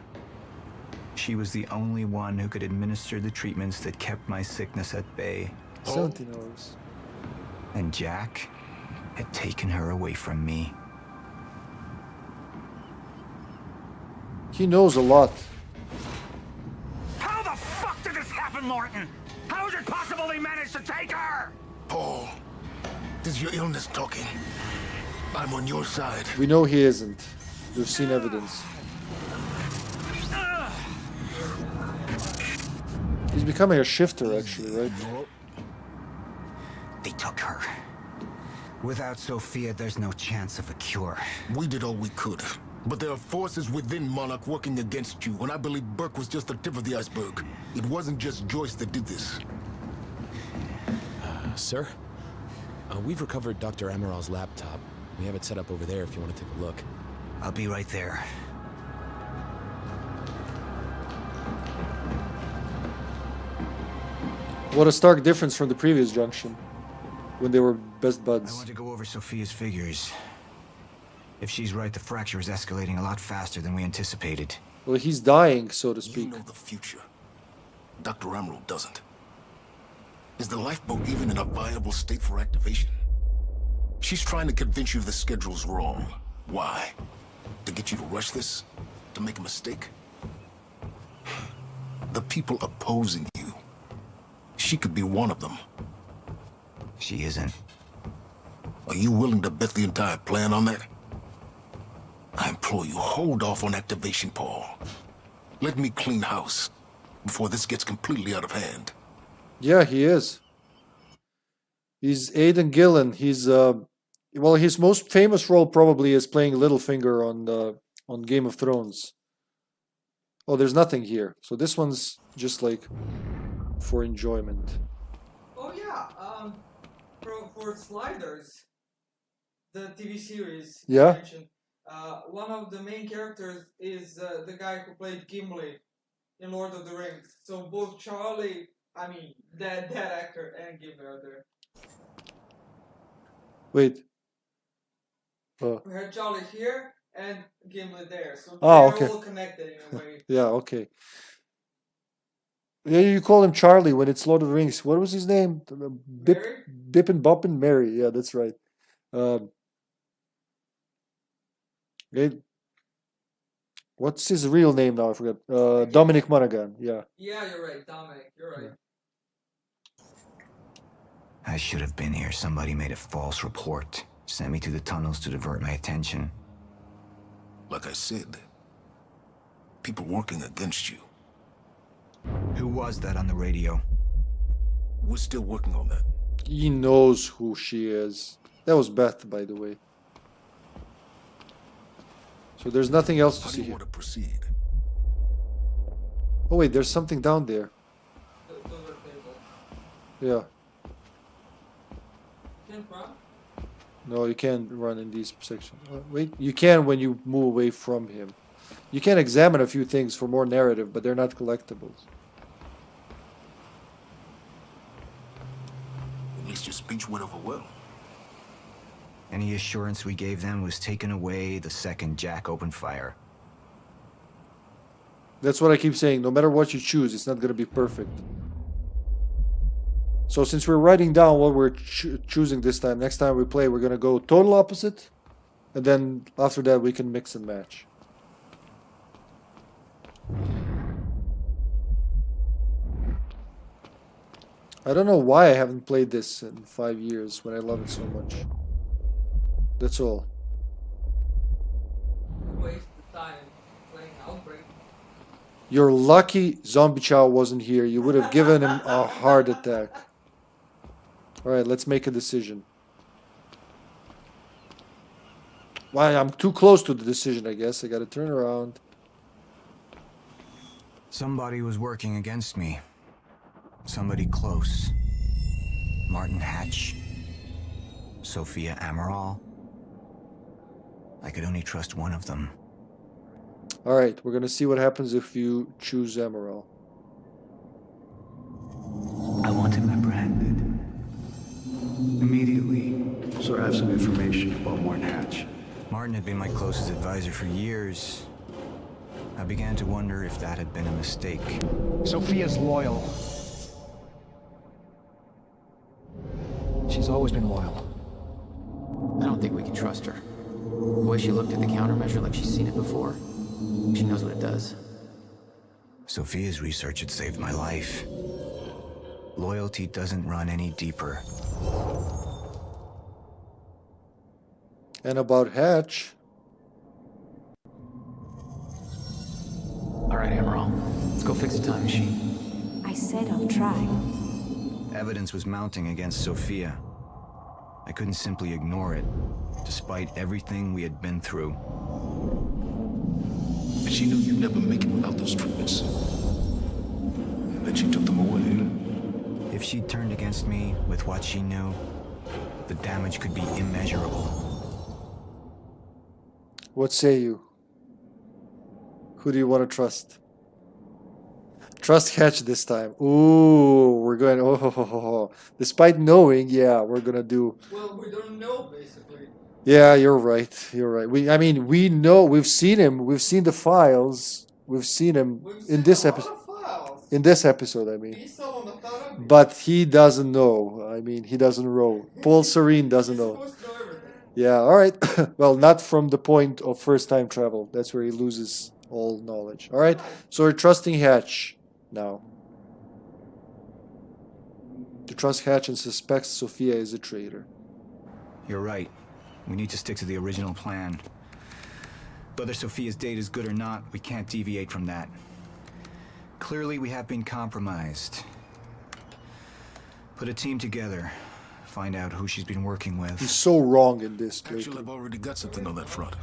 She was the only one who could administer the treatments that kept my sickness at bay. 17 hours. And Jack had taken her away from me. He knows a lot. How the fuck did this happen, Morton? How is it possible they managed to take her? Paul, This is your illness talking. I'm on your side. We know he isn't. We've seen evidence. He's becoming a shifter, actually, right? They took her. Without Sophia, there's no chance of a cure. We did all we could. But there are forces within Monarch working against you, and I believe Burke was just the tip of the iceberg. It wasn't just Joyce that did this. Sir? We've recovered Dr. Amaral's laptop. We have it set up over there if you want to take a look. I'll be right there. What a stark difference from the previous junction, when they were best buds. I want to go over Sophia's figures. If she's right, the fracture is escalating a lot faster than we anticipated. Well, he's dying, so to speak. You know the future. Dr. Amaral doesn't. Is the lifeboat even in a viable state for activation? She's trying to convince you the schedule's wrong. Why? To get you to rush this? To make a mistake? The people opposing you. She could be one of them. She isn't. Are you willing to bet the entire plan on that? I implore you, hold off on activation, Paul. Let me clean house before this gets completely out of hand. Yeah, he is. He's Aidan Gillen. He's well, his most famous role probably is playing Littlefinger on Game of Thrones. Oh, there's nothing here. So this one's just like for enjoyment. Oh yeah, for Sliders, the TV series. Yeah. You mentioned, one of the main characters is the guy who played Gimli in Lord of the Rings. So both Charlie, I mean that actor, and Gimli are there. Wait. We had Charlie here and Gimli there, so Oh, they're okay. all connected in a way. Yeah, okay. Yeah, you call him Charlie when it's Lord of the Rings. What was his name? Bippin Boppin Mary. Yeah, that's right. What's his real name now? I forgot. Dominic Monaghan. Yeah. Yeah, you're right, Dominic. You're right. I should have been here. Somebody made a false report. Sent me to the tunnels to divert my attention. Like I said, people working against you. Who was that on the radio? We're still working on that. He knows who she is. That was Beth, by the way. So there's nothing else to How do see you here. want to proceed? Oh wait, there's something down there. Yeah. Can't run? No, you can't run in these sections. Wait, you can when you move away from him. You can examine a few things for more narrative, but they're not collectibles. At least your speech went over well. Any assurance we gave them was taken away the second Jack opened fire. That's what I keep saying. No matter what you choose, it's not going to be perfect. So since we're writing down what we're choosing this time, next time we play, we're going to go total opposite. And then after that, we can mix and match. I don't know why I haven't played this in 5 years when I love it so much. That's all. Waste the time playing Outbreak. You're lucky Zombie Chow wasn't here. You would have given him a heart attack. Alright, let's make a decision. Why, I'm too close to the decision, I guess. I gotta turn around. Somebody was working against me. Somebody close. Martin Hatch. Sophia Amaral. I could only trust one of them. Alright, we're gonna see what happens if you choose Emerald. I want him apprehended. Immediately. So I have some information about Martin Hatch. Martin had been my closest advisor for years. I began to wonder if that had been a mistake. Sophia's loyal. She's always been loyal. I don't think we can trust her. The way she looked at the countermeasure like she's seen it before. She knows what it does. Sophia's research had saved my life. Loyalty doesn't run any deeper. And about Hatch. All right, Emerald. Let's go fix the time machine. I said I'll try. Evidence was mounting against Sophia. I couldn't simply ignore it, despite everything we had been through. But she knew you'd never make it without those treatments. Then she took them away. If she'd turned against me with what she knew, the damage could be immeasurable. What say you? Who do you want to trust? Trust Hatch this time. Ooh, we're going. Oh, despite knowing, yeah, we're gonna do. Well, we don't know basically. Yeah, you're right. You're right. I mean, we know. We've seen him. We've seen the files. We've seen him in this episode. In this episode, I mean. But he doesn't know. I mean, he doesn't know. Paul Serene doesn't know. Yeah. All right. Well, not from the point of first-time travel. That's where he loses all knowledge. All right. So we're trusting Hatch now. To trust Hatch and suspects Sophia is a traitor. You're right. We need to stick to the original plan. Whether Sophia's date is good or not, we can't deviate from that. Clearly, we have been compromised. Put a team together. Find out who she's been working with. He's so wrong in this. Actually, I've already got something on that front.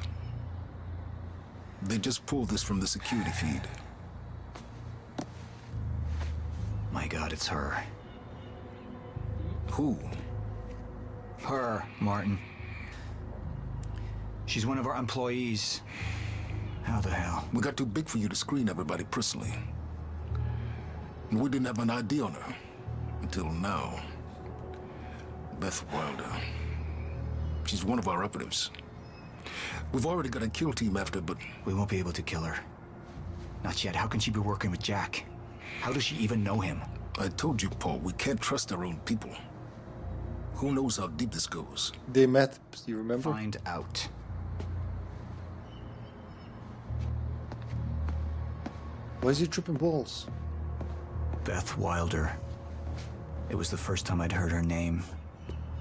They just pulled this from the security feed. My God, it's her. Who? Her, Martin. She's one of our employees. How the hell? We got too big for you to screen everybody personally. And we didn't have an ID on her. Until now. Beth Wilder. She's one of our operatives. We've already got a kill team after, but... We won't be able to kill her. Not yet. How can she be working with Jack? How does she even know him? I told you, Paul, we can't trust our own people. Who knows how deep this goes? They met, you remember? Find out. Why is he tripping balls? Beth Wilder. It was the first time I'd heard her name,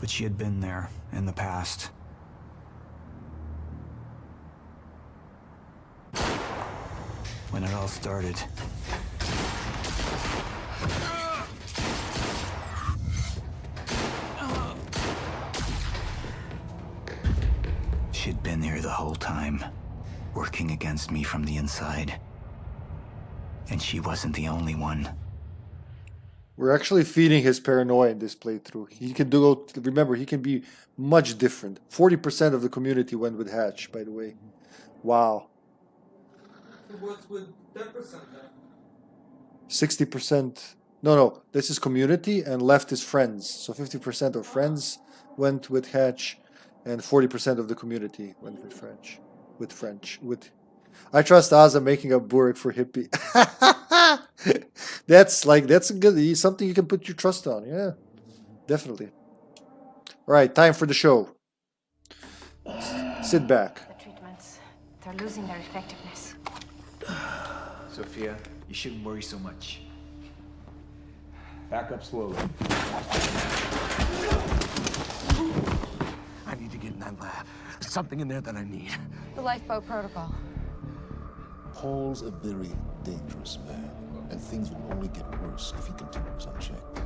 but she had been there in the past. When it all started. She'd been here the whole time, working against me from the inside. And she wasn't the only one. We're actually feeding his paranoia in this playthrough. He can do. Remember, he can be much different. 40% of the community went with Hatch, by the way. Wow. So what's with 10% then? 60%. No. This is community and left is friends. So 50% of friends went with Hatch, and 40% of the community went with French. I trust Asa making a burek for Hippie. That's a good, something you can put your trust on. Yeah, definitely. All right, time for the show. Sit back. The treatments, they're losing their effectiveness. Sophia, you shouldn't worry so much. Back up slowly. I need to get in that lab. There's something in there that I need. The lifeboat protocol. Paul's a very dangerous man, and things will only get worse if he continues unchecked.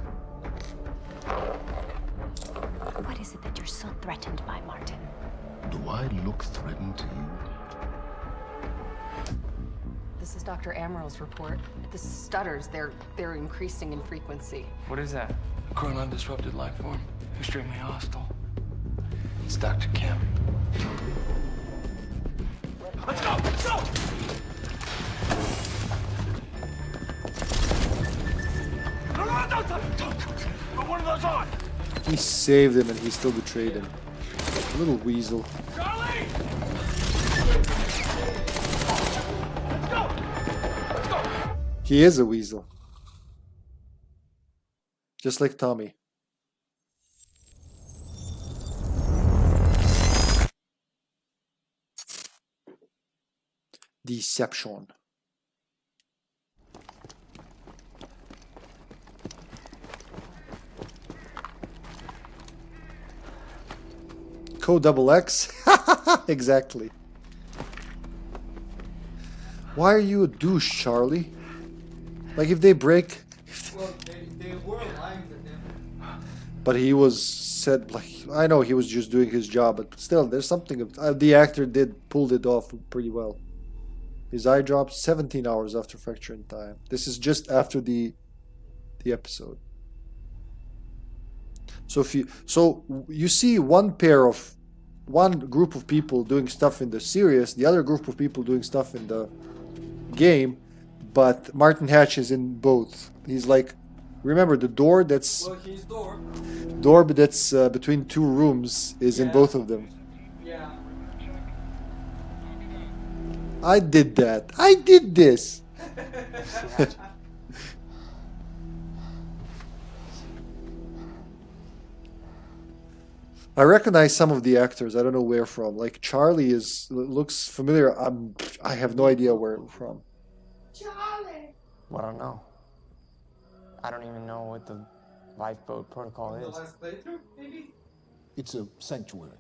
What is it that you're so threatened by, Martin? Do I look threatened to you? This is Dr. Amaril's report. The stutters, they're increasing in frequency. What is that? A chronon disrupted life form. Extremely hostile. It's Dr. Kim. Let's go! Let's go! Don't put one of those on! He saved him and he still betrayed him. Little weasel. Charlie! Let's go! Let's go! He is a weasel. Just like Tommy. Deception. Code XX. Exactly. Why are you a douche, Charlie? Like if they break... Well, they were lying to him. But he was said like... I know he was just doing his job, but still, there's something... the actor pulled it off pretty well. His eye dropped 17 hours after fracture in time. This is just after the episode. So you see one group of people doing stuff in the series, the other group of people doing stuff in the game, but Martin Hatch is in both. He's like, remember the door that's that's between two rooms is in both of them. Yeah. I did that. I did this. I recognize some of the actors. I don't know where from. Like Charlie looks familiar. I have no idea where from. Charlie. Well, I don't know. I don't even know what the lifeboat protocol is. The last playthrough, maybe? It's a sanctuary.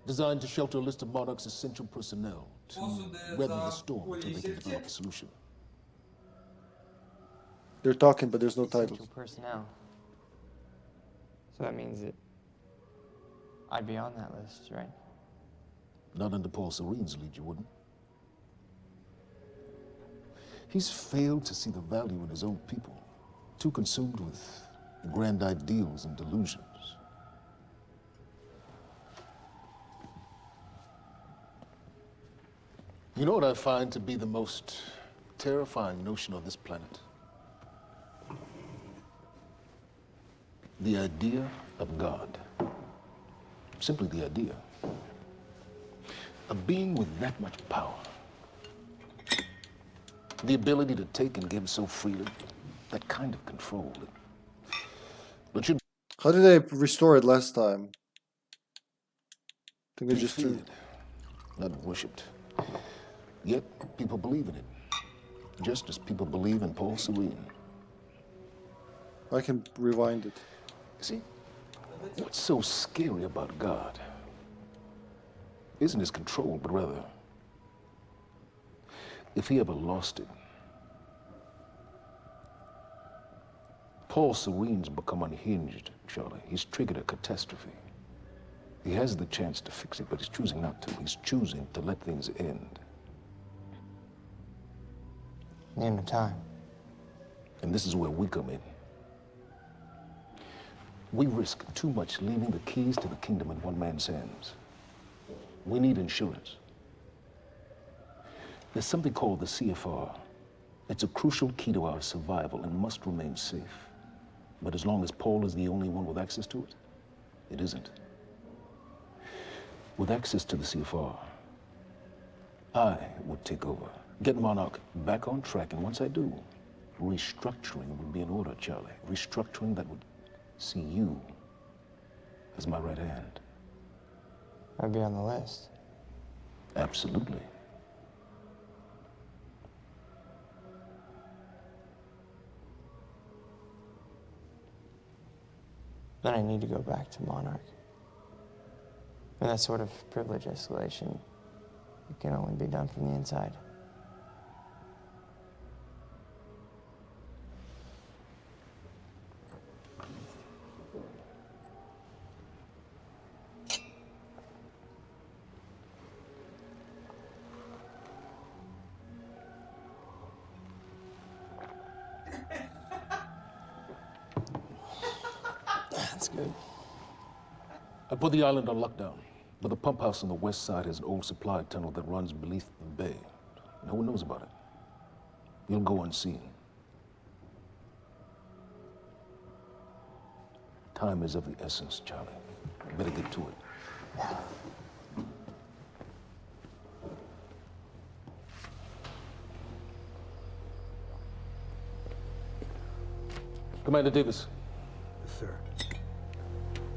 Designed to shelter a list of Monarch's essential personnel to weather the storm until they can develop a solution. They're talking, but there's no title. Essential personnel. So that means that I'd be on that list, right? Not under Paul Serene's lead, you wouldn't. He's failed to see the value in his own people. Too consumed with grand ideals and delusions. You know what I find to be the most terrifying notion on this planet? The idea of God. Simply the idea. A being with that much power. The ability to take and give so freely. That kind of control. But you... How did they restore it last time? I think they just feared, not worshipped. Yet people believe in it. Just as people believe in Paul Serene. I can rewind it. See, what's so scary about God isn't his control, but rather, if he ever lost it. Paul Serene's become unhinged, Charlie. He's triggered a catastrophe. He has the chance to fix it, but he's choosing not to. He's choosing to let things end. The end of time. And this is where we come in. We risk too much leaving the keys to the kingdom in one man's hands. We need insurance. There's something called the CFR. It's a crucial key to our survival and must remain safe. But as long as Paul is the only one with access to it, it isn't. With access to the CFR, I would take over, get Monarch back on track, and once I do, restructuring would be in order, Charlie. Restructuring that would see you as my right hand. I'd be on the list. Absolutely. Then I need to go back to Monarch. And that sort of privilege escalation, it can only be done from the inside. That's good. I put the island on lockdown, but the pump house on the west side has an old supply tunnel that runs beneath the bay. No one knows about it. You'll go unseen. Time is of the essence, Charlie. Better get to it. Commander Davis. Yes, sir.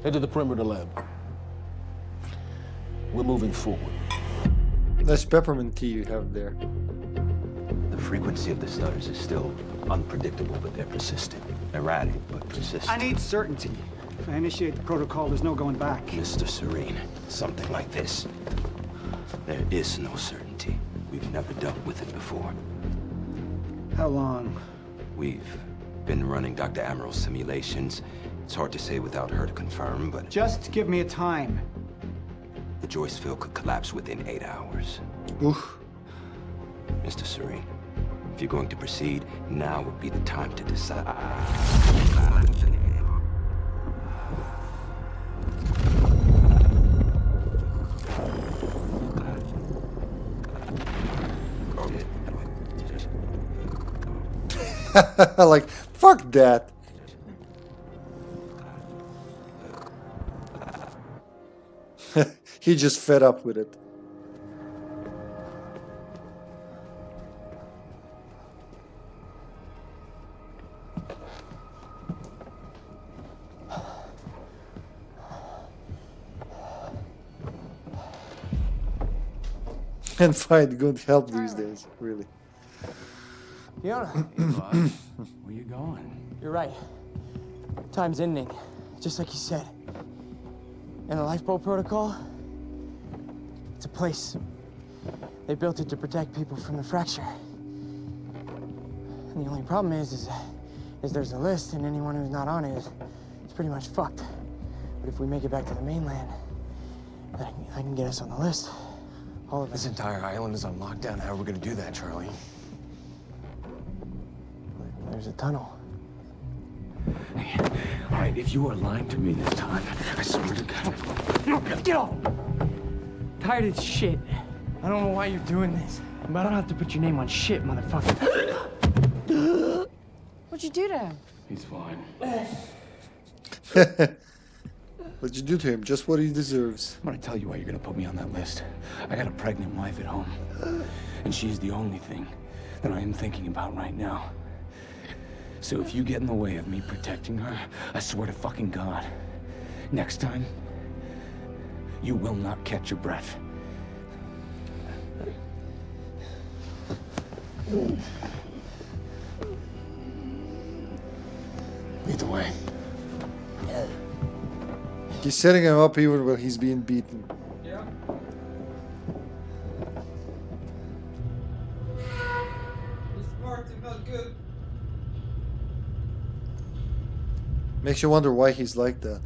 Head to the perimeter lab. We're moving forward. Nice peppermint tea you have there. The frequency of the stutters is still unpredictable, but they're persistent. Erratic, but persistent. I need certainty. If I initiate the protocol, there's no going back. Mr. Serene, something like this. There is no certainty. We've never dealt with it before. How long? We've been running Dr. Amaril's simulations. It's hard to say without her to confirm, but... Just give me a time. The Joyce field could collapse within 8 hours. Oof. Mr. Serene, if you're going to proceed, now would be the time to decide. Like, fuck that. He just fed up with it. And find good help these days, really. Fiona. Where you going? You're right. Time's ending, just like you said. And the lifeboat protocol? It's a place. They built it to protect people from the fracture. And the only problem is there's a list, and anyone who's not on it is pretty much fucked. But if we make it back to the mainland, I can get us on the list. All of This entire island is on lockdown. How are we gonna do that, Charlie? There's a tunnel. Hey, all right, if you are lying to me this time, I swear to God. Get off! Tired of this shit. I don't know why you're doing this, but I don't have to put your name on shit, motherfucker. What'd you do to him? He's fine. What'd you do to him? Just what he deserves. I'm gonna tell you why you're gonna put me on that list. I got a pregnant wife at home, and she's the only thing that I am thinking about right now. So if you get in the way of me protecting her, I swear to fucking God, next time, you will not catch your breath. Lead the way. He's setting him up even when he's being beaten. Yeah. He's smart and not good. Makes you wonder why he's like that.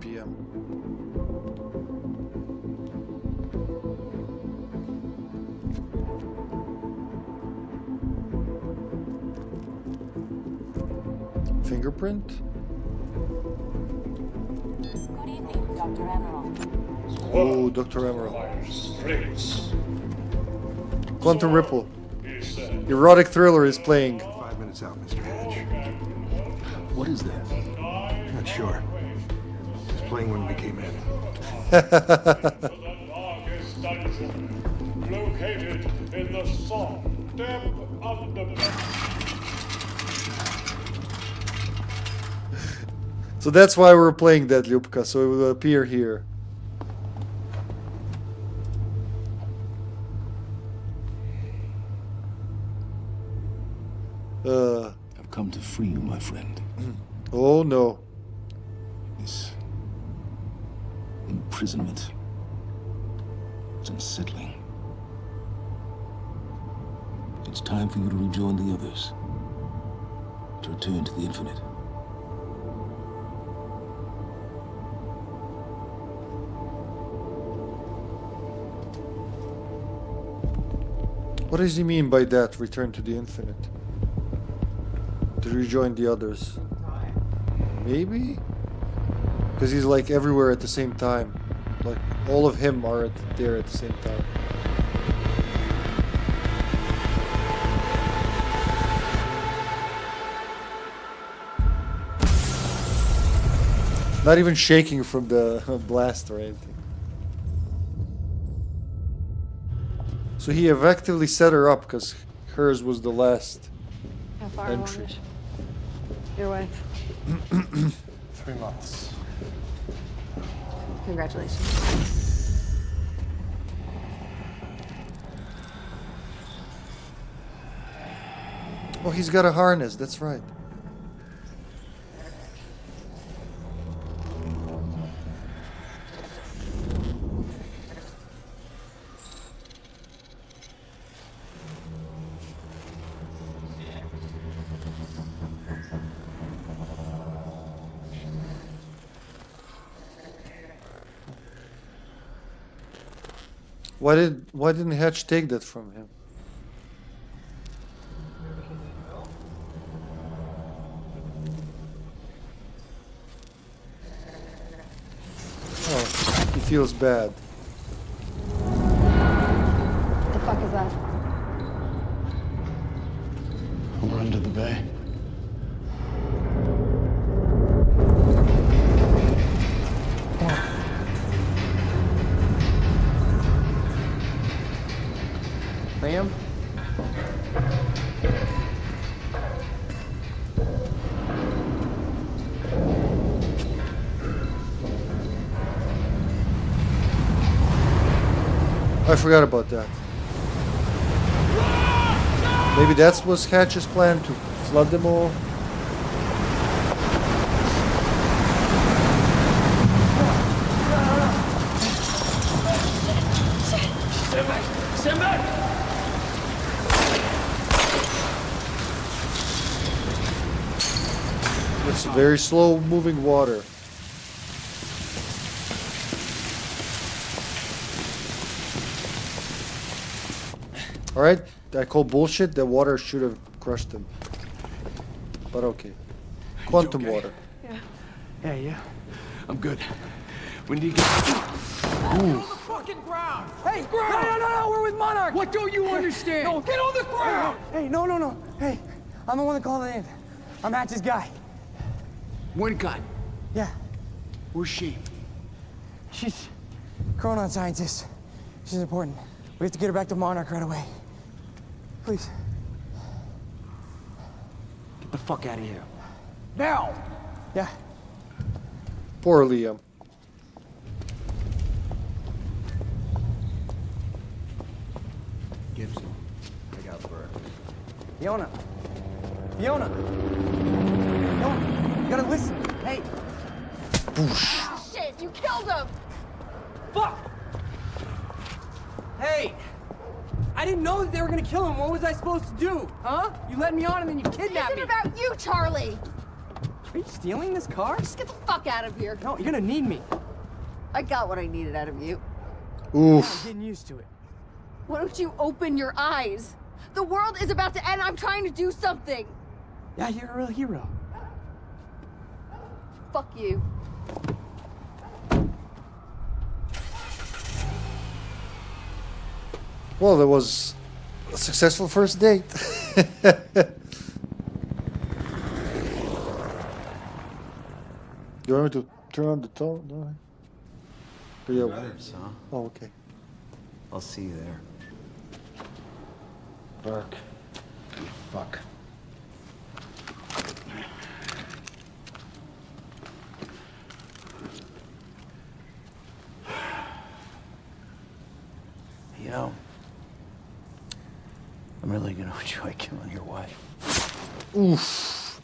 PM. Fingerprint? Good evening, Dr. Emerald. Oh, Dr. Emerald. Quantum Ripple. Erotic thriller is playing. 5 minutes out, Mr. Hatch. What is that? Not sure. It was playing when we came in. Located in the soft, damp underbelly. So that's why we're playing that, Lyubka, so it will appear here. I've come to free you, my friend. Oh no. This imprisonment. It's unsettling. It's time for you to rejoin the others. To return to the infinite. What does he mean by that, return to the infinite? To rejoin the others? Maybe? Because he's like everywhere at the same time. Like, all of him are there at the same time. Not even shaking from the blast or anything. So he effectively set her up because hers was the last How far entry. along is your wife? 3 months. Congratulations. Oh, he's got a harness, that's right. Why didn't Hatch take that from him? Oh, he feels bad. What the fuck is that? Over under the bay. Liam? I forgot about that. Maybe that was Hatch's plan, to flood them all. Stand back! Stand back! It's very slow moving water. Alright, I call bullshit. The water should have crushed him. But okay. Quantum okay? water. Yeah. I'm good. When do you get... Ooh. Fucking ground! Hey, ground! No, we're with Monarch! What don't you understand? No, get on the ground! Hey, no. Hey, I'm the one that called it in. I'm Hatch's guy. One gun. Yeah, Where's she? she's Chronon scientist. She's important. We have to get her back to Monarch right away. Please. Get the fuck out of here. Now! Yeah. Poor Liam. Gibson, I got Burke. Fiona, you gotta listen. Hey. Ah, shit, you killed him! Fuck! Hey! I didn't know that they were gonna kill him. What was I supposed to do? Huh? You led me on and then you kidnapped This me. isn't about you, Charlie! Are you stealing this car? Just get the fuck out of here. No, you're gonna need me. I got what I needed out of you. Oof. I'm getting used to it. Why don't you open your eyes? The world is about to end. I'm trying to do something. Yeah, you're a real hero. Fuck you. Well, that was a successful first date. You want me to turn on the tone? No. Yeah. Brothers, huh? Oh, okay. I'll see you there. Burke. You fuck. You know, I'm really gonna enjoy killing your wife. Oof.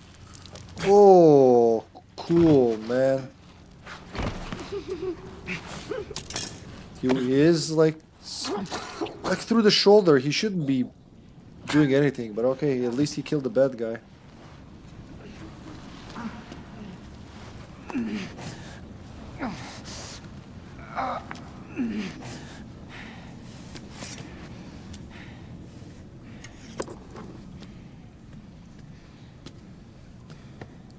Oh, cool, man. He is like through the shoulder. He shouldn't be doing anything, but okay, at least he killed the bad guy.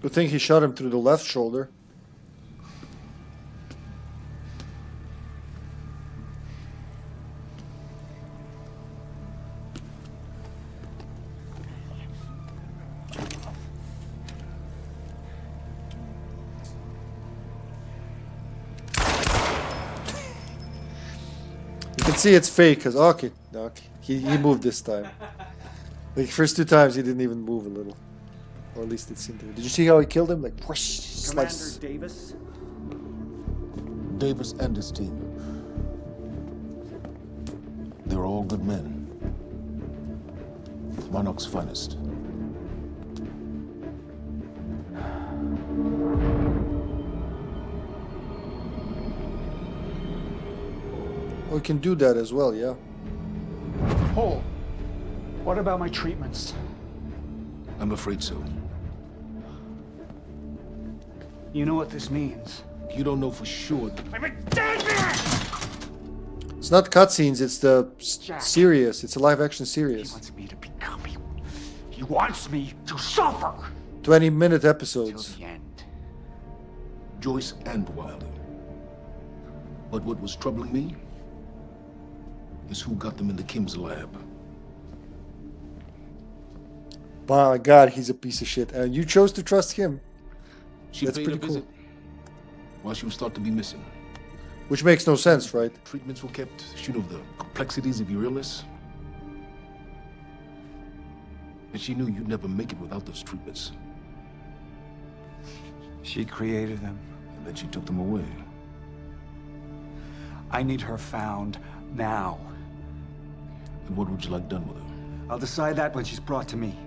Good thing he shot him through the left shoulder. can see it's fake, because okay, he moved this time. Like first 2 times he didn't even move a little. Or at least it seemed to. Did you see how he killed him? Like whoosh, Commander slice. Davis? Davis and his team. They were all good men. Monarch's finest. We can do that as well, yeah. Paul, what about my treatments? I'm afraid so. You know what this means? You don't know for sure. It's not cutscenes, it's the series. It's a live action series. He wants me to become you. He wants me to suffer. 20-minute episodes. Till the end. Joyce and Wilder. But what was troubling me is who got them into Kim's lab. My God, he's a piece of shit. And you chose to trust him. She That's paid pretty a cool. visit while she was thought to be missing. Which makes no sense, right? Treatments were kept. She knew of the complexities of your illness. And she knew you'd never make it without those treatments. She created them. And then she took them away. I need her found now. And what would you like done with her? I'll decide that when she's brought to me.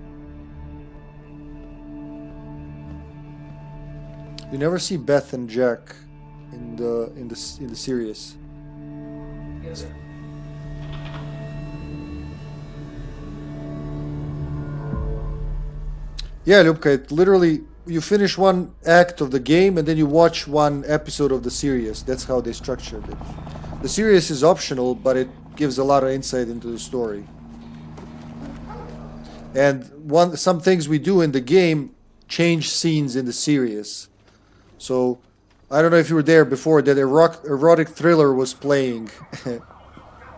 You never see Beth and Jack in the series. Yeah, Ljubka, it literally, you finish one act of the game and then you watch one episode of the series. That's how they structured it. The series is optional, but it gives a lot of insight into the story. And some things we do in the game change scenes in the series. So, I don't know if you were there before, that erotic thriller was playing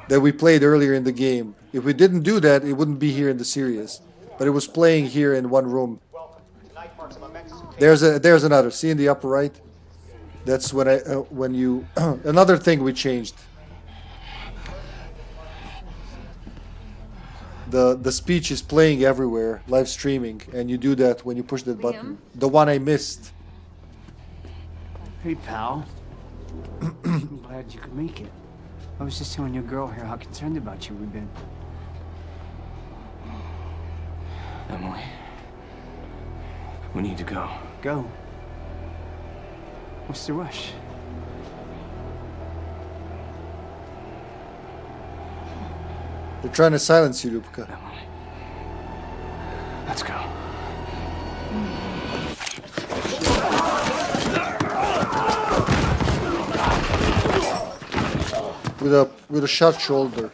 that we played earlier in the game. If we didn't do that, it wouldn't be here in the series. But it was playing here in one room. There's another. See in the upper right? That's when you another thing we changed. The speech is playing everywhere, live streaming, and you do that when you push that button. The one I missed. Hey, pal. I'm glad you could make it. I was just telling your girl here how concerned about you we've been. Emily, we need to go. Go? What's the rush? They're trying to silence you, Ljubka. Emily, let's go. With a shot shoulder.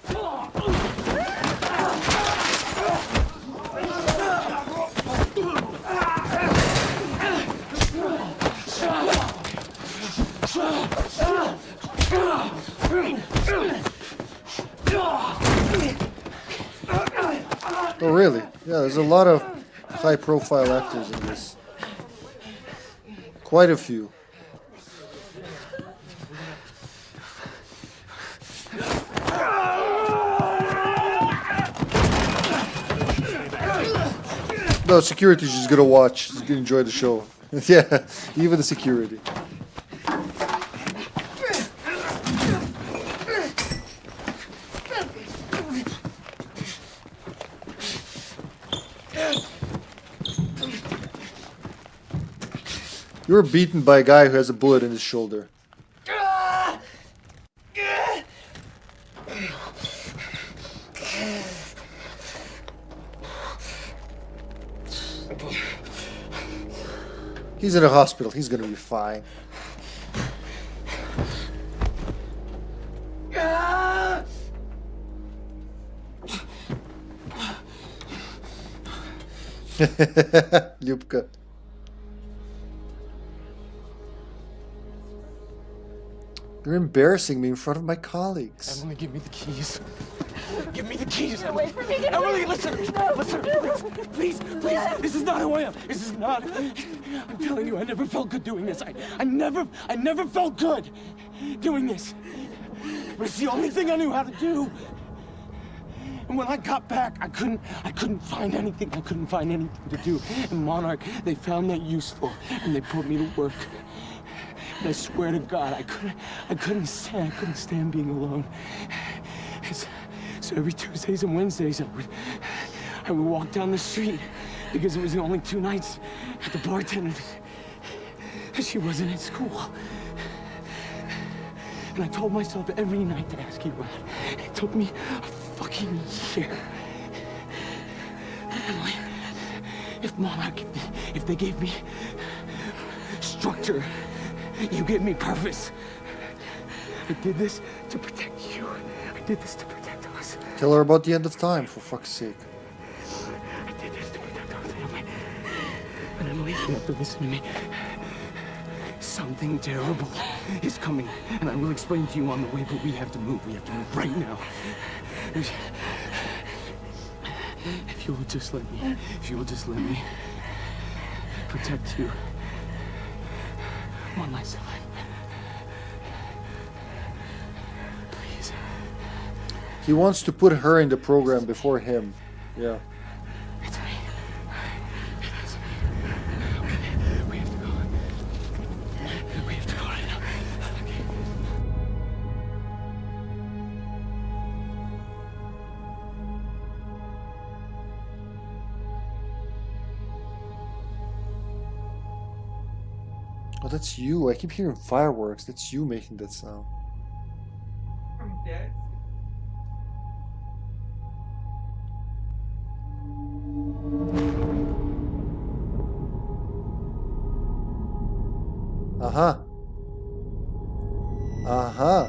Oh really? Yeah, there's a lot of high-profile actors in this. Quite a few. No, security's just gonna watch. He's gonna enjoy the show. Yeah, even the security. You were beaten by a guy who has a bullet in his shoulder. He's in a hospital. He's gonna be fine. Ljubka. You're embarrassing me in front of my colleagues. Emily, give me the keys. Give me the keys. Get away from me. Get Emily, away. listen. No. Listen, please. This is not who I am. This is not. I'm telling you, I never felt good doing this. I never felt good doing this. But it's the only thing I knew how to do. And when I got back, I couldn't find anything. I couldn't find anything to do. And Monarch, they found that useful, and they put me to work. And I swear to God, I couldn't stand being alone. So every Tuesdays and Wednesdays, I would walk down the street because it was the only 2 nights at the bartender. She wasn't at school. And I told myself every night to ask you out. It took me a fucking year. Emily, if Monarch, if they gave me structure, you gave me purpose. I did this to protect you. I did this to protect us. Tell her about the end of time, for fuck's sake. I did this to protect our family. And Emily, you have to listen to me. Something terrible is coming, and I will explain to you on the way, but we have to move. We have to move right now. If you will just let me protect you one last time. Please. He wants to put her in the program before him. Yeah. It's me. It is me. Okay, we have to go. We have to go right now. Okay. Oh, that's you. I keep hearing fireworks. That's you making that sound. I'm dead. Uh-huh. Uh-huh.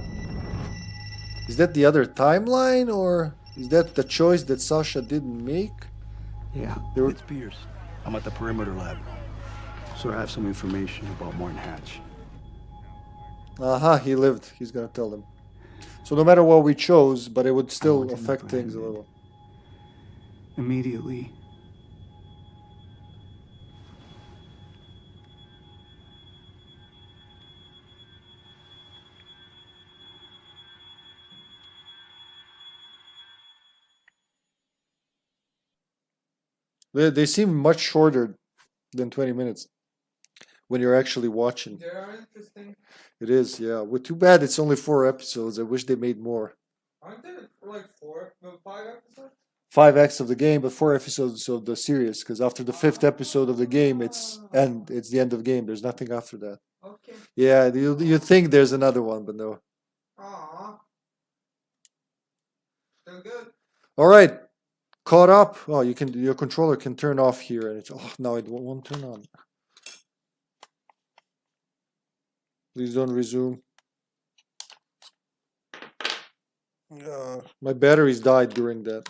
Is that the other timeline, or is that the choice that Sasha didn't make? Yeah, it's Pierce. I'm at the perimeter lab. So I have some information about Martin Hatch. Uh-huh, he lived. He's gonna tell them. So no matter what we chose, but it would still affect things a little. Immediately. They seem much shorter than 20 minutes when you're actually watching. They are interesting. It is, yeah. Well, too bad it's only 4 episodes. I wish they made more. Aren't there like 5 episodes? 5 acts of the game, but 4 episodes of the series. Because after the 5th episode of the game, it's the end of the game. There's nothing after that. Okay. Yeah, you think there's another one, but no. Aww. Still good. All right, caught up. Oh, your controller can turn off here, and it's no, it won't turn on. Please don't resume. My batteries died during that.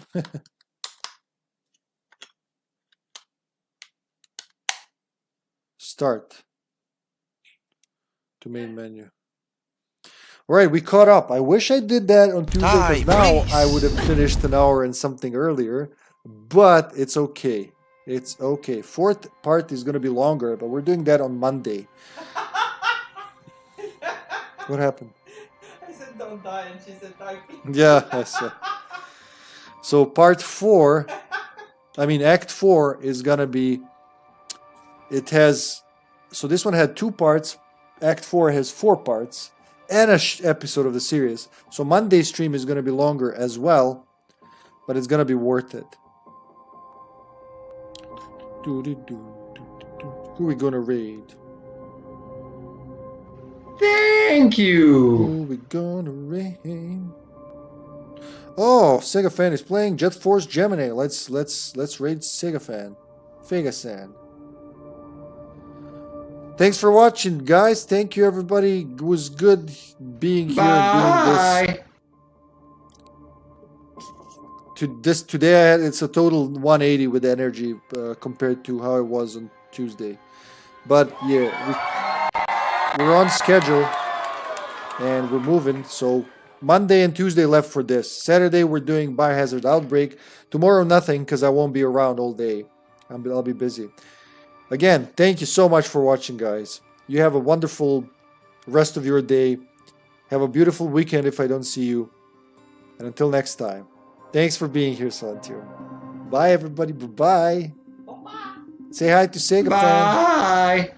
Start to main menu. All right, we caught up. I wish I did that on Tuesday, because now I would have finished an hour and something earlier, but it's okay. It's okay. 4th part is going to be longer, but we're doing that on Monday. What happened? I said don't die, and she said typing. Yeah, I said. So part 4, I mean Act 4 is going to be, it has, so this one had 2 parts, Act 4 has 4 parts, and an episode of the series. So Monday's stream is going to be longer as well, but it's going to be worth it. Who are we going to raid? Thank you. Who are we going to raid? Oh, Sega Fan is playing Jet Force Gemini. Let's raid Sega Fan. Fegasan. Thanks for watching, guys. Thank you, everybody. It was good being here and doing this. Today, it's a total 180 with energy compared to how it was on Tuesday. But yeah, we're on schedule and we're moving. So Monday and Tuesday left for this. Saturday we're doing Biohazard Outbreak. Tomorrow nothing, because I won't be around all day. I'll be busy. Again, thank you so much for watching, guys. You have a wonderful rest of your day. Have a beautiful weekend if I don't see you. And until next time, thanks for being here, Solantio. Bye, everybody. Bye-bye. Say hi to Sega. Bye.